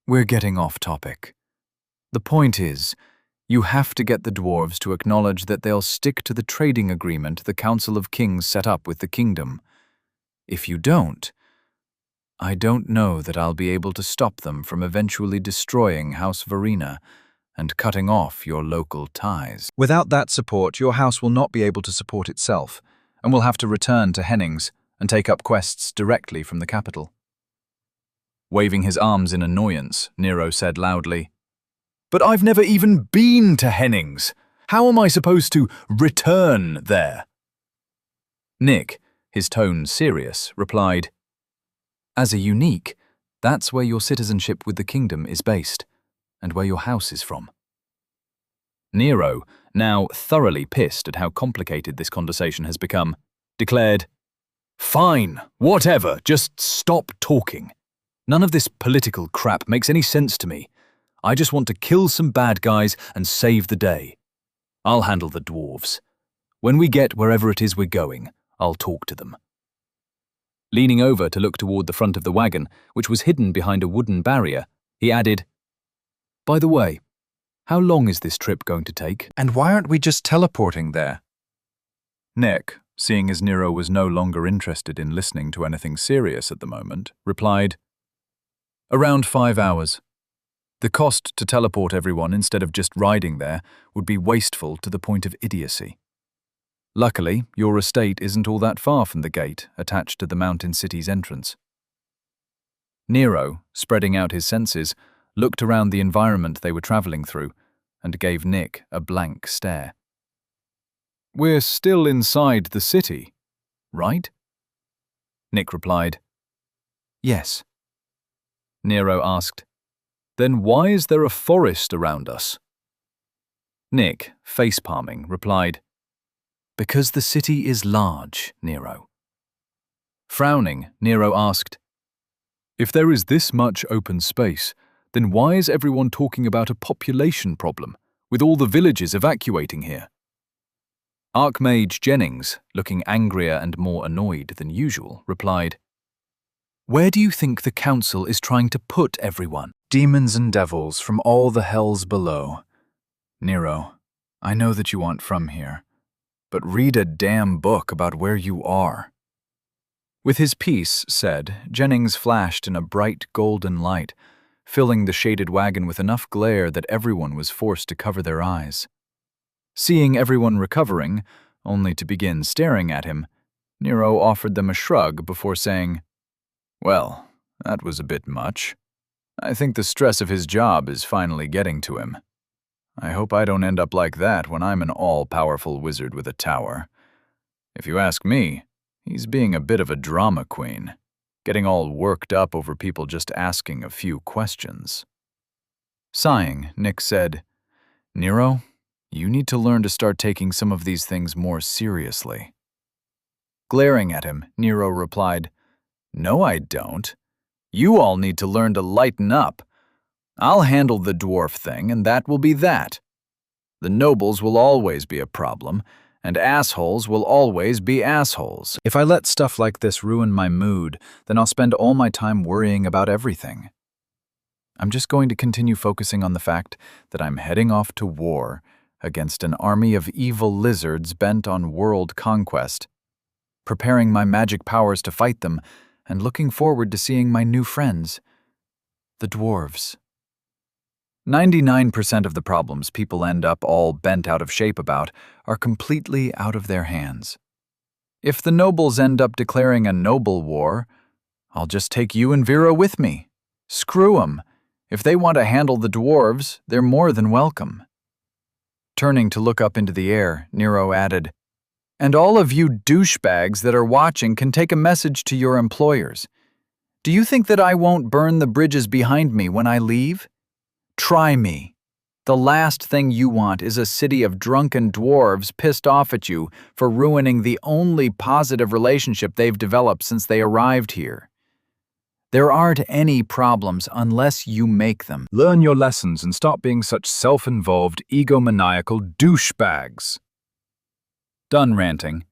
"We're getting off topic. The point is, you have to get the dwarves to acknowledge that they'll stick to the trading agreement the Council of Kings set up with the kingdom. If you don't, I don't know that I'll be able to stop them from eventually destroying House Verena and cutting off your local ties." Without that support, your house will not be able to support itself, and will have to return to Hennings and take up quests directly from the capital. Waving his arms in annoyance, Nero said loudly, "But I've never even been to Hennings. How am I supposed to return there?" Nick, his tone serious, replied, "As a unique, that's where your citizenship with the kingdom is based, and where your house is from." Nero, now thoroughly pissed at how complicated this conversation has become, declared, "Fine, whatever, just stop talking. None of this political crap makes any sense to me. I just want to kill some bad guys and save the day. I'll handle the dwarves. When we get wherever it is we're going, I'll talk to them." Leaning over to look toward the front of the wagon, which was hidden behind a wooden barrier, he added, "By the way, how long is this trip going to take? And why aren't we just teleporting there?" Nick, seeing as Nero was no longer interested in listening to anything serious at the moment, replied, "Around 5 hours. The cost to teleport everyone instead of just riding there would be wasteful to the point of idiocy. Luckily, your estate isn't all that far from the gate attached to the mountain city's entrance." Nero, spreading out his senses, looked around the environment they were traveling through and gave Nick a blank stare. "We're still inside the city, right?" Nick replied, "Yes." Nero asked, "Then why is there a forest around us?" Nick, face-palming, replied, "Because the city is large, Nero." Frowning, Nero asked, "If there is this much open space, then why is everyone talking about a population problem, with all the villages evacuating here?" Archmage Jennings, looking angrier and more annoyed than usual, replied, "Where do you think the council is trying to put everyone?" "Demons and devils from all the hells below. Nero, I know that you aren't from here, but read a damn book about where you are." With his piece said, Jennings flashed in a bright golden light, filling the shaded wagon with enough glare that everyone was forced to cover their eyes. Seeing everyone recovering, only to begin staring at him, Nero offered them a shrug before saying, "Well, that was a bit much. I think the stress of his job is finally getting to him. I hope I don't end up like that when I'm an all-powerful wizard with a tower. If you ask me, he's being a bit of a drama queen, getting all worked up over people just asking a few questions." Sighing, Nick said, "Nero, you need to learn to start taking some of these things more seriously." Glaring at him, Nero replied, "No, I don't. You all need to learn to lighten up. I'll handle the dwarf thing, and that will be that. The nobles will always be a problem, and assholes will always be assholes. If I let stuff like this ruin my mood, then I'll spend all my time worrying about everything. I'm just going to continue focusing on the fact that I'm heading off to war against an army of evil lizards bent on world conquest, preparing my magic powers to fight them, and looking forward to seeing my new friends, the dwarves. 99% of the problems people end up all bent out of shape about are completely out of their hands. If the nobles end up declaring a noble war, I'll just take you and Vera with me. Screw 'em. If they want to handle the dwarves, they're more than welcome." Turning to look up into the air, Nero added, "And all of you douchebags that are watching can take a message to your employers. Do you think that I won't burn the bridges behind me when I leave? Try me. The last thing you want is a city of drunken dwarves pissed off at you for ruining the only positive relationship they've developed since they arrived here. There aren't any problems unless you make them." Learn your lessons and stop being such self-involved, egomaniacal douchebags. Done ranting,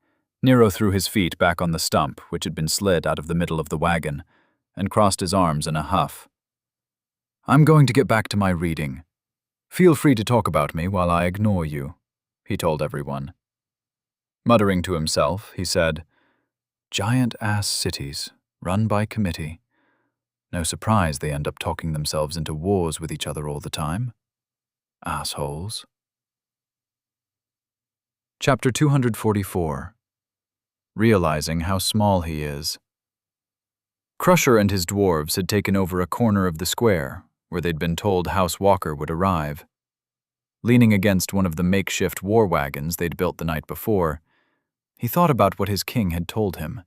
Nero threw his feet back on the stump, which had been slid out of the middle of the wagon, and crossed his arms in a huff. "I'm going to get back to my reading. Feel free to talk about me while I ignore you," he told everyone. Muttering to himself, he said, "Giant-ass cities, run by committee. No surprise they end up talking themselves into wars with each other all the time. Assholes." Chapter 244. Realizing how small he is. Crusher and his dwarves had taken over a corner of the square, where they'd been told House Walker would arrive. Leaning against one of the makeshift war wagons they'd built the night before, he thought about what his king had told him.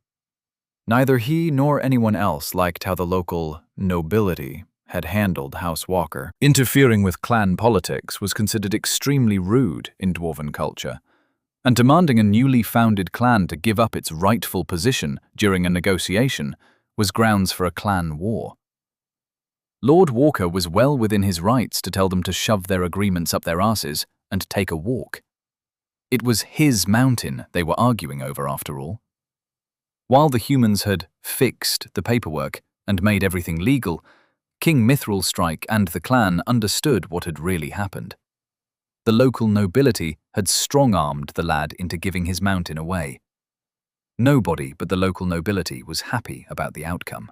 Neither he nor anyone else liked how the local nobility had handled House Walker. Interfering with clan politics was considered extremely rude in dwarven culture, and demanding a newly founded clan to give up its rightful position during a negotiation was grounds for a clan war. Lord Walker was well within his rights to tell them to shove their agreements up their asses and take a walk. It was his mountain they were arguing over, after all. While the humans had fixed the paperwork and made everything legal, King Mithril and the clan understood what had really happened. The local nobility had strong-armed the lad into giving his mountain away. Nobody but the local nobility was happy about the outcome.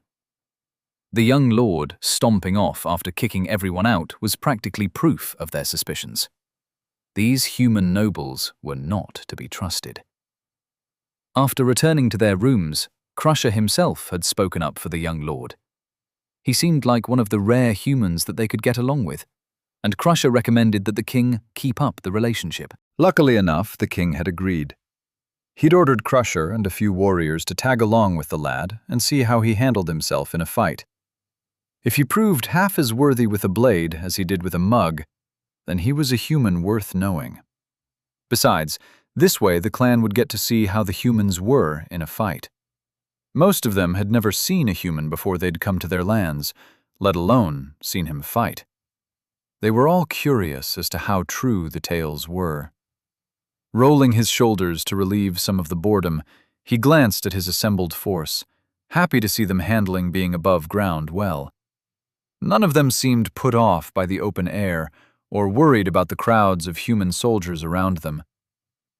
The young lord stomping off after kicking everyone out was practically proof of their suspicions. These human nobles were not to be trusted. After returning to their rooms, Crusher himself had spoken up for the young lord. He seemed like one of the rare humans that they could get along with, and Crusher recommended that the king keep up the relationship. Luckily enough, the king had agreed. He'd ordered Crusher and a few warriors to tag along with the lad and see how he handled himself in a fight. If he proved half as worthy with a blade as he did with a mug, then he was a human worth knowing. Besides, this way the clan would get to see how the humans were in a fight. Most of them had never seen a human before they'd come to their lands, let alone seen him fight. They were all curious as to how true the tales were. Rolling his shoulders to relieve some of the boredom, he glanced at his assembled force, happy to see them handling being above ground well. None of them seemed put off by the open air or worried about the crowds of human soldiers around them.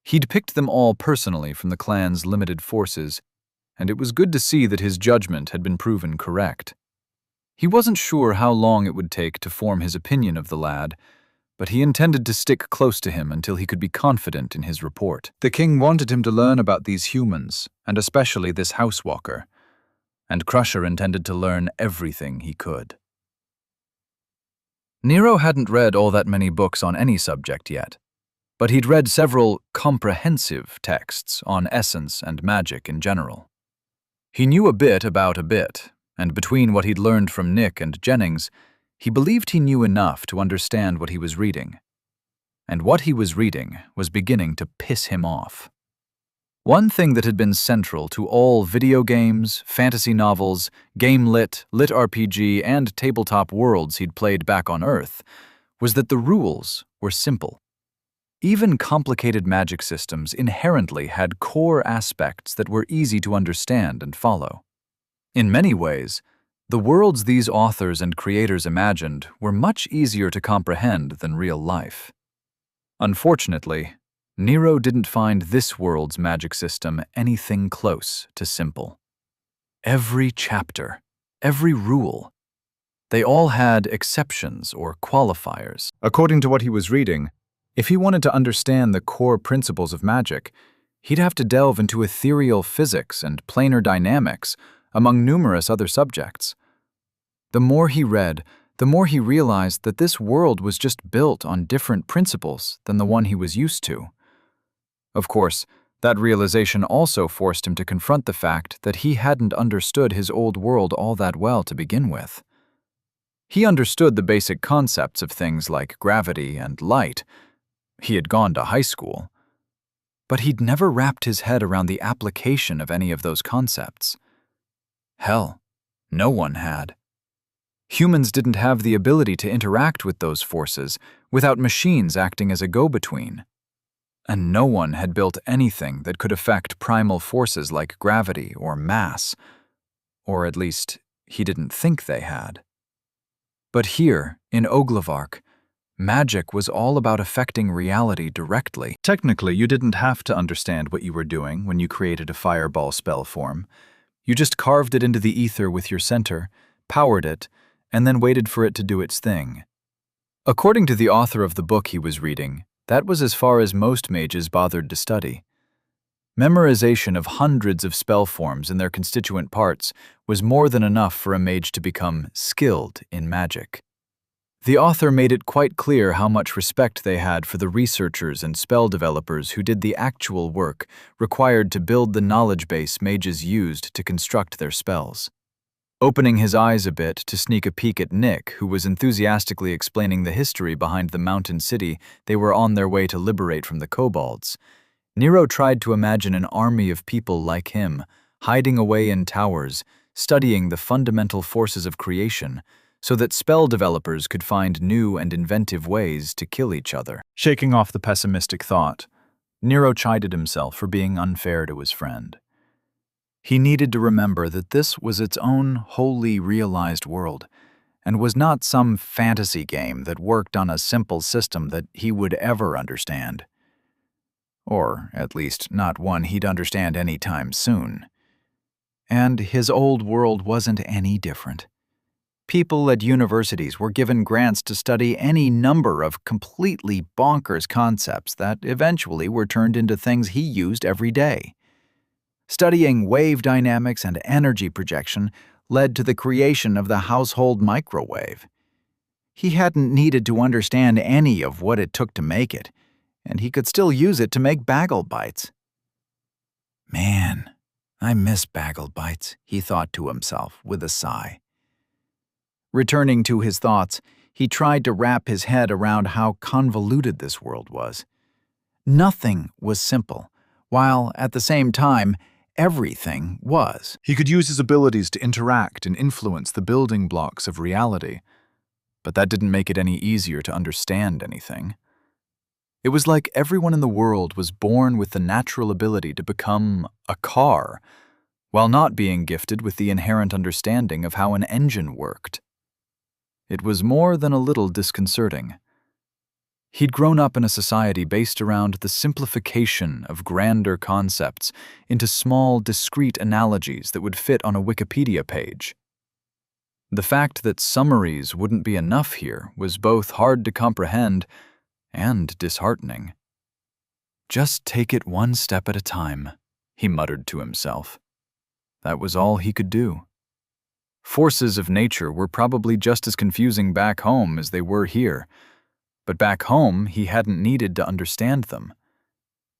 He'd picked them all personally from the clan's limited forces, and it was good to see that his judgment had been proven correct. He wasn't sure how long it would take to form his opinion of the lad, but he intended to stick close to him until he could be confident in his report. The king wanted him to learn about these humans, and especially this housewalker, and Crusher intended to learn everything he could. Nero hadn't read all that many books on any subject yet, but he'd read several comprehensive texts on essence and magic in general. He knew a bit about a bit, and between what he'd learned from Nick and Jennings, he believed he knew enough to understand what he was reading. And what he was reading was beginning to piss him off. One thing that had been central to all video games, fantasy novels, game-lit, litrpg, and tabletop worlds he'd played back on Earth was that the rules were simple. Even complicated magic systems inherently had core aspects that were easy to understand and follow. In many ways, the worlds these authors and creators imagined were much easier to comprehend than real life. Unfortunately, Nero didn't find this world's magic system anything close to simple. Every chapter, every rule, they all had exceptions or qualifiers. According to what he was reading, if he wanted to understand the core principles of magic, he'd have to delve into ethereal physics and planar dynamics, among numerous other subjects. The more he read, the more he realized that this world was just built on different principles than the one he was used to. Of course, that realization also forced him to confront the fact that he hadn't understood his old world all that well to begin with. He understood the basic concepts of things like gravity and light. He had gone to high school. But he'd never wrapped his head around the application of any of those concepts. Hell, no one had. Humans didn't have the ability to interact with those forces without machines acting as a go-between. And no one had built anything that could affect primal forces like gravity or mass, or at least he didn't think they had. But here, in Oglavark, magic was all about affecting reality directly. Technically, you didn't have to understand what you were doing when you created a fireball spell form. You just carved it into the ether with your center, powered it, and then waited for it to do its thing. According to the author of the book he was reading, that was as far as most mages bothered to study. Memorization of hundreds of spell forms and their constituent parts was more than enough for a mage to become skilled in magic. The author made it quite clear how much respect they had for the researchers and spell developers who did the actual work required to build the knowledge base mages used to construct their spells. Opening his eyes a bit to sneak a peek at Nick, who was enthusiastically explaining the history behind the mountain city they were on their way to liberate from the kobolds, Nero tried to imagine an army of people like him, hiding away in towers, studying the fundamental forces of creation, so that spell developers could find new and inventive ways to kill each other. Shaking off the pessimistic thought, Nero chided himself for being unfair to his friend. He needed to remember that this was its own wholly realized world, and was not some fantasy game that worked on a simple system that he would ever understand. Or, at least, not one he'd understand any time soon. And his old world wasn't any different. People at universities were given grants to study any number of completely bonkers concepts that eventually were turned into things he used every day. Studying wave dynamics and energy projection led to the creation of the household microwave. He hadn't needed to understand any of what it took to make it, and he could still use it to make bagel bites. Man, I miss bagel bites, he thought to himself with a sigh. Returning to his thoughts, he tried to wrap his head around how convoluted this world was. Nothing was simple, while at the same time, everything was. He could use his abilities to interact and influence the building blocks of reality, but that didn't make it any easier to understand anything. It was like everyone in the world was born with the natural ability to become a car, while not being gifted with the inherent understanding of how an engine worked. It was more than a little disconcerting. He'd grown up in a society based around the simplification of grander concepts into small, discrete analogies that would fit on a Wikipedia page. The fact that summaries wouldn't be enough here was both hard to comprehend and disheartening. Just take it one step at a time, he muttered to himself. That was all he could do. Forces of nature were probably just as confusing back home as they were here, but back home he hadn't needed to understand them.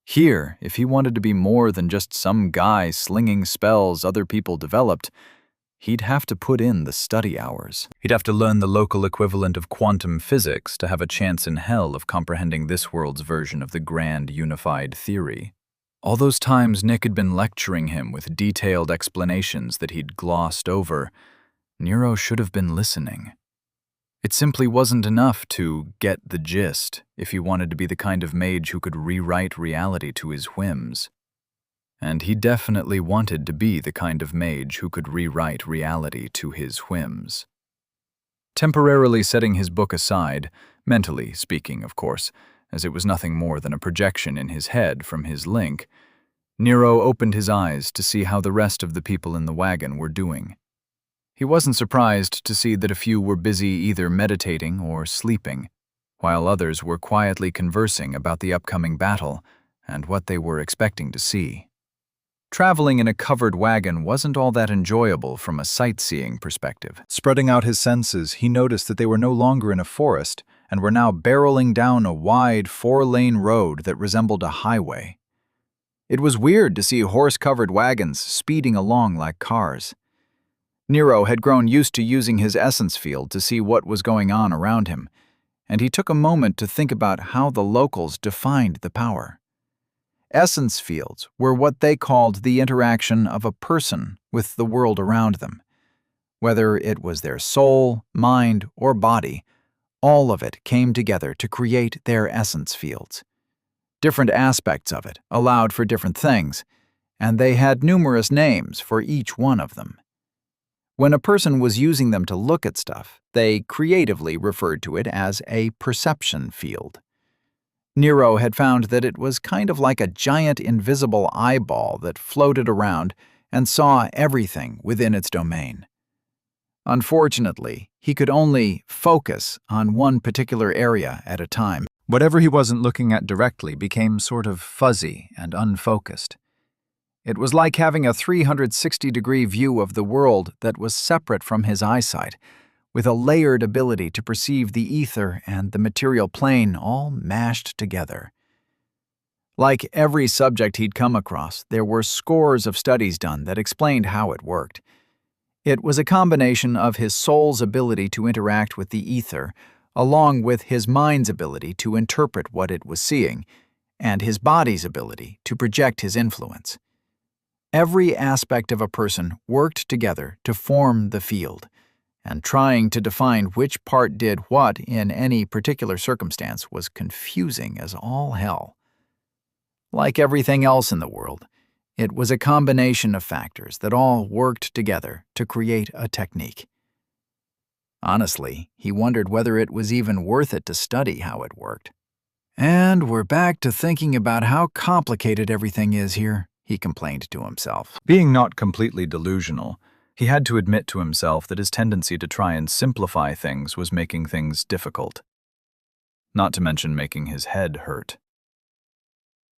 Here, if he wanted to be more than just some guy slinging spells other people developed, he'd have to put in the study hours. He'd have to learn the local equivalent of quantum physics to have a chance in hell of comprehending this world's version of the grand unified theory. All those times Nick had been lecturing him with detailed explanations that he'd glossed over, Nero should have been listening. It simply wasn't enough to get the gist if he wanted to be the kind of mage who could rewrite reality to his whims. And he definitely wanted to be the kind of mage who could rewrite reality to his whims. Temporarily setting his book aside, mentally speaking, of course, as it was nothing more than a projection in his head from his link, Nero opened his eyes to see how the rest of the people in the wagon were doing. He wasn't surprised to see that a few were busy either meditating or sleeping, while others were quietly conversing about the upcoming battle and what they were expecting to see. Traveling in a covered wagon wasn't all that enjoyable from a sightseeing perspective. Spreading out his senses, he noticed that they were no longer in a forest and were now barreling down a wide 4-lane road that resembled a highway. It was weird to see horse-covered wagons speeding along like cars. Nero had grown used to using his essence field to see what was going on around him, and he took a moment to think about how the locals defined the power. Essence fields were what they called the interaction of a person with the world around them. Whether it was their soul, mind, or body, all of it came together to create their essence fields. Different aspects of it allowed for different things, and they had numerous names for each one of them. When a person was using them to look at stuff, they creatively referred to it as a perception field. Nero had found that it was kind of like a giant invisible eyeball that floated around and saw everything within its domain. Unfortunately, he could only focus on one particular area at a time. Whatever he wasn't looking at directly became sort of fuzzy and unfocused. It was like having a 360-degree view of the world that was separate from his eyesight, with a layered ability to perceive the ether and the material plane all mashed together. Like every subject he'd come across, there were scores of studies done that explained how it worked. It was a combination of his soul's ability to interact with the ether, along with his mind's ability to interpret what it was seeing, and his body's ability to project his influence. Every aspect of a person worked together to form the field, and trying to define which part did what in any particular circumstance was confusing as all hell. Like everything else in the world, it was a combination of factors that all worked together to create a technique. Honestly, he wondered whether it was even worth it to study how it worked. "And we're back to thinking about how complicated everything is here," he complained to himself. Being not completely delusional, he had to admit to himself that his tendency to try and simplify things was making things difficult. Not to mention making his head hurt.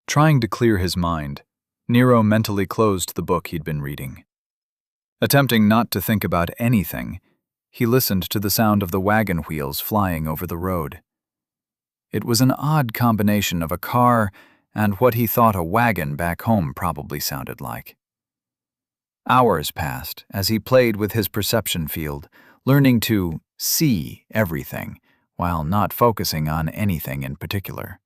Trying to clear his mind, Nero mentally closed the book he'd been reading. Attempting not to think about anything, he listened to the sound of the wagon wheels flying over the road. It was an odd combination of a car and what he thought a wagon back home probably sounded like. Hours passed as he played with his perception field, learning to see everything while not focusing on anything in particular.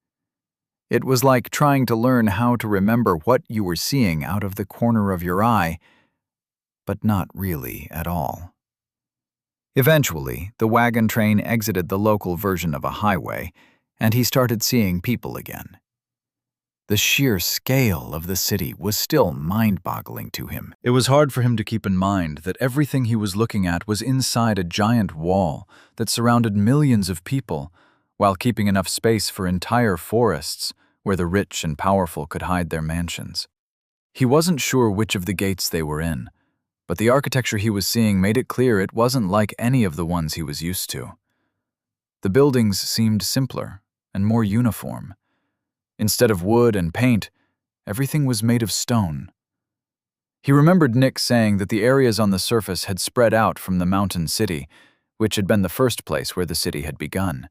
It was like trying to learn how to remember what you were seeing out of the corner of your eye, but not really at all. Eventually, the wagon train exited the local version of a highway, and he started seeing people again. The sheer scale of the city was still mind-boggling to him. It was hard for him to keep in mind that everything he was looking at was inside a giant wall that surrounded millions of people, while keeping enough space for entire forests where the rich and powerful could hide their mansions. He wasn't sure which of the gates they were in, but the architecture he was seeing made it clear it wasn't like any of the ones he was used to. The buildings seemed simpler and more uniform. Instead of wood and paint, everything was made of stone. He remembered Nick saying that the areas on the surface had spread out from the mountain city, which had been the first place where the city had begun.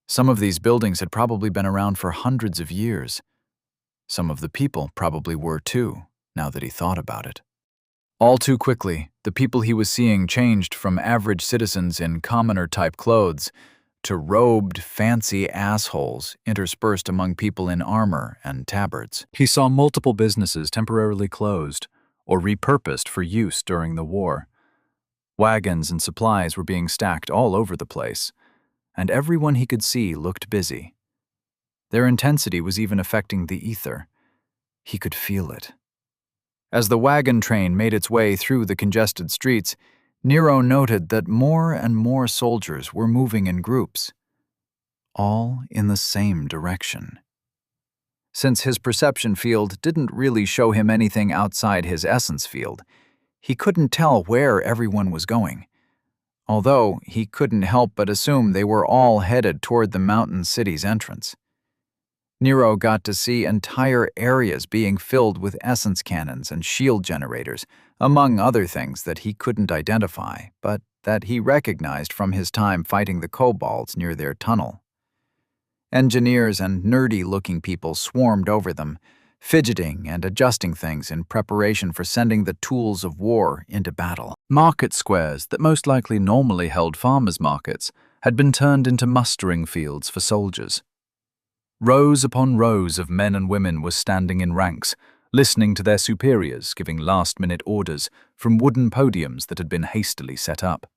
Some of these buildings had probably been around for hundreds of years. Some of the people probably were too, now that he thought about it. All too quickly, the people he was seeing changed from average citizens in commoner-type clothes to robed, fancy assholes interspersed among people in armor and tabards. He saw multiple businesses temporarily closed or repurposed for use during the war. Wagons and supplies were being stacked all over the place, and everyone he could see looked busy. Their intensity was even affecting the ether. He could feel it. As the wagon train made its way through the congested streets, Nero noted that more and more soldiers were moving in groups, all in the same direction. Since his perception field didn't really show him anything outside his essence field, he couldn't tell where everyone was going, although he couldn't help but assume they were all headed toward the mountain city's entrance. Nero got to see entire areas being filled with essence cannons and shield generators, among other things that he couldn't identify, but that he recognized from his time fighting the kobolds near their tunnel. Engineers and nerdy-looking people swarmed over them, fidgeting and adjusting things in preparation for sending the tools of war into battle. Market squares that most likely normally held farmers' markets had been turned into mustering fields for soldiers. Rows upon rows of men and women were standing in ranks, listening to their superiors giving last-minute orders from wooden podiums that had been hastily set up.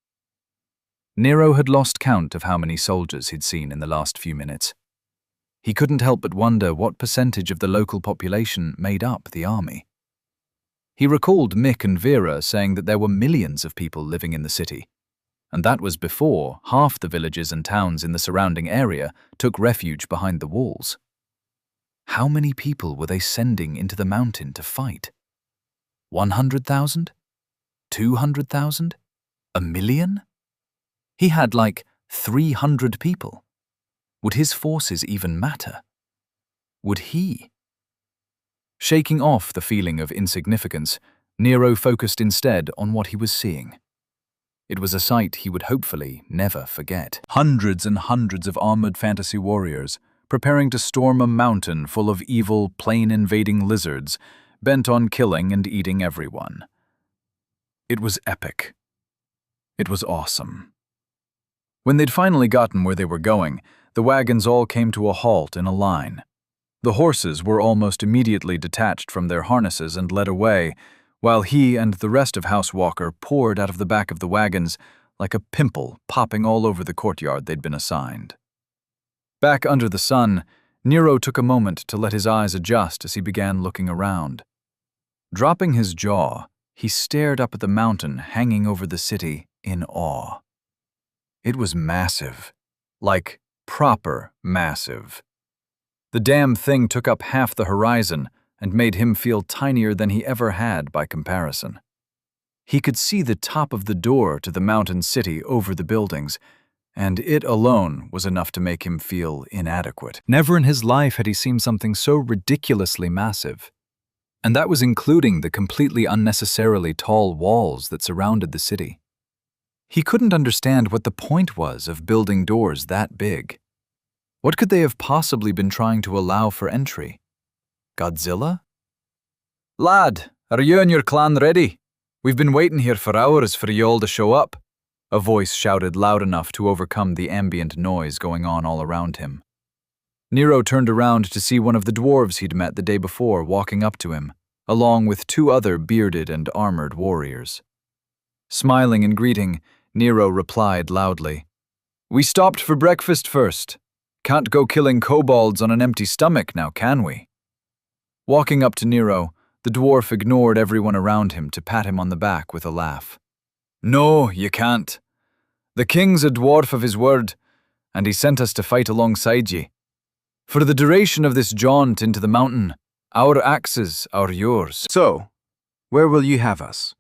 Nero had lost count of how many soldiers he'd seen in the last few minutes. He couldn't help but wonder what percentage of the local population made up the army. He recalled Mick and Vera saying that there were millions of people living in the city, and that was before half the villages and towns in the surrounding area took refuge behind the walls. How many people were they sending into the mountain to fight? 100,000? 200,000? 1,000,000? He had like 300 people. Would his forces even matter? Would he? Shaking off the feeling of insignificance, Nero focused instead on what he was seeing. It was a sight he would hopefully never forget. Hundreds and hundreds of armored fantasy warriors, preparing to storm a mountain full of evil, plane-invading lizards, bent on killing and eating everyone. It was epic. It was awesome. When they'd finally gotten where they were going, the wagons all came to a halt in a line. The horses were almost immediately detached from their harnesses and led away, while he and the rest of House Walker poured out of the back of the wagons like a pimple popping all over the courtyard they'd been assigned. Back under the sun, Nero took a moment to let his eyes adjust as he began looking around. Dropping his jaw, he stared up at the mountain hanging over the city in awe. It was massive, like proper massive. The damn thing took up half the horizon and made him feel tinier than he ever had by comparison. He could see the top of the door to the mountain city over the buildings, and it alone was enough to make him feel inadequate. Never in his life had he seen something so ridiculously massive. And that was including the completely unnecessarily tall walls that surrounded the city. He couldn't understand what the point was of building doors that big. What could they have possibly been trying to allow for entry? Godzilla? "Lad, are you and your clan ready? We've been waiting here for hours for you all to show up," a voice shouted loud enough to overcome the ambient noise going on all around him. Nero turned around to see one of the dwarves he'd met the day before walking up to him, along with 2 other bearded and armored warriors. Smiling in greeting, Nero replied loudly, "We stopped for breakfast first. Can't go killing kobolds on an empty stomach now, can we?" Walking up to Nero, the dwarf ignored everyone around him to pat him on the back with a laugh. "No, you can't. The king's a dwarf of his word, and he sent us to fight alongside ye. For the duration of this jaunt into the mountain, our axes are yours." So, where will you have us?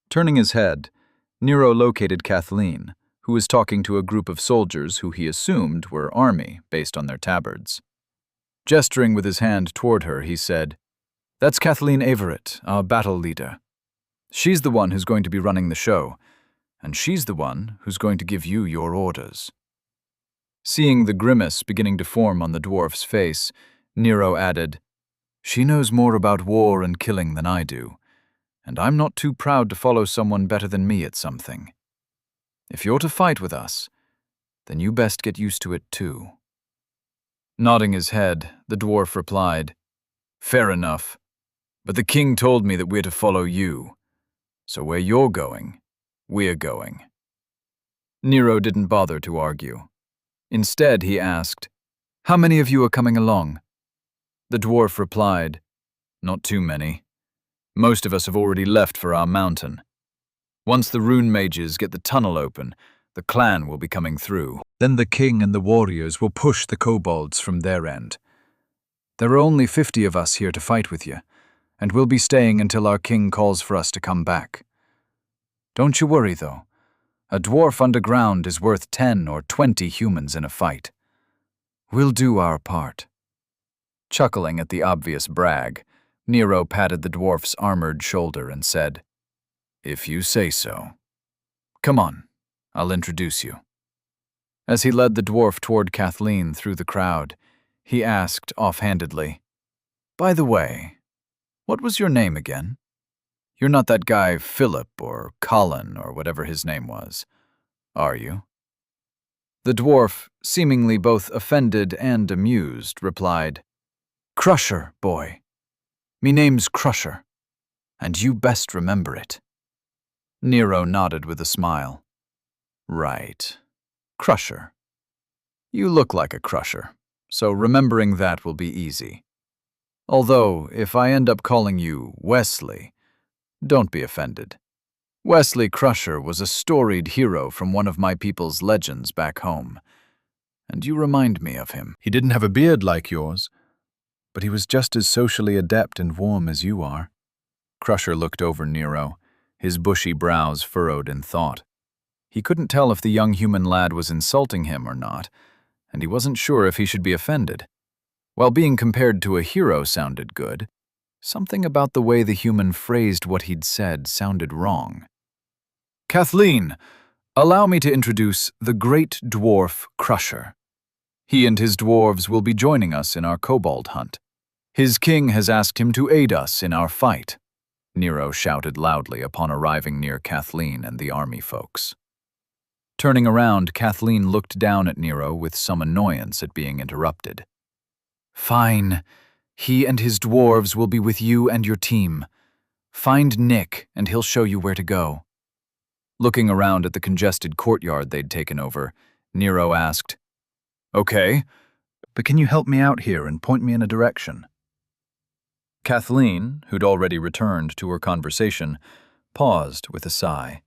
Turning his head, Nero located Kathleen, who was talking to a group of soldiers who he assumed were army based on their tabards. Gesturing with his hand toward her, he said, "That's Kathleen Everett, our battle leader. She's the one who's going to be running the show, and she's the one who's going to give you your orders." Seeing the grimace beginning to form on the dwarf's face, Nero added, "She knows more about war and killing than I do, and I'm not too proud to follow someone better than me at something. If you're to fight with us, then you best get used to it too." Nodding his head, the dwarf replied, "Fair enough, but the king told me that we're to follow you, so where you're going, we're going." Nero didn't bother to argue. Instead, he asked, "How many of you are coming along?" The dwarf replied, "Not too many. Most of us have already left for our mountain. Once the rune mages get the tunnel open, the clan will be coming through. Then the king and the warriors will push the kobolds from their end. There are only 50 of us here to fight with you, and we'll be staying until our king calls for us to come back. Don't you worry, though. A dwarf underground is worth 10 or 20 humans in a fight. We'll do our part." Chuckling at the obvious brag, Nero patted the dwarf's armored shoulder and said, "If you say so. Come on, I'll introduce you." As he led the dwarf toward Kathleen through the crowd, he asked offhandedly, "By the way, what was your name again? You're not that guy Philip or Colin or whatever his name was, are you?" The dwarf, seemingly both offended and amused, replied, "Crusher, boy. Me name's Crusher, and you best remember it." Nero nodded with a smile. "Right. Crusher. You look like a crusher, so remembering that will be easy. Although, if I end up calling you Wesley, don't be offended. Wesley Crusher was a storied hero from one of my people's legends back home, and you remind me of him." He didn't have a beard like yours, but he was just as socially adept and warm as you are. Crusher looked over Nero, his bushy brows furrowed in thought. He couldn't tell if the young human lad was insulting him or not, and he wasn't sure if he should be offended. While being compared to a hero sounded good, something about the way the human phrased what he'd said sounded wrong. "Kathleen, allow me to introduce the great dwarf Crusher. He and his dwarves will be joining us in our kobold hunt. His king has asked him to aid us in our fight," Nero shouted loudly upon arriving near Kathleen and the army folks. Turning around, Kathleen looked down at Nero with some annoyance at being interrupted. "Fine. He and his dwarves will be with you and your team. Find Nick, and he'll show you where to go." Looking around at the congested courtyard they'd taken over, Nero asked, "Okay, but can you help me out here and point me in a direction?" Kathleen, who'd already returned to her conversation, paused with a sigh.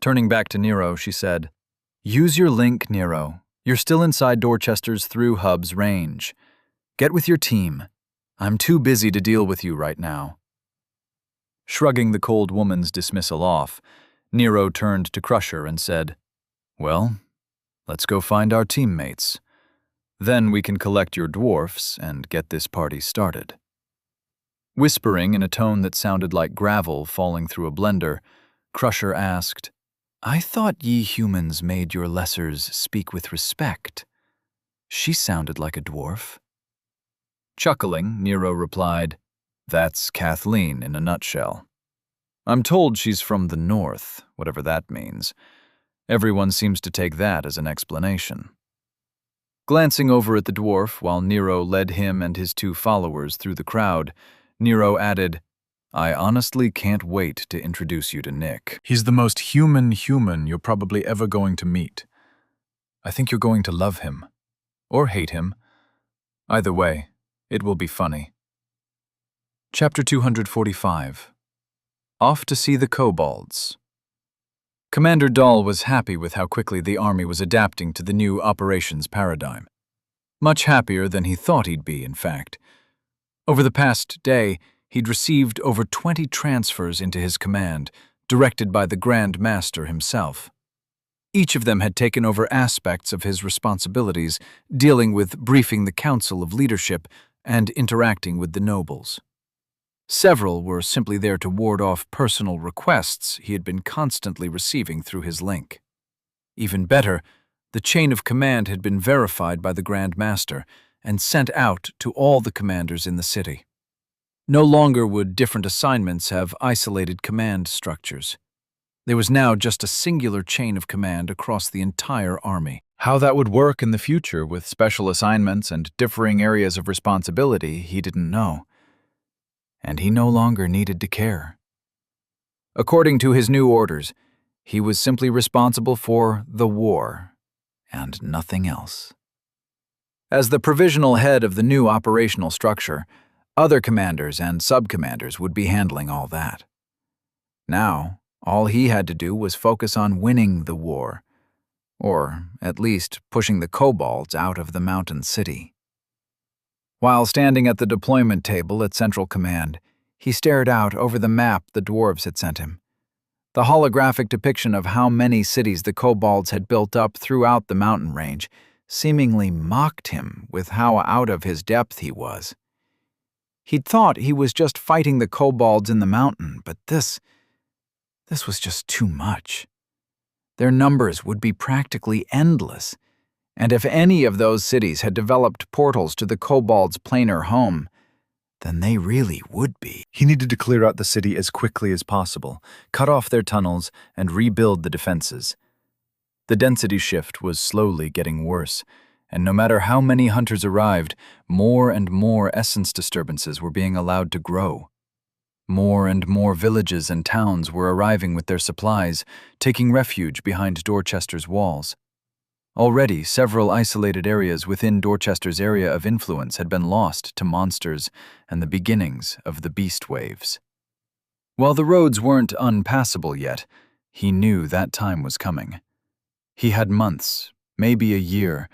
Turning back to Nero, she said, "Use your link, Nero. You're still inside Dorchester's Through Hub's range. Get with your team. I'm too busy to deal with you right now." Shrugging the cold woman's dismissal off, Nero turned to Crusher and said, "Well, let's go find our teammates. Then we can collect your dwarfs and get this party started." Whispering in a tone that sounded like gravel falling through a blender, Crusher asked, "I thought ye humans made your lessers speak with respect. She sounded like a dwarf." Chuckling, Nero replied, "That's Kathleen in a nutshell. I'm told she's from the north, whatever that means. Everyone seems to take that as an explanation." Glancing over at the dwarf while Nero led him and his two followers through the crowd, Nero added, "I honestly can't wait to introduce you to Nick. He's the most human you're probably ever going to meet. I think you're going to love him. Or hate him. Either way, it will be funny." Chapter 245. Off to see the kobolds. Commander Dahl was happy with how quickly the army was adapting to the new operations paradigm. Much happier than he thought he'd be, in fact. Over the past day, he'd received over 20 transfers into his command, directed by the Grand Master himself. Each of them had taken over aspects of his responsibilities, dealing with briefing the Council of Leadership and interacting with the nobles. Several were simply there to ward off personal requests he had been constantly receiving through his link. Even better, the chain of command had been verified by the Grand Master and sent out to all the commanders in the city. No longer would different assignments have isolated command structures. There was now just a singular chain of command across the entire army. How that would work in the future with special assignments and differing areas of responsibility, he didn't know. And he no longer needed to care. According to his new orders, he was simply responsible for the war and nothing else. As the provisional head of the new operational structure, other commanders and sub-commanders would be handling all that. Now, all he had to do was focus on winning the war, or at least pushing the kobolds out of the mountain city. While standing at the deployment table at Central Command, he stared out over the map the dwarves had sent him. The holographic depiction of how many cities the kobolds had built up throughout the mountain range seemingly mocked him with how out of his depth he was. He'd thought he was just fighting the kobolds in the mountain, but this was just too much. Their numbers would be practically endless, and if any of those cities had developed portals to the kobolds' planar home, then they really would be. He needed to clear out the city as quickly as possible, cut off their tunnels, and rebuild the defenses. The density shift was slowly getting worse, and no matter how many hunters arrived, more and more essence disturbances were being allowed to grow. More and more villages and towns were arriving with their supplies, taking refuge behind Dorchester's walls. Already, several isolated areas within Dorchester's area of influence had been lost to monsters and the beginnings of the beast waves. While the roads weren't unpassable yet, he knew that time was coming. He had months, maybe a year,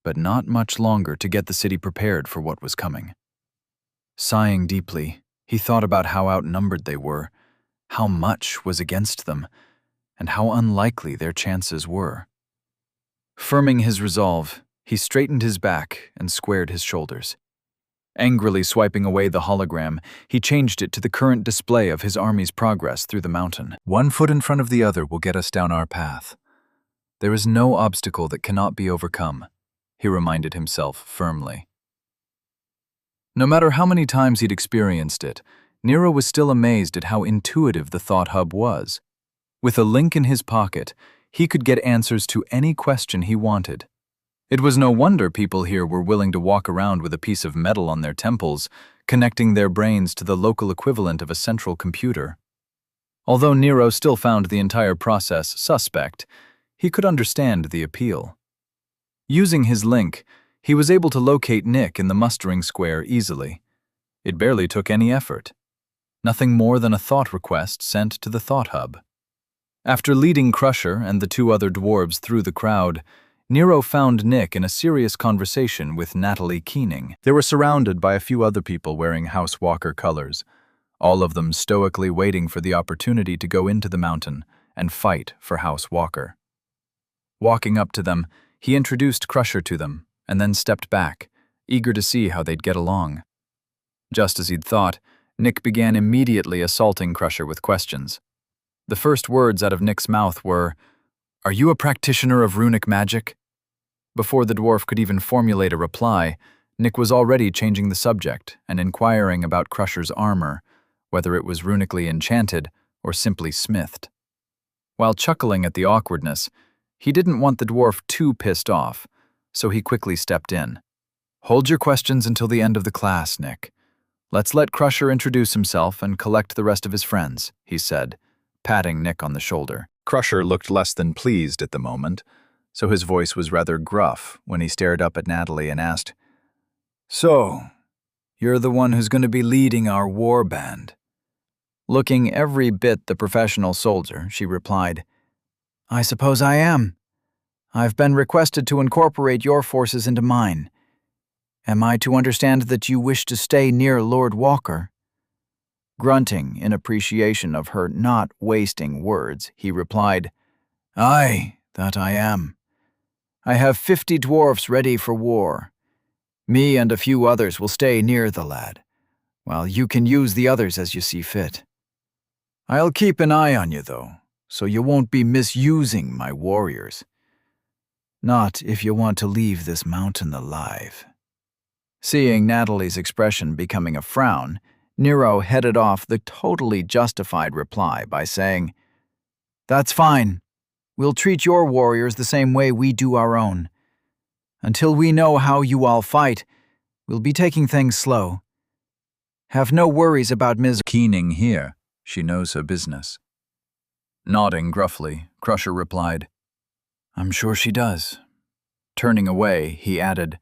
but not much longer to get the city prepared for what was coming. Sighing deeply, he thought about how outnumbered they were, how much was against them, and how unlikely their chances were. Firming his resolve, he straightened his back and squared his shoulders. Angrily swiping away the hologram, he changed it to the current display of his army's progress through the mountain. One foot in front of the other will get us down our path. There is no obstacle that cannot be overcome, he reminded himself firmly. No matter how many times he'd experienced it, Nero was still amazed at how intuitive the thought hub was. With a link in his pocket, he could get answers to any question he wanted. It was no wonder people here were willing to walk around with a piece of metal on their temples, connecting their brains to the local equivalent of a central computer. Although Nero still found the entire process suspect, he could understand the appeal. Using his link, He was able to locate Nick in the mustering square easily. It barely took any effort. Nothing more than a thought request sent to the thought hub. After leading Crusher and the two other dwarves through the crowd, Nero found Nick in a serious conversation with Natalie Keening. They were surrounded by a few other people wearing House Walker colors, all of them stoically waiting for the opportunity to go into the mountain and fight for House Walker. Walking up to them, he introduced Crusher to them, and then stepped back, eager to see how they'd get along. Just as he'd thought, Nick began immediately assaulting Crusher with questions. The first words out of Nick's mouth were, "Are you a practitioner of runic magic?" Before the dwarf could even formulate a reply, Nick was already changing the subject and inquiring about Crusher's armor, whether it was runically enchanted or simply smithed. While chuckling at the awkwardness, he didn't want the dwarf too pissed off, so he quickly stepped in. "Hold your questions until the end of the class, Nick. Let's let Crusher introduce himself and collect the rest of his friends," he said, patting Nick on the shoulder. Crusher looked less than pleased at the moment, so his voice was rather gruff when he stared up at Natalie and asked, "So, you're the one who's going to be leading our war band?" Looking every bit the professional soldier, she replied, "I suppose I am. I've been requested to incorporate your forces into mine. Am I to understand that you wish to stay near Lord Walker?" Grunting in appreciation of her not wasting words, he replied, "Aye, that I am. I have 50 dwarfs ready for war. Me and a few others will stay near the lad, while you can use the others as you see fit. I'll keep an eye on you, though, so you won't be misusing my warriors. Not if you want to leave this mountain alive." Seeing Natalie's expression becoming a frown, Nero headed off the totally justified reply by saying, "That's fine. We'll treat your warriors the same way we do our own. Until we know how you all fight, we'll be taking things slow. Have no worries about Ms. Keening here. She knows her business." Nodding gruffly, Crusher replied, "I'm sure she does." Turning away, he added,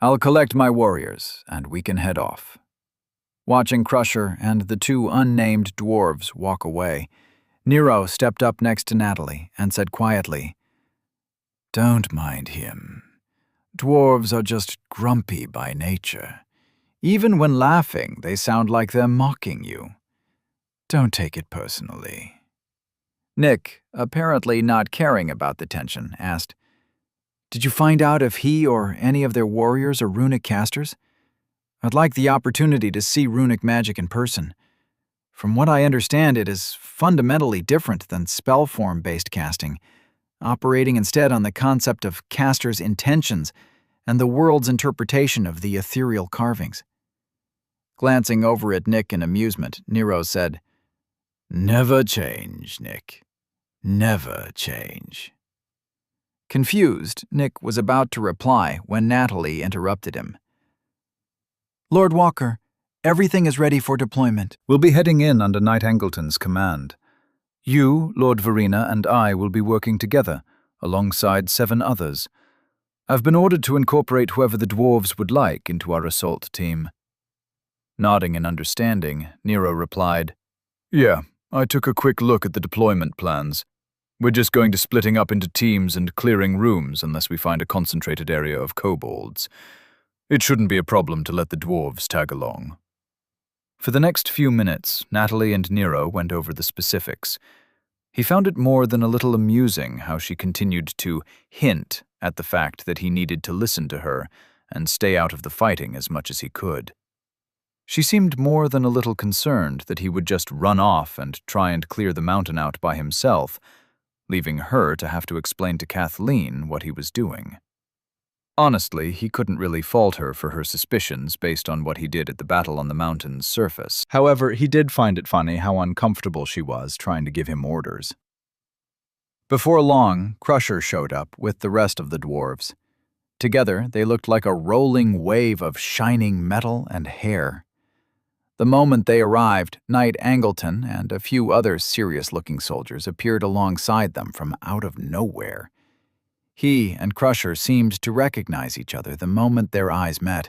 "I'll collect my warriors, and we can head off." Watching Crusher and the two unnamed dwarves walk away, Nero stepped up next to Natalie and said quietly, "Don't mind him. Dwarves are just grumpy by nature. Even when laughing, they sound like they're mocking you. Don't take it personally." Nick, apparently not caring about the tension, asked, "Did you find out if he or any of their warriors are runic casters? I'd like the opportunity to see runic magic in person. From what I understand, it is fundamentally different than spellform-based casting, operating instead on the concept of caster's intentions and the world's interpretation of the ethereal carvings." Glancing over at Nick in amusement, Nero said, "Never change, Nick. Never change." Confused, Nick was about to reply when Natalie interrupted him. "Lord Walker, everything is ready for deployment. We'll be heading in under Knight Angleton's command. You, Lord Verena, and I will be working together, alongside 7 others. I've been ordered to incorporate whoever the dwarves would like into our assault team." Nodding in understanding, Nero replied, "Yeah, I took a quick look at the deployment plans. We're just going to splitting up into teams and clearing rooms unless we find a concentrated area of kobolds. It shouldn't be a problem to let the dwarves tag along." For the next few minutes, Natalie and Nero went over the specifics. He found it more than a little amusing how she continued to hint at the fact that he needed to listen to her and stay out of the fighting as much as he could. She seemed more than a little concerned that he would just run off and try and clear the mountain out by himself, leaving her to have to explain to Kathleen what he was doing. Honestly, he couldn't really fault her for her suspicions based on what he did at the battle on the mountain's surface. However, he did find it funny how uncomfortable she was trying to give him orders. Before long, Crusher showed up with the rest of the dwarves. Together, they looked like a rolling wave of shining metal and hair. The moment they arrived, Knight Angleton and a few other serious-looking soldiers appeared alongside them from out of nowhere. He and Crusher seemed to recognize each other the moment their eyes met,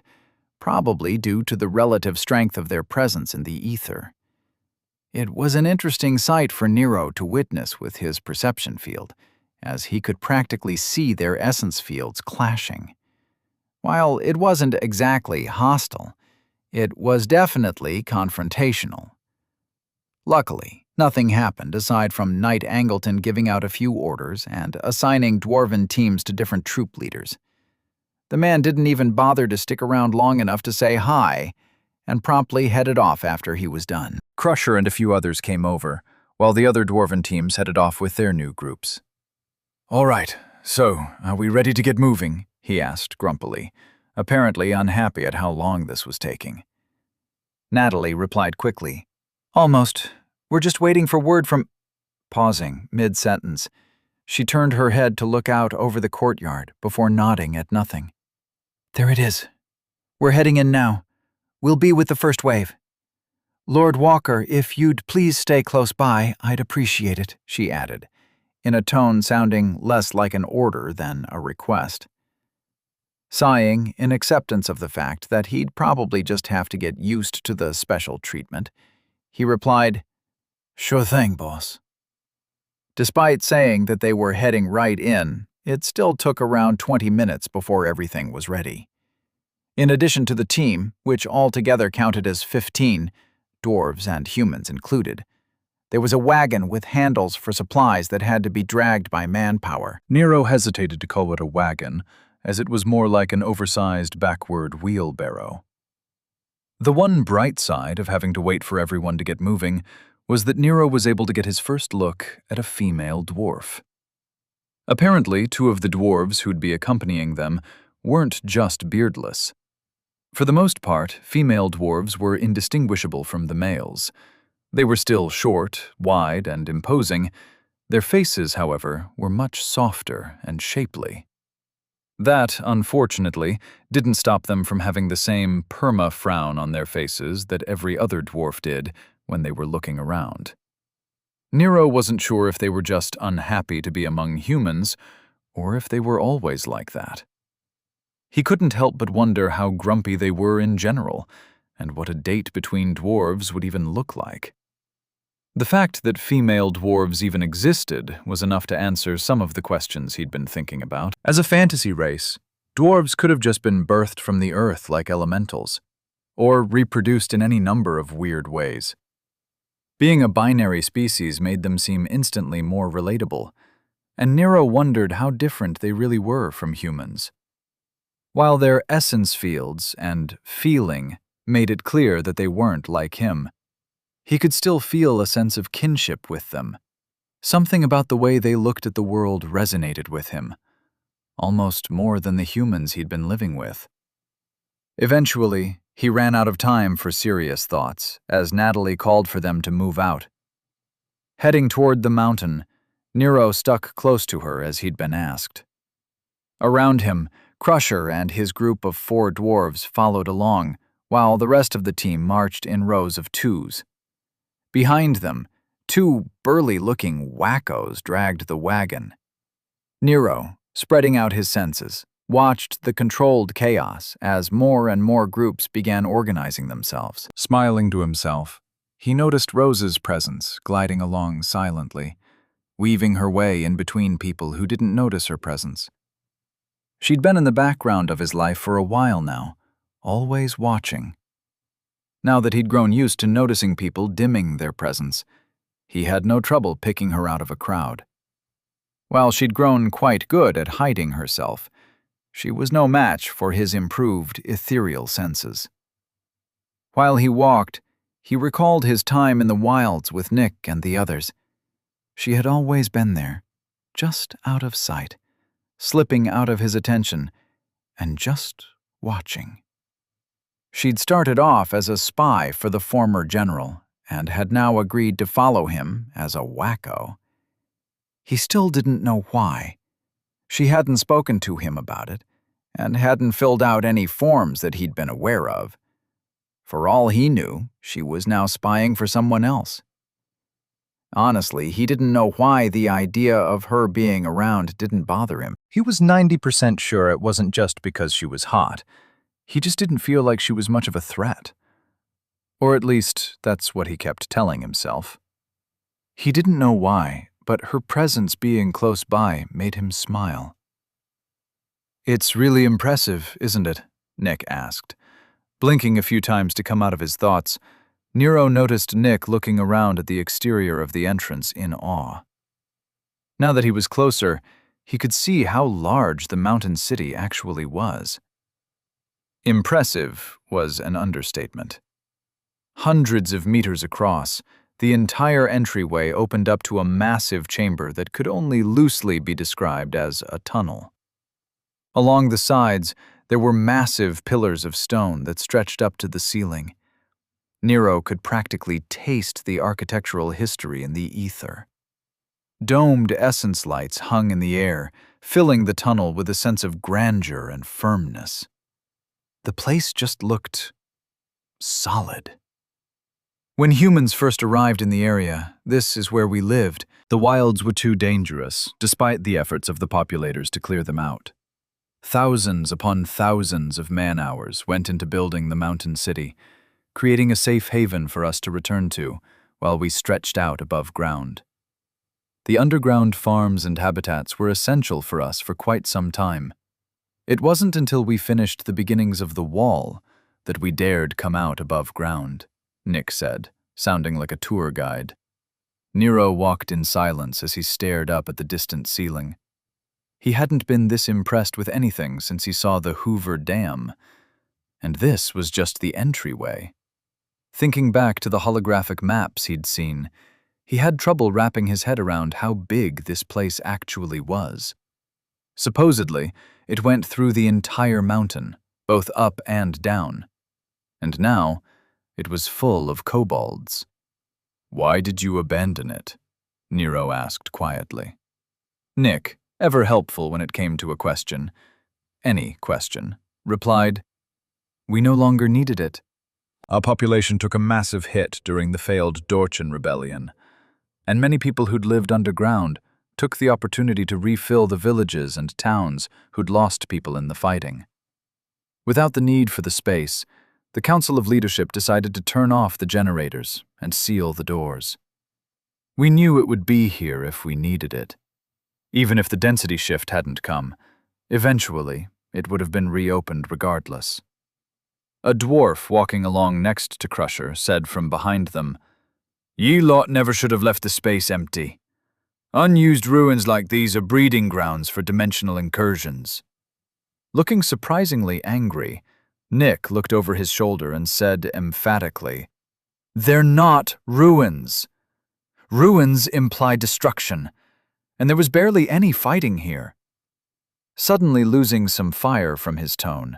probably due to the relative strength of their presence in the ether. It was an interesting sight for Nero to witness with his perception field, as he could practically see their essence fields clashing. While it wasn't exactly hostile, it was definitely confrontational. Luckily, nothing happened aside from Knight Angleton giving out a few orders and assigning dwarven teams to different troop leaders. The man didn't even bother to stick around long enough to say hi, and promptly headed off after he was done. Crusher and a few others came over, while the other dwarven teams headed off with their new groups. All right, so are we ready to get moving? He asked grumpily, apparently unhappy at how long this was taking. Natalie replied quickly, "Almost. We're just waiting for word from—" Pausing mid-sentence, she turned her head to look out over the courtyard before nodding at nothing. "There it is. We're heading in now. We'll be with the first wave. Lord Walker, if you'd please stay close by, I'd appreciate it," she added, in a tone sounding less like an order than a request. Sighing in acceptance of the fact that he'd probably just have to get used to the special treatment, he replied, "Sure thing, boss." Despite saying that they were heading right in, it still took around 20 minutes before everything was ready. In addition to the team, which altogether counted as 15, dwarves and humans included, there was a wagon with handles for supplies that had to be dragged by manpower. Nero hesitated to call it a wagon, as it was more like an oversized backward wheelbarrow. The one bright side of having to wait for everyone to get moving was that Nero was able to get his first look at a female dwarf. Apparently, 2 of the dwarves who'd be accompanying them weren't just beardless. For the most part, female dwarves were indistinguishable from the males. They were still short, wide, and imposing. Their faces, however, were much softer and shapely. That, unfortunately, didn't stop them from having the same perma-frown on their faces that every other dwarf did when they were looking around. Nero wasn't sure if they were just unhappy to be among humans, or if they were always like that. He couldn't help but wonder how grumpy they were in general, and what a date between dwarves would even look like. The fact that female dwarves even existed was enough to answer some of the questions he'd been thinking about. As a fantasy race, dwarves could have just been birthed from the earth like elementals, or reproduced in any number of weird ways. Being a binary species made them seem instantly more relatable, and Nero wondered how different they really were from humans. While their essence fields and feeling made it clear that they weren't like him, he could still feel a sense of kinship with them. Something about the way they looked at the world resonated with him, almost more than the humans he'd been living with. Eventually, he ran out of time for serious thoughts as Natalie called for them to move out. Heading toward the mountain, Nero stuck close to her as he'd been asked. Around him, Crusher and his group of 4 dwarves followed along, while the rest of the team marched in rows of 2s. Behind them, 2 burly-looking wackos dragged the wagon. Nero, spreading out his senses, watched the controlled chaos as more and more groups began organizing themselves. Smiling to himself, he noticed Rose's presence gliding along silently, weaving her way in between people who didn't notice her presence. She'd been in the background of his life for a while now, always watching. Now that he'd grown used to noticing people dimming their presence, he had no trouble picking her out of a crowd. While she'd grown quite good at hiding herself, she was no match for his improved ethereal senses. While he walked, he recalled his time in the wilds with Nick and the others. She had always been there, just out of sight, slipping out of his attention, and just watching. She'd started off as a spy for the former general, and had now agreed to follow him as a wacko. He still didn't know why. She hadn't spoken to him about it, and hadn't filled out any forms that he'd been aware of. For all he knew, she was now spying for someone else. Honestly, he didn't know why the idea of her being around didn't bother him. He was 90% sure it wasn't just because she was hot. He just didn't feel like she was much of a threat. Or at least, that's what he kept telling himself. He didn't know why, but her presence being close by made him smile. "It's really impressive, isn't it?" Nick asked. Blinking a few times to come out of his thoughts, Nero noticed Nick looking around at the exterior of the entrance in awe. Now that he was closer, he could see how large the mountain city actually was. Impressive was an understatement. Hundreds of meters across, the entire entryway opened up to a massive chamber that could only loosely be described as a tunnel. Along the sides, there were massive pillars of stone that stretched up to the ceiling. Nero could practically taste the architectural history in the ether. Domed essence lights hung in the air, filling the tunnel with a sense of grandeur and firmness. The place just looked solid. When humans first arrived in the area, this is where we lived. The wilds were too dangerous, despite the efforts of the populators to clear them out. Thousands upon thousands of man-hours went into building the mountain city, creating a safe haven for us to return to while we stretched out above ground. The underground farms and habitats were essential for us for quite some time. It wasn't until we finished the beginnings of the wall that we dared come out above ground, Nick said, sounding like a tour guide. Nero walked in silence as he stared up at the distant ceiling. He hadn't been this impressed with anything since he saw the Hoover Dam, and this was just the entryway. Thinking back to the holographic maps he'd seen, he had trouble wrapping his head around how big this place actually was. Supposedly, it went through the entire mountain, both up and down. And now, it was full of kobolds. "Why did you abandon it?" Nero asked quietly. Nick, ever helpful when it came to a question, any question, replied, "We no longer needed it. Our population took a massive hit during the failed Dorchen rebellion, and many people who'd lived underground took the opportunity to refill the villages and towns who'd lost people in the fighting. Without the need for the space, the Council of Leadership decided to turn off the generators and seal the doors. We knew it would be here if we needed it. Even if the density shift hadn't come, eventually it would have been reopened regardless." A dwarf walking along next to Crusher said from behind them, "Ye lot never should have left the space empty. Unused ruins like these are breeding grounds for dimensional incursions." Looking surprisingly angry, Nick looked over his shoulder and said emphatically, "They're not ruins. Ruins imply destruction, and there was barely any fighting here." Suddenly losing some fire from his tone,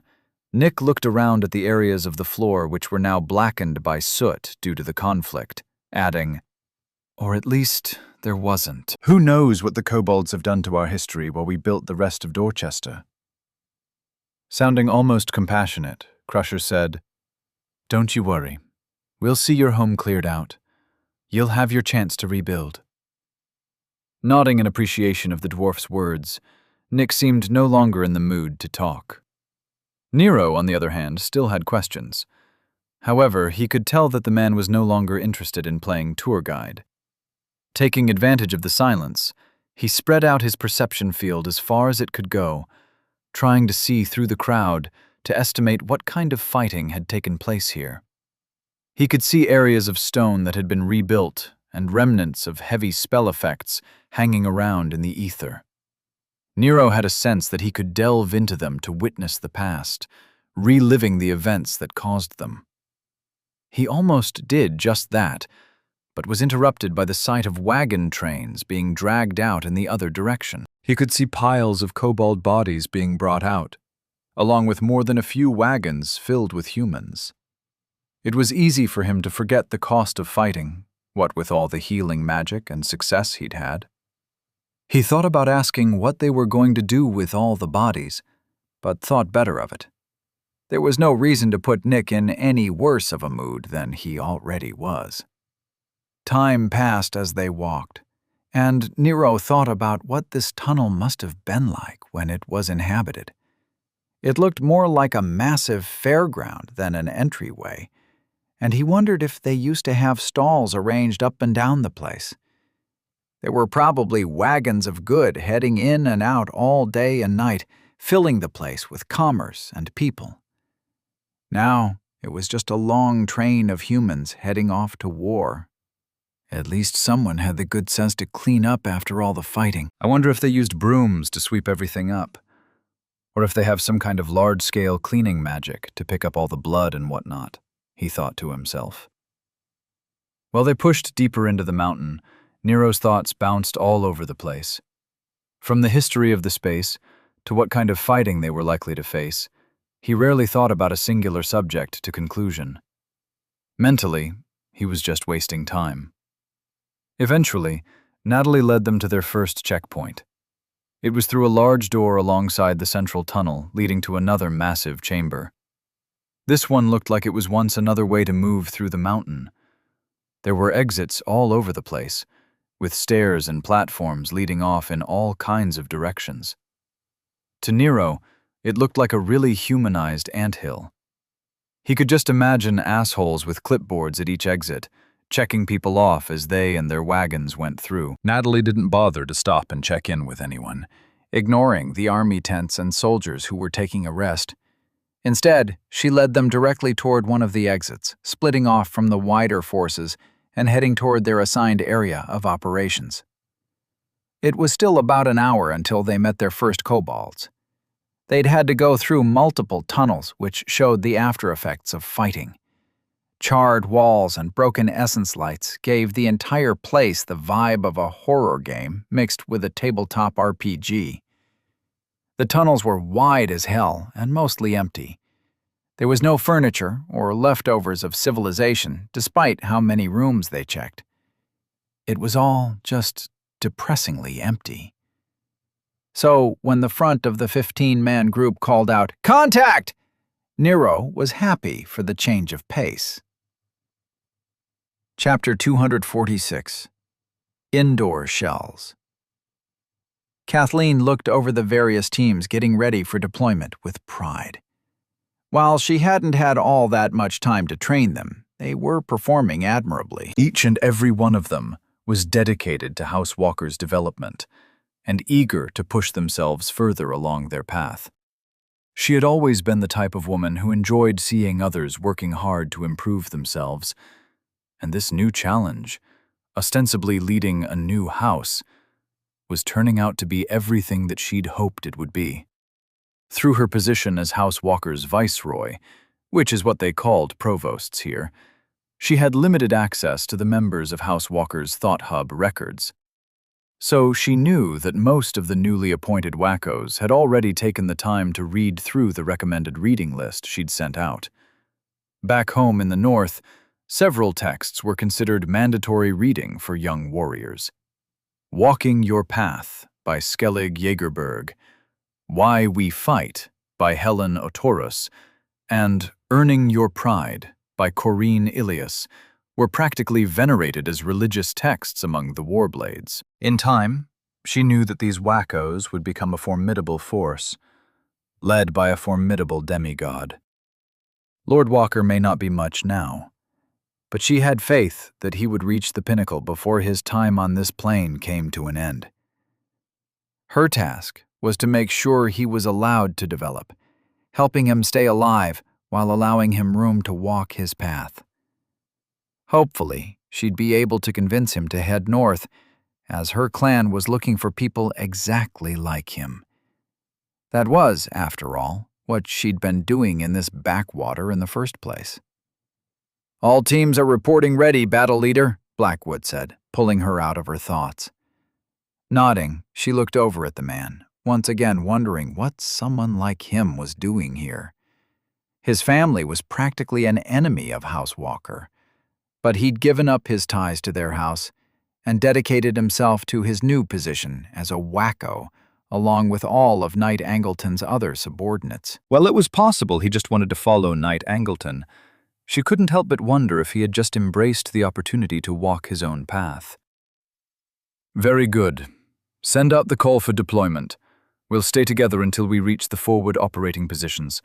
Nick looked around at the areas of the floor which were now blackened by soot due to the conflict, adding, "Or at least there wasn't. Who knows what the kobolds have done to our history while we built the rest of Dorchester?" Sounding almost compassionate, Crusher said, "Don't you worry. We'll see your home cleared out. You'll have your chance to rebuild." Nodding in appreciation of the dwarf's words, Nick seemed no longer in the mood to talk. Nero, on the other hand, still had questions. However, he could tell that the man was no longer interested in playing tour guide. Taking advantage of the silence, he spread out his perception field as far as it could go, trying to see through the crowd to estimate what kind of fighting had taken place here. He could see areas of stone that had been rebuilt and remnants of heavy spell effects hanging around in the ether. Nero had a sense that he could delve into them to witness the past, reliving the events that caused them. He almost did just that, but was interrupted by the sight of wagon trains being dragged out in the other direction. He could see piles of kobold bodies being brought out, along with more than a few wagons filled with humans. It was easy for him to forget the cost of fighting, what with all the healing magic and success he'd had. He thought about asking what they were going to do with all the bodies, but thought better of it. There was no reason to put Nick in any worse of a mood than he already was. Time passed as they walked, and Nero thought about what this tunnel must have been like when it was inhabited. It looked more like a massive fairground than an entryway, and he wondered if they used to have stalls arranged up and down the place. There were probably wagons of good heading in and out all day and night, filling the place with commerce and people. Now it was just a long train of humans heading off to war. At least someone had the good sense to clean up after all the fighting. I wonder if they used brooms to sweep everything up, or if they have some kind of large-scale cleaning magic to pick up all the blood and whatnot, he thought to himself. While they pushed deeper into the mountain, Nero's thoughts bounced all over the place. From the history of the space to what kind of fighting they were likely to face, he rarely thought about a singular subject to conclusion. Mentally, he was just wasting time. Eventually, Natalie led them to their first checkpoint. It was through a large door alongside the central tunnel leading to another massive chamber. This one looked like it was once another way to move through the mountain. There were exits all over the place, with stairs and platforms leading off in all kinds of directions. To Nero, it looked like a really humanized anthill. He could just imagine assholes with clipboards at each exit, checking people off as they and their wagons went through. Natalie didn't bother to stop and check in with anyone, Ignoring the army tents and soldiers who were taking a rest. Instead, she led them directly toward one of the exits, splitting off from the wider forces and heading toward their assigned area of operations. It was still about an hour until they met their first kobolds. They'd had to go through multiple tunnels which showed the after effects of fighting. Charred walls and broken essence lights gave the entire place the vibe of a horror game mixed with a tabletop RPG. The tunnels were wide as hell and mostly empty. There was no furniture or leftovers of civilization, despite how many rooms they checked. It was all just depressingly empty. So, when the front of the 15-man group called out, "Contact!" Nero was happy for the change of pace. Chapter 246. Indoor Shells. Kathleen looked over the various teams getting ready for deployment with pride. While she hadn't had all that much time to train them, they were performing admirably. Each and every one of them was dedicated to House Walker's development and eager to push themselves further along their path. She had always been the type of woman who enjoyed seeing others working hard to improve themselves, and this new challenge, ostensibly leading a new house, was turning out to be everything that she'd hoped it would be. Through her position as House Walker's viceroy, which is what they called provosts here, she had limited access to the members of House Walker's Thought Hub records. So she knew that most of the newly appointed wackos had already taken the time to read through the recommended reading list she'd sent out. Back home in the north, several texts were considered mandatory reading for young warriors. Walking Your Path by Skellig Jagerberg, Why We Fight by Helen Otorus, and Earning Your Pride by Corinne Ilias were practically venerated as religious texts among the warblades. In time, she knew that these wackos would become a formidable force, led by a formidable demigod. Lord Walker may not be much now, but she had faith that he would reach the pinnacle before his time on this plane came to an end. Her task was to make sure he was allowed to develop, helping him stay alive while allowing him room to walk his path. Hopefully, she'd be able to convince him to head north, as her clan was looking for people exactly like him. That was, after all, what she'd been doing in this backwater in the first place. "All teams are reporting ready, Battle Leader," Blackwood said, pulling her out of her thoughts. Nodding, she looked over at the man, once again wondering what someone like him was doing here. His family was practically an enemy of House Walker, but he'd given up his ties to their house and dedicated himself to his new position as a wacko, along with all of Knight Angleton's other subordinates. Well, it was possible he just wanted to follow Knight Angleton, She couldn't help but wonder if he had just embraced the opportunity to walk his own path. Very good. Send out the call for deployment. We'll stay together until we reach the forward operating positions.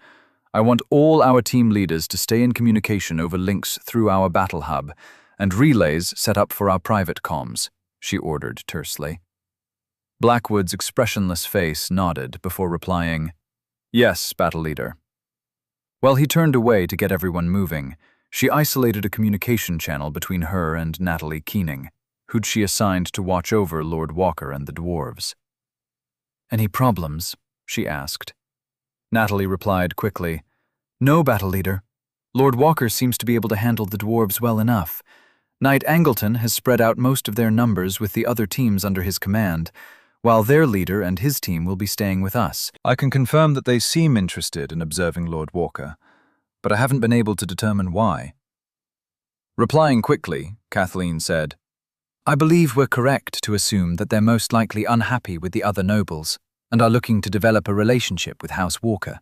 I want all our team leaders to stay in communication over links through our battle hub, and relays set up for our private comms, she ordered tersely. Blackwood's expressionless face nodded before replying, "Yes, battle leader." While he turned away to get everyone moving, she isolated a communication channel between her and Natalie Keening, who'd she assigned to watch over Lord Walker and the dwarves. "Any problems?" she asked. Natalie replied quickly, "No, battle leader. Lord Walker seems to be able to handle the dwarves well enough. Knight Angleton has spread out most of their numbers with the other teams under his command, while their leader and his team will be staying with us. I can confirm that they seem interested in observing Lord Walker, but I haven't been able to determine why." Replying quickly, Kathleen said, "I believe we're correct to assume that they're most likely unhappy with the other nobles and are looking to develop a relationship with House Walker.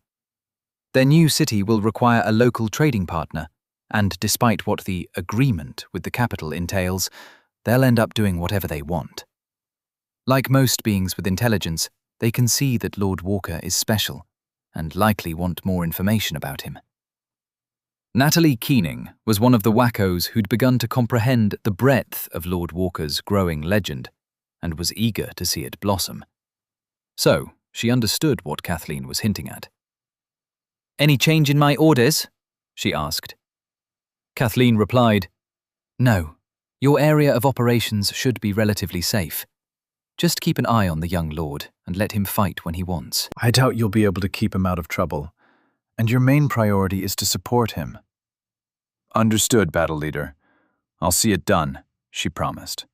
Their new city will require a local trading partner, and despite what the agreement with the capital entails, they'll end up doing whatever they want. Like most beings with intelligence, they can see that Lord Walker is special, and likely want more information about him." Natalie Keening was one of the wackos who'd begun to comprehend the breadth of Lord Walker's growing legend, and was eager to see it blossom. So, she understood what Kathleen was hinting at. "Any change in my orders?" she asked. Kathleen replied, "No, your area of operations should be relatively safe. Just keep an eye on the young lord and let him fight when he wants." I doubt you'll be able to keep him out of trouble, and your main priority is to support him. "Understood, battle leader. I'll see it done," she promised.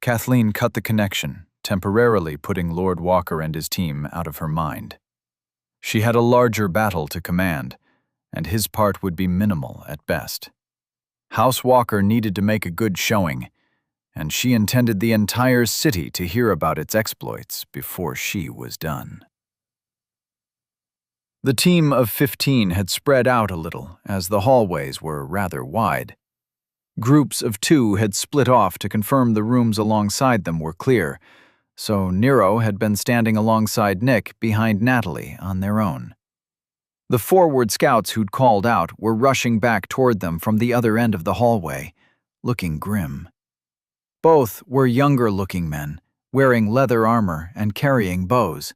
Kathleen cut the connection, temporarily putting Lord Walker and his team out of her mind. She had a larger battle to command, and his part would be minimal at best. House Walker needed to make a good showing, and she intended the entire city to hear about its exploits before she was done. The team of 15 had spread out a little, as the hallways were rather wide. Groups of 2 had split off to confirm the rooms alongside them were clear, so Nero had been standing alongside Nick behind Natalie on their own. The forward scouts who'd called out were rushing back toward them from the other end of the hallway, looking grim. Both were younger-looking men, wearing leather armor and carrying bows.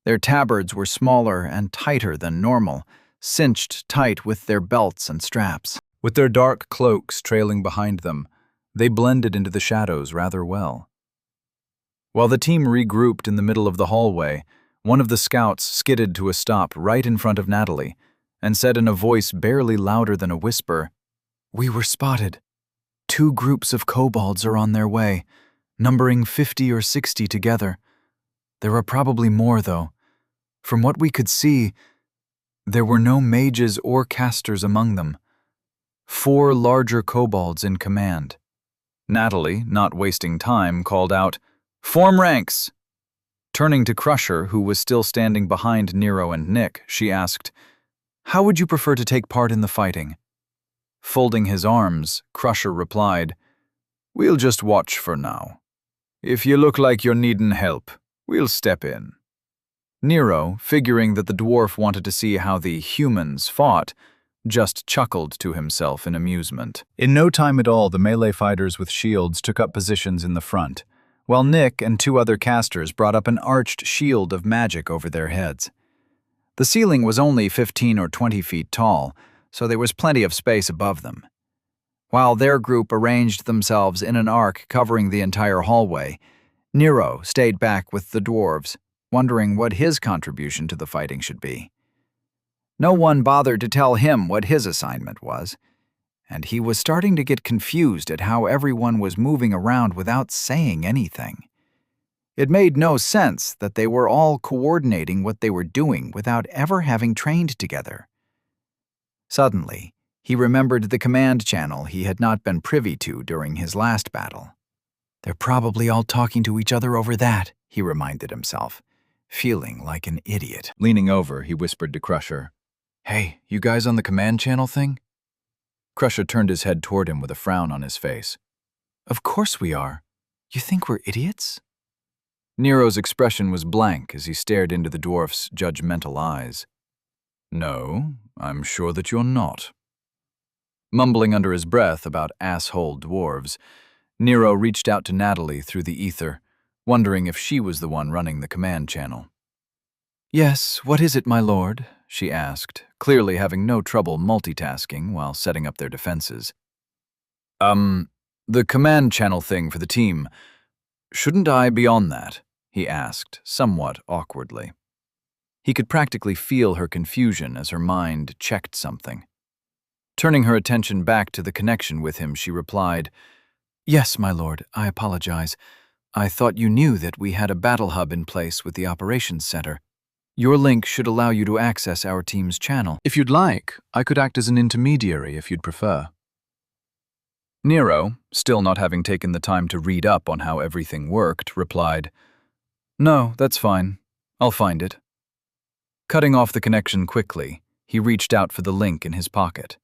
Their tabards were smaller and tighter than normal, cinched tight with their belts and straps. With their dark cloaks trailing behind them, they blended into the shadows rather well. While the team regrouped in the middle of the hallway, one of the scouts skidded to a stop right in front of Natalie and said in a voice barely louder than a whisper, "We were spotted. 2 groups of kobolds are on their way, numbering 50 or 60 together. There are probably more, though. From what we could see, there were no mages or casters among them. 4 larger kobolds in command." Natalie, not wasting time, called out, "Form ranks!" Turning to Crusher, who was still standing behind Nero and Nick, she asked, "How would you prefer to take part in the fighting?" Folding his arms, Crusher replied, "We'll just watch for now. If you look like you're needin' help, we'll step in." Nero, figuring that the dwarf wanted to see how the humans fought, just chuckled to himself in amusement. In no time at all, the melee fighters with shields took up positions in the front, while Nick and 2 other casters brought up an arched shield of magic over their heads. The ceiling was only 15 or 20 feet tall, so there was plenty of space above them. While their group arranged themselves in an arc covering the entire hallway, Nero stayed back with the dwarves, wondering what his contribution to the fighting should be. No one bothered to tell him what his assignment was, and he was starting to get confused at how everyone was moving around without saying anything. It made no sense that they were all coordinating what they were doing without ever having trained together. Suddenly, he remembered the command channel he had not been privy to during his last battle. "They're probably all talking to each other over that," he reminded himself, feeling like an idiot. Leaning over, he whispered to Crusher, "Hey, you guys on the command channel thing?" Crusher turned his head toward him with a frown on his face. Of course we are. You think we're idiots? Nero's expression was blank as he stared into the dwarf's judgmental eyes. No, I'm sure that you're not. Mumbling under his breath about asshole dwarves, Nero reached out to Natalie through the ether, wondering if she was the one running the command channel. Yes, what is it, my lord? She asked, clearly having no trouble multitasking while setting up their defenses. The command channel thing for the team. Shouldn't I be on that? He asked, somewhat awkwardly. He could practically feel her confusion as her mind checked something. Turning her attention back to the connection with him, she replied, Yes, my lord, I apologize. I thought you knew that we had a battle hub in place with the operations center. Your link should allow you to access our team's channel. If you'd like, I could act as an intermediary if you'd prefer. Nero, still not having taken the time to read up on how everything worked, replied, No, that's fine. I'll find it. Cutting off the connection quickly, he reached out for the link in his pocket.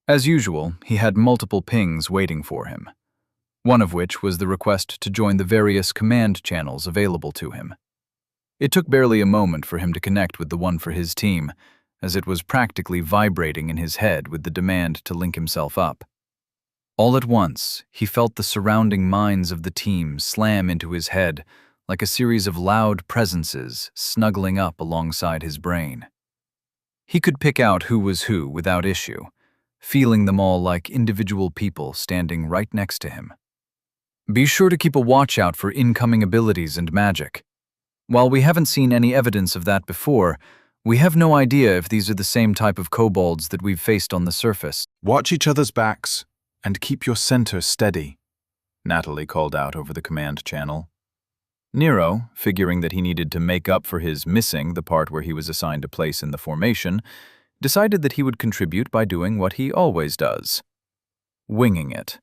As usual, he had multiple pings waiting for him, one of which was the request to join the various command channels available to him. It took barely a moment for him to connect with the one for his team, as it was practically vibrating in his head with the demand to link himself up. All at once, he felt the surrounding minds of the team slam into his head like a series of loud presences snuggling up alongside his brain. He could pick out who was who without issue, feeling them all like individual people standing right next to him. Be sure to keep a watch out for incoming abilities and magic. While we haven't seen any evidence of that before, we have no idea if these are the same type of kobolds that we've faced on the surface. Watch each other's backs and keep your center steady, Natalie called out over the command channel. Nero, figuring that he needed to make up for his missing the part where he was assigned a place in the formation, decided that he would contribute by doing what he always does, winging it.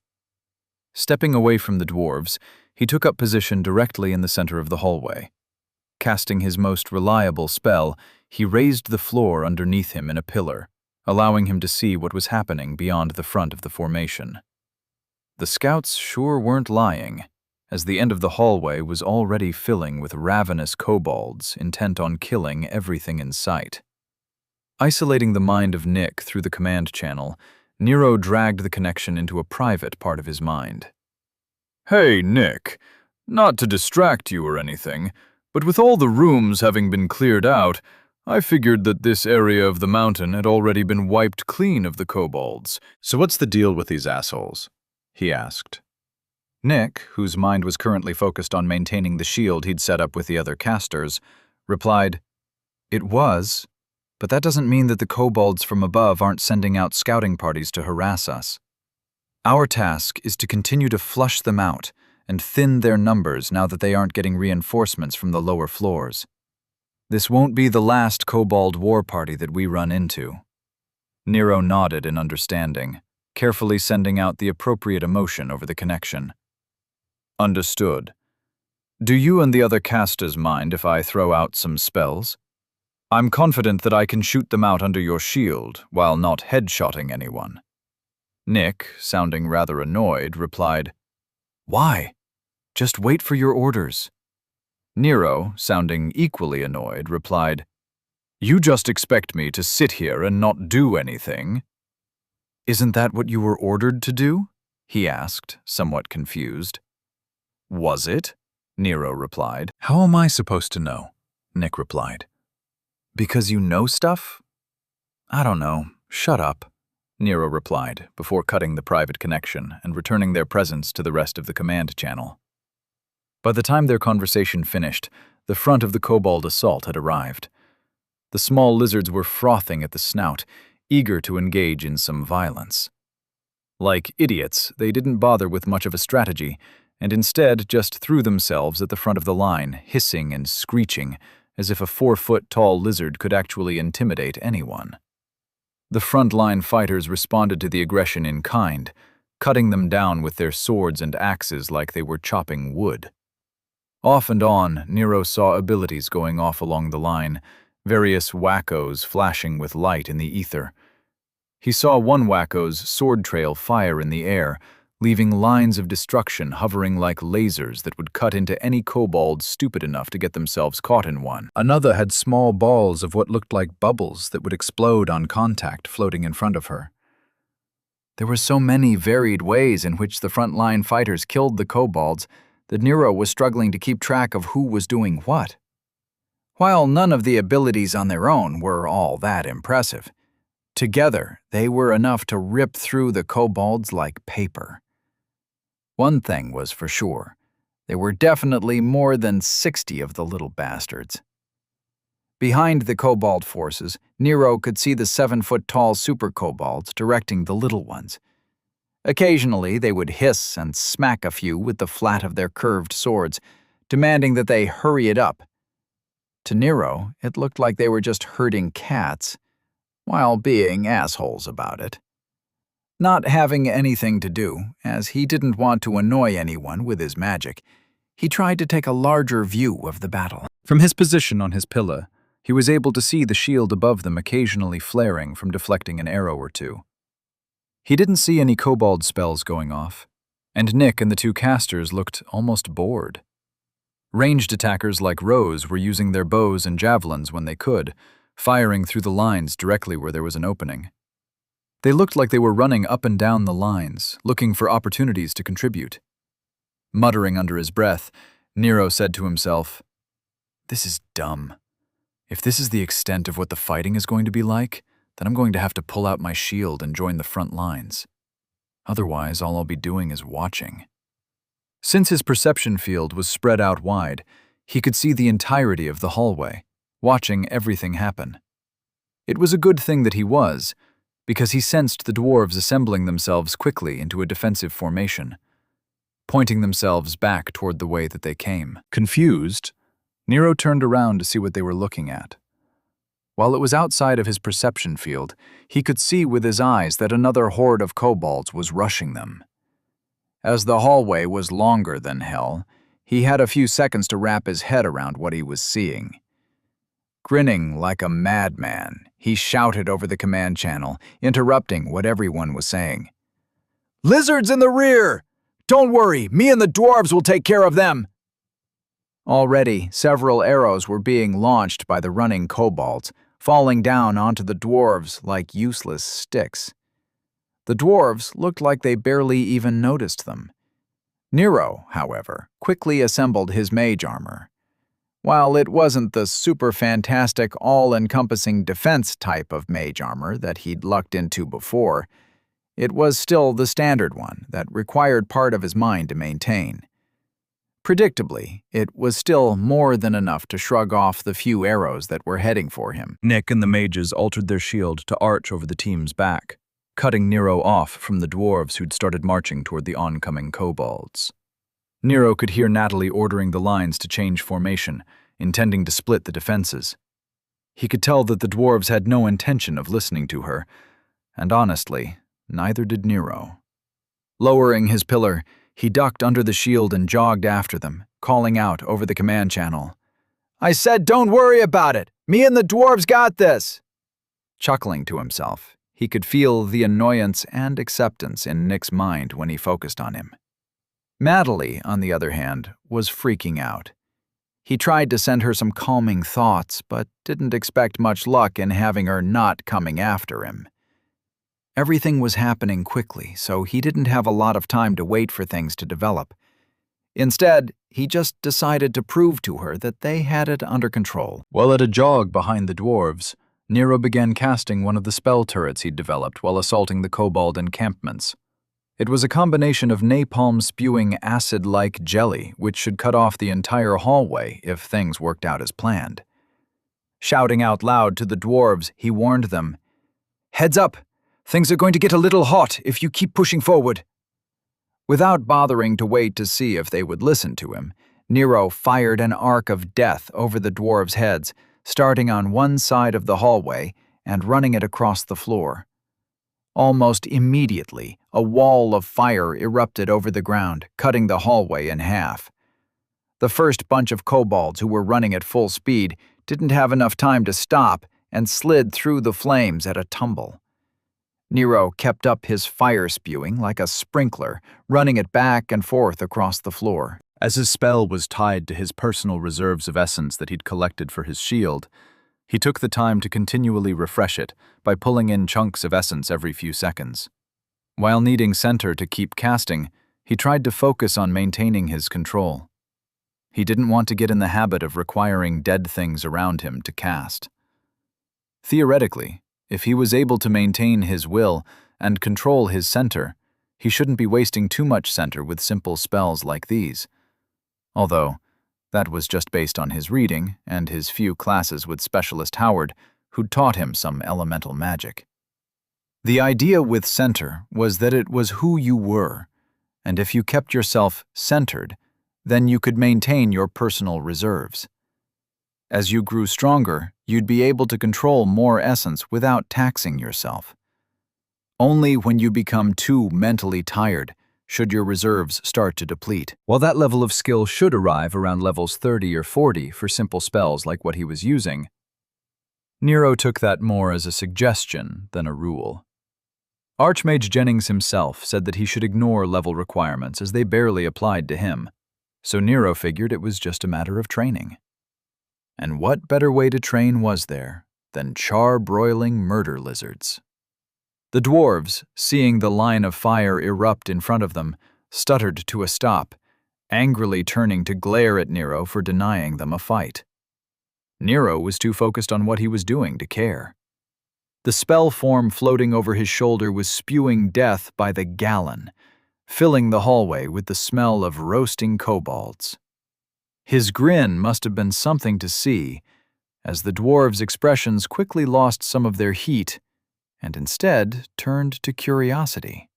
Stepping away from the dwarves, he took up position directly in the center of the hallway. Casting his most reliable spell, he raised the floor underneath him in a pillar, allowing him to see what was happening beyond the front of the formation. The scouts sure weren't lying, as the end of the hallway was already filling with ravenous kobolds intent on killing everything in sight. Isolating the mind of Nick through the command channel, Nero dragged the connection into a private part of his mind. Hey, Nick, not to distract you or anything, but with all the rooms having been cleared out, I figured that this area of the mountain had already been wiped clean of the kobolds. So what's the deal with these assholes? He asked. Nick, whose mind was currently focused on maintaining the shield he'd set up with the other casters, replied, It was, but that doesn't mean that the kobolds from above aren't sending out scouting parties to harass us. Our task is to continue to flush them out and thin their numbers now that they aren't getting reinforcements from the lower floors. This won't be the last kobold war party that we run into. Nero nodded in understanding, carefully sending out the appropriate emotion over the connection. Understood. Do you and the other casters mind if I throw out some spells? I'm confident that I can shoot them out under your shield while not headshotting anyone. Nick, sounding rather annoyed, replied, Why? Just wait for your orders. Nero, sounding equally annoyed, replied, You just expect me to sit here and not do anything? Isn't that what you were ordered to do? He asked, somewhat confused. Was it? Nero replied. How am I supposed to know? Nick replied. Because you know stuff? I don't know. Shut up, Nero replied, before cutting the private connection and returning their presence to the rest of the command channel. By the time their conversation finished, the front of the kobold assault had arrived. The small lizards were frothing at the snout, eager to engage in some violence. Like idiots, they didn't bother with much of a strategy, and instead just threw themselves at the front of the line, hissing and screeching, as if a 4-foot-tall lizard could actually intimidate anyone. The front-line fighters responded to the aggression in kind, cutting them down with their swords and axes like they were chopping wood. Off and on, Nero saw abilities going off along the line, various wackos flashing with light in the ether. He saw one wacko's sword trail fire in the air, leaving lines of destruction hovering like lasers that would cut into any kobold stupid enough to get themselves caught in one. Another had small balls of what looked like bubbles that would explode on contact floating in front of her. There were so many varied ways in which the frontline fighters killed the kobolds that Nero was struggling to keep track of who was doing what. While none of the abilities on their own were all that impressive, together they were enough to rip through the kobolds like paper. One thing was for sure, there were definitely more than 60 of the little bastards. Behind the kobold forces, Nero could see the 7-foot-tall super kobolds directing the little ones. Occasionally, they would hiss and smack a few with the flat of their curved swords, demanding that they hurry it up. To Nero, it looked like they were just herding cats, while being assholes about it. Not having anything to do, as he didn't want to annoy anyone with his magic, he tried to take a larger view of the battle. From his position on his pillar, he was able to see the shield above them occasionally flaring from deflecting an arrow or two. He didn't see any kobold spells going off, and Nick and the two casters looked almost bored. Ranged attackers like Rose were using their bows and javelins when they could, firing through the lines directly where there was an opening. They looked like they were running up and down the lines, looking for opportunities to contribute. Muttering under his breath, Nero said to himself, "This is dumb. If this is the extent of what the fighting is going to be like, then I'm going to have to pull out my shield and join the front lines. Otherwise, all I'll be doing is watching." Since his perception field was spread out wide, he could see the entirety of the hallway, watching everything happen. It was a good thing that he was, because he sensed the dwarves assembling themselves quickly into a defensive formation, pointing themselves back toward the way that they came. Confused, Nero turned around to see what they were looking at. While it was outside of his perception field, he could see with his eyes that another horde of kobolds was rushing them. As the hallway was longer than hell, he had a few seconds to wrap his head around what he was seeing. Grinning like a madman, he shouted over the command channel, interrupting what everyone was saying. "Lizards in the rear! Don't worry, me and the dwarves will take care of them!" Already, several arrows were being launched by the running kobolds, falling down onto the dwarves like useless sticks. The dwarves looked like they barely even noticed them. Nero, however, quickly assembled his mage armor. While it wasn't the super fantastic, all-encompassing defense type of mage armor that he'd lucked into before, it was still the standard one that required part of his mind to maintain. Predictably, it was still more than enough to shrug off the few arrows that were heading for him. Nick and the mages altered their shield to arch over the team's back, cutting Nero off from the dwarves who'd started marching toward the oncoming kobolds. Nero could hear Natalie ordering the lines to change formation, intending to split the defenses. He could tell that the dwarves had no intention of listening to her, and honestly, neither did Nero. Lowering his pillar, he ducked under the shield and jogged after them, calling out over the command channel, "I said don't worry about it! Me and the dwarves got this!" Chuckling to himself, he could feel the annoyance and acceptance in Nick's mind when he focused on him. Natalie, on the other hand, was freaking out. He tried to send her some calming thoughts, but didn't expect much luck in having her not coming after him. Everything was happening quickly, so he didn't have a lot of time to wait for things to develop. Instead, he just decided to prove to her that they had it under control. While at a jog behind the dwarves, Nero began casting one of the spell turrets he'd developed while assaulting the kobold encampments. It was a combination of napalm-spewing acid-like jelly, which should cut off the entire hallway if things worked out as planned. Shouting out loud to the dwarves, he warned them, "Heads up! Things are going to get a little hot if you keep pushing forward." Without bothering to wait to see if they would listen to him, Nero fired an arc of death over the dwarves' heads, starting on one side of the hallway and running it across the floor. Almost immediately, a wall of fire erupted over the ground, cutting the hallway in half. The first bunch of kobolds who were running at full speed didn't have enough time to stop and slid through the flames at a tumble. Nero kept up his fire spewing like a sprinkler, running it back and forth across the floor. As his spell was tied to his personal reserves of essence that he'd collected for his shield, he took the time to continually refresh it by pulling in chunks of essence every few seconds. While needing center to keep casting, he tried to focus on maintaining his control. He didn't want to get in the habit of requiring dead things around him to cast. Theoretically, if he was able to maintain his will and control his center, he shouldn't be wasting too much center with simple spells like these. Although, that was just based on his reading and his few classes with Specialist Howard, who'd taught him some elemental magic. The idea with center was that it was who you were, and if you kept yourself centered, then you could maintain your personal reserves. As you grew stronger, you'd be able to control more essence without taxing yourself. Only when you become too mentally tired should your reserves start to deplete. While that level of skill should arrive around levels 30 or 40 for simple spells like what he was using, Nero took that more as a suggestion than a rule. Archmage Jennings himself said that he should ignore level requirements as they barely applied to him, so Nero figured it was just a matter of training. And what better way to train was there than char-broiling murder lizards? The dwarves, seeing the line of fire erupt in front of them, stuttered to a stop, angrily turning to glare at Nero for denying them a fight. Nero was too focused on what he was doing to care. The spell form floating over his shoulder was spewing death by the gallon, filling the hallway with the smell of roasting kobolds. His grin must have been something to see, as the dwarves' expressions quickly lost some of their heat and instead turned to curiosity.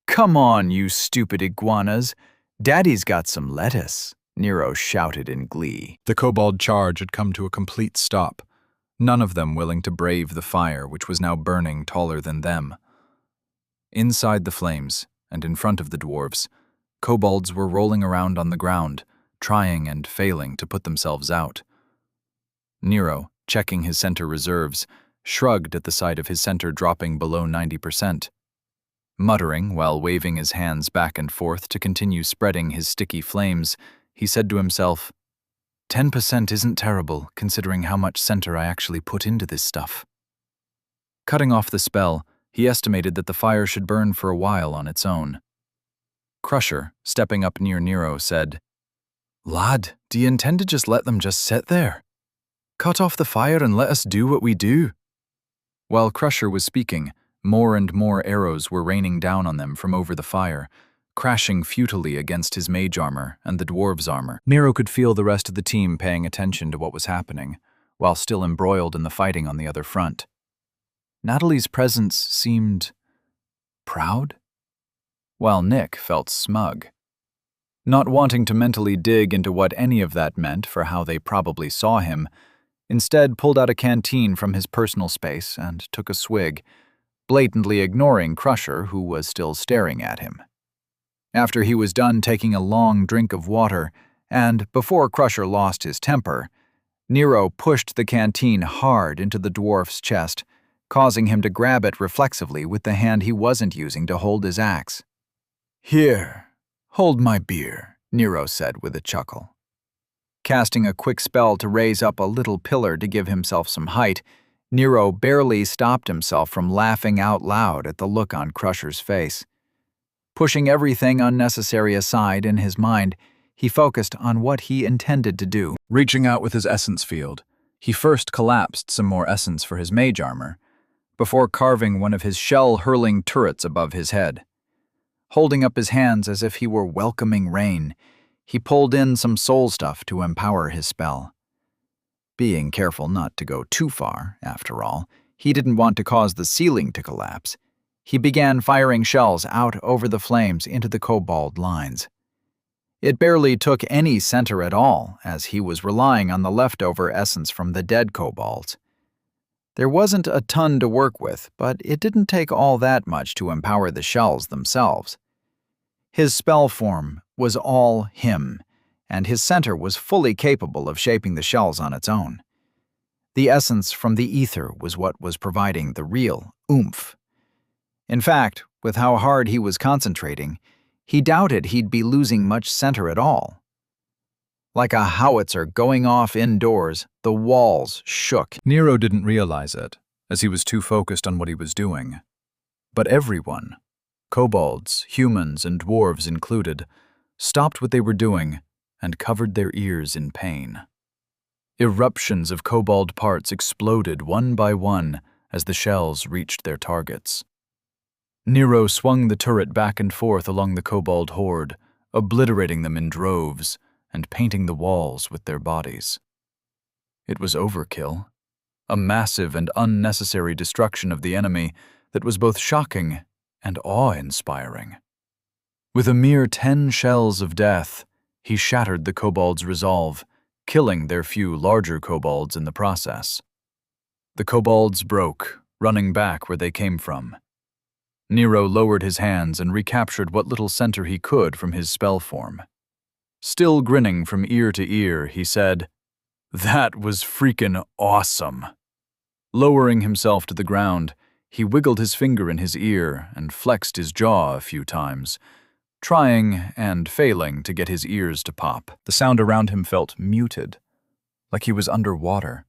"Come on, you stupid iguanas! Daddy's got some lettuce," Nero shouted in glee. The kobold charge had come to a complete stop, none of them willing to brave the fire which was now burning taller than them. Inside the flames, and in front of the dwarves, kobolds were rolling around on the ground, trying and failing to put themselves out. Nero, checking his center reserves, shrugged at the sight of his center dropping below 90%. Muttering while waving his hands back and forth to continue spreading his sticky flames, he said to himself, 10% isn't terrible, considering how much center I actually put into this stuff. Cutting off the spell, he estimated that the fire should burn for a while on its own. Crusher, stepping up near Nero, said, "Lad, do you intend to just let them just sit there? Cut off the fire and let us do what we do." While Crusher was speaking, more and more arrows were raining down on them from over the fire, crashing futilely against his mage armor and the dwarves' armor. Nero could feel the rest of the team paying attention to what was happening, while still embroiled in the fighting on the other front. Natalie's presence seemed proud, while Nick felt smug. Not wanting to mentally dig into what any of that meant for how they probably saw him, instead pulled out a canteen from his personal space and took a swig, blatantly ignoring Crusher, who was still staring at him. After he was done taking a long drink of water, and before Crusher lost his temper, Nero pushed the canteen hard into the dwarf's chest, causing him to grab it reflexively with the hand he wasn't using to hold his axe. "Here, hold my beer," Nero said with a chuckle. Casting a quick spell to raise up a little pillar to give himself some height, Nero barely stopped himself from laughing out loud at the look on Crusher's face. Pushing everything unnecessary aside in his mind, he focused on what he intended to do. Reaching out with his essence field, he first collapsed some more essence for his mage armor, before carving one of his shell-hurling turrets above his head. Holding up his hands as if he were welcoming rain, he pulled in some soul stuff to empower his spell. Being careful not to go too far, after all, he didn't want to cause the ceiling to collapse. He began firing shells out over the flames into the kobold lines. It barely took any center at all, as he was relying on the leftover essence from the dead kobolds. There wasn't a ton to work with, but it didn't take all that much to empower the shells themselves. His spell form was all him, and his center was fully capable of shaping the shells on its own. The essence from the ether was what was providing the real oomph. In fact, with how hard he was concentrating, he doubted he'd be losing much center at all. Like a howitzer going off indoors, the walls shook. Nero didn't realize it, as he was too focused on what he was doing. But everyone, kobolds, humans, and dwarves included, stopped what they were doing and covered their ears in pain. Eruptions of kobold parts exploded one by one as the shells reached their targets. Nero swung the turret back and forth along the kobold horde, obliterating them in droves and painting the walls with their bodies. It was overkill, a massive and unnecessary destruction of the enemy that was both shocking and awe-inspiring. With a mere 10 shells of death, he shattered the kobolds' resolve, killing their few larger kobolds in the process. The kobolds broke, running back where they came from. Nero lowered his hands and recaptured what little center he could from his spell form. Still grinning from ear to ear, he said, "That was freaking awesome." Lowering himself to the ground, he wiggled his finger in his ear and flexed his jaw a few times, trying and failing to get his ears to pop. The sound around him felt muted, like he was underwater.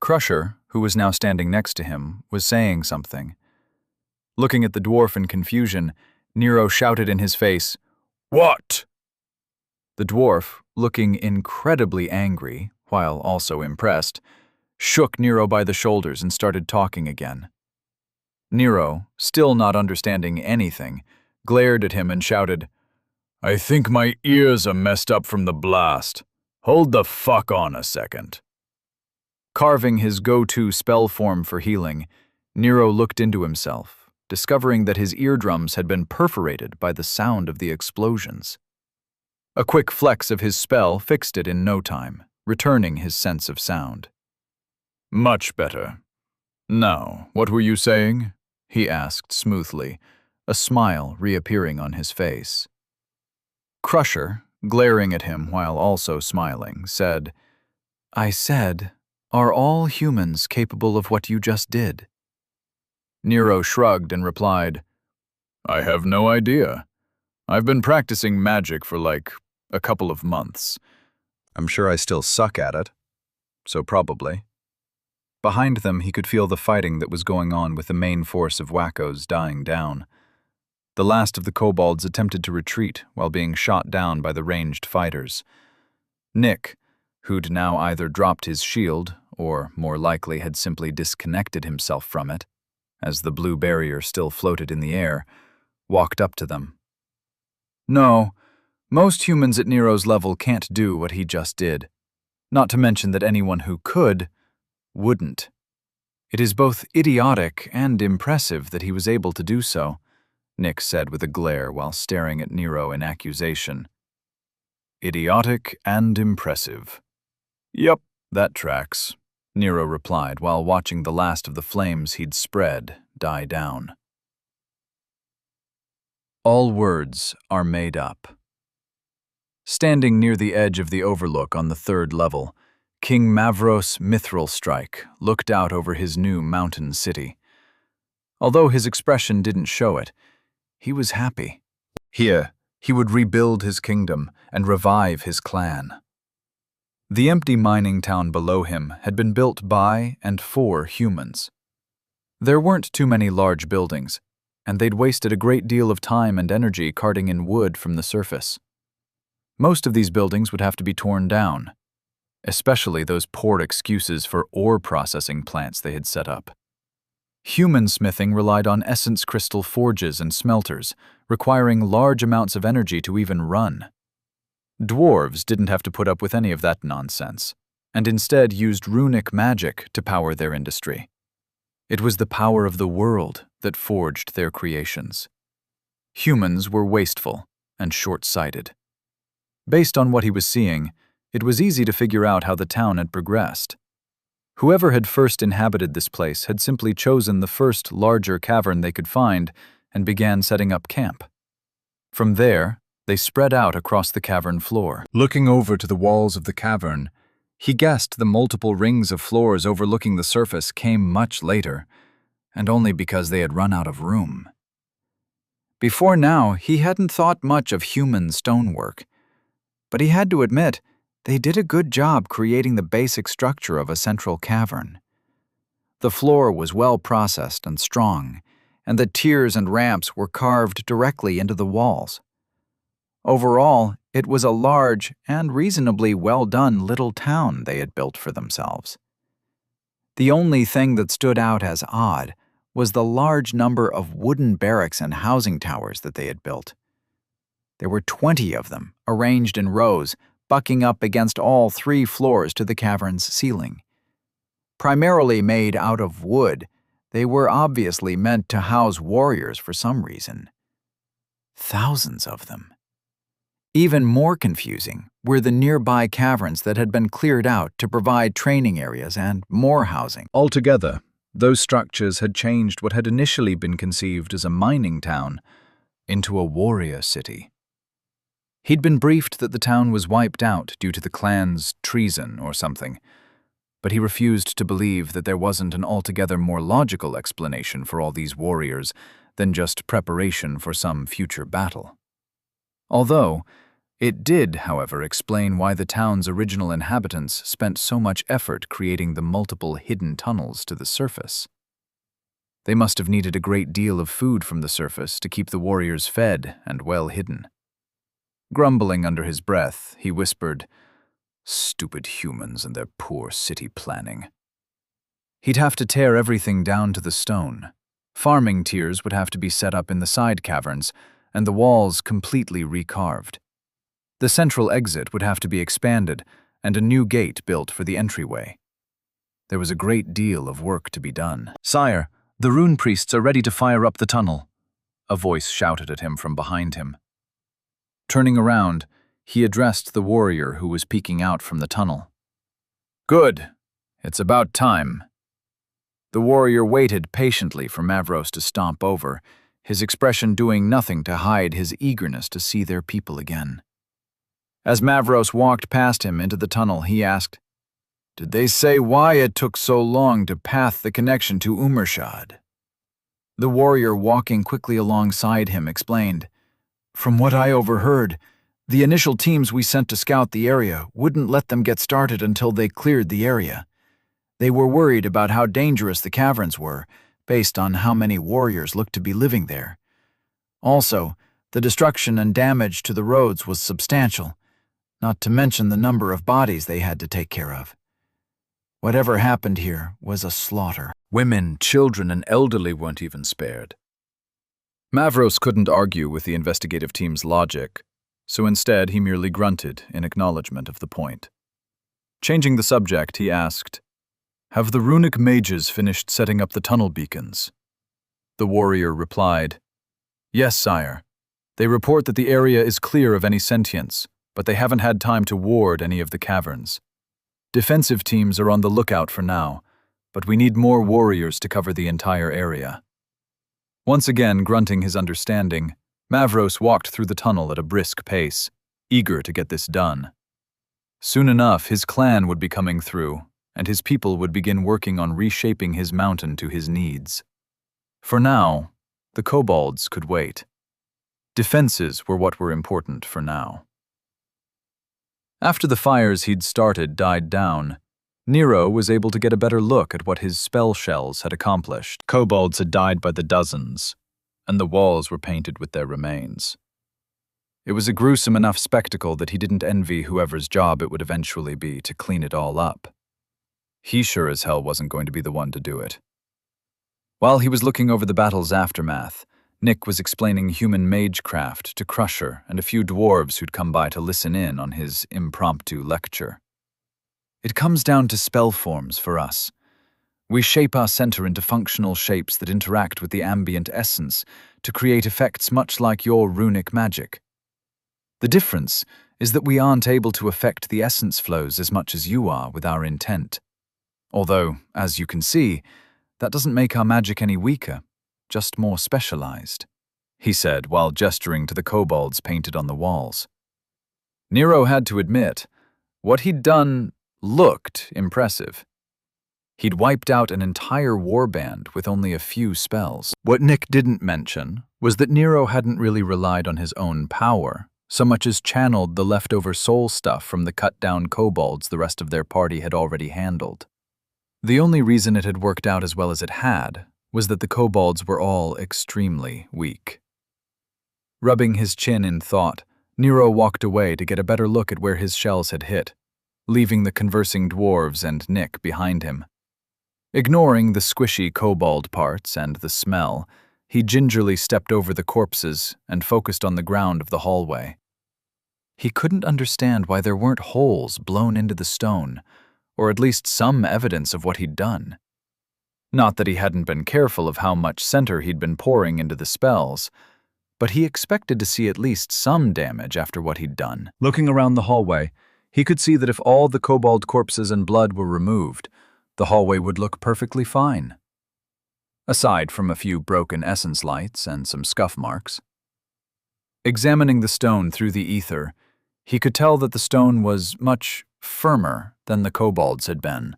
Crusher, who was now standing next to him, was saying something. Looking at the dwarf in confusion, Nero shouted in his face, "What?" The dwarf, looking incredibly angry, while also impressed, shook Nero by the shoulders and started talking again. Nero, still not understanding anything, glared at him and shouted, "I think my ears are messed up from the blast. Hold the fuck on a second." Carving his go-to spell form for healing, Nero looked into himself, discovering that his eardrums had been perforated by the sound of the explosions. A quick flex of his spell fixed it in no time, returning his sense of sound. "Much better. Now, what were you saying?" he asked smoothly, a smile reappearing on his face. Crusher, glaring at him while also smiling, said, "I said, are all humans capable of what you just did?" Nero shrugged and replied, "I have no idea. I've been practicing magic for like a couple of months. I'm sure I still suck at it, so probably." Behind them, he could feel the fighting that was going on with the main force of wackos dying down. The last of the kobolds attempted to retreat while being shot down by the ranged fighters. Nick, who'd now either dropped his shield or, more likely, had simply disconnected himself from it, as the blue barrier still floated in the air, walked up to them. "No, most humans at Nero's level can't do what he just did. Not to mention that anyone who could, wouldn't. It is both idiotic and impressive that he was able to do so," Nick said with a glare while staring at Nero in accusation. "Idiotic and impressive. Yep, that tracks," Nero replied while watching the last of the flames he'd spread die down. All words are made up. Standing near the edge of the overlook on the 3rd level, King Mavros Mithril looked out over his new mountain city. Although his expression didn't show it, he was happy. Here, he would rebuild his kingdom and revive his clan. The empty mining town below him had been built by and for humans. There weren't too many large buildings, and they'd wasted a great deal of time and energy carting in wood from the surface. Most of these buildings would have to be torn down, especially those poor excuses for ore processing plants they had set up. Human smithing relied on essence crystal forges and smelters, requiring large amounts of energy to even run. Dwarves didn't have to put up with any of that nonsense, and instead used runic magic to power their industry. It was the power of the world that forged their creations. Humans were wasteful and short-sighted. Based on what he was seeing, it was easy to figure out how the town had progressed. Whoever had first inhabited this place had simply chosen the first larger cavern they could find and began setting up camp. From there, they spread out across the cavern floor. Looking over to the walls of the cavern, he guessed the multiple rings of floors overlooking the surface came much later, and only because they had run out of room. Before now, he hadn't thought much of human stonework, but he had to admit they did a good job creating the basic structure of a central cavern. The floor was well processed and strong, and the tiers and ramps were carved directly into the walls. Overall, it was a large and reasonably well-done little town they had built for themselves. The only thing that stood out as odd was the large number of wooden barracks and housing towers that they had built. There were 20 of them, arranged in rows, bucking up against all 3 floors to the cavern's ceiling. Primarily made out of wood, they were obviously meant to house warriors for some reason. Thousands of them. Even more confusing were the nearby caverns that had been cleared out to provide training areas and more housing. Altogether, those structures had changed what had initially been conceived as a mining town into a warrior city. He'd been briefed that the town was wiped out due to the clan's treason or something, but he refused to believe that there wasn't an altogether more logical explanation for all these warriors than just preparation for some future battle. Although, it did, however, explain why the town's original inhabitants spent so much effort creating the multiple hidden tunnels to the surface. They must have needed a great deal of food from the surface to keep the warriors fed and well hidden. Grumbling under his breath, he whispered, "Stupid humans and their poor city planning." He'd have to tear everything down to the stone. Farming tiers would have to be set up in the side caverns, and the walls completely recarved. The central exit would have to be expanded, and a new gate built for the entryway. There was a great deal of work to be done. "Sire, the rune priests are ready to fire up the tunnel," a voice shouted at him from behind him. Turning around, he addressed the warrior who was peeking out from the tunnel. "Good. It's about time." The warrior waited patiently for Mavros to stomp over, his expression doing nothing to hide his eagerness to see their people again. As Mavros walked past him into the tunnel, he asked, "Did they say why it took so long to path the connection to Umershad?" The warrior walking quickly alongside him explained, "From what I overheard, the initial teams we sent to scout the area wouldn't let them get started until they cleared the area. They were worried about how dangerous the caverns were, based on how many warriors looked to be living there. Also, the destruction and damage to the roads was substantial, not to mention the number of bodies they had to take care of. Whatever happened here was a slaughter." Women, children, and elderly weren't even spared. Mavros couldn't argue with the investigative team's logic, so instead he merely grunted in acknowledgement of the point. Changing the subject, he asked, "Have the runic mages finished setting up the tunnel beacons?" The warrior replied, "Yes, sire. They report that the area is clear of any sentience, but they haven't had time to ward any of the caverns. Defensive teams are on the lookout for now, but we need more warriors to cover the entire area." Once again grunting his understanding, Mavros walked through the tunnel at a brisk pace, eager to get this done. Soon enough, his clan would be coming through, and his people would begin working on reshaping his mountain to his needs. For now, the kobolds could wait. Defenses were what were important for now. After the fires he'd started died down, Nero was able to get a better look at what his spell shells had accomplished. Kobolds had died by the dozens, and the walls were painted with their remains. It was a gruesome enough spectacle that he didn't envy whoever's job it would eventually be to clean it all up. He sure as hell wasn't going to be the one to do it. While he was looking over the battle's aftermath, Nick was explaining human magecraft to Crusher and a few dwarves who'd come by to listen in on his impromptu lecture. "It comes down to spell forms for us. We shape our center into functional shapes that interact with the ambient essence to create effects much like your runic magic. The difference is that we aren't able to affect the essence flows as much as you are with our intent. Although, as you can see, that doesn't make our magic any weaker, just more specialized," he said while gesturing to the kobolds painted on the walls. Nero had to admit, what he'd done looked impressive. He'd wiped out an entire warband with only a few spells. What Nick didn't mention was that Nero hadn't really relied on his own power, so much as channeled the leftover soul stuff from the cut-down kobolds the rest of their party had already handled. The only reason it had worked out as well as it had was that the kobolds were all extremely weak. Rubbing his chin in thought, Nero walked away to get a better look at where his shells had hit, leaving the conversing dwarves and Nick behind him. Ignoring the squishy kobold parts and the smell, he gingerly stepped over the corpses and focused on the ground of the hallway. He couldn't understand why there weren't holes blown into the stone, or at least some evidence of what he'd done. Not that he hadn't been careful of how much center he'd been pouring into the spells, but he expected to see at least some damage after what he'd done. Looking around the hallway, he could see that if all the kobold corpses and blood were removed, the hallway would look perfectly fine. Aside from a few broken essence lights and some scuff marks. Examining the stone through the ether, he could tell that the stone was much firmer than the kobolds had been.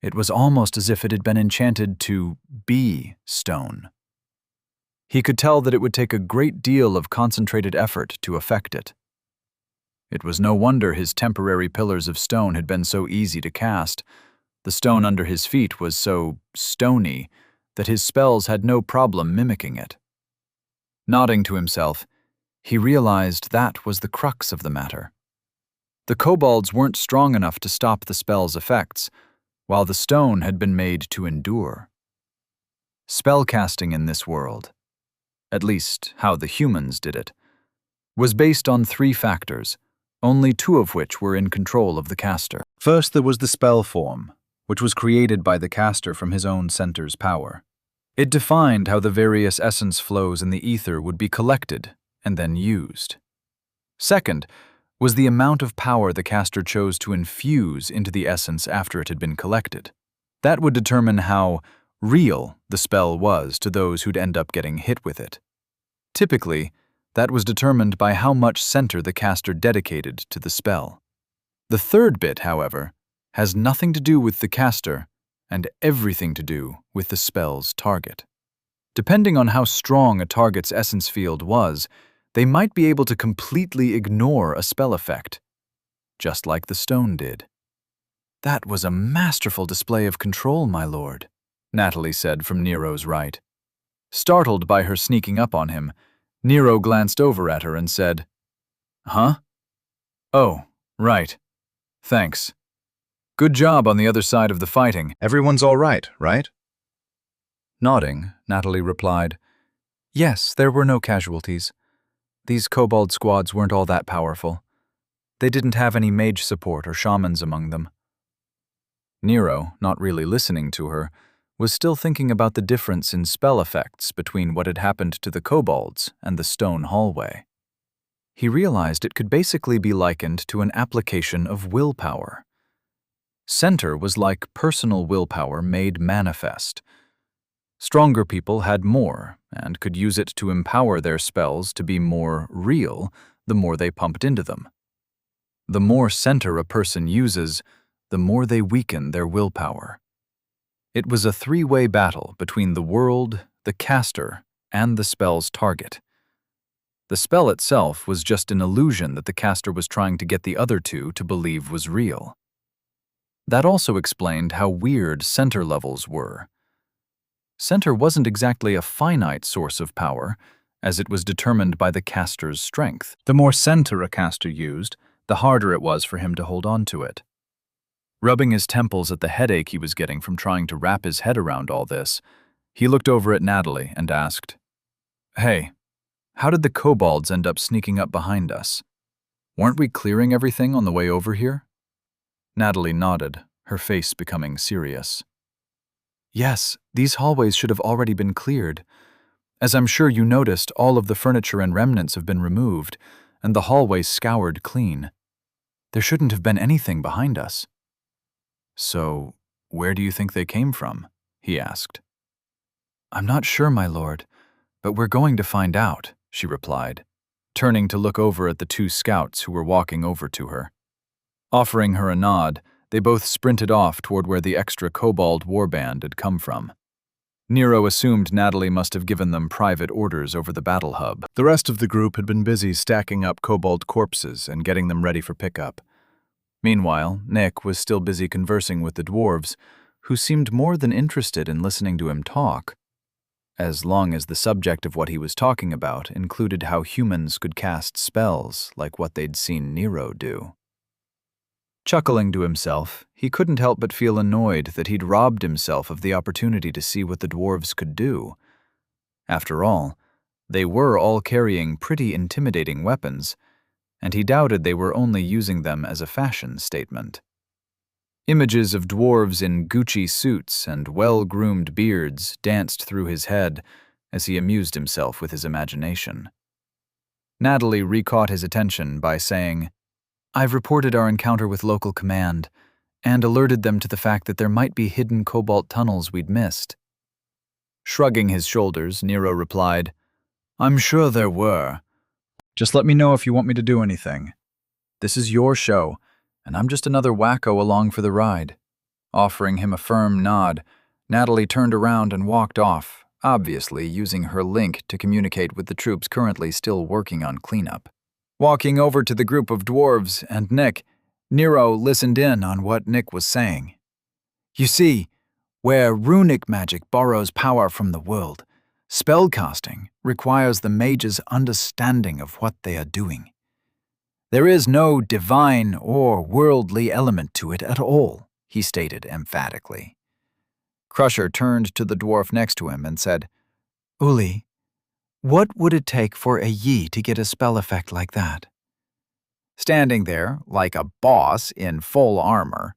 It was almost as if it had been enchanted to be stone. He could tell that it would take a great deal of concentrated effort to affect it. It was no wonder his temporary pillars of stone had been so easy to cast. The stone under his feet was so stony that his spells had no problem mimicking it. Nodding to himself, he realized that was the crux of the matter. The kobolds weren't strong enough to stop the spell's effects, while the stone had been made to endure. Spellcasting in this world, at least how the humans did it, was based on 3 factors, only 2 of which were in control of the caster. First, there was the spell form, which was created by the caster from his own center's power. It defined how the various essence flows in the ether would be collected and then used. Second was the amount of power the caster chose to infuse into the essence after it had been collected. That would determine how real the spell was to those who'd end up getting hit with it. Typically, that was determined by how much center the caster dedicated to the spell. The third bit, however, has nothing to do with the caster and everything to do with the spell's target. Depending on how strong a target's essence field was, they might be able to completely ignore a spell effect, just like the stone did. "That was a masterful display of control, my lord," Natalie said from Nero's right. Startled by her sneaking up on him, Nero glanced over at her and said, "Huh? Oh, right. Thanks. Good job on the other side of the fighting." Everyone's all right, right? Nodding, Natalie replied, "Yes, there were no casualties. These kobold squads weren't all that powerful. They didn't have any mage support or shamans among them." Nero, not really listening to her, was still thinking about the difference in spell effects between what had happened to the kobolds and the stone hallway. He realized it could basically be likened to an application of willpower. Center was like personal willpower made manifest. Stronger people had more and could use it to empower their spells to be more real the more they pumped into them. The more center a person uses, the more they weaken their willpower. It was a 3-way battle between the world, the caster, and the spell's target. The spell itself was just an illusion that the caster was trying to get the other 2 to believe was real. That also explained how weird center levels were. Center wasn't exactly a finite source of power, as it was determined by the caster's strength. The more center a caster used, the harder it was for him to hold on to it. Rubbing his temples at the headache he was getting from trying to wrap his head around all this, he looked over at Natalie and asked, "Hey, how did the kobolds end up sneaking up behind us? Weren't we clearing everything on the way over here?" Natalie nodded, her face becoming serious. "Yes, these hallways should have already been cleared. As I'm sure you noticed, all of the furniture and remnants have been removed, and the hallways scoured clean. There shouldn't have been anything behind us." "So, where do you think they came from?" he asked. "I'm not sure, my lord, but we're going to find out," she replied, turning to look over at the 2 scouts who were walking over to her. Offering her a nod, They both sprinted off toward where the extra kobold warband had come from. Nero assumed Natalie must have given them private orders over the battle hub. The rest of the group had been busy stacking up kobold corpses and getting them ready for pickup. Meanwhile, Nick was still busy conversing with the dwarves, who seemed more than interested in listening to him talk, as long as the subject of what he was talking about included how humans could cast spells like what they'd seen Nero do. Chuckling to himself, he couldn't help but feel annoyed that he'd robbed himself of the opportunity to see what the dwarves could do. After all, they were all carrying pretty intimidating weapons, and he doubted they were only using them as a fashion statement. Images of dwarves in Gucci suits and well-groomed beards danced through his head as he amused himself with his imagination. Natalie recaught his attention by saying, "I've reported our encounter with local command and alerted them to the fact that there might be hidden cobalt tunnels we'd missed." Shrugging his shoulders, Nero replied, "I'm sure there were. Just let me know if you want me to do anything. This is your show, and I'm just another wacko along for the ride." Offering him a firm nod, Natalie turned around and walked off, obviously using her link to communicate with the troops currently still working on cleanup. Walking over to the group of dwarves and Nick, Nero listened in on what Nick was saying. "You see, where runic magic borrows power from the world, spellcasting requires the mage's understanding of what they are doing. There is no divine or worldly element to it at all," he stated emphatically. Crusher turned to the dwarf next to him and said, "Uli, what would it take for a Yi to get a spell effect like that?" Standing there, like a boss in full armor,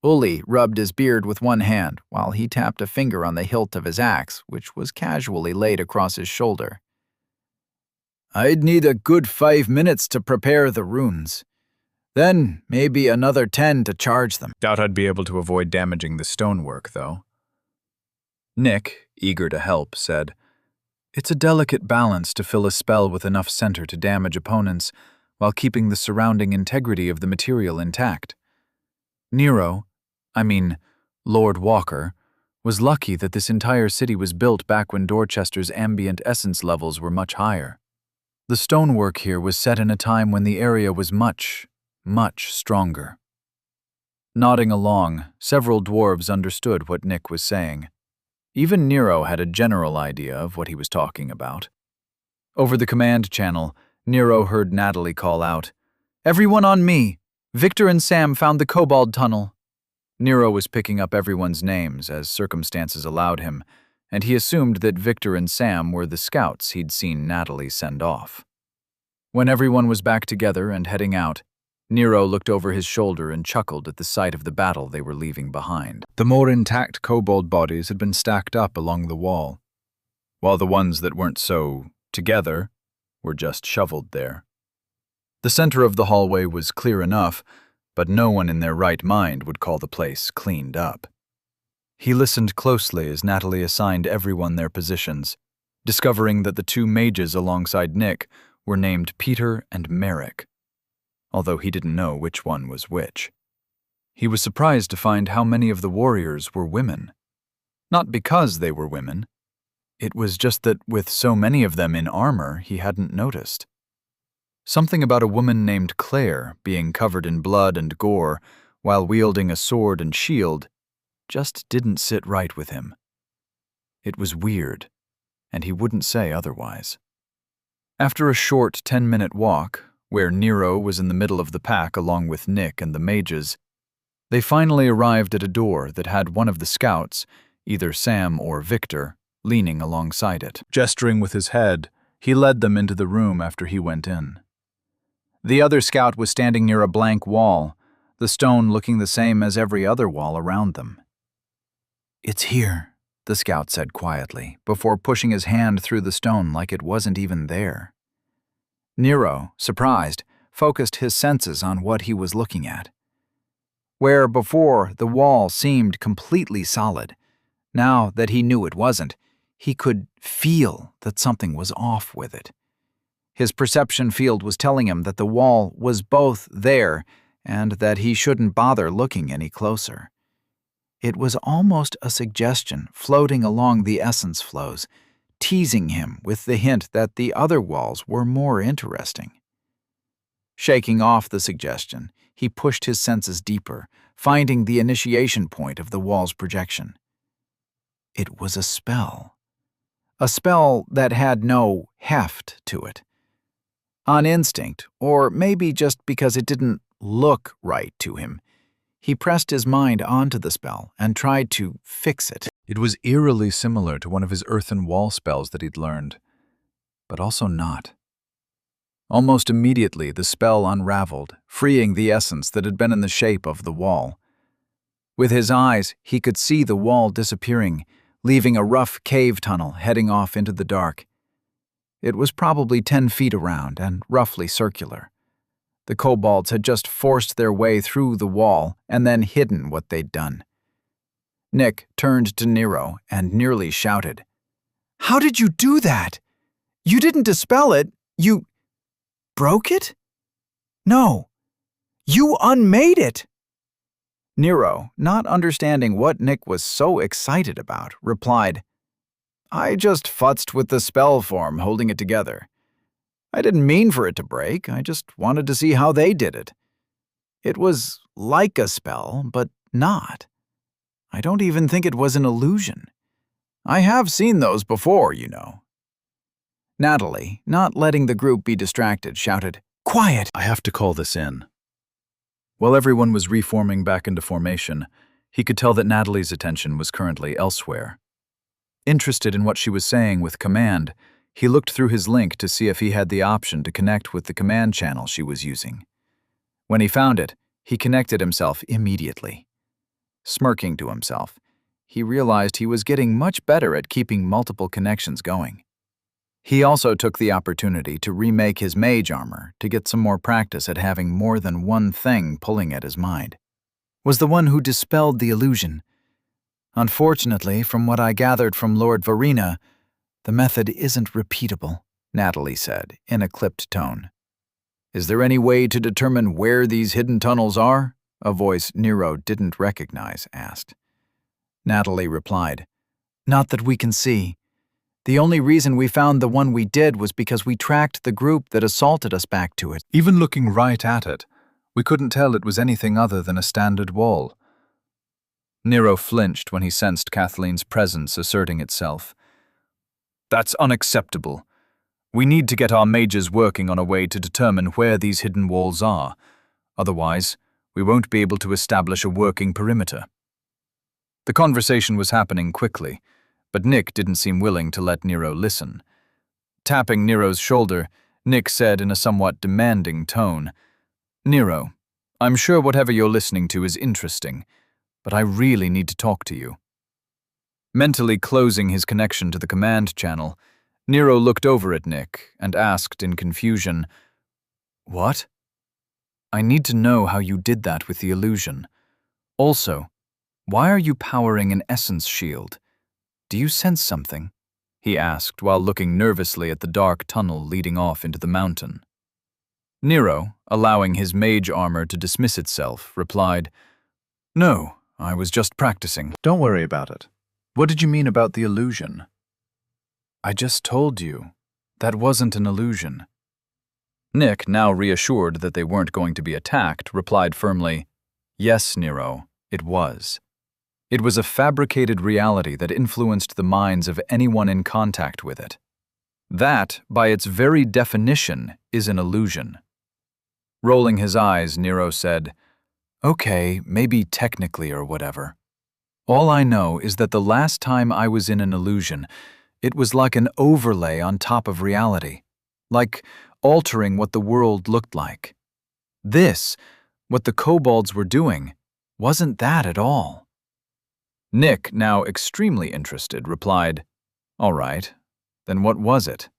Uli rubbed his beard with one hand while he tapped a finger on the hilt of his axe, which was casually laid across his shoulder. "I'd need a good 5 minutes to prepare the runes. Then maybe another 10 to charge them." Doubt I'd be able to avoid damaging the stonework, though. Nick, eager to help, said, "It's a delicate balance to fill a spell with enough center to damage opponents while keeping the surrounding integrity of the material intact. Lord Walker, was lucky that this entire city was built back when Dorchester's ambient essence levels were much higher. The stonework here was set in a time when the area was much, much stronger." Nodding along, several dwarves understood what Nick was saying. Even Nero had a general idea of what he was talking about. Over the command channel, Nero heard Natalie call out, "Everyone on me! Victor and Sam found the kobold tunnel." Nero was picking up everyone's names as circumstances allowed him, and he assumed that Victor and Sam were the scouts he'd seen Natalie send off. When everyone was back together and heading out, Nero looked over his shoulder and chuckled at the sight of the battle they were leaving behind. The more intact kobold bodies had been stacked up along the wall, while the ones that weren't so together were just shoveled there. The center of the hallway was clear enough, but no one in their right mind would call the place cleaned up. He listened closely as Natalie assigned everyone their positions, discovering that the two mages alongside Nick were named Peter and Merrick, although he didn't know which one was which. He was surprised to find how many of the warriors were women. Not because they were women. It was just that with so many of them in armor, he hadn't noticed. Something about a woman named Claire being covered in blood and gore while wielding a sword and shield just didn't sit right with him. It was weird, and he wouldn't say otherwise. After a short 10-minute walk, where Nero was in the middle of the pack along with Nick and the mages, they finally arrived at a door that had one of the scouts, either Sam or Victor, leaning alongside it. Gesturing with his head, he led them into the room after he went in. The other scout was standing near a blank wall, the stone looking the same as every other wall around them. "It's here," the scout said quietly, before pushing his hand through the stone like it wasn't even there. Nero, surprised, focused his senses on what he was looking at. Where before the wall seemed completely solid, now that he knew it wasn't, he could feel that something was off with it. His perception field was telling him that the wall was both there and that he shouldn't bother looking any closer. It was almost a suggestion floating along the essence flows, teasing him with the hint that the other walls were more interesting. Shaking off the suggestion, he pushed his senses deeper, finding the initiation point of the wall's projection. It was a spell. A spell that had no heft to it. On instinct, or maybe just because it didn't look right to him, he pressed his mind onto the spell and tried to fix it. It was eerily similar to one of his earthen wall spells that he'd learned, but also not. Almost immediately, the spell unraveled, freeing the essence that had been in the shape of the wall. With his eyes, he could see the wall disappearing, leaving a rough cave tunnel heading off into the dark. It was probably 10 feet around and roughly circular. The kobolds had just forced their way through the wall and then hidden what they'd done. Nick turned to Nero and nearly shouted, "How did you do that? You didn't dispel it, you broke it? No, you unmade it!" Nero, not understanding what Nick was so excited about, replied, "I just futzed with the spell form holding it together. I didn't mean for it to break, I just wanted to see how they did it. It was like a spell, but not. I don't even think it was an illusion. I have seen those before, you know." Natalie, not letting the group be distracted, shouted, "Quiet! I have to call this in." While everyone was reforming back into formation, he could tell that Natalie's attention was currently elsewhere. Interested in what she was saying with command, he looked through his link to see if he had the option to connect with the command channel she was using. When he found it, he connected himself immediately. Smirking to himself, he realized he was getting much better at keeping multiple connections going. He also took the opportunity to remake his mage armor to get some more practice at having more than one thing pulling at his mind. Was the one who dispelled the illusion. Unfortunately, from what I gathered from Lord Varina, the method isn't repeatable, Natalie said in a clipped tone. "Is there any way to determine where these hidden tunnels are?" a voice Nero didn't recognize asked. Natalie replied, "Not that we can see. The only reason we found the one we did was because we tracked the group that assaulted us back to it." Even looking right at it, we couldn't tell it was anything other than a standard wall. Nero flinched when he sensed Kathleen's presence asserting itself. "That's unacceptable. We need to get our mages working on a way to determine where these hidden walls are. Otherwise, we won't be able to establish a working perimeter." The conversation was happening quickly, but Nick didn't seem willing to let Nero listen. Tapping Nero's shoulder, Nick said in a somewhat demanding tone, "Nero, I'm sure whatever you're listening to is interesting, but I really need to talk to you." Mentally closing his connection to the command channel, Nero looked over at Nick and asked in confusion, "What?" "I need to know how you did that with the illusion. Also, why are you powering an essence shield? Do you sense something?" he asked while looking nervously at the dark tunnel leading off into the mountain. Nero, allowing his mage armor to dismiss itself, replied, "No, I was just practicing." Don't worry about it. "What did you mean about the illusion?" "I just told you. That wasn't an illusion." Nick, now reassured that they weren't going to be attacked, replied firmly, "Yes, Nero, it was. It was a fabricated reality that influenced the minds of anyone in contact with it. That, by its very definition, is an illusion." Rolling his eyes, Nero said, "Okay, maybe technically or whatever. All I know is that the last time I was in an illusion, it was like an overlay on top of reality, like altering what the world looked like. This, what the kobolds were doing, wasn't that at all." Nick, now extremely interested, replied, "All right, then what was it?"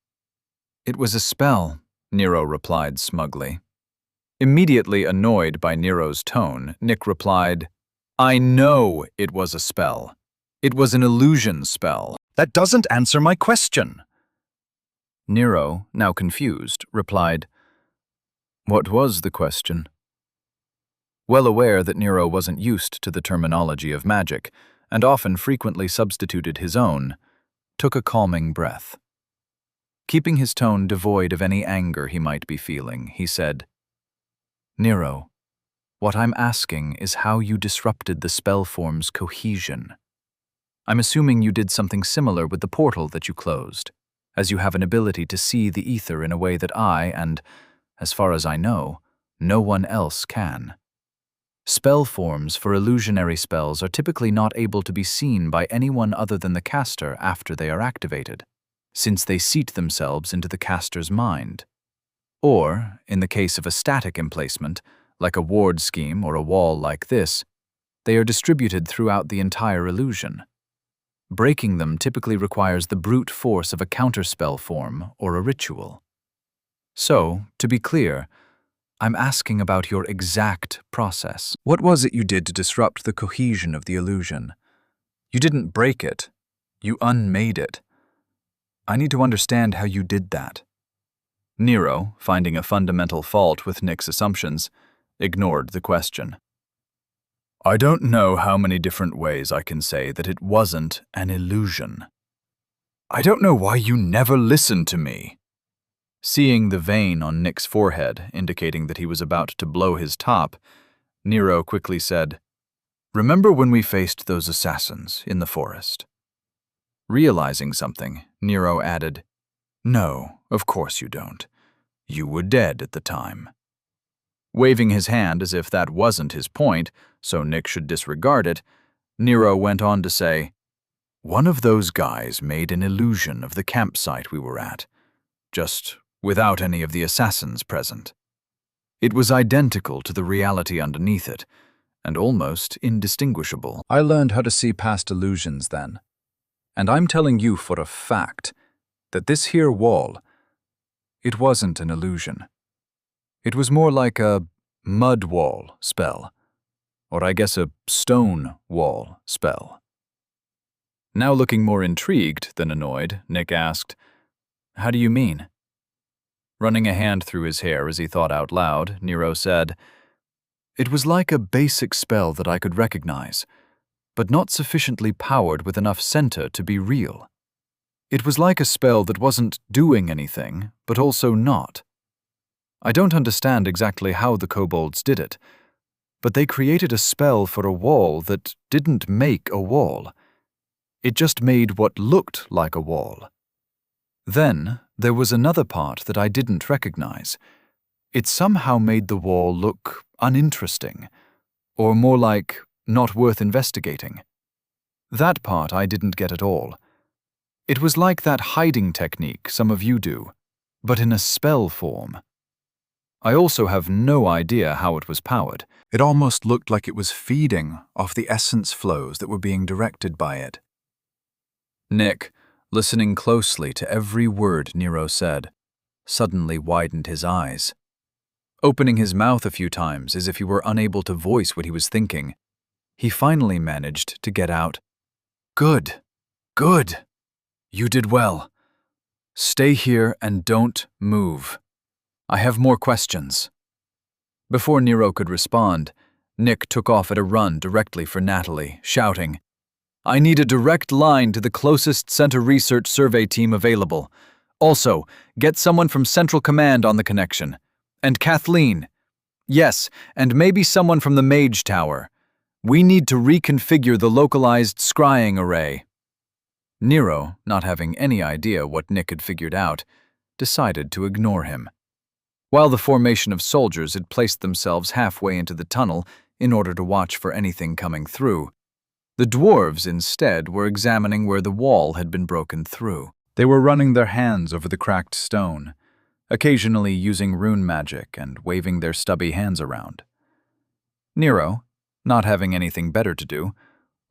"It was a spell," Nero replied smugly. Immediately annoyed by Nero's tone, Nick replied, "I know it was a spell. It was an illusion spell." That doesn't answer my question. Nero, now confused, replied, "What was the question?" Well aware that Nero wasn't used to the terminology of magic, and often frequently substituted his own, took a calming breath. Keeping his tone devoid of any anger he might be feeling, he said, "Nero, what I'm asking is how you disrupted the spell form's cohesion. I'm assuming you did something similar with the portal that you closed, as you have an ability to see the ether in a way that I, and, as far as I know, no one else can. Spell forms for illusionary spells are typically not able to be seen by anyone other than the caster after they are activated, since they seat themselves into the caster's mind. Or, in the case of a static emplacement, like a ward scheme or a wall like this, they are distributed throughout the entire illusion. Breaking them typically requires the brute force of a counterspell form or a ritual. So, to be clear, I'm asking about your exact process. What was it you did to disrupt the cohesion of the illusion? You didn't break it. You unmade it. I need to understand how you did that." Nero, finding a fundamental fault with Nick's assumptions, ignored the question. "I don't know how many different ways I can say that it wasn't an illusion. I don't know why you never listened to me." Seeing the vein on Nick's forehead, indicating that he was about to blow his top, Nero quickly said, "Remember when we faced those assassins in the forest?" Realizing something, Nero added, "No, of course you don't. You were dead at the time." Waving his hand as if that wasn't his point, so Nick should disregard it, Nero went on to say, "One of those guys made an illusion of the campsite we were at, just without any of the assassins present. It was identical to the reality underneath it, and almost indistinguishable." I learned how to see past illusions then. And I'm telling you for a fact that this here wall, it wasn't an illusion. It was more like a mud wall spell, or I guess a stone wall spell. Now looking more intrigued than annoyed, Nick asked, "How do you mean?" Running a hand through his hair as he thought out loud, Nero said, "It was like a basic spell that I could recognize, but not sufficiently powered with enough center to be real. It was like a spell that wasn't doing anything, but also not. I don't understand exactly how the kobolds did it, but they created a spell for a wall that didn't make a wall. It just made what looked like a wall. Then there was another part that I didn't recognize. It somehow made the wall look uninteresting, or more like not worth investigating. That part I didn't get at all. It was like that hiding technique some of you do, but in a spell form. I also have no idea how it was powered. It almost looked like it was feeding off the essence flows that were being directed by it." Nick, listening closely to every word Nero said, suddenly widened his eyes. Opening his mouth a few times as if he were unable to voice what he was thinking, he finally managed to get out, "Good, good. You did well. Stay here and don't move. I have more questions." Before Nero could respond, Nick took off at a run directly for Natalie, shouting, "I need a direct line to the closest Center Research Survey team available. Also, get someone from Central Command on the connection. And Kathleen. Yes, and maybe someone from the Mage Tower. We need to reconfigure the localized scrying array." Nero, not having any idea what Nick had figured out, decided to ignore him. While the formation of soldiers had placed themselves halfway into the tunnel in order to watch for anything coming through, the dwarves instead were examining where the wall had been broken through. They were running their hands over the cracked stone, occasionally using rune magic and waving their stubby hands around. Nero, not having anything better to do,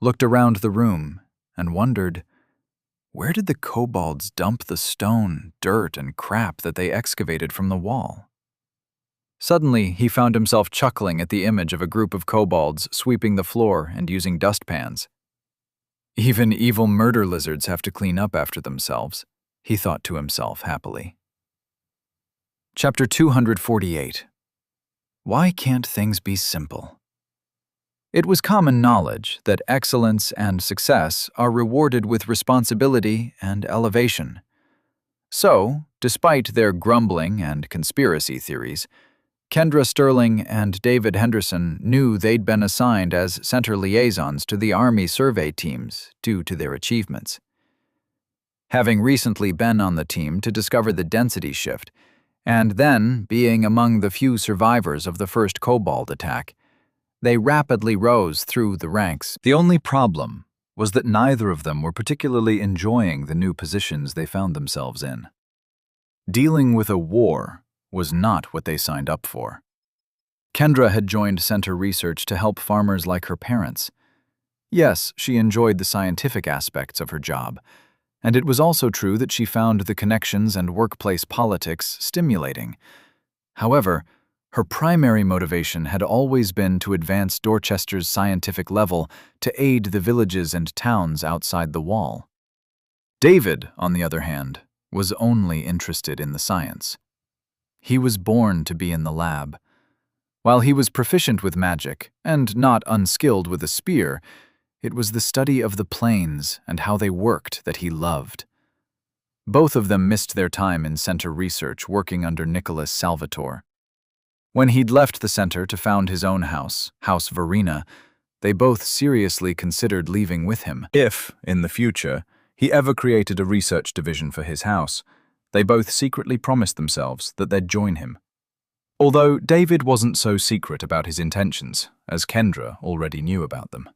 looked around the room and wondered, where did the kobolds dump the stone, dirt, and crap that they excavated from the wall? Suddenly, he found himself chuckling at the image of a group of kobolds sweeping the floor and using dustpans. Even evil murder lizards have to clean up after themselves, he thought to himself happily. Chapter 248. Why can't things be simple? It was common knowledge that excellence and success are rewarded with responsibility and elevation. So, despite their grumbling and conspiracy theories, Kendra Sterling and David Henderson knew they'd been assigned as center liaisons to the Army survey teams due to their achievements. Having recently been on the team to discover the density shift, and then being among the few survivors of the first kobold attack, they rapidly rose through the ranks. The only problem was that neither of them were particularly enjoying the new positions they found themselves in. Dealing with a war was not what they signed up for. Kendra had joined Center Research to help farmers like her parents. Yes, she enjoyed the scientific aspects of her job, and it was also true that she found the connections and workplace politics stimulating. However, her primary motivation had always been to advance Dorchester's scientific level to aid the villages and towns outside the wall. David, on the other hand, was only interested in the science. He was born to be in the lab. While he was proficient with magic and not unskilled with a spear, it was the study of the planes and how they worked that he loved. Both of them missed their time in Center Research working under Nicholas Salvatore. When he'd left the center to found his own house, House Verena, they both seriously considered leaving with him. If, in the future, he ever created a research division for his house, they both secretly promised themselves that they'd join him. Although David wasn't so secret about his intentions, as Kendra already knew about them.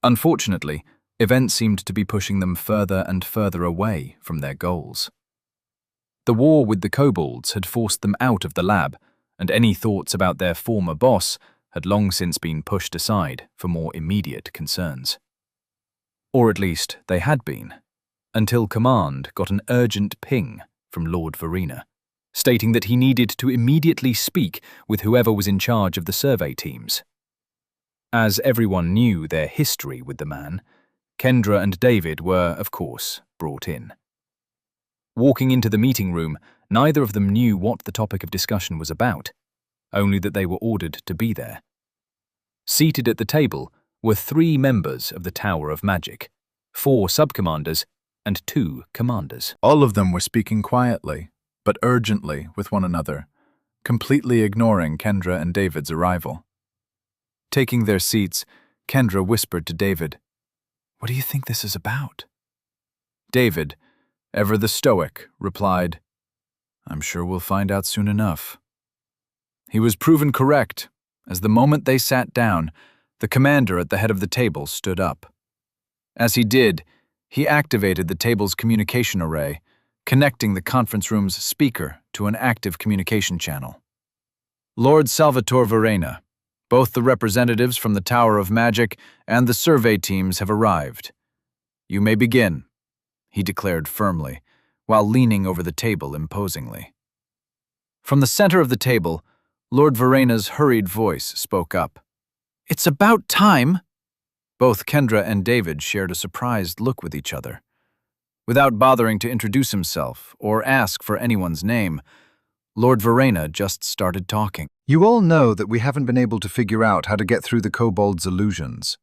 Unfortunately, events seemed to be pushing them further and further away from their goals. The war with the kobolds had forced them out of the lab, and any thoughts about their former boss had long since been pushed aside for more immediate concerns. Or at least they had been, until Command got an urgent ping from Lord Verena, stating that he needed to immediately speak with whoever was in charge of the survey teams. As everyone knew their history with the man, Kendra and David were, of course, brought in. Walking into the meeting room, neither of them knew what the topic of discussion was about, only that they were ordered to be there. Seated at the table were 3 members of the Tower of Magic, 4 subcommanders, and 2 commanders. All of them were speaking quietly, but urgently with one another, completely ignoring Kendra and David's arrival. Taking their seats, Kendra whispered to David, "What do you think this is about?" David, ever the stoic, replied, "I'm sure we'll find out soon enough." He was proven correct, as the moment they sat down, the commander at the head of the table stood up. As he did, he activated the table's communication array, connecting the conference room's speaker to an active communication channel. "Lord Salvatore Verena, both the representatives from the Tower of Magic and the survey teams have arrived. You may begin," he declared firmly, while leaning over the table imposingly. From the center of the table, Lord Verena's hurried voice spoke up. "It's about time!" Both Kendra and David shared a surprised look with each other. Without bothering to introduce himself or ask for anyone's name, Lord Verena just started talking. You all know that we haven't been able to figure out how to get through the kobold's illusions.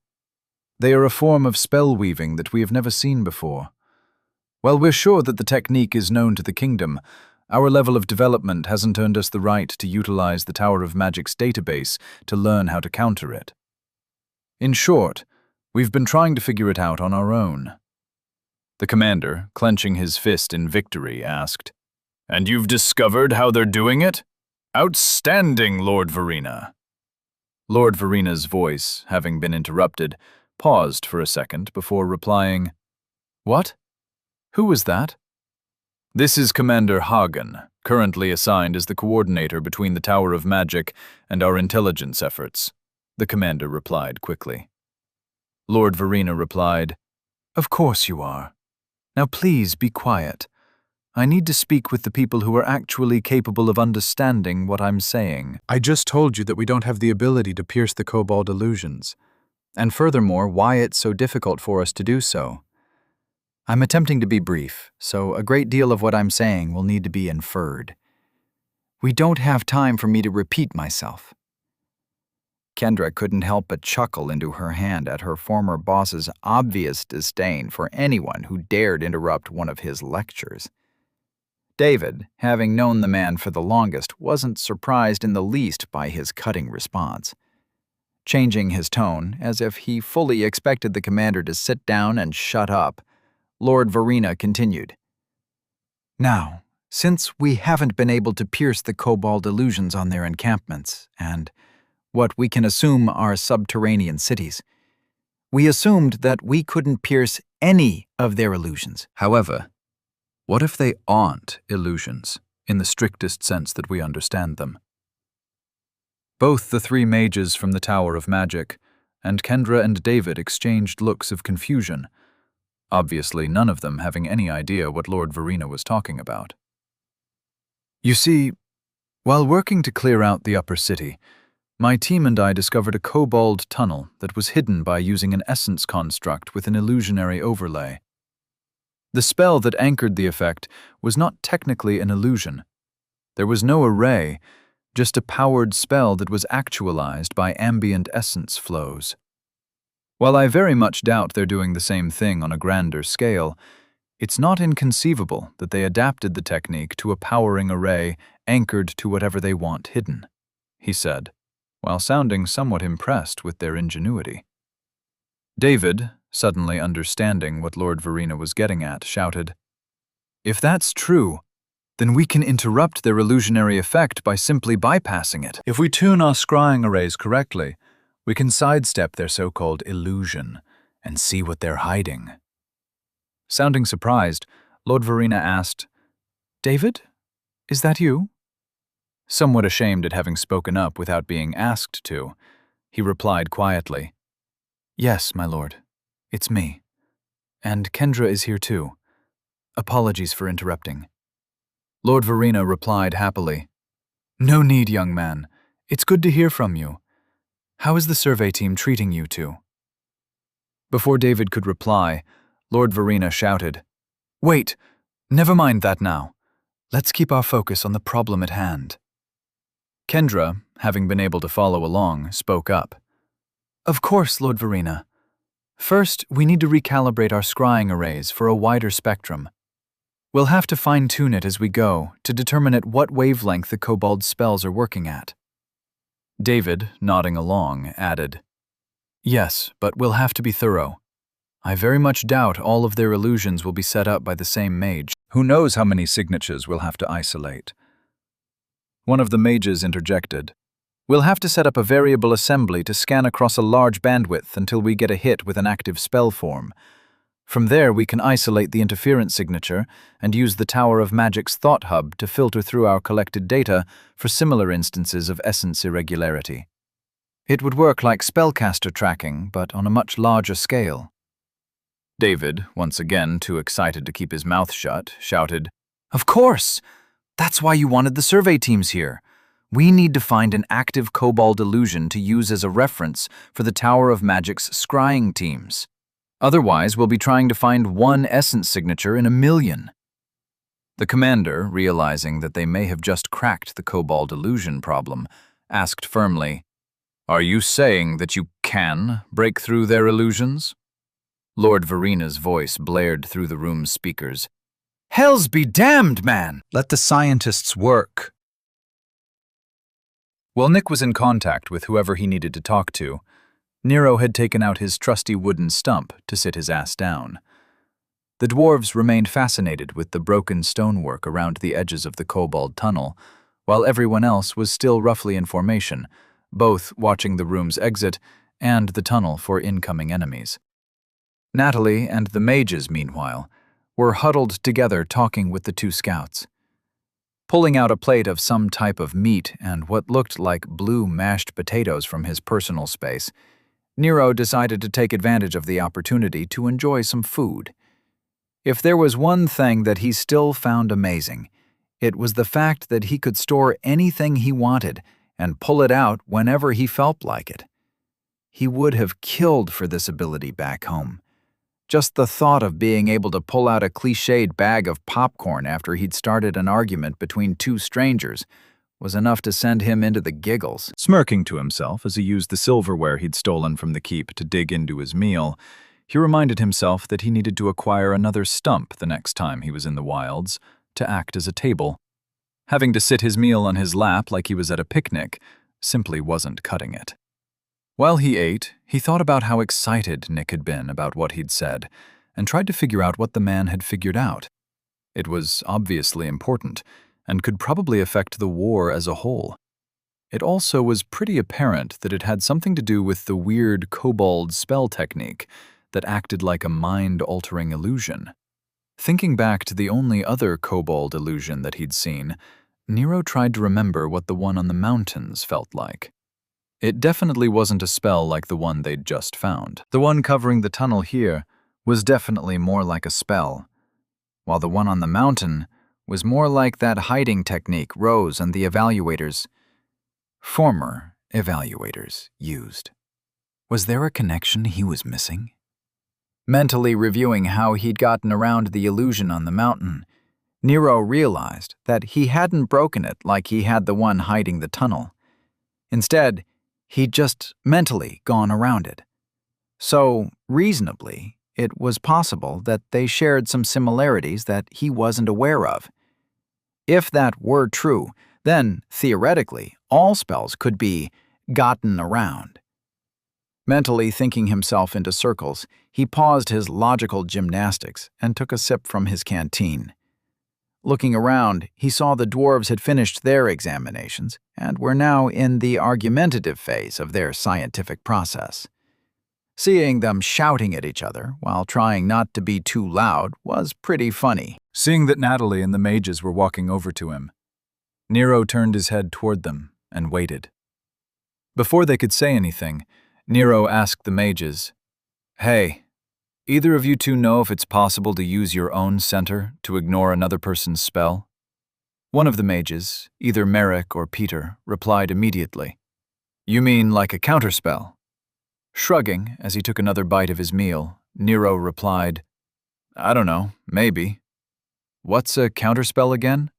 They are a form of spell weaving that we have never seen before. While we're sure that the technique is known to the kingdom, our level of development hasn't earned us the right to utilize the Tower of Magic's database to learn how to counter it. In short, we've been trying to figure it out on our own." The commander, clenching his fist in victory, asked, "And you've discovered how they're doing it? Outstanding, Lord Verena." Lord Verena's voice, having been interrupted, paused for a second before replying, "What? Who was that?" "This is Commander Hagen, currently assigned as the coordinator between the Tower of Magic and our intelligence efforts," the commander replied quickly. Lord Verena replied, "Of course you are. Now please be quiet. I need to speak with the people who are actually capable of understanding what I'm saying." I just told you that we don't have the ability to pierce the kobold illusions. And furthermore, why it's so difficult for us to do so. I'm attempting to be brief, so a great deal of what I'm saying will need to be inferred. We don't have time for me to repeat myself. Kendra couldn't help but chuckle into her hand at her former boss's obvious disdain for anyone who dared interrupt one of his lectures. David, having known the man for the longest, wasn't surprised in the least by his cutting response. Changing his tone, as if he fully expected the commander to sit down and shut up, Lord Verena continued. Now, since we haven't been able to pierce the kobold illusions on their encampments, and what we can assume are subterranean cities, we assumed that we couldn't pierce any of their illusions. However, what if they aren't illusions, in the strictest sense that we understand them? Both the three mages from the Tower of Magic and Kendra and David exchanged looks of confusion, obviously none of them having any idea what Lord Verena was talking about. You see, while working to clear out the upper city, my team and I discovered a kobold tunnel that was hidden by using an essence construct with an illusionary overlay. The spell that anchored the effect was not technically an illusion. There was no array, just a powered spell that was actualized by ambient essence flows. While I very much doubt they're doing the same thing on a grander scale, it's not inconceivable that they adapted the technique to a powering array anchored to whatever they want hidden, he said, while sounding somewhat impressed with their ingenuity. David, suddenly understanding what Lord Verena was getting at, shouted, "If that's true, then we can interrupt their illusionary effect by simply bypassing it. If we tune our scrying arrays correctly, we can sidestep their so-called illusion and see what they're hiding." Sounding surprised, Lord Verena asked, "David, is that you?" Somewhat ashamed at having spoken up without being asked to, he replied quietly, "Yes, my lord, it's me. And Kendra is here too. Apologies for interrupting." Lord Verena replied happily, "No need, young man. It's good to hear from you. How is the survey team treating you two?" Before David could reply, Lord Verena shouted, "Wait, never mind that now. Let's keep our focus on the problem at hand." Kendra, having been able to follow along, spoke up. "Of course, Lord Verena. First, we need to recalibrate our scrying arrays for a wider spectrum. We'll have to fine-tune it as we go to determine at what wavelength the kobold spells are working at." David, nodding along, added, "Yes, but we'll have to be thorough. I very much doubt all of their illusions will be set up by the same mage. Who knows how many signatures we'll have to isolate?" One of the mages interjected, "We'll have to set up a variable assembly to scan across a large bandwidth until we get a hit with an active spell form. From there, we can isolate the interference signature and use the Tower of Magic's Thought Hub to filter through our collected data for similar instances of essence irregularity. It would work like spellcaster tracking, but on a much larger scale." David, once again too excited to keep his mouth shut, shouted, "Of course! That's why you wanted the survey teams here. We need to find an active kobold illusion to use as a reference for the Tower of Magic's scrying teams. Otherwise, we'll be trying to find one essence signature in a million." The commander, realizing that they may have just cracked the kobold illusion problem, asked firmly, "Are you saying that you can break through their illusions?" Lord Verena's voice blared through the room's speakers. "Hells be damned, man! Let the scientists work." While Nick was in contact with whoever he needed to talk to, Nero had taken out his trusty wooden stump to sit his ass down. The dwarves remained fascinated with the broken stonework around the edges of the kobold tunnel, while everyone else was still roughly in formation, both watching the room's exit and the tunnel for incoming enemies. Natalie and the mages, meanwhile, were huddled together talking with the two scouts. Pulling out a plate of some type of meat and what looked like blue mashed potatoes from his personal space, Nero decided to take advantage of the opportunity to enjoy some food. If there was one thing that he still found amazing, it was the fact that he could store anything he wanted and pull it out whenever he felt like it. He would have killed for this ability back home. Just the thought of being able to pull out a cliched bag of popcorn after he'd started an argument between two strangers was enough to send him into the giggles. Smirking to himself as he used the silverware he'd stolen from the keep to dig into his meal, he reminded himself that he needed to acquire another stump the next time he was in the wilds to act as a table. Having to sit his meal on his lap like he was at a picnic simply wasn't cutting it. While he ate, he thought about how excited Nick had been about what he'd said and tried to figure out what the man had figured out. It was obviously important and could probably affect the war as a whole. It also was pretty apparent that it had something to do with the weird kobold spell technique that acted like a mind-altering illusion. Thinking back to the only other kobold illusion that he'd seen, Nero tried to remember what the one on the mountains felt like. It definitely wasn't a spell like the one they'd just found. The one covering the tunnel here was definitely more like a spell, while the one on the mountain was more like that hiding technique Rose and the former evaluators, used. Was there a connection he was missing? Mentally reviewing how he'd gotten around the illusion on the mountain, Nero realized that he hadn't broken it like he had the one hiding the tunnel. Instead, he'd just mentally gone around it. So, reasonably, it was possible that they shared some similarities that he wasn't aware of. If that were true, then, theoretically, all spells could be gotten around. Mentally thinking himself into circles, he paused his logical gymnastics and took a sip from his canteen. Looking around, he saw the dwarves had finished their examinations and were now in the argumentative phase of their scientific process. Seeing them shouting at each other while trying not to be too loud was pretty funny. Seeing that Natalie and the mages were walking over to him, Nero turned his head toward them and waited. Before they could say anything, Nero asked the mages, "Hey, either of you two know if it's possible to use your own center to ignore another person's spell?" One of the mages, either Merrick or Peter, replied immediately, "You mean like a counterspell?" Shrugging as he took another bite of his meal, Nero replied, "I don't know, maybe. What's a counterspell again?"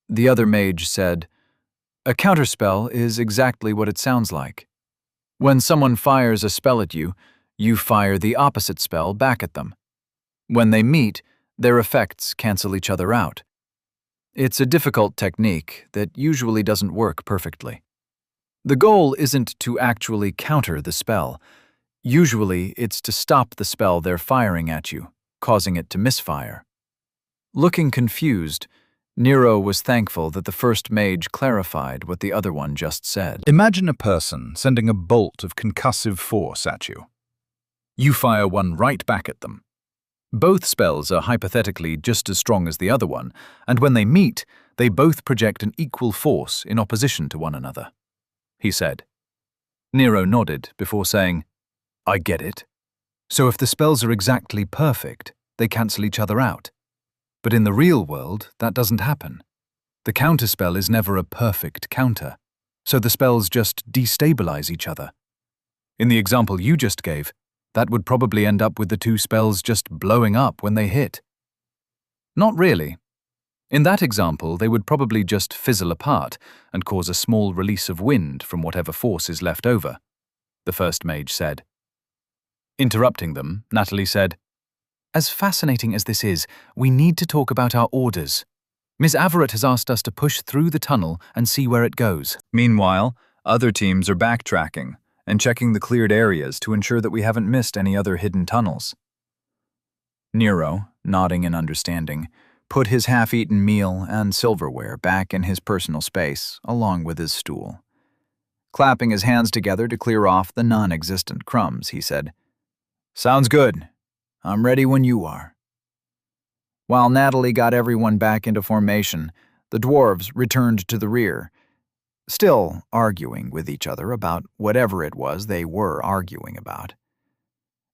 The other mage said, "A counterspell is exactly what it sounds like. When someone fires a spell at you, you fire the opposite spell back at them. When they meet, their effects cancel each other out. It's a difficult technique that usually doesn't work perfectly. The goal isn't to actually counter the spell. Usually, it's to stop the spell they're firing at you, causing it to misfire." Looking confused, Nero was thankful that the first mage clarified what the other one just said. Imagine a person sending a bolt of concussive force at you. You fire one right back at them. Both spells are hypothetically just as strong as the other one, and when they meet, they both project an equal force in opposition to one another, he said. Nero nodded before saying, "I get it. So if the spells are exactly perfect, they cancel each other out. But in the real world, that doesn't happen. The counterspell is never a perfect counter, so the spells just destabilize each other. In the example you just gave, that would probably end up with the two spells just blowing up when they hit." "Not really. In that example, they would probably just fizzle apart and cause a small release of wind from whatever force is left over," the first mage said. Interrupting them, Natalie said, "As fascinating as this is, we need to talk about our orders. Miss Averett has asked us to push through the tunnel and see where it goes." Meanwhile, other teams are backtracking and checking the cleared areas to ensure that we haven't missed any other hidden tunnels. Nero, nodding in understanding, put his half-eaten meal and silverware back in his personal space, along with his stool. Clapping his hands together to clear off the non-existent crumbs, he said, "Sounds good. I'm ready when you are." While Natalie got everyone back into formation, the dwarves returned to the rear, still arguing with each other about whatever it was they were arguing about.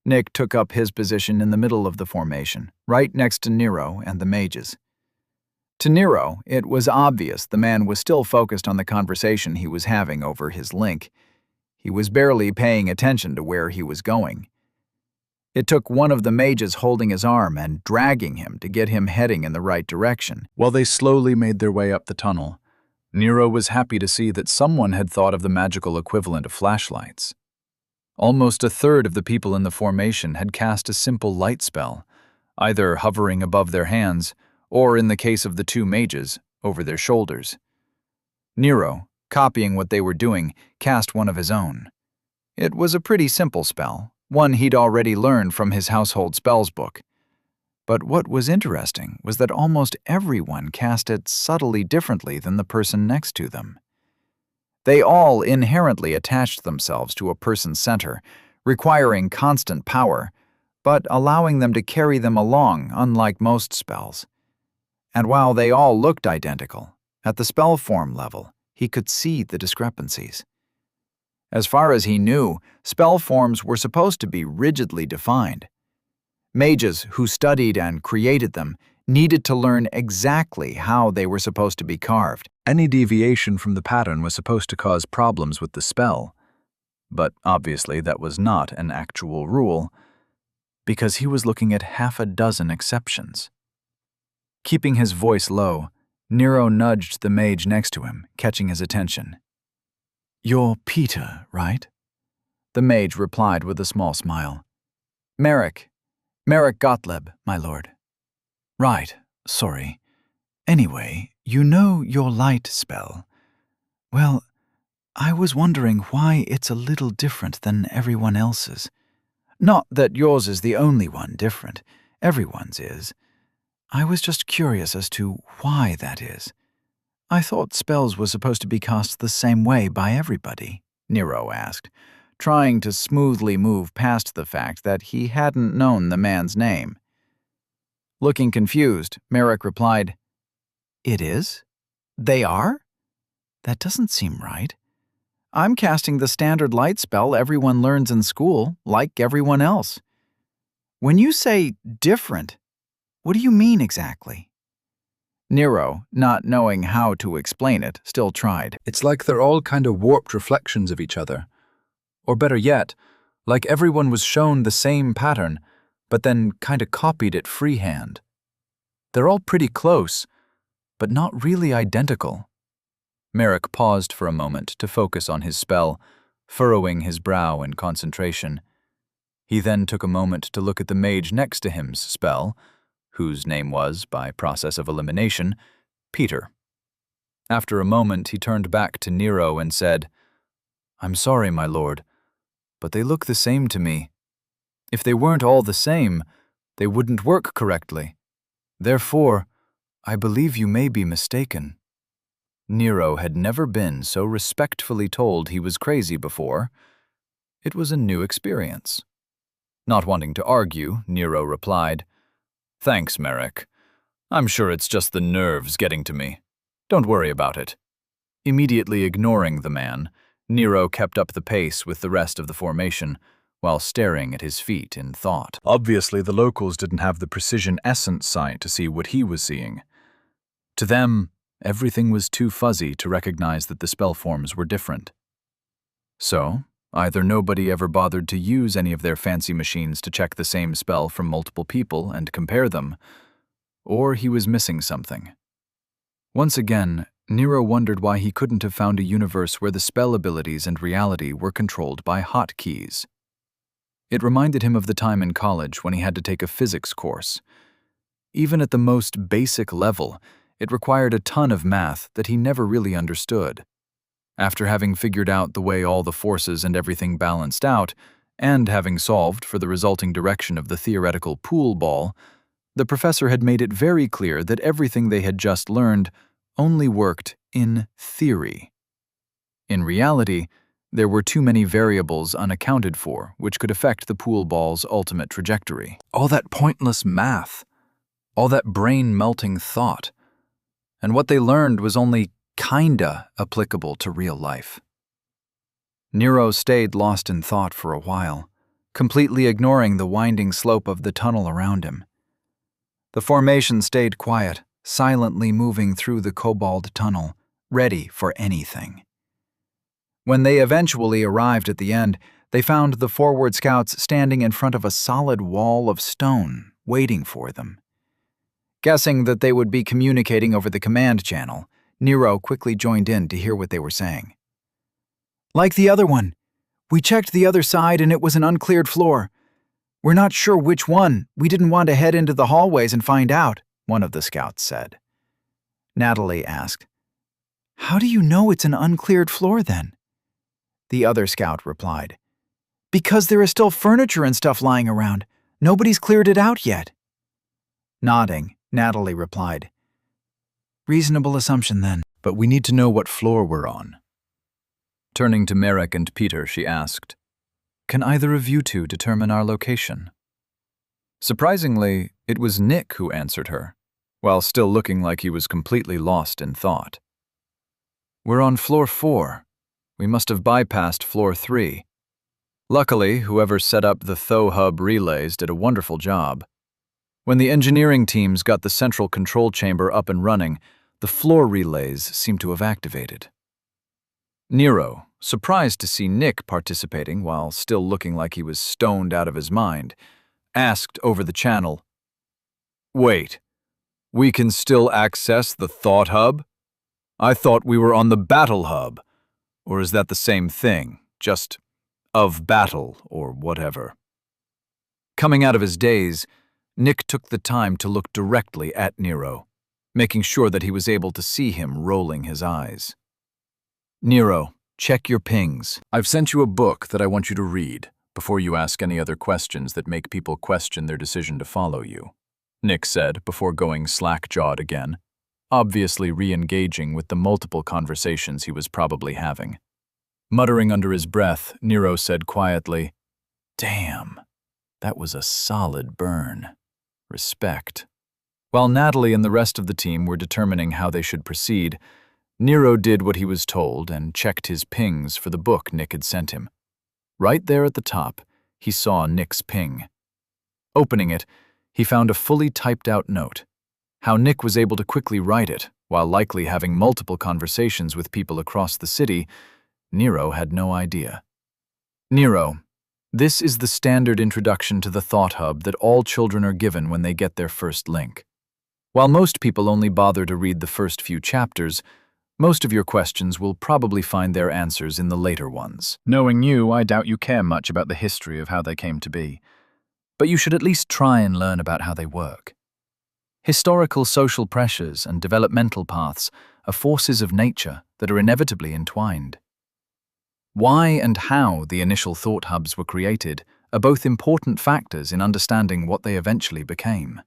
Nick took up his position in the middle of the formation, right next to Nero and the mages. To Nero, it was obvious the man was still focused on the conversation he was having over his link. He was barely paying attention to where he was going. It took one of the mages holding his arm and dragging him to get him heading in the right direction. While they slowly made their way up the tunnel, Nero was happy to see that someone had thought of the magical equivalent of flashlights. Almost a third of the people in the formation had cast a simple light spell, either hovering above their hands, or in the case of the two mages, over their shoulders. Nero, copying what they were doing, cast one of his own. It was a pretty simple spell, one he'd already learned from his household spells book. But what was interesting was that almost everyone cast it subtly differently than the person next to them. They all inherently attached themselves to a person's center, requiring constant power, but allowing them to carry them along, unlike most spells. And while they all looked identical, at the spell form level, he could see the discrepancies. As far as he knew, spell forms were supposed to be rigidly defined. Mages who studied and created them needed to learn exactly how they were supposed to be carved. Any deviation from the pattern was supposed to cause problems with the spell. But obviously that was not an actual rule, because he was looking at half a dozen exceptions. Keeping his voice low, Nero nudged the mage next to him, catching his attention. "You're Peter, right?" The mage replied with a small smile. "Merrick Gottlieb, my lord." "Right, sorry. Anyway, you know your light spell. Well, I was wondering why it's a little different than everyone else's. Not that yours is the only one different. Everyone's is. I was just curious as to why that is. I thought spells were supposed to be cast the same way by everybody," Nero asked, trying to smoothly move past the fact that he hadn't known the man's name. Looking confused, Merrick replied, "It is? They are? That doesn't seem right. I'm casting the standard light spell everyone learns in school, like everyone else. When you say different, what do you mean exactly?" Nero, not knowing how to explain it, still tried. It's like they're all kind of warped reflections of each other. Or better yet, like everyone was shown the same pattern, but then kind of copied it freehand. They're all pretty close, but not really identical. Merrick paused for a moment to focus on his spell, furrowing his brow in concentration. He then took a moment to look at the mage next to him's spell, whose name was, by process of elimination, Peter. After a moment, he turned back to Nero and said, "I'm sorry, my lord, but they look the same to me. If they weren't all the same, they wouldn't work correctly. Therefore, I believe you may be mistaken." Nero had never been so respectfully told he was crazy before. It was a new experience. Not wanting to argue, Nero replied, "Thanks, Merrick. I'm sure it's just the nerves getting to me. Don't worry about it." Immediately ignoring the man, Nero kept up the pace with the rest of the formation, while staring at his feet in thought. Obviously, the locals didn't have the precision essence sight to see what he was seeing. To them, everything was too fuzzy to recognize that the spell forms were different. So, either nobody ever bothered to use any of their fancy machines to check the same spell from multiple people and compare them, or he was missing something. Once again, Nero wondered why he couldn't have found a universe where the spell abilities and reality were controlled by hotkeys. It reminded him of the time in college when he had to take a physics course. Even at the most basic level, it required a ton of math that he never really understood. After having figured out the way all the forces and everything balanced out, and having solved for the resulting direction of the theoretical pool ball, the professor had made it very clear that everything they had just learned only worked in theory. In reality, there were too many variables unaccounted for which could affect the pool ball's ultimate trajectory. All that pointless math, all that brain-melting thought, and what they learned was only kinda applicable to real life. Nero stayed lost in thought for a while, completely ignoring the winding slope of the tunnel around him. The formation stayed quiet, silently moving through the cobalt tunnel, ready for anything. When they eventually arrived at the end, they found the forward scouts standing in front of a solid wall of stone, waiting for them. Guessing that they would be communicating over the command channel, Nero quickly joined in to hear what they were saying. Like the other one. We checked the other side and it was an uncleared floor. We're not sure which one. We didn't want to head into the hallways and find out, one of the scouts said. Natalie asked, How do you know it's an uncleared floor then? The other scout replied, Because there is still furniture and stuff lying around. Nobody's cleared it out yet. Nodding, Natalie replied, Reasonable assumption then. But we need to know what floor we're on. Turning to Merrick and Peter, she asked, Can either of you two determine our location? Surprisingly, it was Nick who answered her, while still looking like he was completely lost in thought. We're on floor 4. We must have bypassed floor 3. Luckily, whoever set up the Tho-Hub relays did a wonderful job. When the engineering teams got the central control chamber up and running, the floor relays seemed to have activated. Nero, surprised to see Nick participating while still looking like he was stoned out of his mind, asked over the channel, Wait, we can still access the Thought Hub? I thought we were on the Battle Hub. Or is that the same thing, just of battle or whatever? Coming out of his daze, Nick took the time to look directly at Nero, making sure that he was able to see him rolling his eyes. Nero, check your pings. I've sent you a book that I want you to read before you ask any other questions that make people question their decision to follow you, Nick said before going slack-jawed again, obviously re-engaging with the multiple conversations he was probably having. Muttering under his breath, Nero said quietly, Damn, that was a solid burn. Respect. While Natalie and the rest of the team were determining how they should proceed, Nero did what he was told and checked his pings for the book Nick had sent him. Right there at the top, he saw Nick's ping. Opening it, he found a fully typed-out note. How Nick was able to quickly write it, while likely having multiple conversations with people across the city, Nero had no idea. Nero, this is the standard introduction to the Thought Hub that all children are given when they get their first link. While most people only bother to read the first few chapters, most of your questions will probably find their answers in the later ones. Knowing you, I doubt you care much about the history of how they came to be. But you should at least try and learn about how they work. Historical social pressures and developmental paths are forces of nature that are inevitably entwined. Why and how the initial thought hubs were created are both important factors in understanding what they eventually became.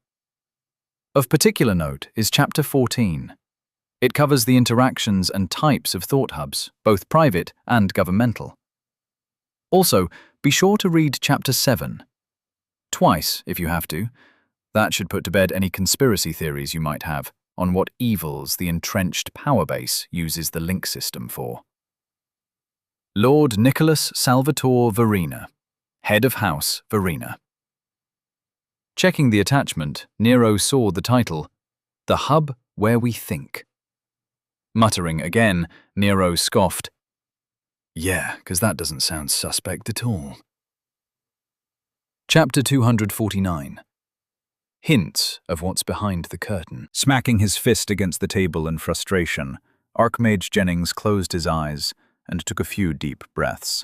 Of particular note is Chapter 14. It covers the interactions and types of thought hubs, both private and governmental. Also, be sure to read Chapter 7. Twice, if you have to. That should put to bed any conspiracy theories you might have on what evils the entrenched power base uses the link system for. Lord Nicholas Salvatore Verena, Head of House Verena. Checking the attachment, Nero saw the title, The Hub Where We Think. Muttering again, Nero scoffed, Yeah, 'cause that doesn't sound suspect at all. Chapter 249. Hints of what's behind the curtain. Smacking his fist against the table in frustration, Archmage Jennings closed his eyes and took a few deep breaths.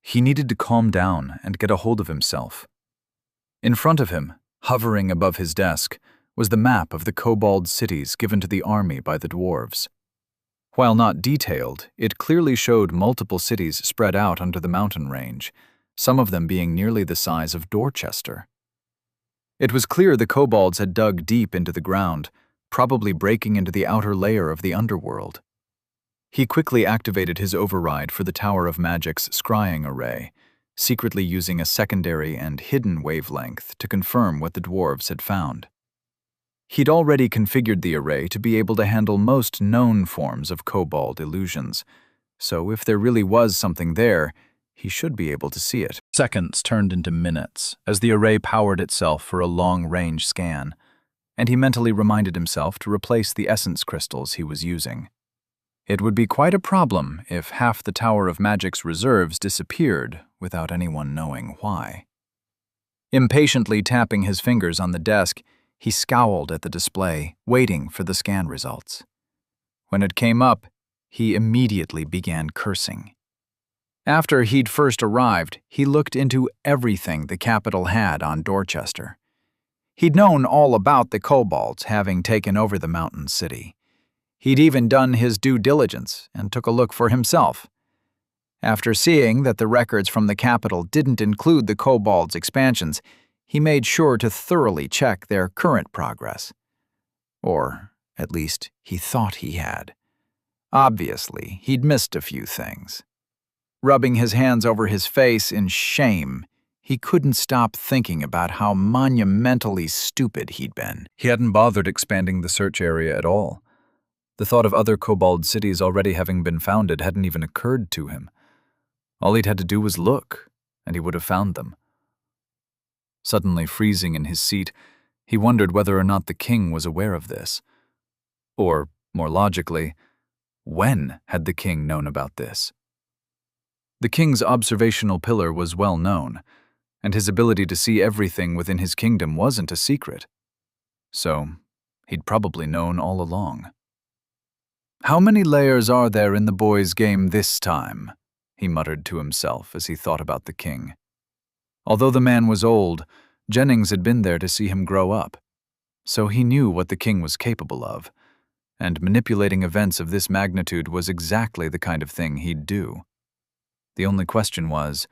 He needed to calm down and get a hold of himself. In front of him, hovering above his desk, was the map of the kobold cities given to the army by the dwarves. While not detailed, it clearly showed multiple cities spread out under the mountain range, some of them being nearly the size of Dorchester. It was clear the kobolds had dug deep into the ground, probably breaking into the outer layer of the underworld. He quickly activated his override for the Tower of Magic's scrying array, secretly using a secondary and hidden wavelength to confirm what the dwarves had found. He'd already configured the array to be able to handle most known forms of kobold illusions, so if there really was something there, he should be able to see it. Seconds turned into minutes as the array powered itself for a long-range scan, and he mentally reminded himself to replace the essence crystals he was using. It would be quite a problem if half the Tower of Magic's reserves disappeared without anyone knowing why. Impatiently tapping his fingers on the desk, he scowled at the display, waiting for the scan results. When it came up, he immediately began cursing. After he'd first arrived, he looked into everything the capital had on Dorchester. He'd known all about the kobolds having taken over the mountain city. He'd even done his due diligence and took a look for himself. After seeing that the records from the capital didn't include the kobolds' expansions, he made sure to thoroughly check their current progress. Or, at least, he thought he had. Obviously, he'd missed a few things. Rubbing his hands over his face in shame, he couldn't stop thinking about how monumentally stupid he'd been. He hadn't bothered expanding the search area at all. The thought of other kobold cities already having been founded hadn't even occurred to him. All he'd had to do was look, and he would have found them. Suddenly freezing in his seat, he wondered whether or not the king was aware of this. Or, more logically, when had the king known about this? The king's observational pillar was well known, and his ability to see everything within his kingdom wasn't a secret. So, he'd probably known all along. "How many layers are there in the boy's game this time?" he muttered to himself as he thought about the king. Although the man was old, Jennings had been there to see him grow up, so he knew what the king was capable of, and manipulating events of this magnitude was exactly the kind of thing he'd do. The only question was,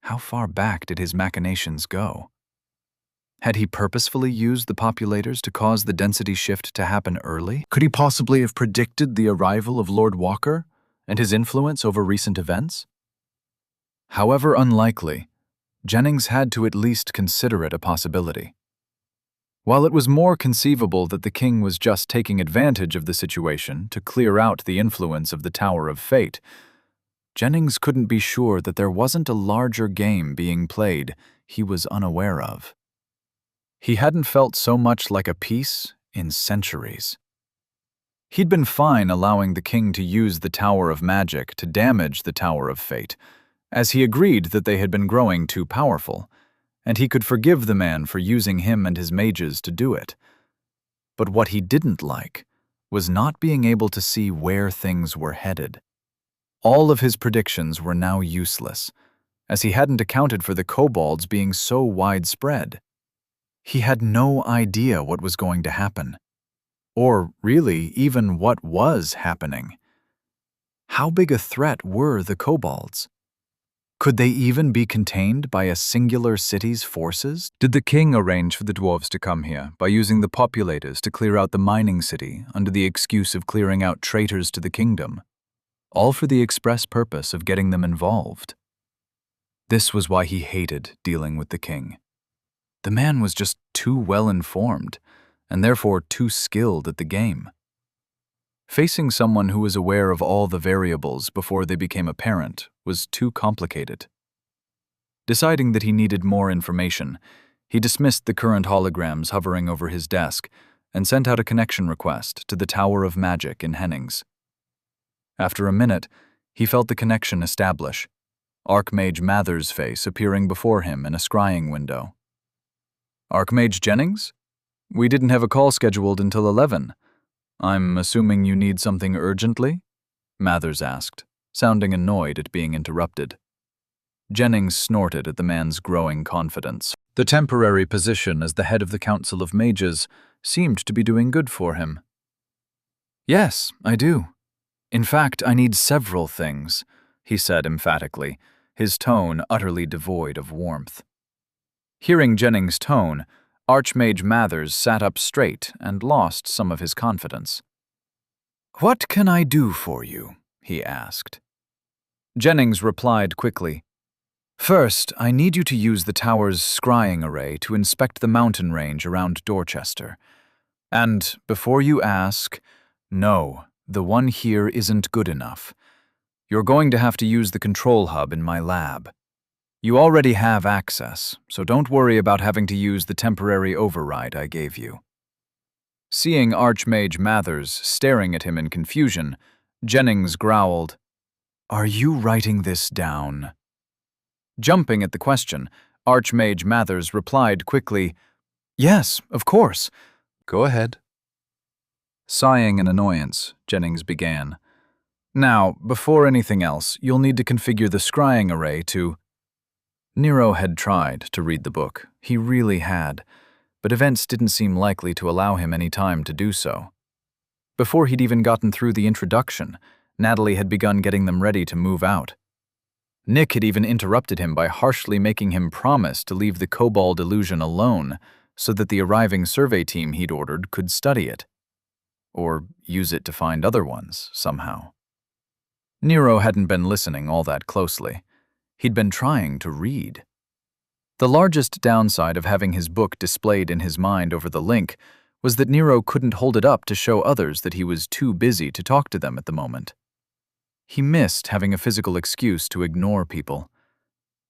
how far back did his machinations go? Had he purposefully used the populators to cause the density shift to happen early? Could he possibly have predicted the arrival of Lord Walker and his influence over recent events? However unlikely, Jennings had to at least consider it a possibility. While it was more conceivable that the king was just taking advantage of the situation to clear out the influence of the Tower of Fate, Jennings couldn't be sure that there wasn't a larger game being played he was unaware of. He hadn't felt so much like a piece in centuries. He'd been fine allowing the king to use the Tower of Magic to damage the Tower of Fate, as he agreed that they had been growing too powerful, and he could forgive the man for using him and his mages to do it. But what he didn't like was not being able to see where things were headed. All of his predictions were now useless, as he hadn't accounted for the kobolds being so widespread. He had no idea what was going to happen, or really even what was happening. How big a threat were the kobolds? Could they even be contained by a singular city's forces? Did the king arrange for the dwarves to come here by using the populators to clear out the mining city under the excuse of clearing out traitors to the kingdom, all for the express purpose of getting them involved? This was why he hated dealing with the king. The man was just too well informed, and therefore too skilled at the game. Facing someone who was aware of all the variables before they became apparent was too complicated. Deciding that he needed more information, he dismissed the current holograms hovering over his desk and sent out a connection request to the Tower of Magic in Hennings. After a minute, he felt the connection establish, Archmage Mather's face appearing before him in a scrying window. "Archmage Jennings? We didn't have a call scheduled until 11. I'm assuming you need something urgently?" Mathers asked, sounding annoyed at being interrupted. Jennings snorted at the man's growing confidence. The temporary position as the head of the Council of Mages seemed to be doing good for him. "Yes, I do. In fact, I need several things," he said emphatically, his tone utterly devoid of warmth. Hearing Jennings' tone, Archmage Mathers sat up straight and lost some of his confidence. "What can I do for you?" he asked. Jennings replied quickly, "First, I need you to use the tower's scrying array to inspect the mountain range around Dorchester. And before you ask, no, the one here isn't good enough. You're going to have to use the control hub in my lab. You already have access, so don't worry about having to use the temporary override I gave you." Seeing Archmage Mathers staring at him in confusion, Jennings growled, "Are you writing this down?" Jumping at the question, Archmage Mathers replied quickly, "Yes, of course. Go ahead." Sighing in annoyance, Jennings began. Now, before anything else, you'll need to configure the scrying array to... Nero had tried to read the book. He really had. But events didn't seem likely to allow him any time to do so. Before he'd even gotten through the introduction, Natalie had begun getting them ready to move out. Nick had even interrupted him by harshly making him promise to leave the kobold illusion alone so that the arriving survey team he'd ordered could study it. Or use it to find other ones, somehow. Nero hadn't been listening all that closely. He'd been trying to read. The largest downside of having his book displayed in his mind over the link was that Nero couldn't hold it up to show others that he was too busy to talk to them at the moment. He missed having a physical excuse to ignore people.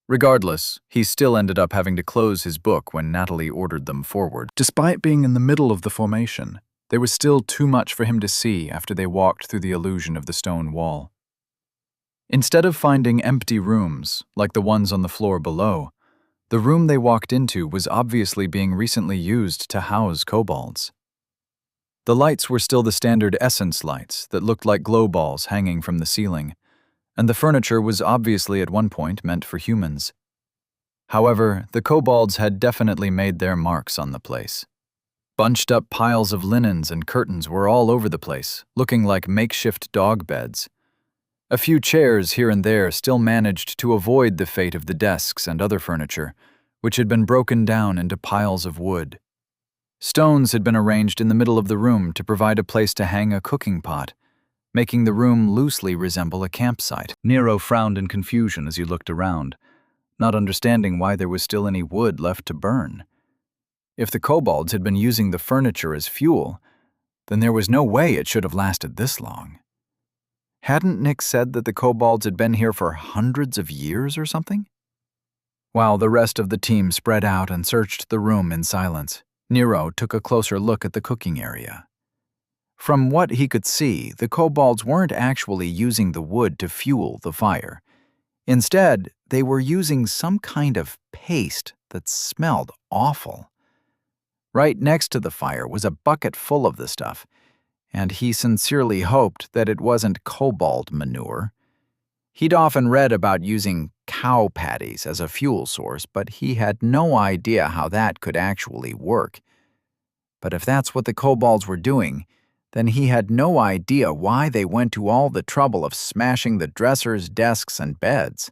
Regardless, he still ended up having to close his book when Natalie ordered them forward. Despite being in the middle of the formation, there was still too much for him to see after they walked through the illusion of the stone wall. Instead of finding empty rooms, like the ones on the floor below, the room they walked into was obviously being recently used to house kobolds. The lights were still the standard essence lights that looked like glow balls hanging from the ceiling, and the furniture was obviously at one point meant for humans. However, the kobolds had definitely made their marks on the place. Bunched up piles of linens and curtains were all over the place, looking like makeshift dog beds. A few chairs here and there still managed to avoid the fate of the desks and other furniture, which had been broken down into piles of wood. Stones had been arranged in the middle of the room to provide a place to hang a cooking pot, making the room loosely resemble a campsite. Nero frowned in confusion as he looked around, not understanding why there was still any wood left to burn. If the kobolds had been using the furniture as fuel, then there was no way it should have lasted this long. Hadn't Nick said that the kobolds had been here for hundreds of years or something? While the rest of the team spread out and searched the room in silence, Nero took a closer look at the cooking area. From what he could see, the kobolds weren't actually using the wood to fuel the fire. Instead, they were using some kind of paste that smelled awful. Right next to the fire was a bucket full of the stuff, and he sincerely hoped that it wasn't kobold manure. He'd often read about using cow patties as a fuel source, but he had no idea how that could actually work. But if that's what the kobolds were doing, then he had no idea why they went to all the trouble of smashing the dressers, desks, and beds.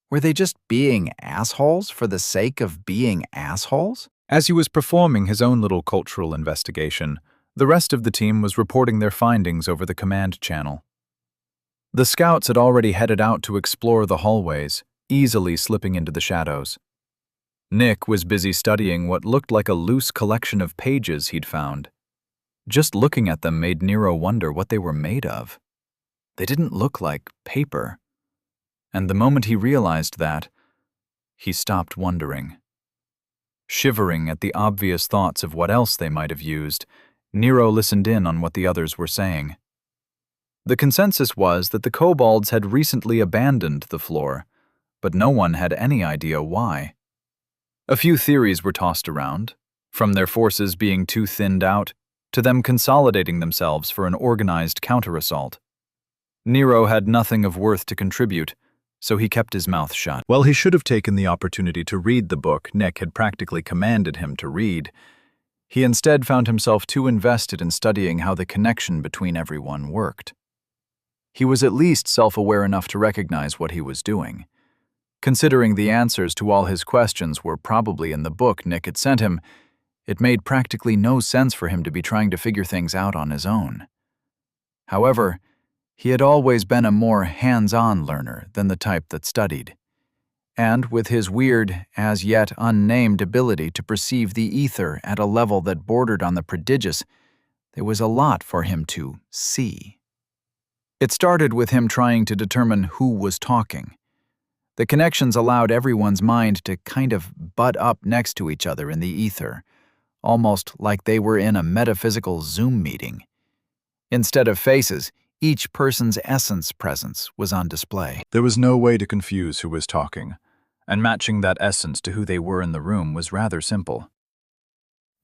Were they just being assholes for the sake of being assholes? As he was performing his own little cultural investigation, the rest of the team was reporting their findings over the command channel. The scouts had already headed out to explore the hallways, easily slipping into the shadows. Nick was busy studying what looked like a loose collection of pages he'd found. Just looking at them made Nero wonder what they were made of. They didn't look like paper. And the moment he realized that, he stopped wondering. Shivering at the obvious thoughts of what else they might have used, Nero listened in on what the others were saying. The consensus was that the kobolds had recently abandoned the floor, but no one had any idea why. A few theories were tossed around, from their forces being too thinned out to them consolidating themselves for an organized counter-assault. Nero had nothing of worth to contribute, so he kept his mouth shut. While he should have taken the opportunity to read the book Nick had practically commanded him to read, he instead found himself too invested in studying how the connection between everyone worked. He was at least self-aware enough to recognize what he was doing. Considering the answers to all his questions were probably in the book Nick had sent him, it made practically no sense for him to be trying to figure things out on his own. However, he had always been a more hands-on learner than the type that studied. And with his weird, as yet unnamed ability to perceive the ether at a level that bordered on the prodigious, there was a lot for him to see. It started with him trying to determine who was talking. The connections allowed everyone's mind to kind of butt up next to each other in the ether, almost like they were in a metaphysical Zoom meeting. Instead of faces, each person's essence presence was on display. There was no way to confuse who was talking, and matching that essence to who they were in the room was rather simple.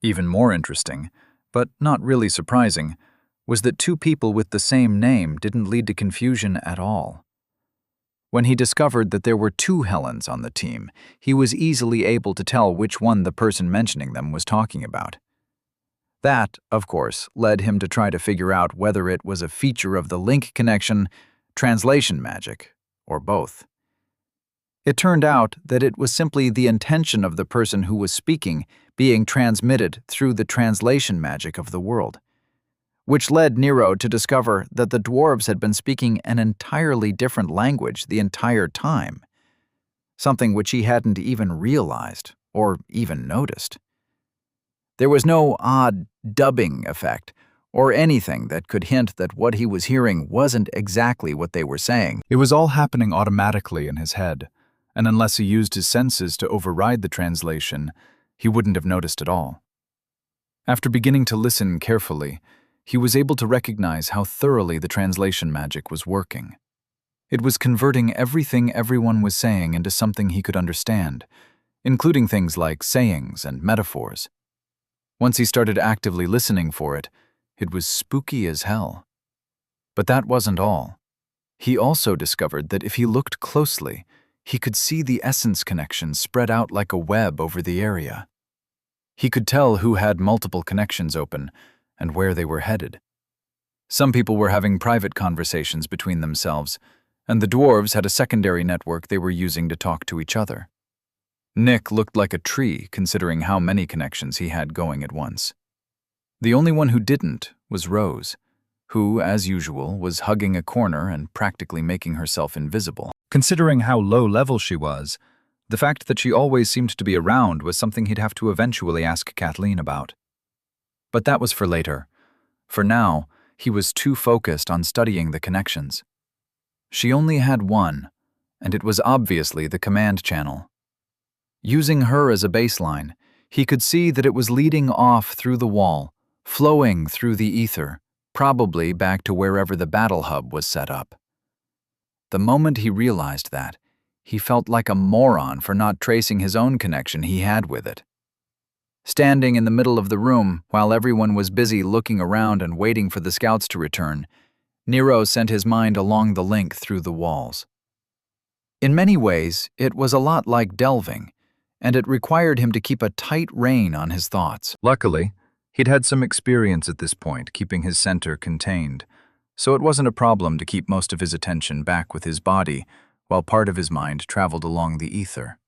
Even more interesting, but not really surprising, was that two people with the same name didn't lead to confusion at all. When he discovered that there were two Helens on the team, he was easily able to tell which one the person mentioning them was talking about. That, of course, led him to try to figure out whether it was a feature of the link connection, translation magic, or both. It turned out that it was simply the intention of the person who was speaking being transmitted through the translation magic of the world, which led Nero to discover that the dwarves had been speaking an entirely different language the entire time, something which he hadn't even realized or even noticed. There was no odd dubbing effect or anything that could hint that what he was hearing wasn't exactly what they were saying. It was all happening automatically in his head, and unless he used his senses to override the translation, he wouldn't have noticed at all. After beginning to listen carefully, he was able to recognize how thoroughly the translation magic was working. It was converting everything everyone was saying into something he could understand, including things like sayings and metaphors. Once he started actively listening for it, it was spooky as hell. But that wasn't all. He also discovered that if he looked closely, he could see the essence connections spread out like a web over the area. He could tell who had multiple connections open and where they were headed. Some people were having private conversations between themselves, and the dwarves had a secondary network they were using to talk to each other. Nick looked like a tree, considering how many connections he had going at once. The only one who didn't was Rose, who, as usual, was hugging a corner and practically making herself invisible. Considering how low level she was, the fact that she always seemed to be around was something he'd have to eventually ask Kathleen about. But that was for later. For now, he was too focused on studying the connections. She only had one, and it was obviously the command channel. Using her as a baseline, he could see that it was leading off through the wall, flowing through the ether, probably back to wherever the battle hub was set up. The moment he realized that, he felt like a moron for not tracing his own connection he had with it. Standing in the middle of the room while everyone was busy looking around and waiting for the scouts to return, Nero sent his mind along the link through the walls. In many ways, it was a lot like delving, and it required him to keep a tight rein on his thoughts. Luckily, he'd had some experience at this point keeping his center contained, so it wasn't a problem to keep most of his attention back with his body while part of his mind traveled along the ether.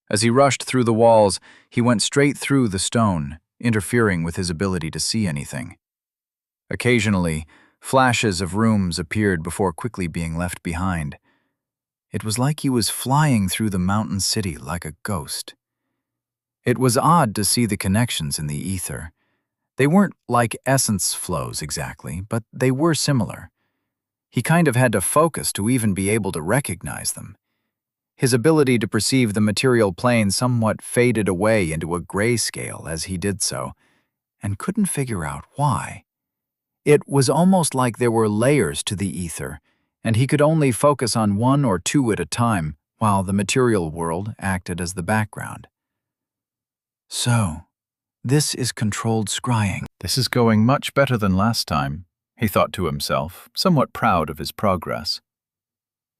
As he rushed through the walls, he went straight through the stone, interfering with his ability to see anything. Occasionally, flashes of rooms appeared before quickly being left behind. It was like he was flying through the mountain city like a ghost. It was odd to see the connections in the ether. They weren't like essence flows exactly, but they were similar. He kind of had to focus to even be able to recognize them. His ability to perceive the material plane somewhat faded away into a grayscale as he did so, and couldn't figure out why. It was almost like there were layers to the ether, and he could only focus on one or two at a time, while the material world acted as the background. So, this is controlled scrying. This is going much better than last time, he thought to himself, somewhat proud of his progress.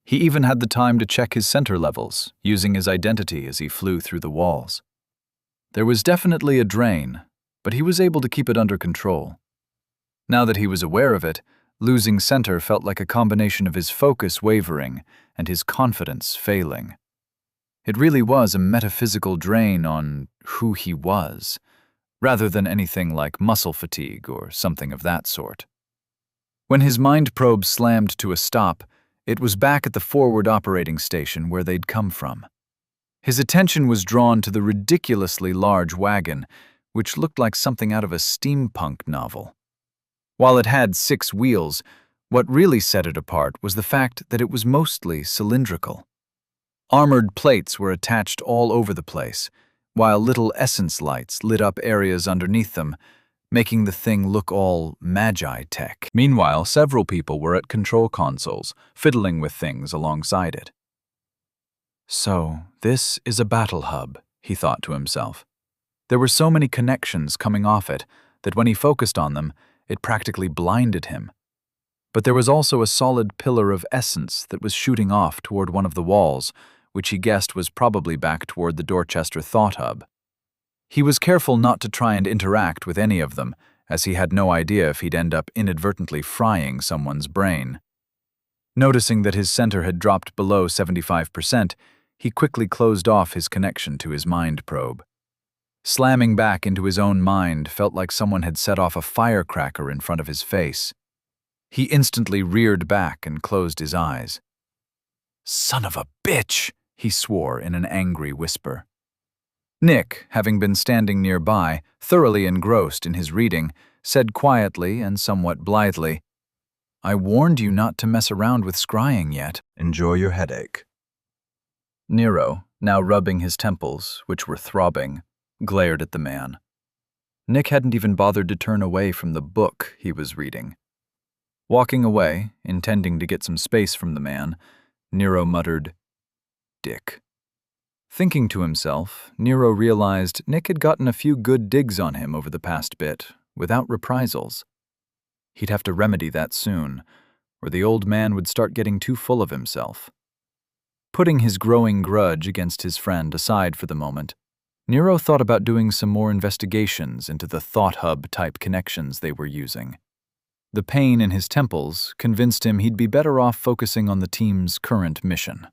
He even had the time to check his center levels, using his identity as he flew through the walls. There was definitely a drain, but he was able to keep it under control. Now that he was aware of it, losing center felt like a combination of his focus wavering and his confidence failing. It really was a metaphysical drain on who he was, rather than anything like muscle fatigue or something of that sort. When his mind probe slammed to a stop, it was back at the forward operating station where they'd come from. His attention was drawn to the ridiculously large wagon, which looked like something out of a steampunk novel. While it had 6 wheels, what really set it apart was the fact that it was mostly cylindrical. Armored plates were attached all over the place, while little essence lights lit up areas underneath them, making the thing look all magi-tech. Meanwhile, several people were at control consoles, fiddling with things alongside it. So, this is a battle hub, he thought to himself. There were so many connections coming off it that when he focused on them, it practically blinded him. But there was also a solid pillar of essence that was shooting off toward one of the walls, which he guessed was probably back toward the Dorchester Thought Hub. He was careful not to try and interact with any of them, as he had no idea if he'd end up inadvertently frying someone's brain. Noticing that his center had dropped below 75%, he quickly closed off his connection to his mind probe. Slamming back into his own mind felt like someone had set off a firecracker in front of his face. He instantly reared back and closed his eyes. "Son of a bitch!" he swore in an angry whisper. Nick, having been standing nearby, thoroughly engrossed in his reading, said quietly and somewhat blithely, "I warned you not to mess around with scrying yet. Enjoy your headache." Nero, now rubbing his temples, which were throbbing, glared at the man. Nick hadn't even bothered to turn away from the book he was reading. Walking away, intending to get some space from the man, Nero muttered, "Dick." Thinking to himself, Nero realized Nick had gotten a few good digs on him over the past bit, without reprisals. He'd have to remedy that soon, or the old man would start getting too full of himself. Putting his growing grudge against his friend aside for the moment, Nero thought about doing some more investigations into the Thought Hub-type connections they were using. The pain in his temples convinced him he'd be better off focusing on the team's current mission.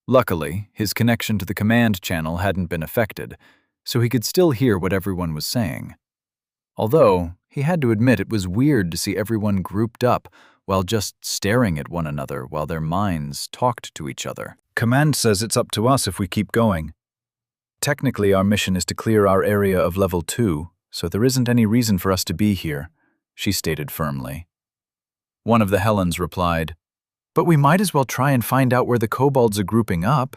Luckily, his connection to the command channel hadn't been affected, so he could still hear what everyone was saying. Although, he had to admit it was weird to see everyone grouped up while just staring at one another while their minds talked to each other. Command says it's up to us if we keep going. Technically, our mission is to clear our area of level 2, so there isn't any reason for us to be here, she stated firmly. One of the Helens replied, "But we might as well try and find out where the kobolds are grouping up.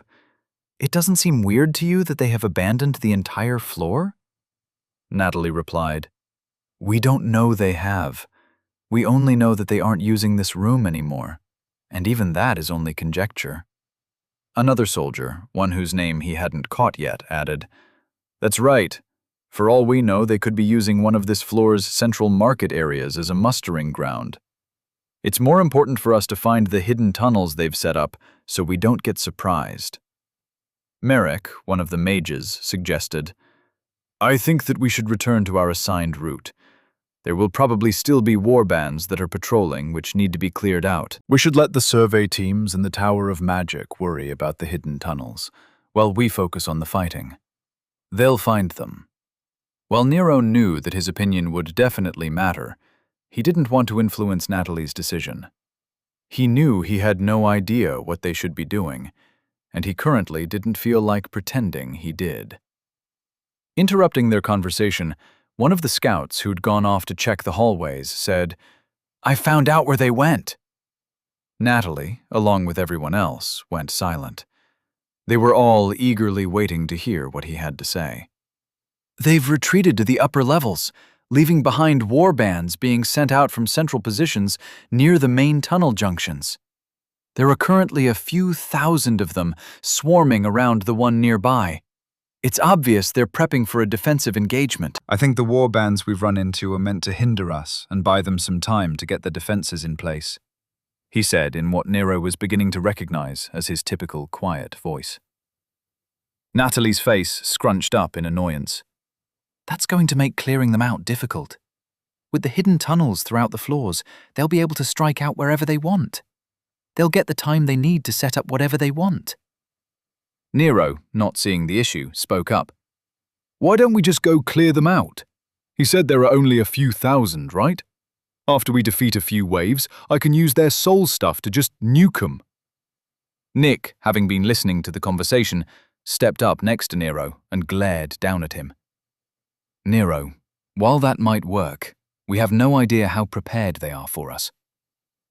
It doesn't seem weird to you that they have abandoned the entire floor?" Natalie replied, "We don't know they have. We only know that they aren't using this room anymore, and even that is only conjecture." Another soldier, one whose name he hadn't caught yet, added, "That's right. For all we know, they could be using one of this floor's central market areas as a mustering ground. It's more important for us to find the hidden tunnels they've set up so we don't get surprised." Merrick, one of the mages, suggested, "I think that we should return to our assigned route. There will probably still be warbands that are patrolling which need to be cleared out. We should let the survey teams and the Tower of Magic worry about the hidden tunnels, while we focus on the fighting. They'll find them." While Nero knew that his opinion would definitely matter, he didn't want to influence Natalie's decision. He knew he had no idea what they should be doing, and he currently didn't feel like pretending he did. Interrupting their conversation, one of the scouts who'd gone off to check the hallways said, "I found out where they went." Natalie, along with everyone else, went silent. They were all eagerly waiting to hear what he had to say. "They've retreated to the upper levels, leaving behind warbands being sent out from central positions near the main tunnel junctions. There are currently a few thousand of them swarming around the one nearby. It's obvious they're prepping for a defensive engagement." I think the warbands we've run into are meant to hinder us and buy them some time to get their defenses in place, he said in what Nero was beginning to recognize as his typical quiet voice. Natalie's face scrunched up in annoyance. "That's going to make clearing them out difficult. With the hidden tunnels throughout the floors, they'll be able to strike out wherever they want. They'll get the time they need to set up whatever they want." Nero, not seeing the issue, spoke up. "Why don't we just go clear them out? He said there are only a few thousand, right? After we defeat a few waves, I can use their soul stuff to just nuke them." Nick, having been listening to the conversation, stepped up next to Nero and glared down at him. "Nero, while that might work, we have no idea how prepared they are for us.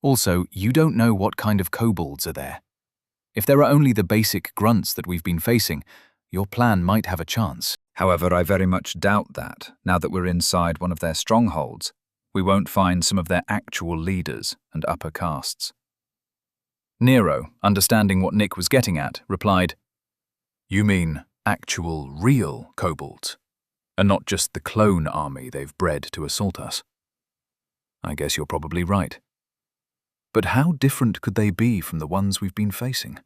Also, you don't know what kind of kobolds are there. If there are only the basic grunts that we've been facing, your plan might have a chance." However, I very much doubt that, now that we're inside one of their strongholds, we won't find some of their actual leaders and upper castes. Nero, understanding what Nick was getting at, replied, "You mean actual, real kobolds? and not just the clone army they've bred to assault us. I guess you're probably right. But how different could they be from the ones we've been facing?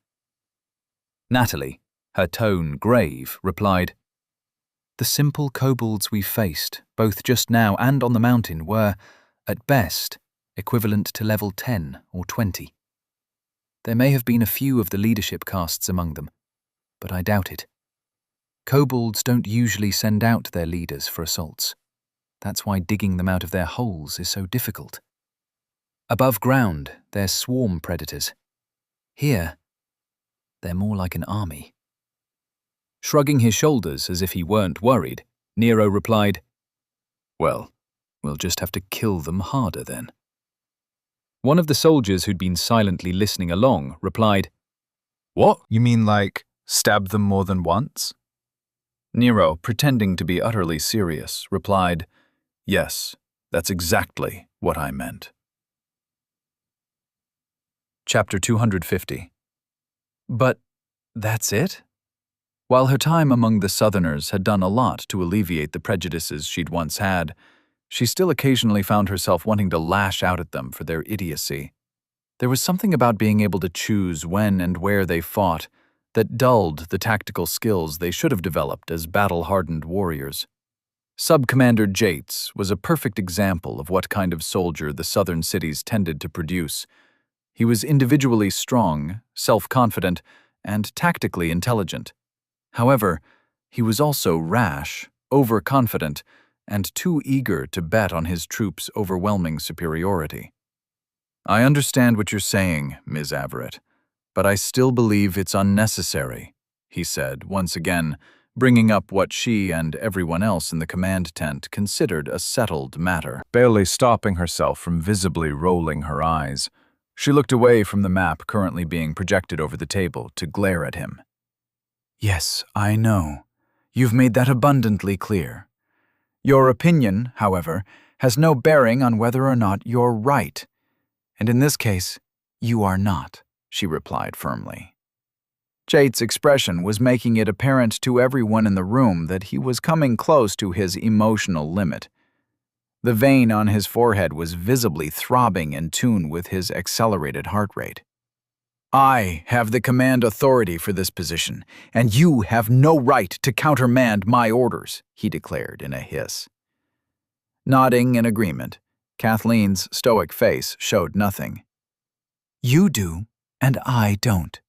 Natalie, her tone grave, replied, "The simple kobolds we faced, both just now and on the mountain, were, at best, equivalent to level 10 or 20. There may have been a few of the leadership castes among them, but I doubt it. Kobolds don't usually send out their leaders for assaults. That's why digging them out of their holes is so difficult. Above ground, they're swarm predators. Here, they're more like an army." Shrugging his shoulders as if he weren't worried, Nero replied, "Well, we'll just have to kill them harder then." One of the soldiers who'd been silently listening along replied, What? You mean like stab them more than once? Nero, pretending to be utterly serious, replied, "Yes, that's exactly what I meant." Chapter 250. But that's it? While her time among the Southerners had done a lot to alleviate the prejudices she'd once had, she still occasionally found herself wanting to lash out at them for their idiocy. There was something about being able to choose when and where they fought that dulled the tactical skills they should have developed as battle-hardened warriors. Sub-Commander Jates was a perfect example of what kind of soldier the southern cities tended to produce. He was individually strong, self-confident, and tactically intelligent. However, he was also rash, overconfident, and too eager to bet on his troops' overwhelming superiority. "I understand what you're saying, Ms. Everett, but I still believe it's unnecessary," he said, once again, bringing up what she and everyone else in the command tent considered a settled matter. Barely stopping herself from visibly rolling her eyes, she looked away from the map currently being projected over the table to glare at him. Yes, I know. You've made that abundantly clear. Your opinion, however, has no bearing on whether or not you're right. And in this case, you are not, she replied firmly. Jate's expression was making it apparent to everyone in the room that he was coming close to his emotional limit. The vein on his forehead was visibly throbbing in tune with his accelerated heart rate. "I have the command authority for this position, and you have no right to countermand my orders," he declared in a hiss. Nodding in agreement, Kathleen's stoic face showed nothing. "You do, and I don't.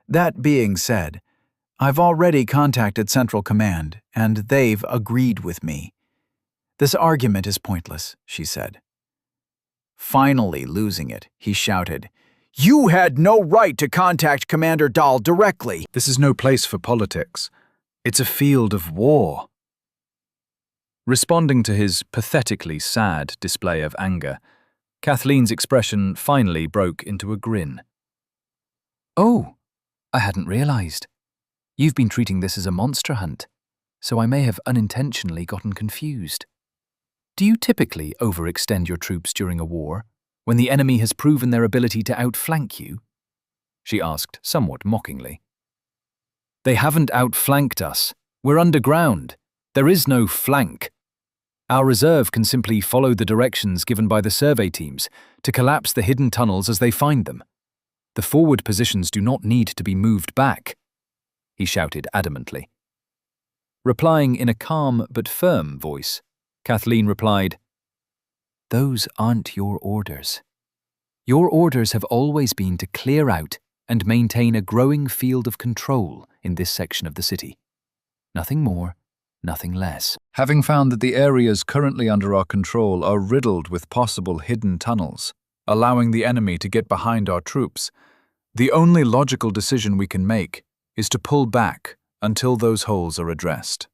That being said, I've already contacted Central Command, and they've agreed with me. This argument is pointless," she said. Finally losing it, he shouted, "You had no right to contact Commander Dahl directly." This is no place for politics. It's a field of war. Responding to his pathetically sad display of anger, Kathleen's expression finally broke into a grin. "Oh, I hadn't realized. You've been treating this as a monster hunt, so I may have unintentionally gotten confused. Do you typically overextend your troops during a war, when the enemy has proven their ability to outflank you?" she asked somewhat mockingly. "They haven't outflanked us. We're underground. There is no flank. Our reserve can simply follow the directions given by the survey teams to collapse the hidden tunnels as they find them. The forward positions do not need to be moved back," he shouted adamantly. Replying in a calm but firm voice, Kathleen replied, "Those aren't your orders. Your orders have always been to clear out and maintain a growing field of control in this section of the city. Nothing more, nothing less." Having found that the areas currently under our control are riddled with possible hidden tunnels, allowing the enemy to get behind our troops, the only logical decision we can make is to pull back until those holes are addressed.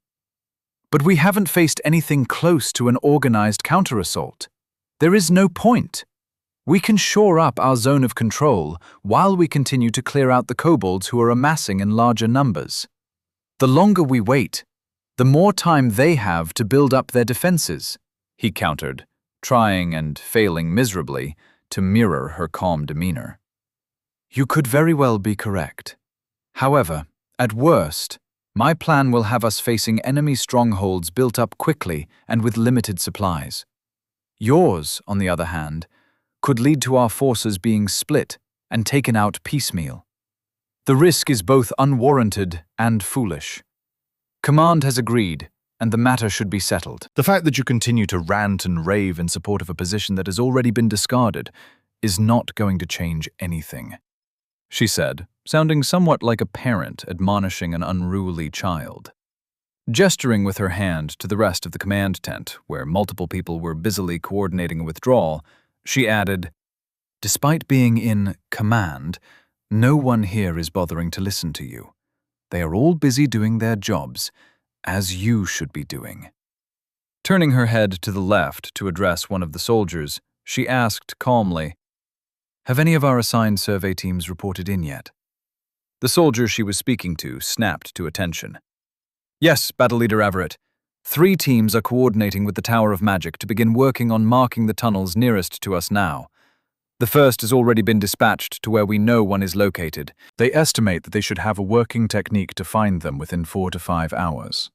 But we haven't faced anything close to an organized counterassault. There is no point. We can shore up our zone of control while we continue to clear out the kobolds who are amassing in larger numbers. The longer we wait, the more time they have to build up their defenses, he countered, trying and failing miserably to mirror her calm demeanor. You could very well be correct. However, at worst, My plan will have us facing enemy strongholds built up quickly and with limited supplies. Yours, on the other hand, could lead to our forces being split and taken out piecemeal. The risk is both unwarranted and foolish. Command has agreed, and the matter should be settled. The fact that you continue to rant and rave in support of a position that has already been discarded is not going to change anything, she said, sounding somewhat like a parent admonishing an unruly child. Gesturing with her hand to the rest of the command tent, where multiple people were busily coordinating a withdrawal, she added, "Despite being in command, no one here is bothering to listen to you. They are all busy doing their jobs, as you should be doing." Turning her head to the left to address one of the soldiers, she asked calmly, "Have any of our assigned survey teams reported in yet?" The soldier she was speaking to snapped to attention. "Yes, Battle Leader Everett. 3 teams are coordinating with the Tower of Magic to begin working on marking the tunnels nearest to us now. The first has already been dispatched to where we know one is located. They estimate that they should have a working technique to find them within 4 to 5 hours.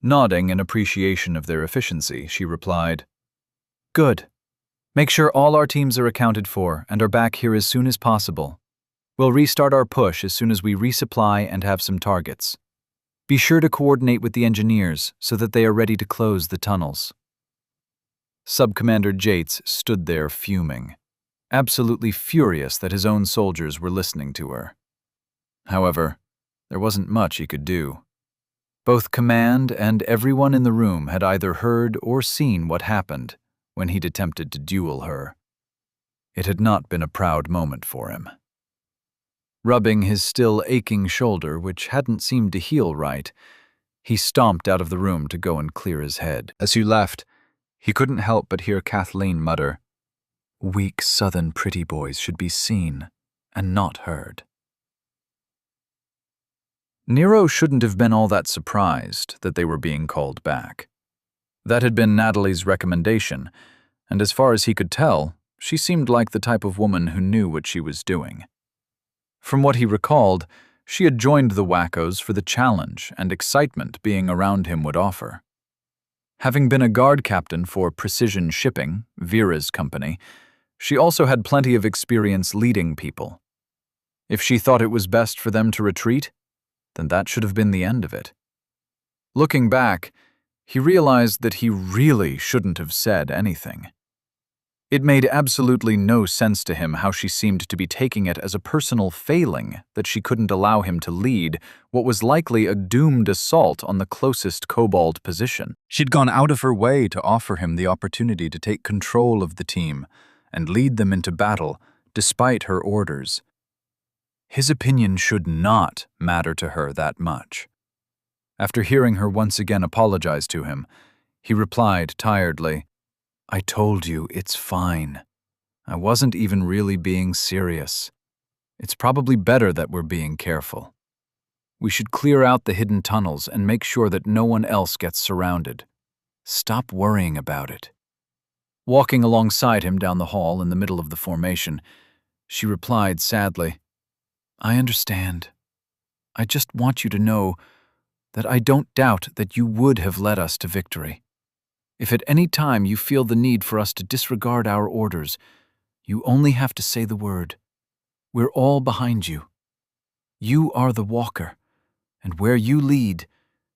Nodding in appreciation of their efficiency, she replied, "Good. Make sure all our teams are accounted for and are back here as soon as possible. We'll restart our push as soon as we resupply and have some targets. Be sure to coordinate with the engineers so that they are ready to close the tunnels." Sub-Commander Jates stood there fuming, absolutely furious that his own soldiers were listening to her. However, there wasn't much he could do. Both command and everyone in the room had either heard or seen what happened when he'd attempted to duel her. It had not been a proud moment for him. Rubbing his still aching shoulder, which hadn't seemed to heal right, he stomped out of the room to go and clear his head. As he left, he couldn't help but hear Kathleen mutter, "Weak southern pretty boys should be seen and not heard." Nero shouldn't have been all that surprised that they were being called back. That had been Natalie's recommendation, and as far as he could tell, she seemed like the type of woman who knew what she was doing. From what he recalled, she had joined the wackos for the challenge and excitement being around him would offer. Having been a guard captain for Precision Shipping, Vera's company, she also had plenty of experience leading people. If she thought it was best for them to retreat, then that should have been the end of it. Looking back, he realized that he really shouldn't have said anything. It made absolutely no sense to him how she seemed to be taking it as a personal failing that she couldn't allow him to lead what was likely a doomed assault on the closest kobold position. She'd gone out of her way to offer him the opportunity to take control of the team and lead them into battle despite her orders. His opinion should not matter to her that much. After hearing her once again apologize to him, he replied tiredly, "I told you it's fine. I wasn't even really being serious. It's probably better that we're being careful. We should clear out the hidden tunnels and make sure that no one else gets surrounded. Stop worrying about it." Walking alongside him down the hall in the middle of the formation, she replied sadly, "I understand. I just want you to know that I don't doubt that you would have led us to victory. If at any time you feel the need for us to disregard our orders, you only have to say the word. We're all behind you. You are the walker, and where you lead,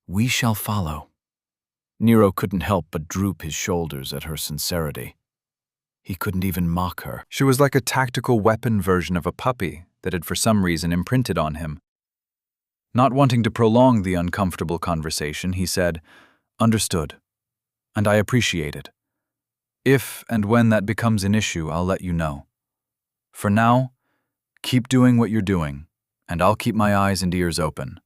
we shall follow." Nero couldn't help but droop his shoulders at her sincerity. He couldn't even mock her. She was like a tactical weapon version of a puppy that had for some reason imprinted on him. Not wanting to prolong the uncomfortable conversation, he said, "Understood, and I appreciate it. If and when that becomes an issue, I'll let you know. For now, keep doing what you're doing, and I'll keep my eyes and ears open.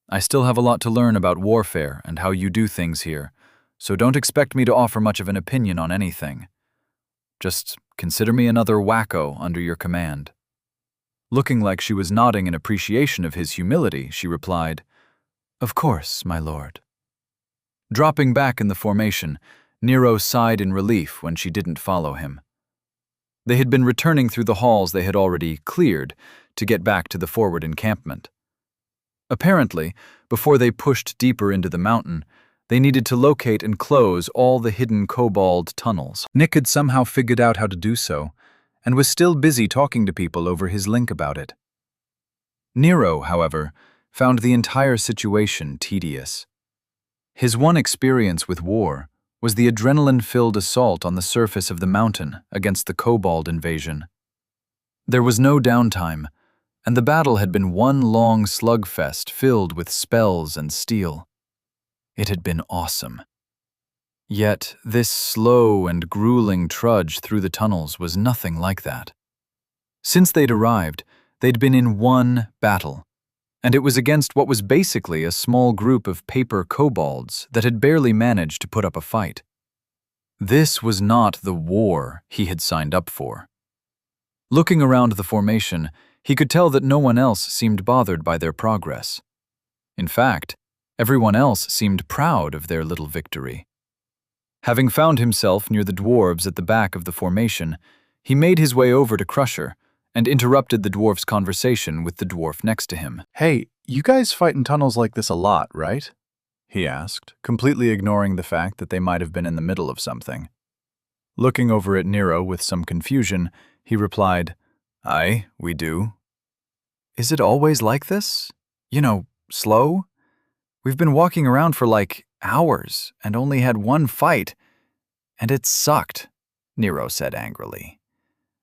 I still have a lot to learn about warfare and how you do things here, so don't expect me to offer much of an opinion on anything. Just consider me another wacko under your command." Looking like she was nodding in appreciation of his humility, she replied, "Of course, my lord." Dropping back in the formation, Nero sighed in relief when she didn't follow him. They had been returning through the halls they had already cleared to get back to the forward encampment. Apparently, before they pushed deeper into the mountain, they needed to locate and close all the hidden kobold tunnels. Nick had somehow figured out how to do so, and was still busy talking to people over his link about it. Nero, however, found the entire situation tedious. His one experience with war was the adrenaline-filled assault on the surface of the mountain against the kobold invasion. There was no downtime, and the battle had been one long slugfest filled with spells and steel. It had been awesome. Yet this slow and grueling trudge through the tunnels was nothing like that. Since they'd arrived, they'd been in one battle, and it was against what was basically a small group of paper kobolds that had barely managed to put up a fight. This was not the war he had signed up for. Looking around the formation, he could tell that no one else seemed bothered by their progress. In fact, everyone else seemed proud of their little victory. Having found himself near the dwarves at the back of the formation, he made his way over to Crusher and interrupted the dwarf's conversation with the dwarf next to him. Hey, you guys fight in tunnels like this a lot, right? He asked, completely ignoring the fact that they might have been in the middle of something. Looking over at Nero with some confusion, he replied, "Aye, we do." Is it always like this? Slow? We've been walking around for like hours and only had one fight, and it sucked, Nero said angrily.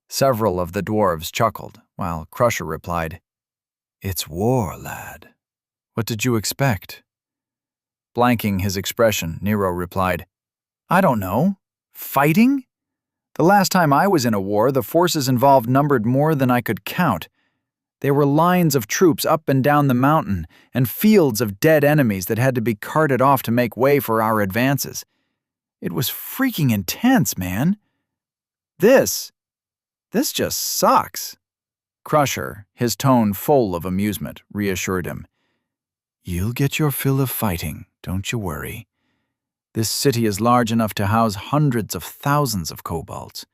Several of the dwarves chuckled, while Crusher replied, "It's war, lad. What did you expect?" Blanking his expression, Nero replied, "I don't know. Fighting? The last time I was in a war, the forces involved numbered more than I could count. There were lines of troops up and down the mountain, and fields of dead enemies that had to be carted off to make way for our advances. It was freaking intense, man. This just sucks." Crusher, his tone full of amusement, reassured him. "You'll get your fill of fighting, don't you worry. This city is large enough to house hundreds of thousands of kobolds,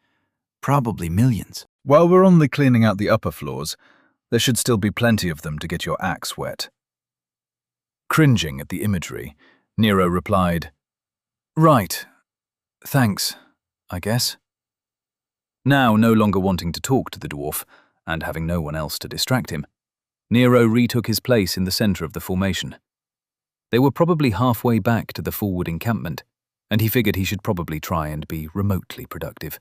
probably millions." While we're only cleaning out the upper floors, there should still be plenty of them to get your axe wet. Cringing at the imagery, Nero replied, "Right. Thanks, I guess." Now, no longer wanting to talk to the dwarf, and having no one else to distract him, Nero retook his place in the center of the formation. They were probably halfway back to the forward encampment, and he figured he should probably try and be remotely productive.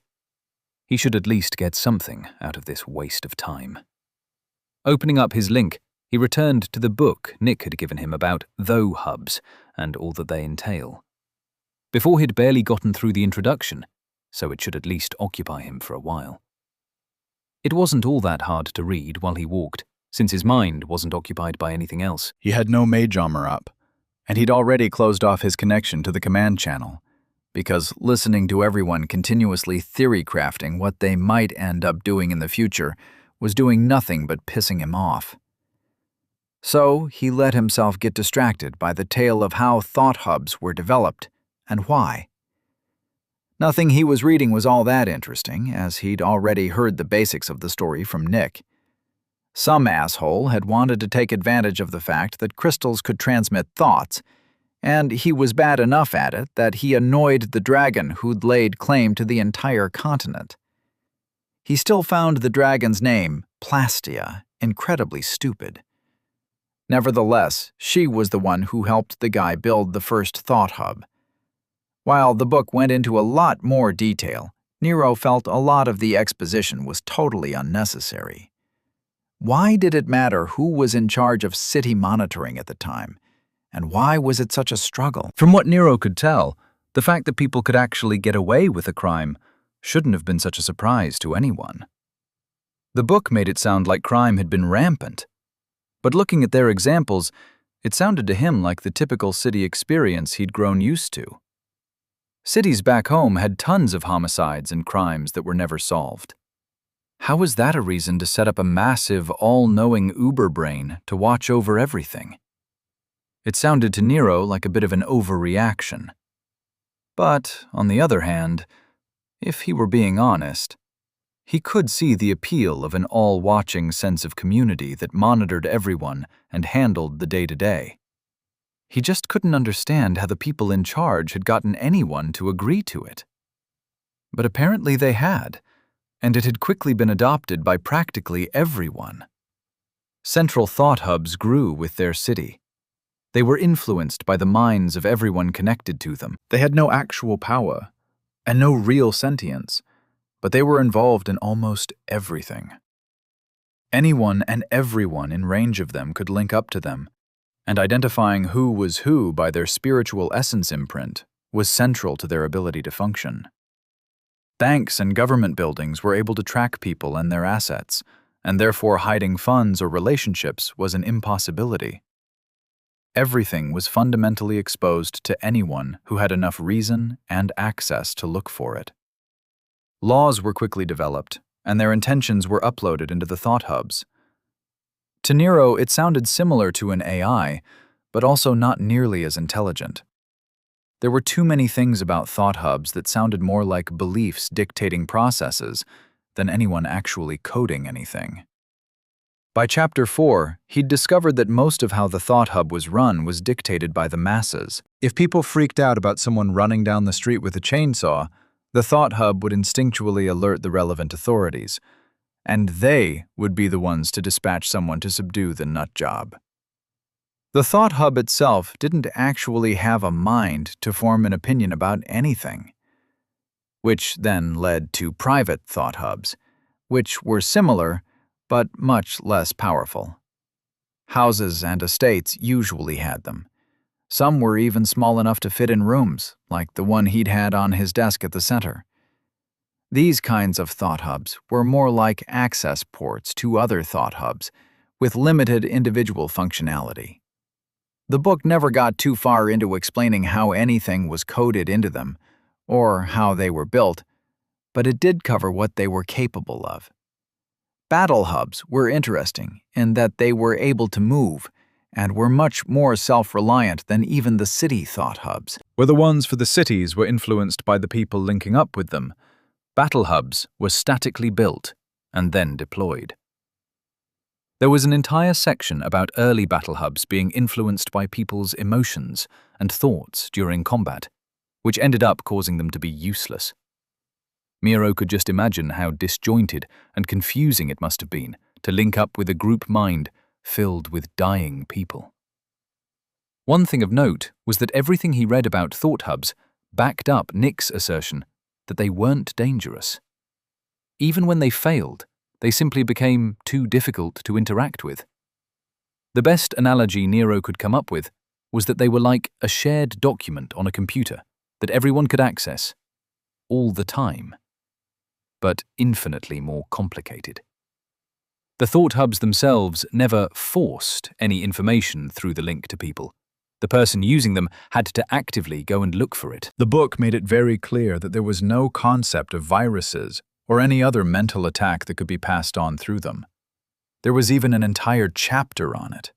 He should at least get something out of this waste of time. Opening up his link, he returned to the book Nick had given him about though hubs and all that they entail. Before he'd barely gotten through the introduction, so it should at least occupy him for a while. It wasn't all that hard to read while he walked, since his mind wasn't occupied by anything else. He had no mage armor up, and he'd already closed off his connection to the command channel, because listening to everyone continuously theory-crafting what they might end up doing in the future was doing nothing but pissing him off. So he let himself get distracted by the tale of how thought hubs were developed and why. Nothing he was reading was all that interesting, as he'd already heard the basics of the story from Nick. Some asshole had wanted to take advantage of the fact that crystals could transmit thoughts, and he was bad enough at it that he annoyed the dragon who'd laid claim to the entire continent. He still found the dragon's name, Plastia, incredibly stupid. Nevertheless, she was the one who helped the guy build the first thought hub. While the book went into a lot more detail, Nero felt a lot of the exposition was totally unnecessary. Why did it matter who was in charge of city monitoring at the time? And why was it such a struggle? From what Nero could tell, the fact that people could actually get away with a crime shouldn't have been such a surprise to anyone. The book made it sound like crime had been rampant, but looking at their examples, it sounded to him like the typical city experience he'd grown used to. Cities back home had tons of homicides and crimes that were never solved. How was that a reason to set up a massive, all-knowing uber brain to watch over everything? It sounded to Nero like a bit of an overreaction. But, on the other hand, if he were being honest, He could see the appeal of an all-watching sense of community that monitored everyone and handled the day-to-day. He just couldn't understand how the people in charge had gotten anyone to agree to it. But apparently they had, and it had quickly been adopted by practically everyone. Central thought hubs grew with their city. They were influenced by the minds of everyone connected to them. They had no actual power and no real sentience, but they were involved in almost everything. Anyone and everyone in range of them could link up to them, and identifying who was who by their spiritual essence imprint was central to their ability to function. Banks and government buildings were able to track people and their assets, and therefore hiding funds or relationships was an impossibility. Everything was fundamentally exposed to anyone who had enough reason and access to look for it. Laws were quickly developed, and their intentions were uploaded into the thought hubs. To Nero, it sounded similar to an AI, but also not nearly as intelligent. There were too many things about thought hubs that sounded more like beliefs dictating processes than anyone actually coding anything. By Chapter 4, he'd discovered that most of how the thought hub was run was dictated by the masses. If people freaked out about someone running down the street with a chainsaw, the thought hub would instinctually alert the relevant authorities, and they would be the ones to dispatch someone to subdue the nut job. The thought hub itself didn't actually have a mind to form an opinion about anything, which then led to private thought hubs, which were similar but much less powerful. Houses and estates usually had them. Some were even small enough to fit in rooms, like the one he'd had on his desk at the center. These kinds of thought hubs were more like access ports to other thought hubs, with limited individual functionality. The book never got too far into explaining how anything was coded into them, or how they were built, but it did cover what they were capable of. Battle hubs were interesting in that they were able to move, and were much more self-reliant than even the city thought hubs. Where the ones for the cities were influenced by the people linking up with them, battle hubs were statically built and then deployed. There was an entire section about early battle hubs being influenced by people's emotions and thoughts during combat, which ended up causing them to be useless. Miro could just imagine how disjointed and confusing it must have been to link up with a group mind filled with dying people. One thing of note was that everything he read about thought hubs backed up Nick's assertion that they weren't dangerous. Even when they failed, they simply became too difficult to interact with. The best analogy Nero could come up with was that they were like a shared document on a computer that everyone could access, all the time, but infinitely more complicated. The thought hubs themselves never forced any information through the link to people. The person using them had to actively go and look for it. The book made it very clear that there was no concept of viruses or any other mental attack that could be passed on through them. There was even an entire chapter on it.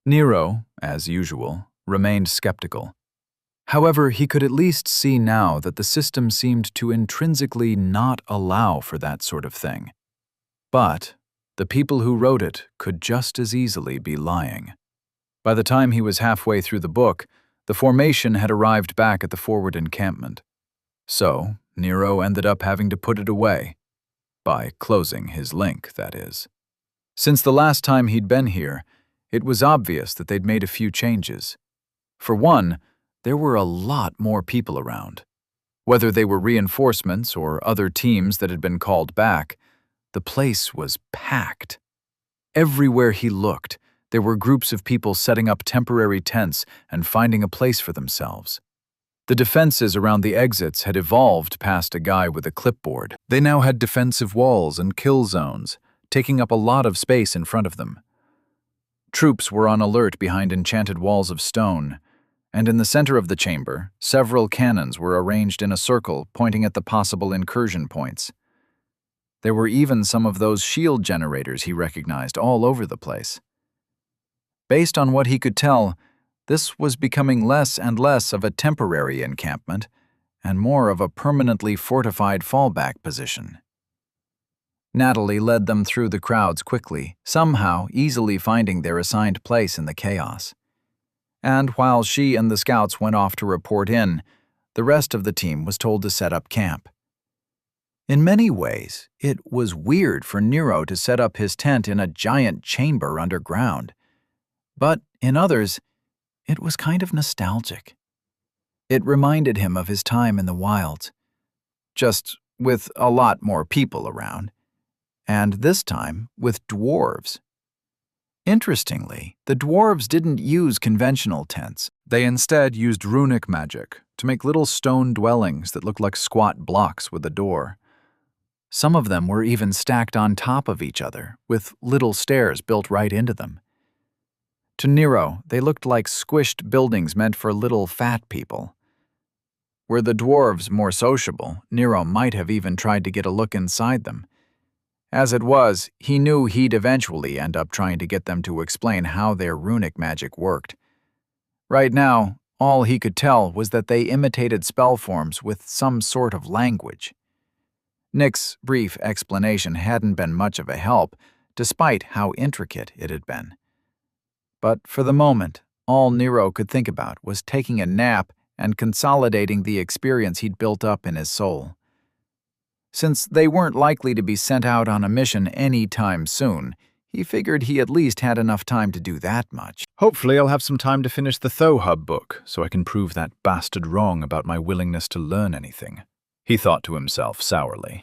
Nero, as usual, remained skeptical. However, he could at least see now that the system seemed to intrinsically not allow for that sort of thing. But the people who wrote it could just as easily be lying. By the time he was halfway through the book, the formation had arrived back at the forward encampment. So, Nero ended up having to put it away. By closing his link, that is. Since the last time he'd been here, it was obvious that they'd made a few changes. For one, there were a lot more people around. Whether they were reinforcements or other teams that had been called back, the place was packed. Everywhere he looked, there were groups of people setting up temporary tents and finding a place for themselves. The defenses around the exits had evolved past a guy with a clipboard. They now had defensive walls and kill zones, taking up a lot of space in front of them. Troops were on alert behind enchanted walls of stone, and in the center of the chamber, several cannons were arranged in a circle pointing at the possible incursion points. There were even some of those shield generators he recognized all over the place. Based on what he could tell, this was becoming less and less of a temporary encampment and more of a permanently fortified fallback position. Natalie led them through the crowds quickly, somehow easily finding their assigned place in the chaos. And while she and the scouts went off to report in, the rest of the team was told to set up camp. In many ways, it was weird for Nero to set up his tent in a giant chamber underground. But in others, it was kind of nostalgic. It reminded him of his time in the wilds, just with a lot more people around, and this time with dwarves. Interestingly, the dwarves didn't use conventional tents. They instead used runic magic to make little stone dwellings that looked like squat blocks with a door. Some of them were even stacked on top of each other, with little stairs built right into them. To Nero, they looked like squished buildings meant for little fat people. Were the dwarves more sociable, Nero might have even tried to get a look inside them. As it was, he knew he'd eventually end up trying to get them to explain how their runic magic worked. Right now, all he could tell was that they imitated spell forms with some sort of language. Nick's brief explanation hadn't been much of a help, despite how intricate it had been. But for the moment, all Nero could think about was taking a nap and consolidating the experience he'd built up in his soul. Since they weren't likely to be sent out on a mission any time soon, he figured he at least had enough time to do that much. Hopefully I'll have some time to finish the Thohub book, so I can prove that bastard wrong about my willingness to learn anything, he thought to himself sourly.